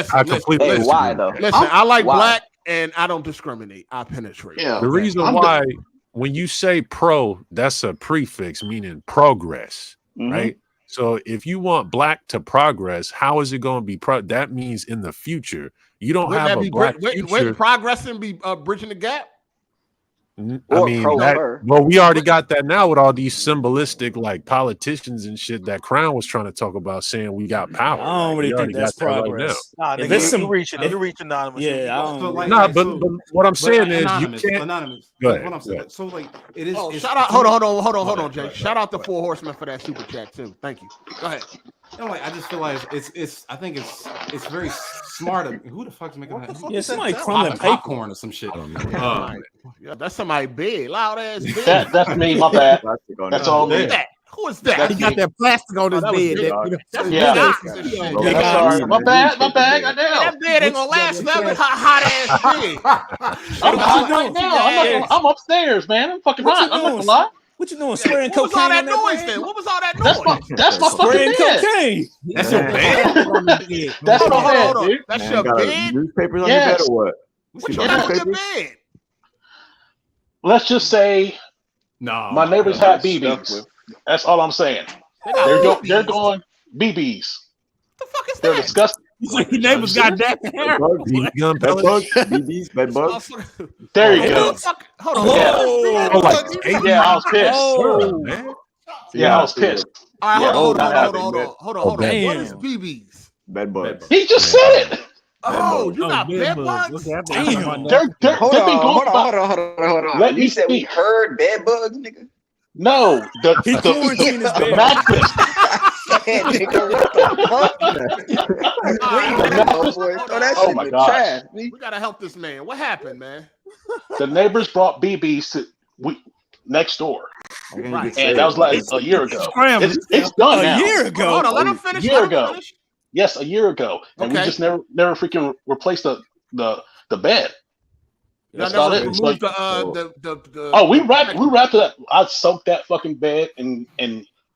I completely disagree. Why though? Listen, I like black and I don't discriminate. I penetrate. Yeah, the reason why when you say pro, that's a prefix meaning progress, right? So if you want black to progress, how is it going to be that means in the future you don't have a black future. Wouldn't progressing be bridging the gap? I mean, we already got that now with all these symbolistic like politicians and shit that Crown was trying to talk about, saying we got power. I don't really think that's progress. Nah, nigga, you reach anonymous. Yeah, I don't. But what I'm saying is anonymous, you can't. Anonymous. Go ahead, What I'm saying. So like it is. Shout out! Hold on, Jay. Shout out the 4 Horsemen for that super chat too. Thank you. Go ahead. I just feel like it's. I think it's very smart. Who the fuck's making that? Yeah, somebody crumbling popcorn or some shit. Yeah, that's somebody big, loud ass. Big. That's me. My bad. That's all me. Who is that? He got that plastic on his bed. My bad. Goddamn. That bed ain't gonna last forever. Hot ass bed. I'm upstairs, man. I'm fucking hot. I'm not gonna lie. What you doing? Swearing What was all cocaine? that noise then? What was all that noise? That's my fucking bed. Cocaine. That's your bed. That's my bed, dude. That's your bed. Newspapers on your bed or what? What you got on your bed? Let's just say, my neighbors had BBs. That's all I'm saying. They're going BBs. The fuck is They're that? disgusting. Your neighbors got that hair. BBs, bed bugs. There you go. Hold on. Yeah, I was pissed. Yeah, I was pissed. All right, hold on. What is BBs? Bed bugs. He just said it. Oh, you got bed bugs? Damn. Hold on. Let me You said we speak. heard bed bugs, nigga? No, the mattress. Oh my gosh. We gotta help this man. What happened, man? The neighbors brought BBs next door. Right. And that was like a year ago. It's done now. A year ago. Hold on, let him finish. A year ago. Yes, a year ago. And we Okay. just never freaking replaced the bed. That's Y'all about never it. removed It's like, we wrapped it up. I soaked that fucking bed and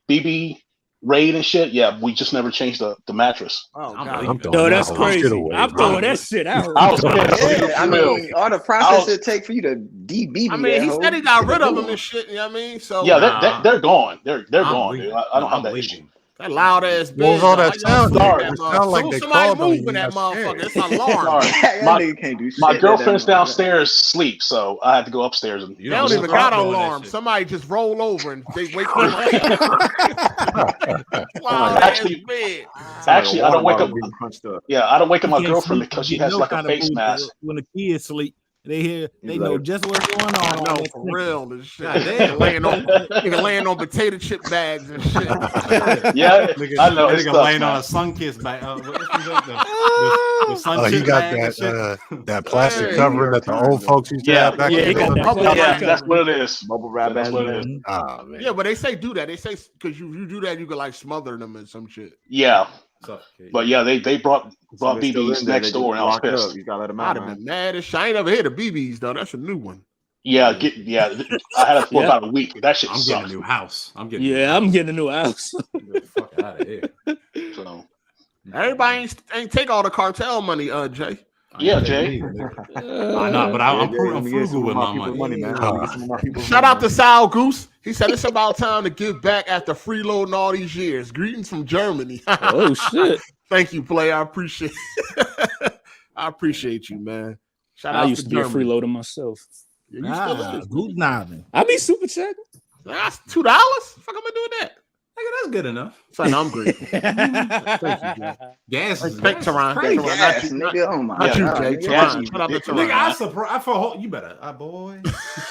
BB Raid and shit. Yeah, we just never changed the mattress. Oh god. No, that's crazy. I'm throwing that shit out. I was pissed. Yeah, I mean, all the process it take for you to DB. I mean, he said he got rid of them and shit. You know what I mean? So yeah, they're gone. They're gone, dude. I don't have that issue. That loud ass What was bitch. all that sound? It sounded like they Somebody called on moving you. that I scared. motherfucker. It's an alarm. My girlfriend's downstairs asleep, so I had to go upstairs. And They don't even got an alarm. Somebody just roll over and they wake them up. Actually, I don't wake up. Yeah, I don't wake up my girlfriend because she has like a face mask. When the kids sleep, they know just what's going on. I know, for real. This shit. Nigga laying on potato chip bags and shit. Yeah, I know. Nigga laying on a sun-kissed bag. The sun He got that plastic covering that the old folks used to have back then. That's what it is. Bubble wrap. That's what it is. Oh, man. Yeah, but they say do that. They say because you do that, you could like smother them and some shit. Yeah. But yeah, they brought BBs next door, and I was pissed. You gotta let them I'd out, have man. been mad as shit. I ain't never heard of BBs though. That's a new one. Yeah, I had it for about a week. That shit I'm sucked. getting a new house. I'm getting a new house. Get the fuck out of here. So everybody ain't take all the cartel money, Jay. Yeah, Jay. I know, but I'm frugal with my money, man. Shout out to Sal Goose. He said it's about time to give back after freeloading all these years. Greetings from Germany. Oh shit! Thank you, Play. I appreciate. I appreciate you, man. Shout out I used to be a Germany. freeloader myself. Yeah, you still is. Who's nodding? I be super checking. That's $2. Fuck, am I doing that? Nigga, that's good enough. Son, I'm grateful. Thank you, Jay. Gas is Thanks, Teron. crazy. Not you, Oh my not you, God. Jay. Teron. Shout out to Teron. Nigga, I surprised. You better, boy.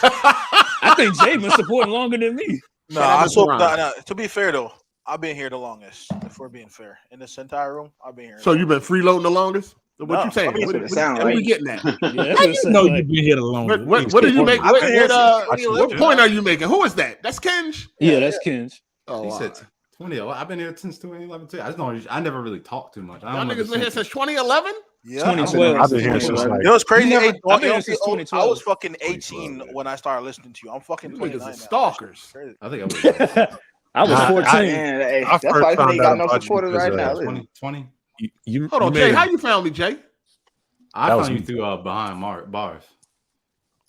I think Jay been supporting longer than me. No, I swear. To be fair though, I've been here the longest. If we're being fair, in this entire room, I've been here. So you've been freeloading the longest? What you saying? I mean, What sound are we right. getting at? How you know you've been here the longest? What do you make? I've been here since What point are you making? Who is that? That's Kenj? Yeah, that's Kenj. Oh, He wow. said 2011. I've been here since 2011 too. I just don't. I never really talked too much. I Y'all don't know niggas been here since 2011? Yeah, 2012. I've been here since like. It was crazy. I've been here I since 2012. was fucking 18 when I started listening to you. I'm fucking You 29 niggas now. are stalkers. Crazy. I think I was. I was 14. Man, hey, I that's first why found you got out no about you supporters because, right now. 2020. You Hold on, made Jay. a- How you found me, Jay? I That was found you me. through behind bars.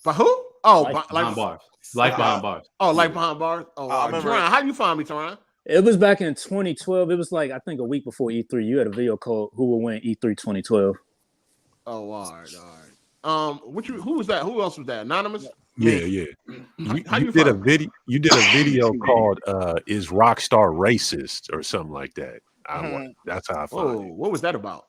By who? Oh, Behind bars. Life behind bars. Oh, like behind bars. Oh, I remember Teron, it. how you find me, Teron? It was back in 2012. It was like I think a week before E3. You had a video called "Who Will Win E3 2012." Oh, all right. Who was that? Who else was that? Anonymous? Yeah. How You you did a find video. You did a video called "Is Rockstar Racist" or something like that. That's how I Oh, found it. what was that about?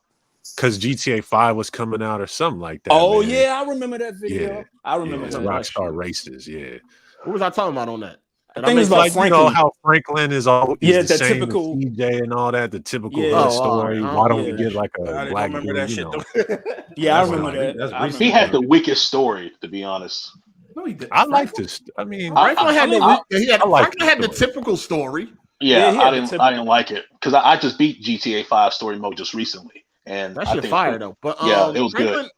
Because GTA 5 was coming out or something like that. Oh man. yeah, I remember that video. Yeah. I remember It's that. Rockstar Racist. Yeah. What was I talking about on that? I think it was about Like, you know Franklin. how Franklin is all Yeah, the the same typical- as CJ and all that, the typical Yeah. hood Oh, story. all right. Why don't Yeah. we get like a I didn't black remember dude, that you shit. know? Yeah, I That's remember like- that. that's I remember He that. had the weakest story, to be honest. No, he did. I like this. I mean, Franklin had I like Franklin had the the story. typical story. Yeah, he I had the didn't. typical- I didn't like it because I just beat GTA 5 story mode just recently, and That I shit think fire though. But yeah, it was Franklin, good.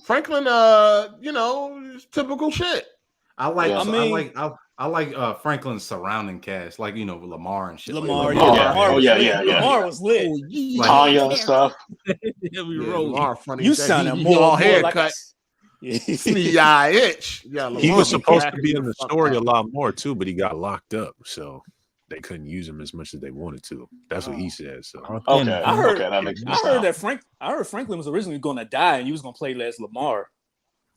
Franklin, you know, is typical shit. I like. Yeah. I like Franklin's surrounding cast, like you know Lamar and shit. Lamar, like yeah, Oh, yeah. Lamar Oh, was yeah, lit. yeah, yeah. Lamar was lit. Like- Tanya and stuff. Yeah, we roll. Lamar funny. You as that. sounded He more all like haircut. Yeah. See, eye itch. Yeah, He Lamar was supposed to cracking be the in the fuck story a up. lot more too, but he got locked up, so they couldn't use him as much as they wanted to. That's what he said. So Okay, I heard. okay, that makes I sense. heard now. that I heard Franklin was originally going to die, and he was going to play as Lamar.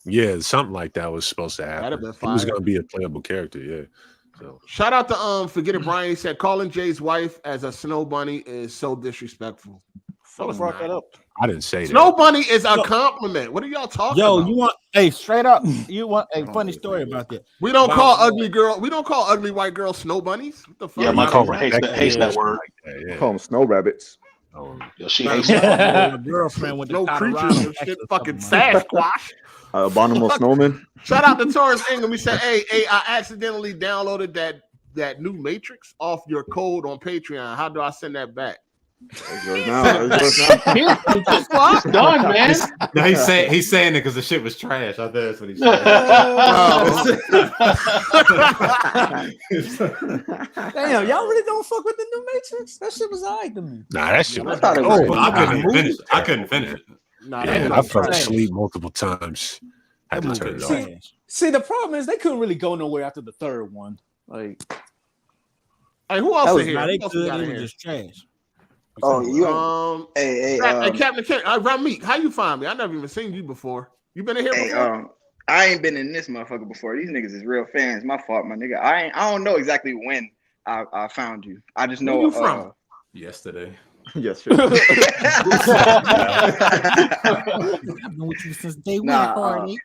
yeah, something like that was supposed to That'd happen. have been He was fire. going to be a playable character. Yeah. So Shout out to Forget It Brian. He said calling Jay's wife as a snow bunny is so disrespectful. Fuck brought that up. I didn't say Snow that. bunny is a compliment. What are y'all talking Yo, about? you want straight up? You want a funny story about that? We don't Wow. call ugly girl. We don't call ugly white girls snow bunnies. What the fuck? Yeah, my call girlfriend Rebecca hates that Hayes word. Yeah. Call them snow rabbits. Yeah, she hates that. My girlfriend with the No Colorado creatures and accent shit. or Fucking something like Sasquatch. Abominable snowman. Shout out to Torrance Ingham. He said, "Hey, I accidentally downloaded that new Matrix off your code on Patreon. How do I send that back?" It's yours now. It's yours now. It's done, man. No, he's saying it because the shit was trash. I think that's what he's saying. Damn, y'all really don't fuck with the new Matrix? That shit was alright to me. Nah, that shit was. thought it was- I couldn't finish it. Nah, Yeah, that I was fell trash. asleep multiple times. Had to turn it off. See, the problem is they couldn't really go nowhere after the third one. Like, Hey, who else in here? They Who else we good. got It in was here? just trash. Oh, you hey, Captain Ken, Remake, how you find me? I never even seen you before. You been in here before? I ain't been in this motherfucker before. These niggas is real fans. My fault, my nigga. I don't know exactly when I found you. I just know Where you from? Yesterday. Yesterday. I've been with you since day one, Hardy.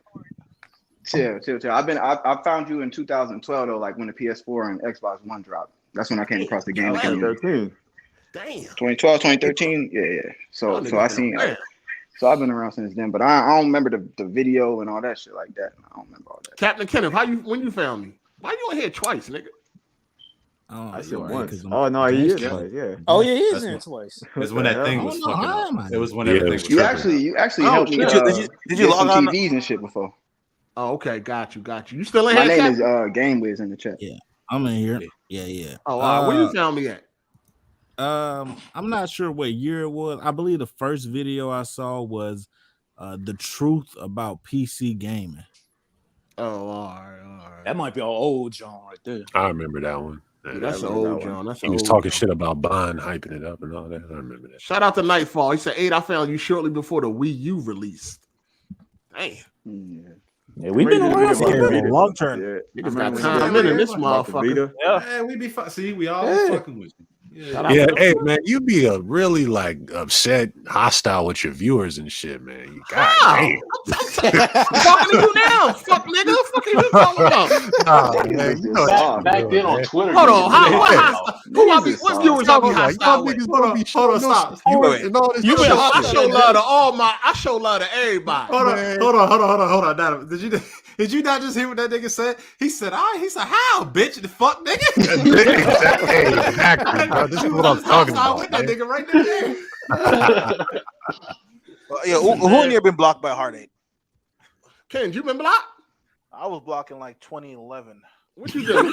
Chill. I found you in 2012 though, like when the PS4 and Xbox One dropped. That's when I came across the game. 2013. Damn. 2012, 2013. Yeah. So I seen. So I've been around since then, but I don't remember the video and all that shit like that. I don't remember all that. Captain Kenneth, when you found me? Why you on here twice, nigga? I said once. Oh no, he is twice. Yeah. Oh yeah, he is in twice. It's when that thing was fucking. It was when everything was. You actually helped me. Did you log on TVs and shit before? Oh, okay, got you. You still in here? My name is GameWiz in the chat. Yeah, I'm in here. Yeah. Oh, where you found me at? I'm not sure what year it was. I believe the first video I saw was the truth about PC gaming. Oh, all right. That might be an old John right there. I remember that one. Yeah, that's an old John. He was talking shit about Bond, hyping it up and all that. I remember that. Shout out to Nightfall. He said, 8, I found you shortly before the Wii U released. Damn. Yeah, we've been around for a long term. Niggas got time in this motherfucker. Yeah, we be see, we all fucking with you. Yeah, hey man, you be a really like upset, hostile with your viewers and shit, man. You got I'm talking to you now, fuck nigga. Fuck you talking about? man, you know back then on Twitter. Hold on, what viewers I be hostile with? Hold on, stop. I show love to everybody. Hold on. Now, did you not just hear what that nigga said? He said, how, bitch, the fuck, nigga? Exactly. This is what I'm talking about. With that nigga right there. Who in here been blocked by Hard8? Ken, you been blocked? I was blocked in like 2011. What you did?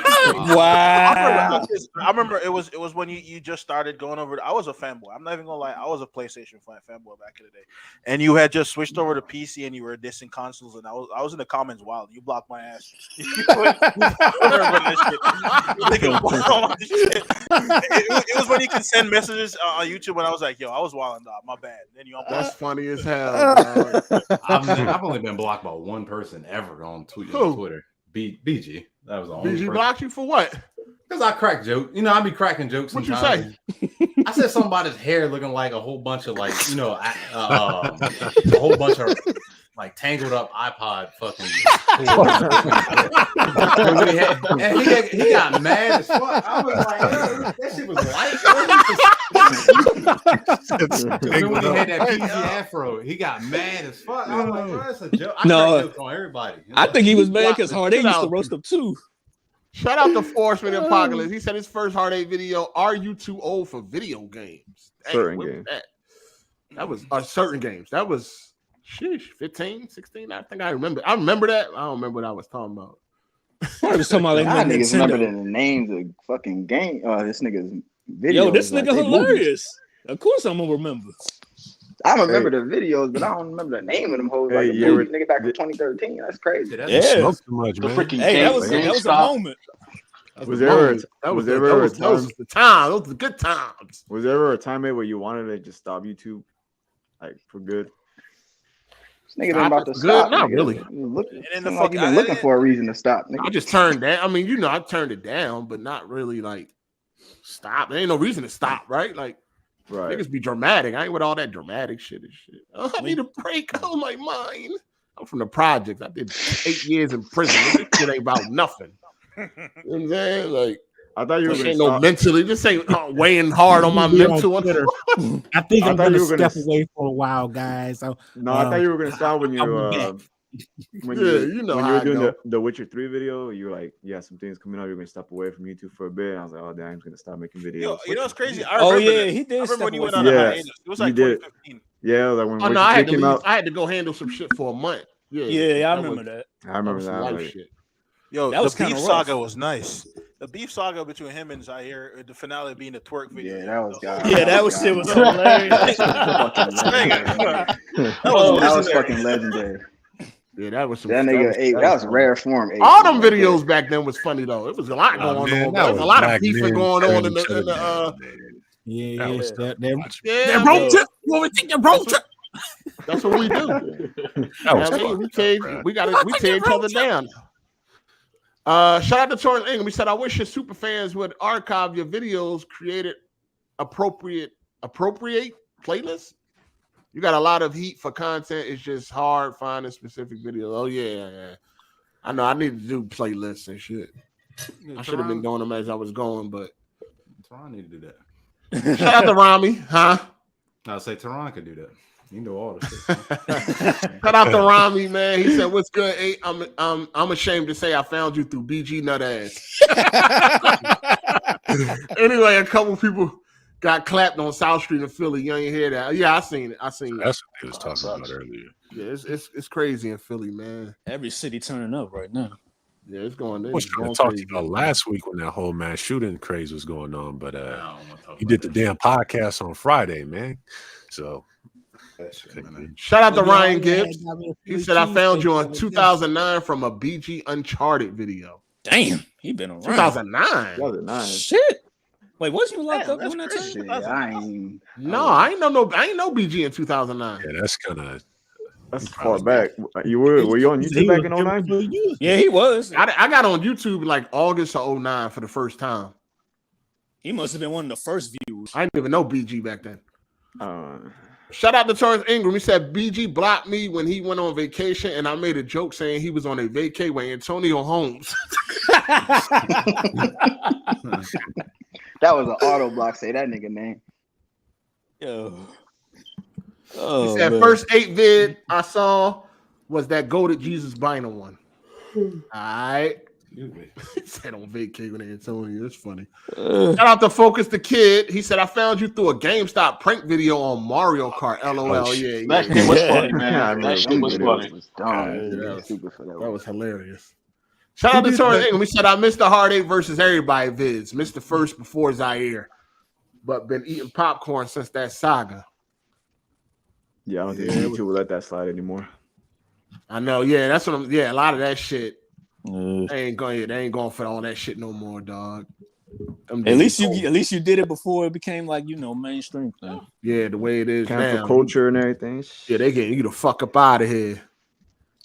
Wow. I remember it was when you just started going over. I was a fanboy. I'm not even gonna lie. I was a PlayStation fanboy back in the day, and you had just switched over to PC and you were dissing consoles. And I was in the comments wild. You blocked my ass. It was when you can send messages on YouTube, and I was like, "Yo, I was wilding out. My bad." Then you unblocked. That's funny as hell. I've only been blocked by one person ever on Twitter. BG. That was the only BG blocked you for what? Because I crack jokes. You know, I be cracking jokes. What you say? I said something about his hair looking like a whole bunch of like, you know, a whole bunch of like tangled up iPod fucking. And he got mad as fuck. I was like, that shit was white. When he had that PG afro, he got mad as fuck. I was like, bro, that's a joke. I crack jokes on everybody. I think he was mad because Hard8 used to roast him too. Shout out to Forceman Apocalypse. He said his first Hard8 video, "Are you too old for video games?" Certain games. That was certain games. That was 15, 16. I think I remember. I remember that. I don't remember what I was talking about. I was talking about like niggas remember the names of fucking game. This nigga's video. Yo, this nigga hilarious. Of course I'm gonna remember. I remember the videos, but I don't remember the name of them hoes. Like nigga back in 2013. That's crazy. Smoke too much, man. Hey, that was a moment. Was there ever a time? Those were the good times. Was there ever a time where you wanted to just stop YouTube, like for good? This nigga about to stop. Not really. You've been looking for a reason to stop. Nigga. I just turned down. I mean, you know, I turned it down, but not really like stop. There ain't no reason to stop, right? Like. Right. Niggas be dramatic. I ain't with all that dramatic shit and shit. Oh, I need a break. Oh, my mind. I'm from the projects. I did 8 years in prison. This shit ain't about nothing. You know what I'm saying? Like, I thought you were going to mentally. This ain't weighing hard on my mental. I think I'm going to step away for a while, guys. I thought you were going to stop when you when you were doing the Witcher 3 video. You were like, yeah, some things coming up. You're going to step away from YouTube for a bit. And I was like, oh, damn, I'm going to stop making videos. You know what's crazy? He did. I remember when you went on a hiatus. It was like 2015. Yeah, like when Witcher 3 came out. I had to go handle some shit for a month. Yeah, I remember that. I remember that. Shit. Yo, the beef saga was nice. The beef saga between him and Zaire, the finale being the twerk video. Yeah, that was God. Yeah, that was shit was hilarious. That was fucking legendary. Yeah, that was some. That nigga ate. That was rare form. All them videos back then was funny though. It was a lot going on. There was a lot of beefing going on in the. That road trip. You want me to take that road trip? That's what we do. We tear each other down. Shout out to Torrance Ingram. We said, I wish your super fans would archive your videos, created appropriate playlists. You got a lot of heat for content. It's just hard finding specific videos. Oh yeah. I know I need to do playlists and shit. I should have been doing them as I was going, but Teron need to do that. Shout out to Rami, huh? I'll say Teron could do that. You know all the shit. Shout out to Rami, man. He said, "What's good? Hey, I'm ashamed to say I found you through BG nut ass." Anyway, a couple people got clapped on South Street in Philly. You ain't hear that? Yeah, I seen it. That's what he was talking about earlier. Yeah, it's crazy in Philly, man. Every city turning up right now. Yeah, it's going. I was trying to talk to you about last week when that whole mass shooting craze was going on, but you did the damn podcast on Friday, man. So shout out to Ryan Gibbs. He said I found you on 2009 from a BG Uncharted video. Damn, he been around. 2009. Shit. Wait, wasn't you locked up during that time? Shit, I ain't know BG in 2009. Yeah, that's kind of. That's far back. Were you on YouTube back in 09? Yeah, he was. I got on YouTube like August of 09 for the first time. He must have been one of the first views. I didn't even know BG back then. Shout out to Torrance Ingram. He said BG blocked me when he went on vacation, and I made a joke saying he was on a vacay with Antonio Holmes. That was an auto block. Say that nigga name. Yo. He said first 8 vid I saw was that Goated Jesus Biner one. All right. He said on vacay with Antonio. It's funny. Shout out to Focus the Kid. He said I found you through a GameStop prank video on Mario Kart. LOL. Yeah. That shit was funny, man. That shit was funny. That was hilarious. Shout out to Torrance Ingram. We said I missed the Hard 8 versus everybody vids. Missed the first before Zaire, but been eating popcorn since that saga. Yeah, I don't think YouTube will let that slide anymore. I know. Yeah, that's what I'm. Yeah, a lot of that shit. They ain't going for all that shit no more, dog. At least you did it before it became like mainstream thing. Yeah, the way it is cancel now. Culture and everything. Yeah, they getting you the fuck up out of here.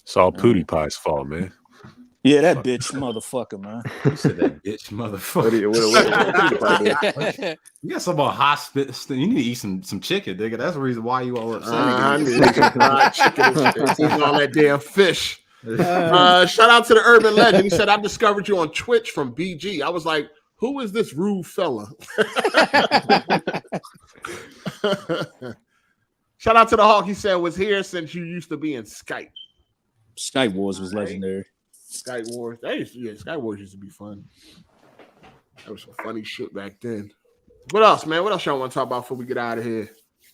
It's all PewDiePie's fault, man. Yeah, that bitch motherfucker, man. You said that bitch motherfucker. You got some more hospital. You need to eat some chicken, nigga. That's the reason why you all upset. I need chicken and all that damn fish. Shout out to the urban legend. He said I discovered you on Twitch from BG. I was like, who is this rude fella? Shout out to the Hawk. He said was here since you used to be in Skype. Skype Wars was legendary. Skype Wars. Skype Wars used to be fun. That was some funny shit back then. What else, man? What else y'all want to talk about before we get out of here?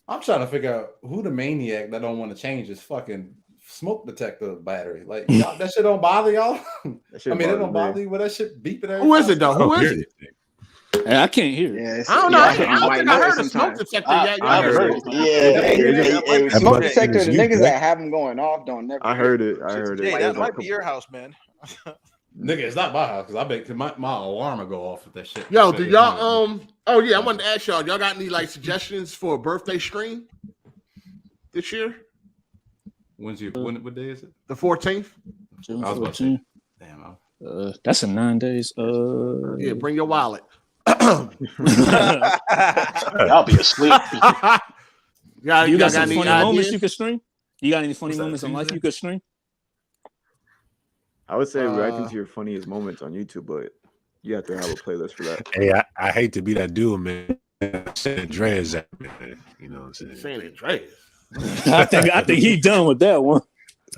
I'm trying to figure out who the maniac that don't want to change his fucking smoke detector battery. Like y'all, that shit don't bother y'all. I mean, it don't bother you with that shit beeping. Who is it though? Who is it? I can't hear it. Yeah, I don't know. I don't think I heard a smoke detector yet. I heard it. Yeah, smoke detector. The niggas that have them going off don't never. I heard it. Hey, that might be your house, man. Nigga, it's not my house because I bet my alarm will go off with that shit. Yo, do y'all Oh yeah, I wanted to ask y'all. Y'all got any like suggestions for a birthday stream this year? What day is it? The 14th. June I was about to 14th. say, damn. That's in 9 days. Yeah, bring your wallet. I'll be asleep. You got some funny moments you could stream? You got any funny moments in life you could stream? I would say reacting to your funniest moments on YouTube, but you have to have a playlist for that. Hey, I hate to be that dude, man. San Andreas, man. You know what I'm saying? San Andreas. I think he done with that one.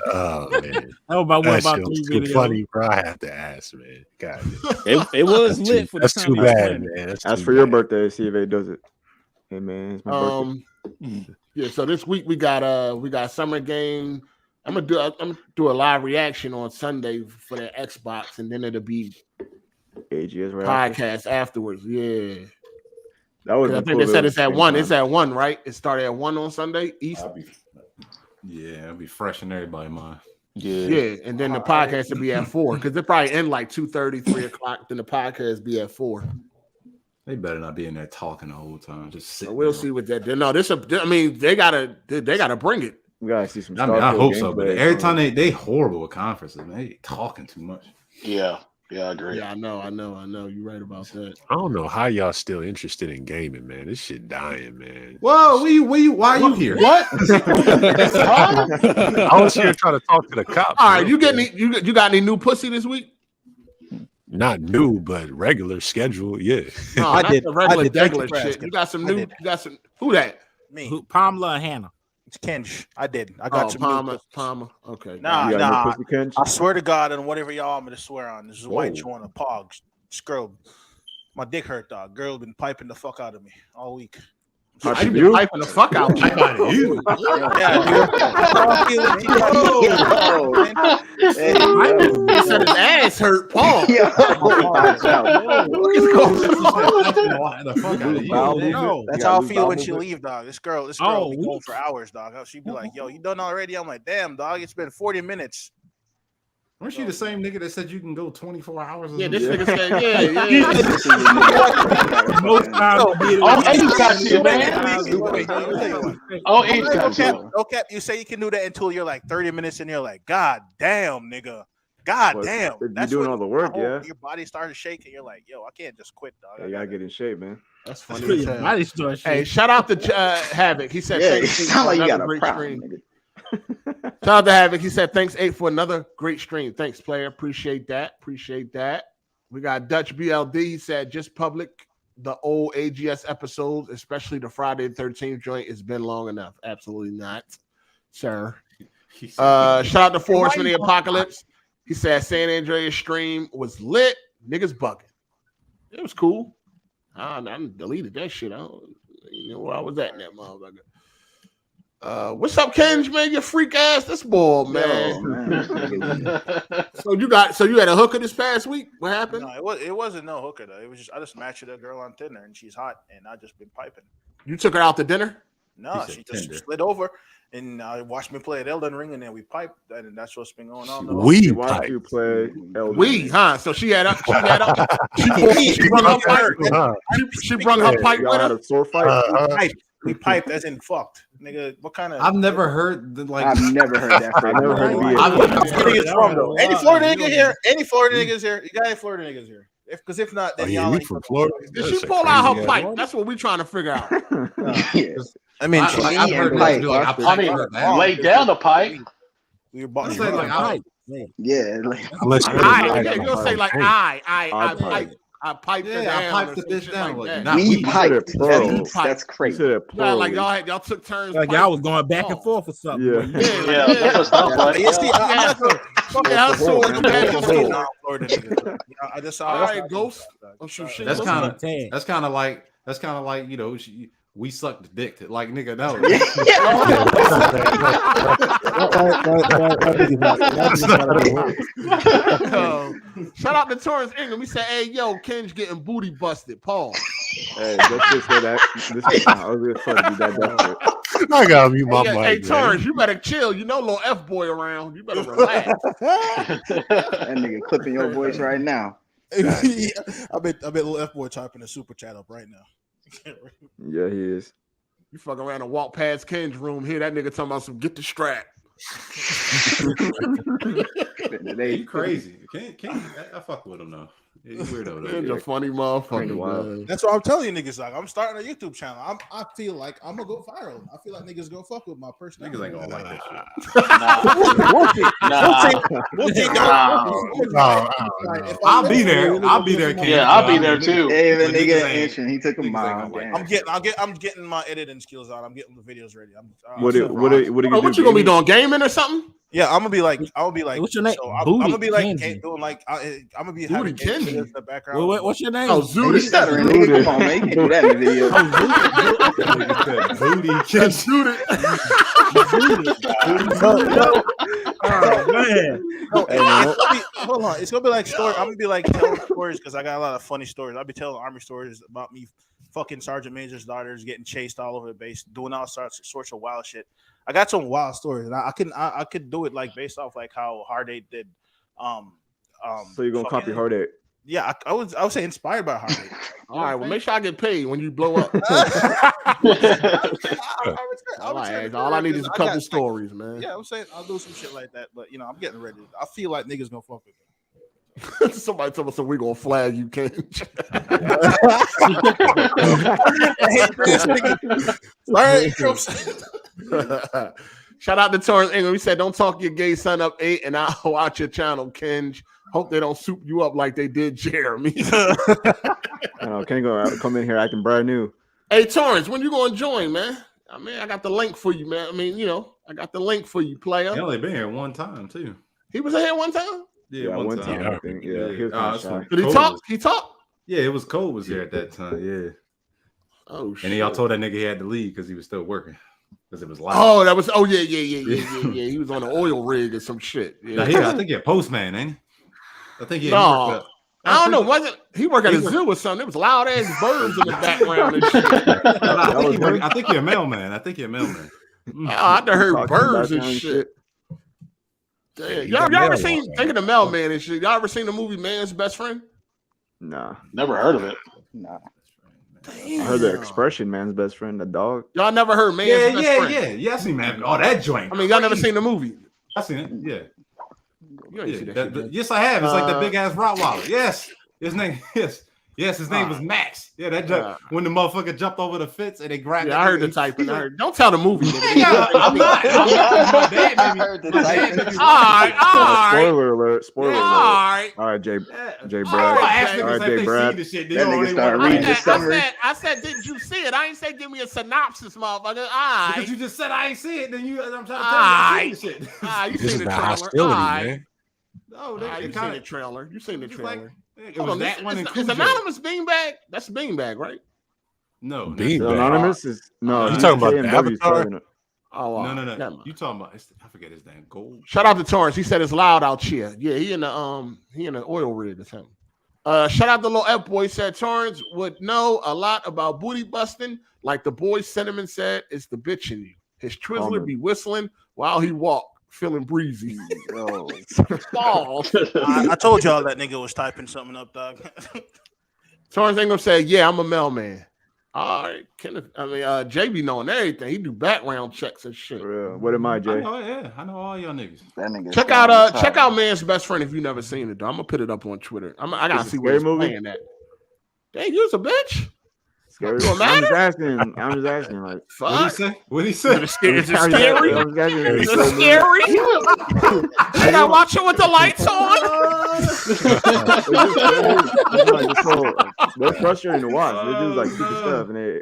Oh man, How about what about was three too videos? funny, bro. I have to ask, man. God, It was lit for the that's time. too he was bad, playing it. man. As for your birthday, see if it does it. Hey man, it's my birthday. Yeah. So this week we got summer game. I'm gonna do a live reaction on Sunday for the Xbox, and then it'll be AGS right podcast afterwards. Yeah. That was. I think they said it's at 1. It's at 1, right? It started at 1 on Sunday East. Yeah, it'll be fresh in everybody's mind. Yeah, and then the podcast will be at 4 because they probably end like 2:30, 3 o'clock. Then the podcast be at 4. They better not be in there talking the whole time. Just sit. So we'll see what that. No, I mean, they gotta bring it. We gotta see some. I mean, I hope so, but every time they horrible with conferences, man. They talking too much. Yeah, I agree. Yeah, I know. You're right about that. I don't know how y'all still interested in gaming, man. This shit dying, man. Whoa, why are you here? What? I was here trying to talk to the cops. All right, you got any new pussy this week? Not new, but regular schedule. Yeah. No, I did. The regular I did. regular Thank you for shit. asking. You got some I new. did. You got some. Who that? Me. Pamela and Hannah. It's Kenj. I did. I got some new Palmer. Okay. Nah. You got no pussy, Kenj? I swear to God, and whatever y'all want me to swear on, this is white Whoa. Joanna Pog scrub. My dick hurt, dog. Girl been piping the fuck out of me all week. I been piping the fuck out of you. He said his ass hurt, Paul. That's how I feel when she leave, dog. This girl be going for hours, dog. She'd be like, "Yo, you done already?" I'm like, "Damn, dog, it's been 40 minutes." Weren't you the same nigga that said you can go 24 hours? Yeah, this nigga said, yeah. Okay, you say you can do that until you're like 30 minutes, and you're like, "God damn, nigga." God damn. You're doing all the work, yeah. Your body started shaking. You're like, "Yo, I can't just quit, dog." You gotta get in shape, man. That's funny. Hey, shout out to Havoc. He said, Yeah, it sound like you got a problem, nigga. Shout out to Havoc. He said, thanks, 8, for another great stream. Thanks, player. Appreciate that. We got Dutch BLD. He said, just public the old AGS episodes, especially the Friday the 13th joint. It's been long enough. Absolutely not, sir. Shout out to Forrest from the Apocalypse. He said, San Andreas stream was lit. Niggas bugging. It was cool. I deleted that shit. I don't know where I was at in that motherfucker. What's up, Kenj, man? You freak ass. This ball, man. So you had a hooker this past week? What happened? No, it wasn't no hooker though. It was just I just matched a girl on Tinder and she's hot and I just been piping. You took her out to dinner? No, she just slid over and watched me play at Elden Ring and then we piped and that's what's been going on. We watched you play Elden Ring. Huh? So she brung her pipe with her. A sword fight. We piped as in fucked, nigga. What kind of? I've never heard I've never heard that. I never heard it from though. Any Florida nigga here? Any Florida niggas here? You got any Florida niggas here? If not, then y'all ain't from Florida. Did she pull out her pipe? That's what we're trying to figure out. I mean, I've heard niggas be like, lay down the pipe. We were bought Yeah, like Unless you'll say like I piped it down. I piped the bitch down. we piped. That's crazy. Like y'all took turns. Like y'all was going back and forth or something. Yeah. That's what stuff like. I just saw. All right, Ghost. That's kind of like we suck the dick. Like nigga, no. Shout out to Torrance Ingram. We said, "Hey, yo, Ken's getting booty busted." Paul. Hey, let's just say that. I was really fun to be that desperate. I gotta mute my mic. Hey, Torrance, you better chill. You know, little F boy around. You better relax. That nigga clipping your voice right now. I bet little F boy typing the super chat up right now. Yeah, he is. You fuck around and walk past Ken's room. Hear that nigga talking about some get the strap. You crazy? I fuck with him though. He's weirdo though. He's a funny motherfucker. That's what I'm telling you, niggas. Like I'm starting a YouTube channel. I feel like I'm gonna go viral. I feel like niggas gonna fuck with my personality. Niggas ain't gonna like that shit. I'll be there. I'll be there. Yeah, I'll be there too. Hey, the nigga answering. He took a mile. I'm getting my editing skills out. I'm getting the videos ready. What you gonna be doing? Gaming or something? Yeah, I'm gonna be like, what's your name? So I'm gonna be like doing like, I'm gonna be having in the background. What's your name? Oh, Zooty. Come on, man. You can do that in the video. Oh man. Hold on. It's gonna be like story. I'm gonna be like telling stories because I got a lot of funny stories. I'll be telling army stories about me fucking Sergeant Major's daughters getting chased all over the base, doing all sorts of wild shit. I got some wild stories, and I could do it like based off like how Hard8 did. So you're gonna copy Hard8? Yeah, I would say inspired by Hard8. All right, well, make sure I get paid when you blow up. All I need is a couple stories, man. Yeah, I'm saying I'll do some shit like that, but I'm getting ready. I feel like niggas gonna fuck with me. Somebody told us, so we gonna flag you, Kench. Shout out to Torrance England. We said, don't talk your gay son up 8, and I'll watch your channel, Kenj. Hope they don't soup you up like they did Jeremy. Can't go come in here acting brand new. Hey, Torrance, when you gonna join, man? I mean, I got the link for you, man. I mean, I got the link for you, player. He only been here one time too. He was here one time. Yeah, one time. I think. Yeah, he was did he talk? He talked. Yeah, it was Cole was here at that time. Yeah. Oh shit. And y'all told that nigga he had to leave because he was still working. Because it was live. Oh, that was. Oh yeah. He was on an oil rig or some shit. Yeah. Now, I think he a postman, ain't he? I think no. I don't know. Wasn't he work at a zoo or something? It was loud ass birds in the background and shit. I think you're a mailman. I heard birds and shit. Damn. Y'all ever seen? Thinking of mailman and shit. Y'all ever seen the movie Man's Best Friend? Nah, never heard of it. Nah. Damn. I heard the expression "man's best friend," the dog. Y'all never heard Man's Best Friend? Yeah. I seen man. Oh, that joint. I mean, y'all never seen the movie? I seen it. Yeah. You ain't see that shit, yes, I have. It's like the big ass Rottweiler. Yes, his name. Yes, his name was Max. Yeah, that jump when the motherfucker jumped over the fence and they grabbed. Yeah, I heard the typing. Don't tell the movie. I'm not. My dad heard the typing. All right. Spoiler alert. Spoiler alert. All right, Jay Brad. All right, Jay Brad. That nigga started reading the summary. I said, didn't you see it? I ain't say give me a synopsis, motherfucker. All right. Because you just said I ain't see it, then I'm trying to tell you shit. You This seen is the the trailer? hostility, Right. man. No, You seen the trailer. You seen the trailer. It was that one. Is Anonymous Beanbag? That's Beanbag, right? No, Beanbag. Anonymous is no. You talking about the KMW's Avatar? talking- Oh, no. You talking about? I forget his name. Gold. Shout out to Torrance. He said it's loud out here. Yeah, he in the oil rig or something. Shout out to Lil F Boy. Said Torrance would know a lot about booty busting. Like the boy Cinnamon said, it's the bitch in you. His Twizzler be whistling while he walk, feeling breezy. Balls. I told y'all that nigga was typing something up, dog. Torrance ain't gonna say, yeah, I'm a mailman. All right, Jay be knowing everything. He do background checks and shit. What am I, Jay? I know all y'all niggas. Check out Man's Best Friend if you never seen it, though. I'm gonna put it up on Twitter. I gotta see where he's playing at. Dang, you was a bitch. I'm just asking. Like, what he say? Is it scary? Is it scary? Should I watch it with the lights on? They're frustrating to watch. They do like stupid stuff, and Is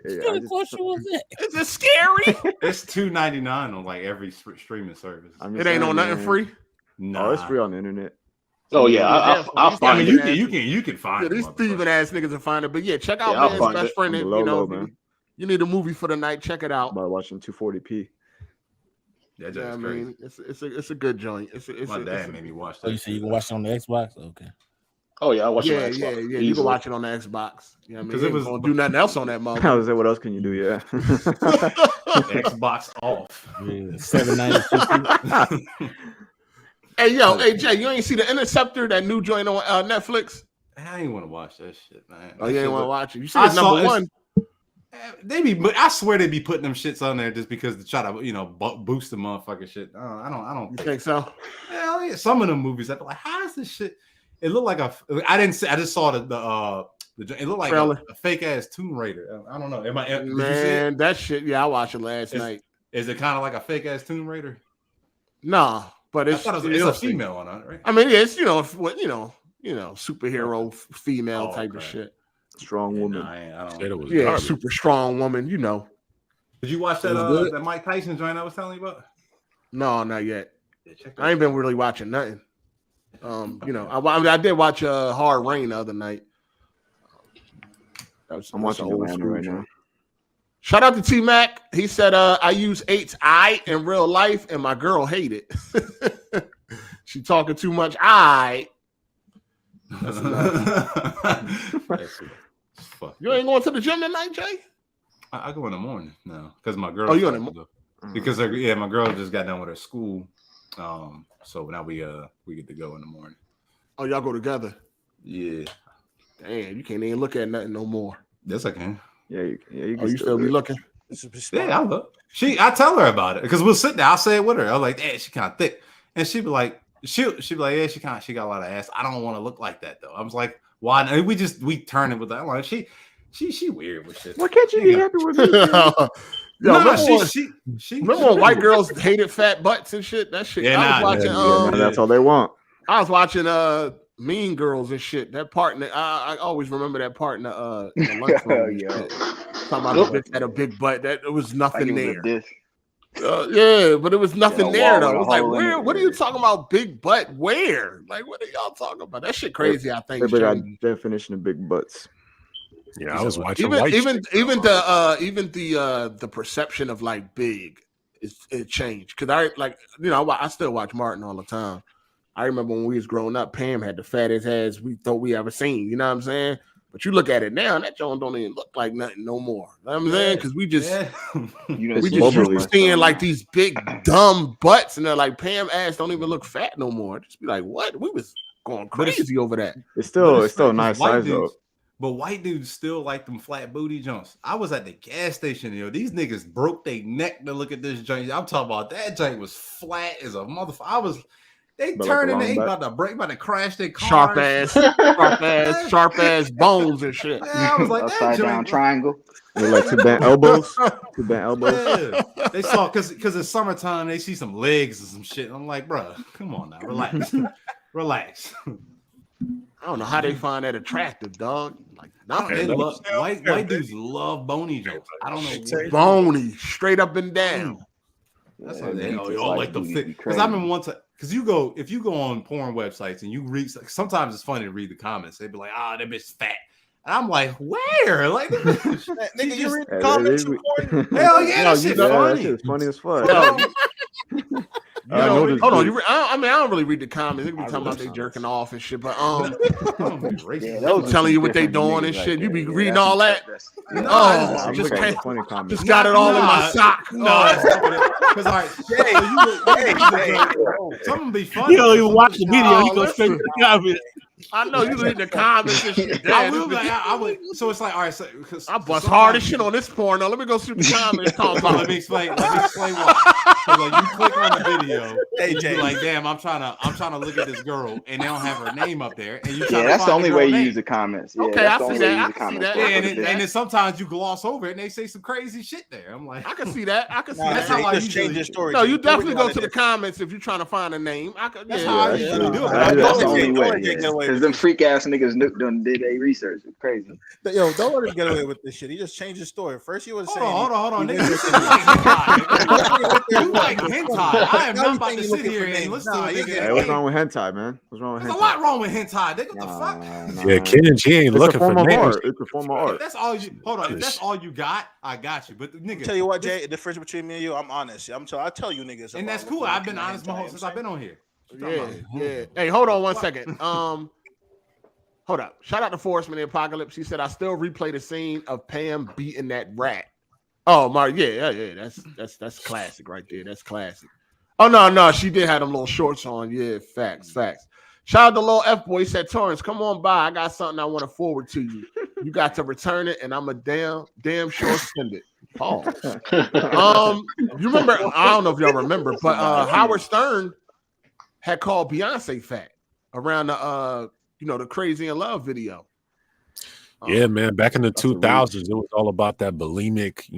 it scary? It's $2.99 on like every streaming service. It ain't on nothing free. No, it's free on the internet. Oh yeah, I'll find it. You can find it. These thieving ass niggas will find it. But yeah, check out Man's Best Friend. If, man. You need a movie for the night. Check it out. By watching 240p. Yeah, I mean, it's a good joint. My dad made me watch that. Oh, you say you can watch it on the Xbox? Okay. Oh yeah, I watch it on Xbox. Yeah. You can watch it on the Xbox. Yeah, I mean, because it was don't do nothing else on that motherfucker. I was like, what else can you do? Yeah. Xbox off. Yeah, $7.90. Hey Jay, you ain't see The Interceptor, that new joint on Netflix? I ain't want to watch that shit, man. Oh, you ain't want to watch it? You see it's number one. I swear they be putting them shits on there just because to try to boost the motherfucking shit. I don't think so. Hell yeah, some of them movies I'm like, how does this shit? It looked like I just saw the it looked like a fake ass Tomb Raider. I don't know. Did you see it? That shit. Yeah, I watched it last night. Is it kind of like a fake ass Tomb Raider? Nah, but it's a female on it, right? I mean, it's superhero female type of shit. Strong woman. Super strong woman. Did you watch that Mike Tyson joint I was telling you about? No, not yet. I ain't been really watching nothing. I did watch Hard Rain the other night. I'm watching Atlanta right now. Shout out to T Mac. He said, I use 8's I in real life, and my girl hate it. She talking too much. That's you ain't going to the gym tonight, Jay? I go in the morning now because my girl. Oh, you in the morning? because my girl just got done with her school. So now we get to go in the morning. Oh, y'all go together? Yeah. Damn, you can't even look at nothing no more. Yes, I can. Yeah, you can. Oh, you still be looking? Yeah, I look. I tell her about it because we'll sit there. I'll say it with her. I'm like, "Hey, she kind of thick," and she'd be like, "Yeah, she got a lot of ass. I don't want to look like that though." I was like, "Why?" And we turn it with that. I'm like, she weird with shit. Why can't you be happy with me? Remember when white girls hated fat butts and shit? That shit. I was watching. That's all they want. I was watching Mean Girls and shit. That part, I always remember that part in the lunchroom. Talking about a bitch had a big butt. That it was nothing there. Yeah, but it was nothing there though. It was like, where? What are you talking about? Big butt? Where? Like, what are y'all talking about? That shit crazy. I think. Everybody got definition of big butts. Yeah, I was watching. Even the perception of like big it changed because I still watch Martin all the time. I remember when we was growing up, Pam had the fattest ass we thought we ever seen. You know what I'm saying? But you look at it now, and that joint don't even look like nothing no more. You know what I'm saying? Because we just used to seeing like these big dumb butts, and they're like Pam ass don't even look fat no more. Just be like, what? We was going crazy over that. It's still a nice size though. But white dudes still like them flat booty jumps. I was at the gas station, these niggas broke their neck to look at this joint. I'm talking about that joint was flat as a motherfucker. They turning, they about to crash their car. Sharp ass bones and shit. Yeah, I was like, upside down triangle. They're like two bent elbows. Yeah. They saw because it's summertime. They see some legs and some shit. I'm like, bro, come on now, relax, relax. I don't know how they find that attractive, dog. Like, white dudes love bony jokes. I don't know. Bony, straight up and down. That's how they like the fit. Because I remember one time, because if you go on porn websites and you read, sometimes it's funny to read the comments. They'd be like, "Ah, that bitch fat," and I'm like, "Where?" Like, nigga, you read the comments? Hell yeah, that shit's funny. That shit's funny as fuck. Hold on. I don't really read the comments. They be talking about they jerking off and shit, but telling you what they doing and shit. You be reading all that. Just got it all in my sock. Because something be funny. You don't even watch the video. You go straight to the comments. I know you read the comments and shit. I would. So it's like, all right. So I bust hard as shit on this porn. Now let me go through the comments. Let me explain why. So like you click on the video, AJ, you're like, damn, I'm trying to look at this girl, and they don't have her name up there, and you that's the only way you use the comments. Yeah, okay, I see that. And then sometimes you gloss over it, and they say some crazy shit there. I'm like, I can see that. That's how I usually change the story. No, you definitely go to the comments if you're trying to find a name. That's how I usually do it. That's the only way. Because them freak ass niggas did a research. It's crazy. Yo, don't let him get away with this shit. He just changed his story. First, he was saying, hold on. You like hentai. I am not about to sit here and listen to a nigga. Hey, what's wrong with hentai, man? What's wrong with hentai? There's a lot wrong with hentai. What the fuck? Yeah, Kenji ain't looking for names. It's a form of art. That's all you. Hold on. If that's all you got, I got you. But nigga, tell you what, Jay, the difference between me and you, I'm honest. I tell you niggas, and that's cool. I've been honest my whole since I've been on here. Yeah. Hey, hold on 1 second. Hold up. Shout out to Forrest Man the Apocalypse. He said, I still replay the scene of Pam beating that rat. Oh, Mark, yeah. That's classic right there. That's classic. Oh, no. She did have them little shorts on. Yeah, facts. Shout out to Lil F Boy. He said, Torrance, come on by. I got something I want to forward to you. You got to return it, and I'm a damn sure send it. Pause. You remember, I don't know if y'all remember, but Howard Stern had called Beyonce fat around the Crazy in Love video. Yeah, man. Back in the 2000s, it was all about that bulimic,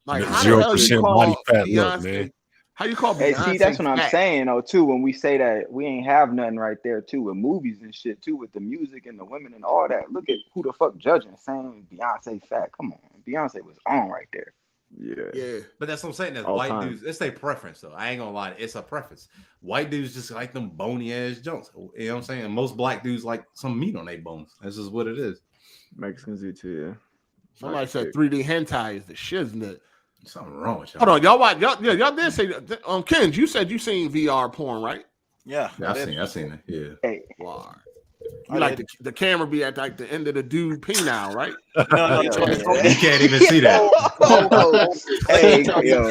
like 0% body fat look, man. How you call Beyonce? Beyonce? See, that's what fat? I'm saying, though, too. When we say that we ain't have nothing right there, too, with movies and shit, too, with the music and the women and all that. Look at who the fuck judging, saying Beyonce fat. Come on, Beyonce was on right there. Yeah. But that's what I'm saying. That's white dudes. It's their preference, though. I ain't gonna lie. It's a preference. White dudes just like them bony ass junks. You know what I'm saying? And most black dudes like some meat on their bones. That's just what it is. Mexicans do too, yeah. Somebody said 3D hentai is the shiznit. Something wrong with y'all. Hold on, y'all watch. Y'all did say that. Ken, you said you seen VR porn, right? Yeah, I seen it. Yeah. Hey, You like the camera be at like the end of the dude penile, right? No, you can't even see that. Hey, yo,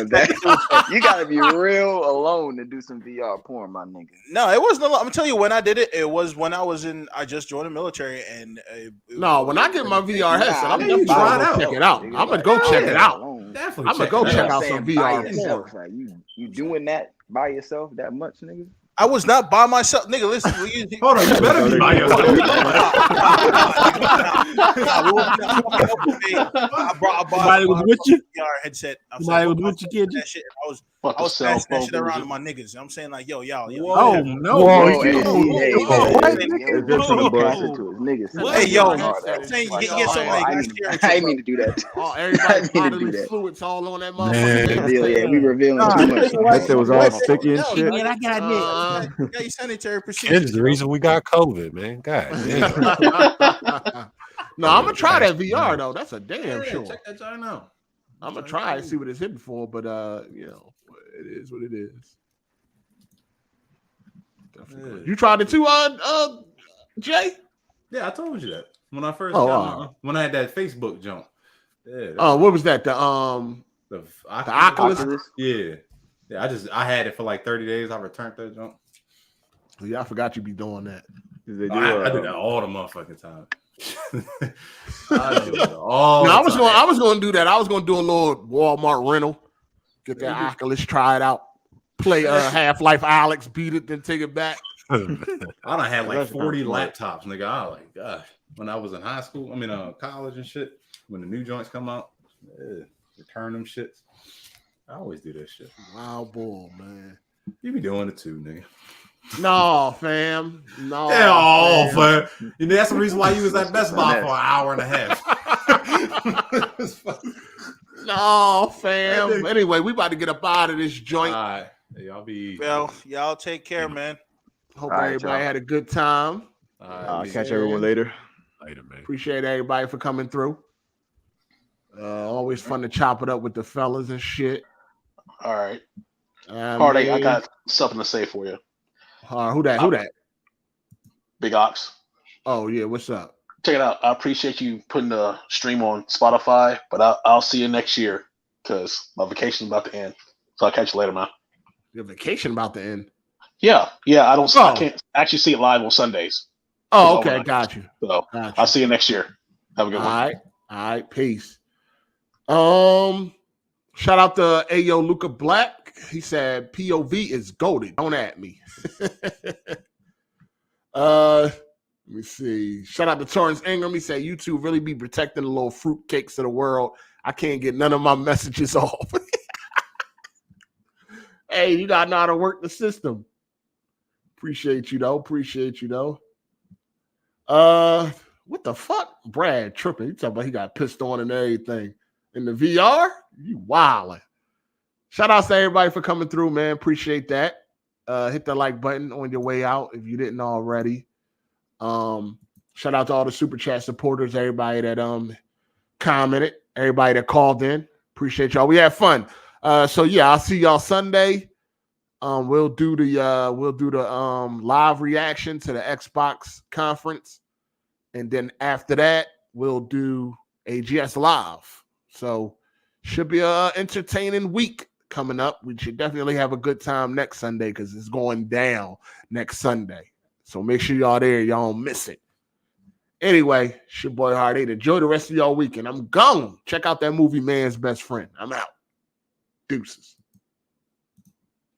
you gotta be real alone to do some VR porn, my nigga. No, it wasn't. I'm gonna tell you when I did it. It was when I was in. I just joined the military, and no, when I get my VR headset, I'm gonna go check it out. I'm gonna go check it out. Definitely, I'm gonna go check out some VR porn. Like, you doing that by yourself that much, nigga? I was not by myself, nigga. Listen, hold on, you better be by yourself. I bought Somebody was with you. VR headset. Somebody was with you, kid. That shit. I was passing that shit around to my niggas. I'm saying like, yo. Oh no! Hey, yo, I'm saying you get some like. I didn't mean to do that. Everybody's bodily fluids all on that motherfucker. Yeah, we revealing too much. That shit was all sticky and shit. Man, I got it. Got your sanitary procedure. It's the reason we got COVID, man. God damn. No, I'm gonna try that VR though. That's a damn sure. Check that out now. I'm gonna try and see what it's hitting for, but you know, it is what it is. You tried it too, Jay? Yeah, I told you that when I first when I had that Facebook jump. Yeah. What was that? The Oculus? Yeah. Yeah, I had it for like 30 days. I returned that jump. Yeah, I forgot you be doing that. I do that all the motherfucking time. I was going to do that. I was going to do a little Walmart rental, get that Oculus, try it out, play Half-Life Alex, beat it, then take it back. I done had like 40 laptops, nigga. I was like, gosh, when I was in high school, college and shit, when the new joints come out, return them shits. I always do that shit. Wow, boy, man. You be doing it too, nigga. No, fam. No. Fam. You know, that's the reason why you was at Best Buy for an hour and a half. No, fam. Anyway, we about to get up out of this joint. All right. Y'all be. Well, y'all take care, man. Hope everybody had a good time. I'll catch everyone later. Later, man. Appreciate everybody for coming through. Always fun to chop it up with the fellas and shit. All right. Hard8, I got something to say for you. Who that? Big Ox. Oh yeah, what's up? Check it out. I appreciate you putting the stream on Spotify, but I'll see you next year because my vacation's about to end. So I'll catch you later, man. Your vacation about to end? Yeah. I can't actually see it live on Sundays. Oh, okay, got you. So I'll see you next year. Have a good one. All right, peace. Shout out to Ayo Luca Black. He said POV is goated. Don't at me. Let me see. Shout out to Torrance Ingram. He said you two really be protecting the little fruitcakes of the world. I can't get none of my messages off. Hey, you gotta know how to work the system. Appreciate you though. What the fuck? Brad tripping. He talking about he got pissed on and everything. In the VR? You wildin'. Shout out to everybody for coming through, man. Appreciate that. Hit the like button on your way out if you didn't already. Shout out to all the super chat supporters, everybody that commented, everybody that called in. Appreciate y'all. We had fun. So yeah, I'll see y'all Sunday. We'll do the live reaction to the Xbox conference, and then after that we'll do AGSLIVE. So should be a entertaining week coming up. We should definitely have a good time next Sunday because it's going down next Sunday. So make sure y'all there. Y'all don't miss it. Anyway, it's your boy Hard8. Enjoy the rest of y'all weekend. I'm gone. Check out that movie, Man's Best Friend. I'm out. Deuces.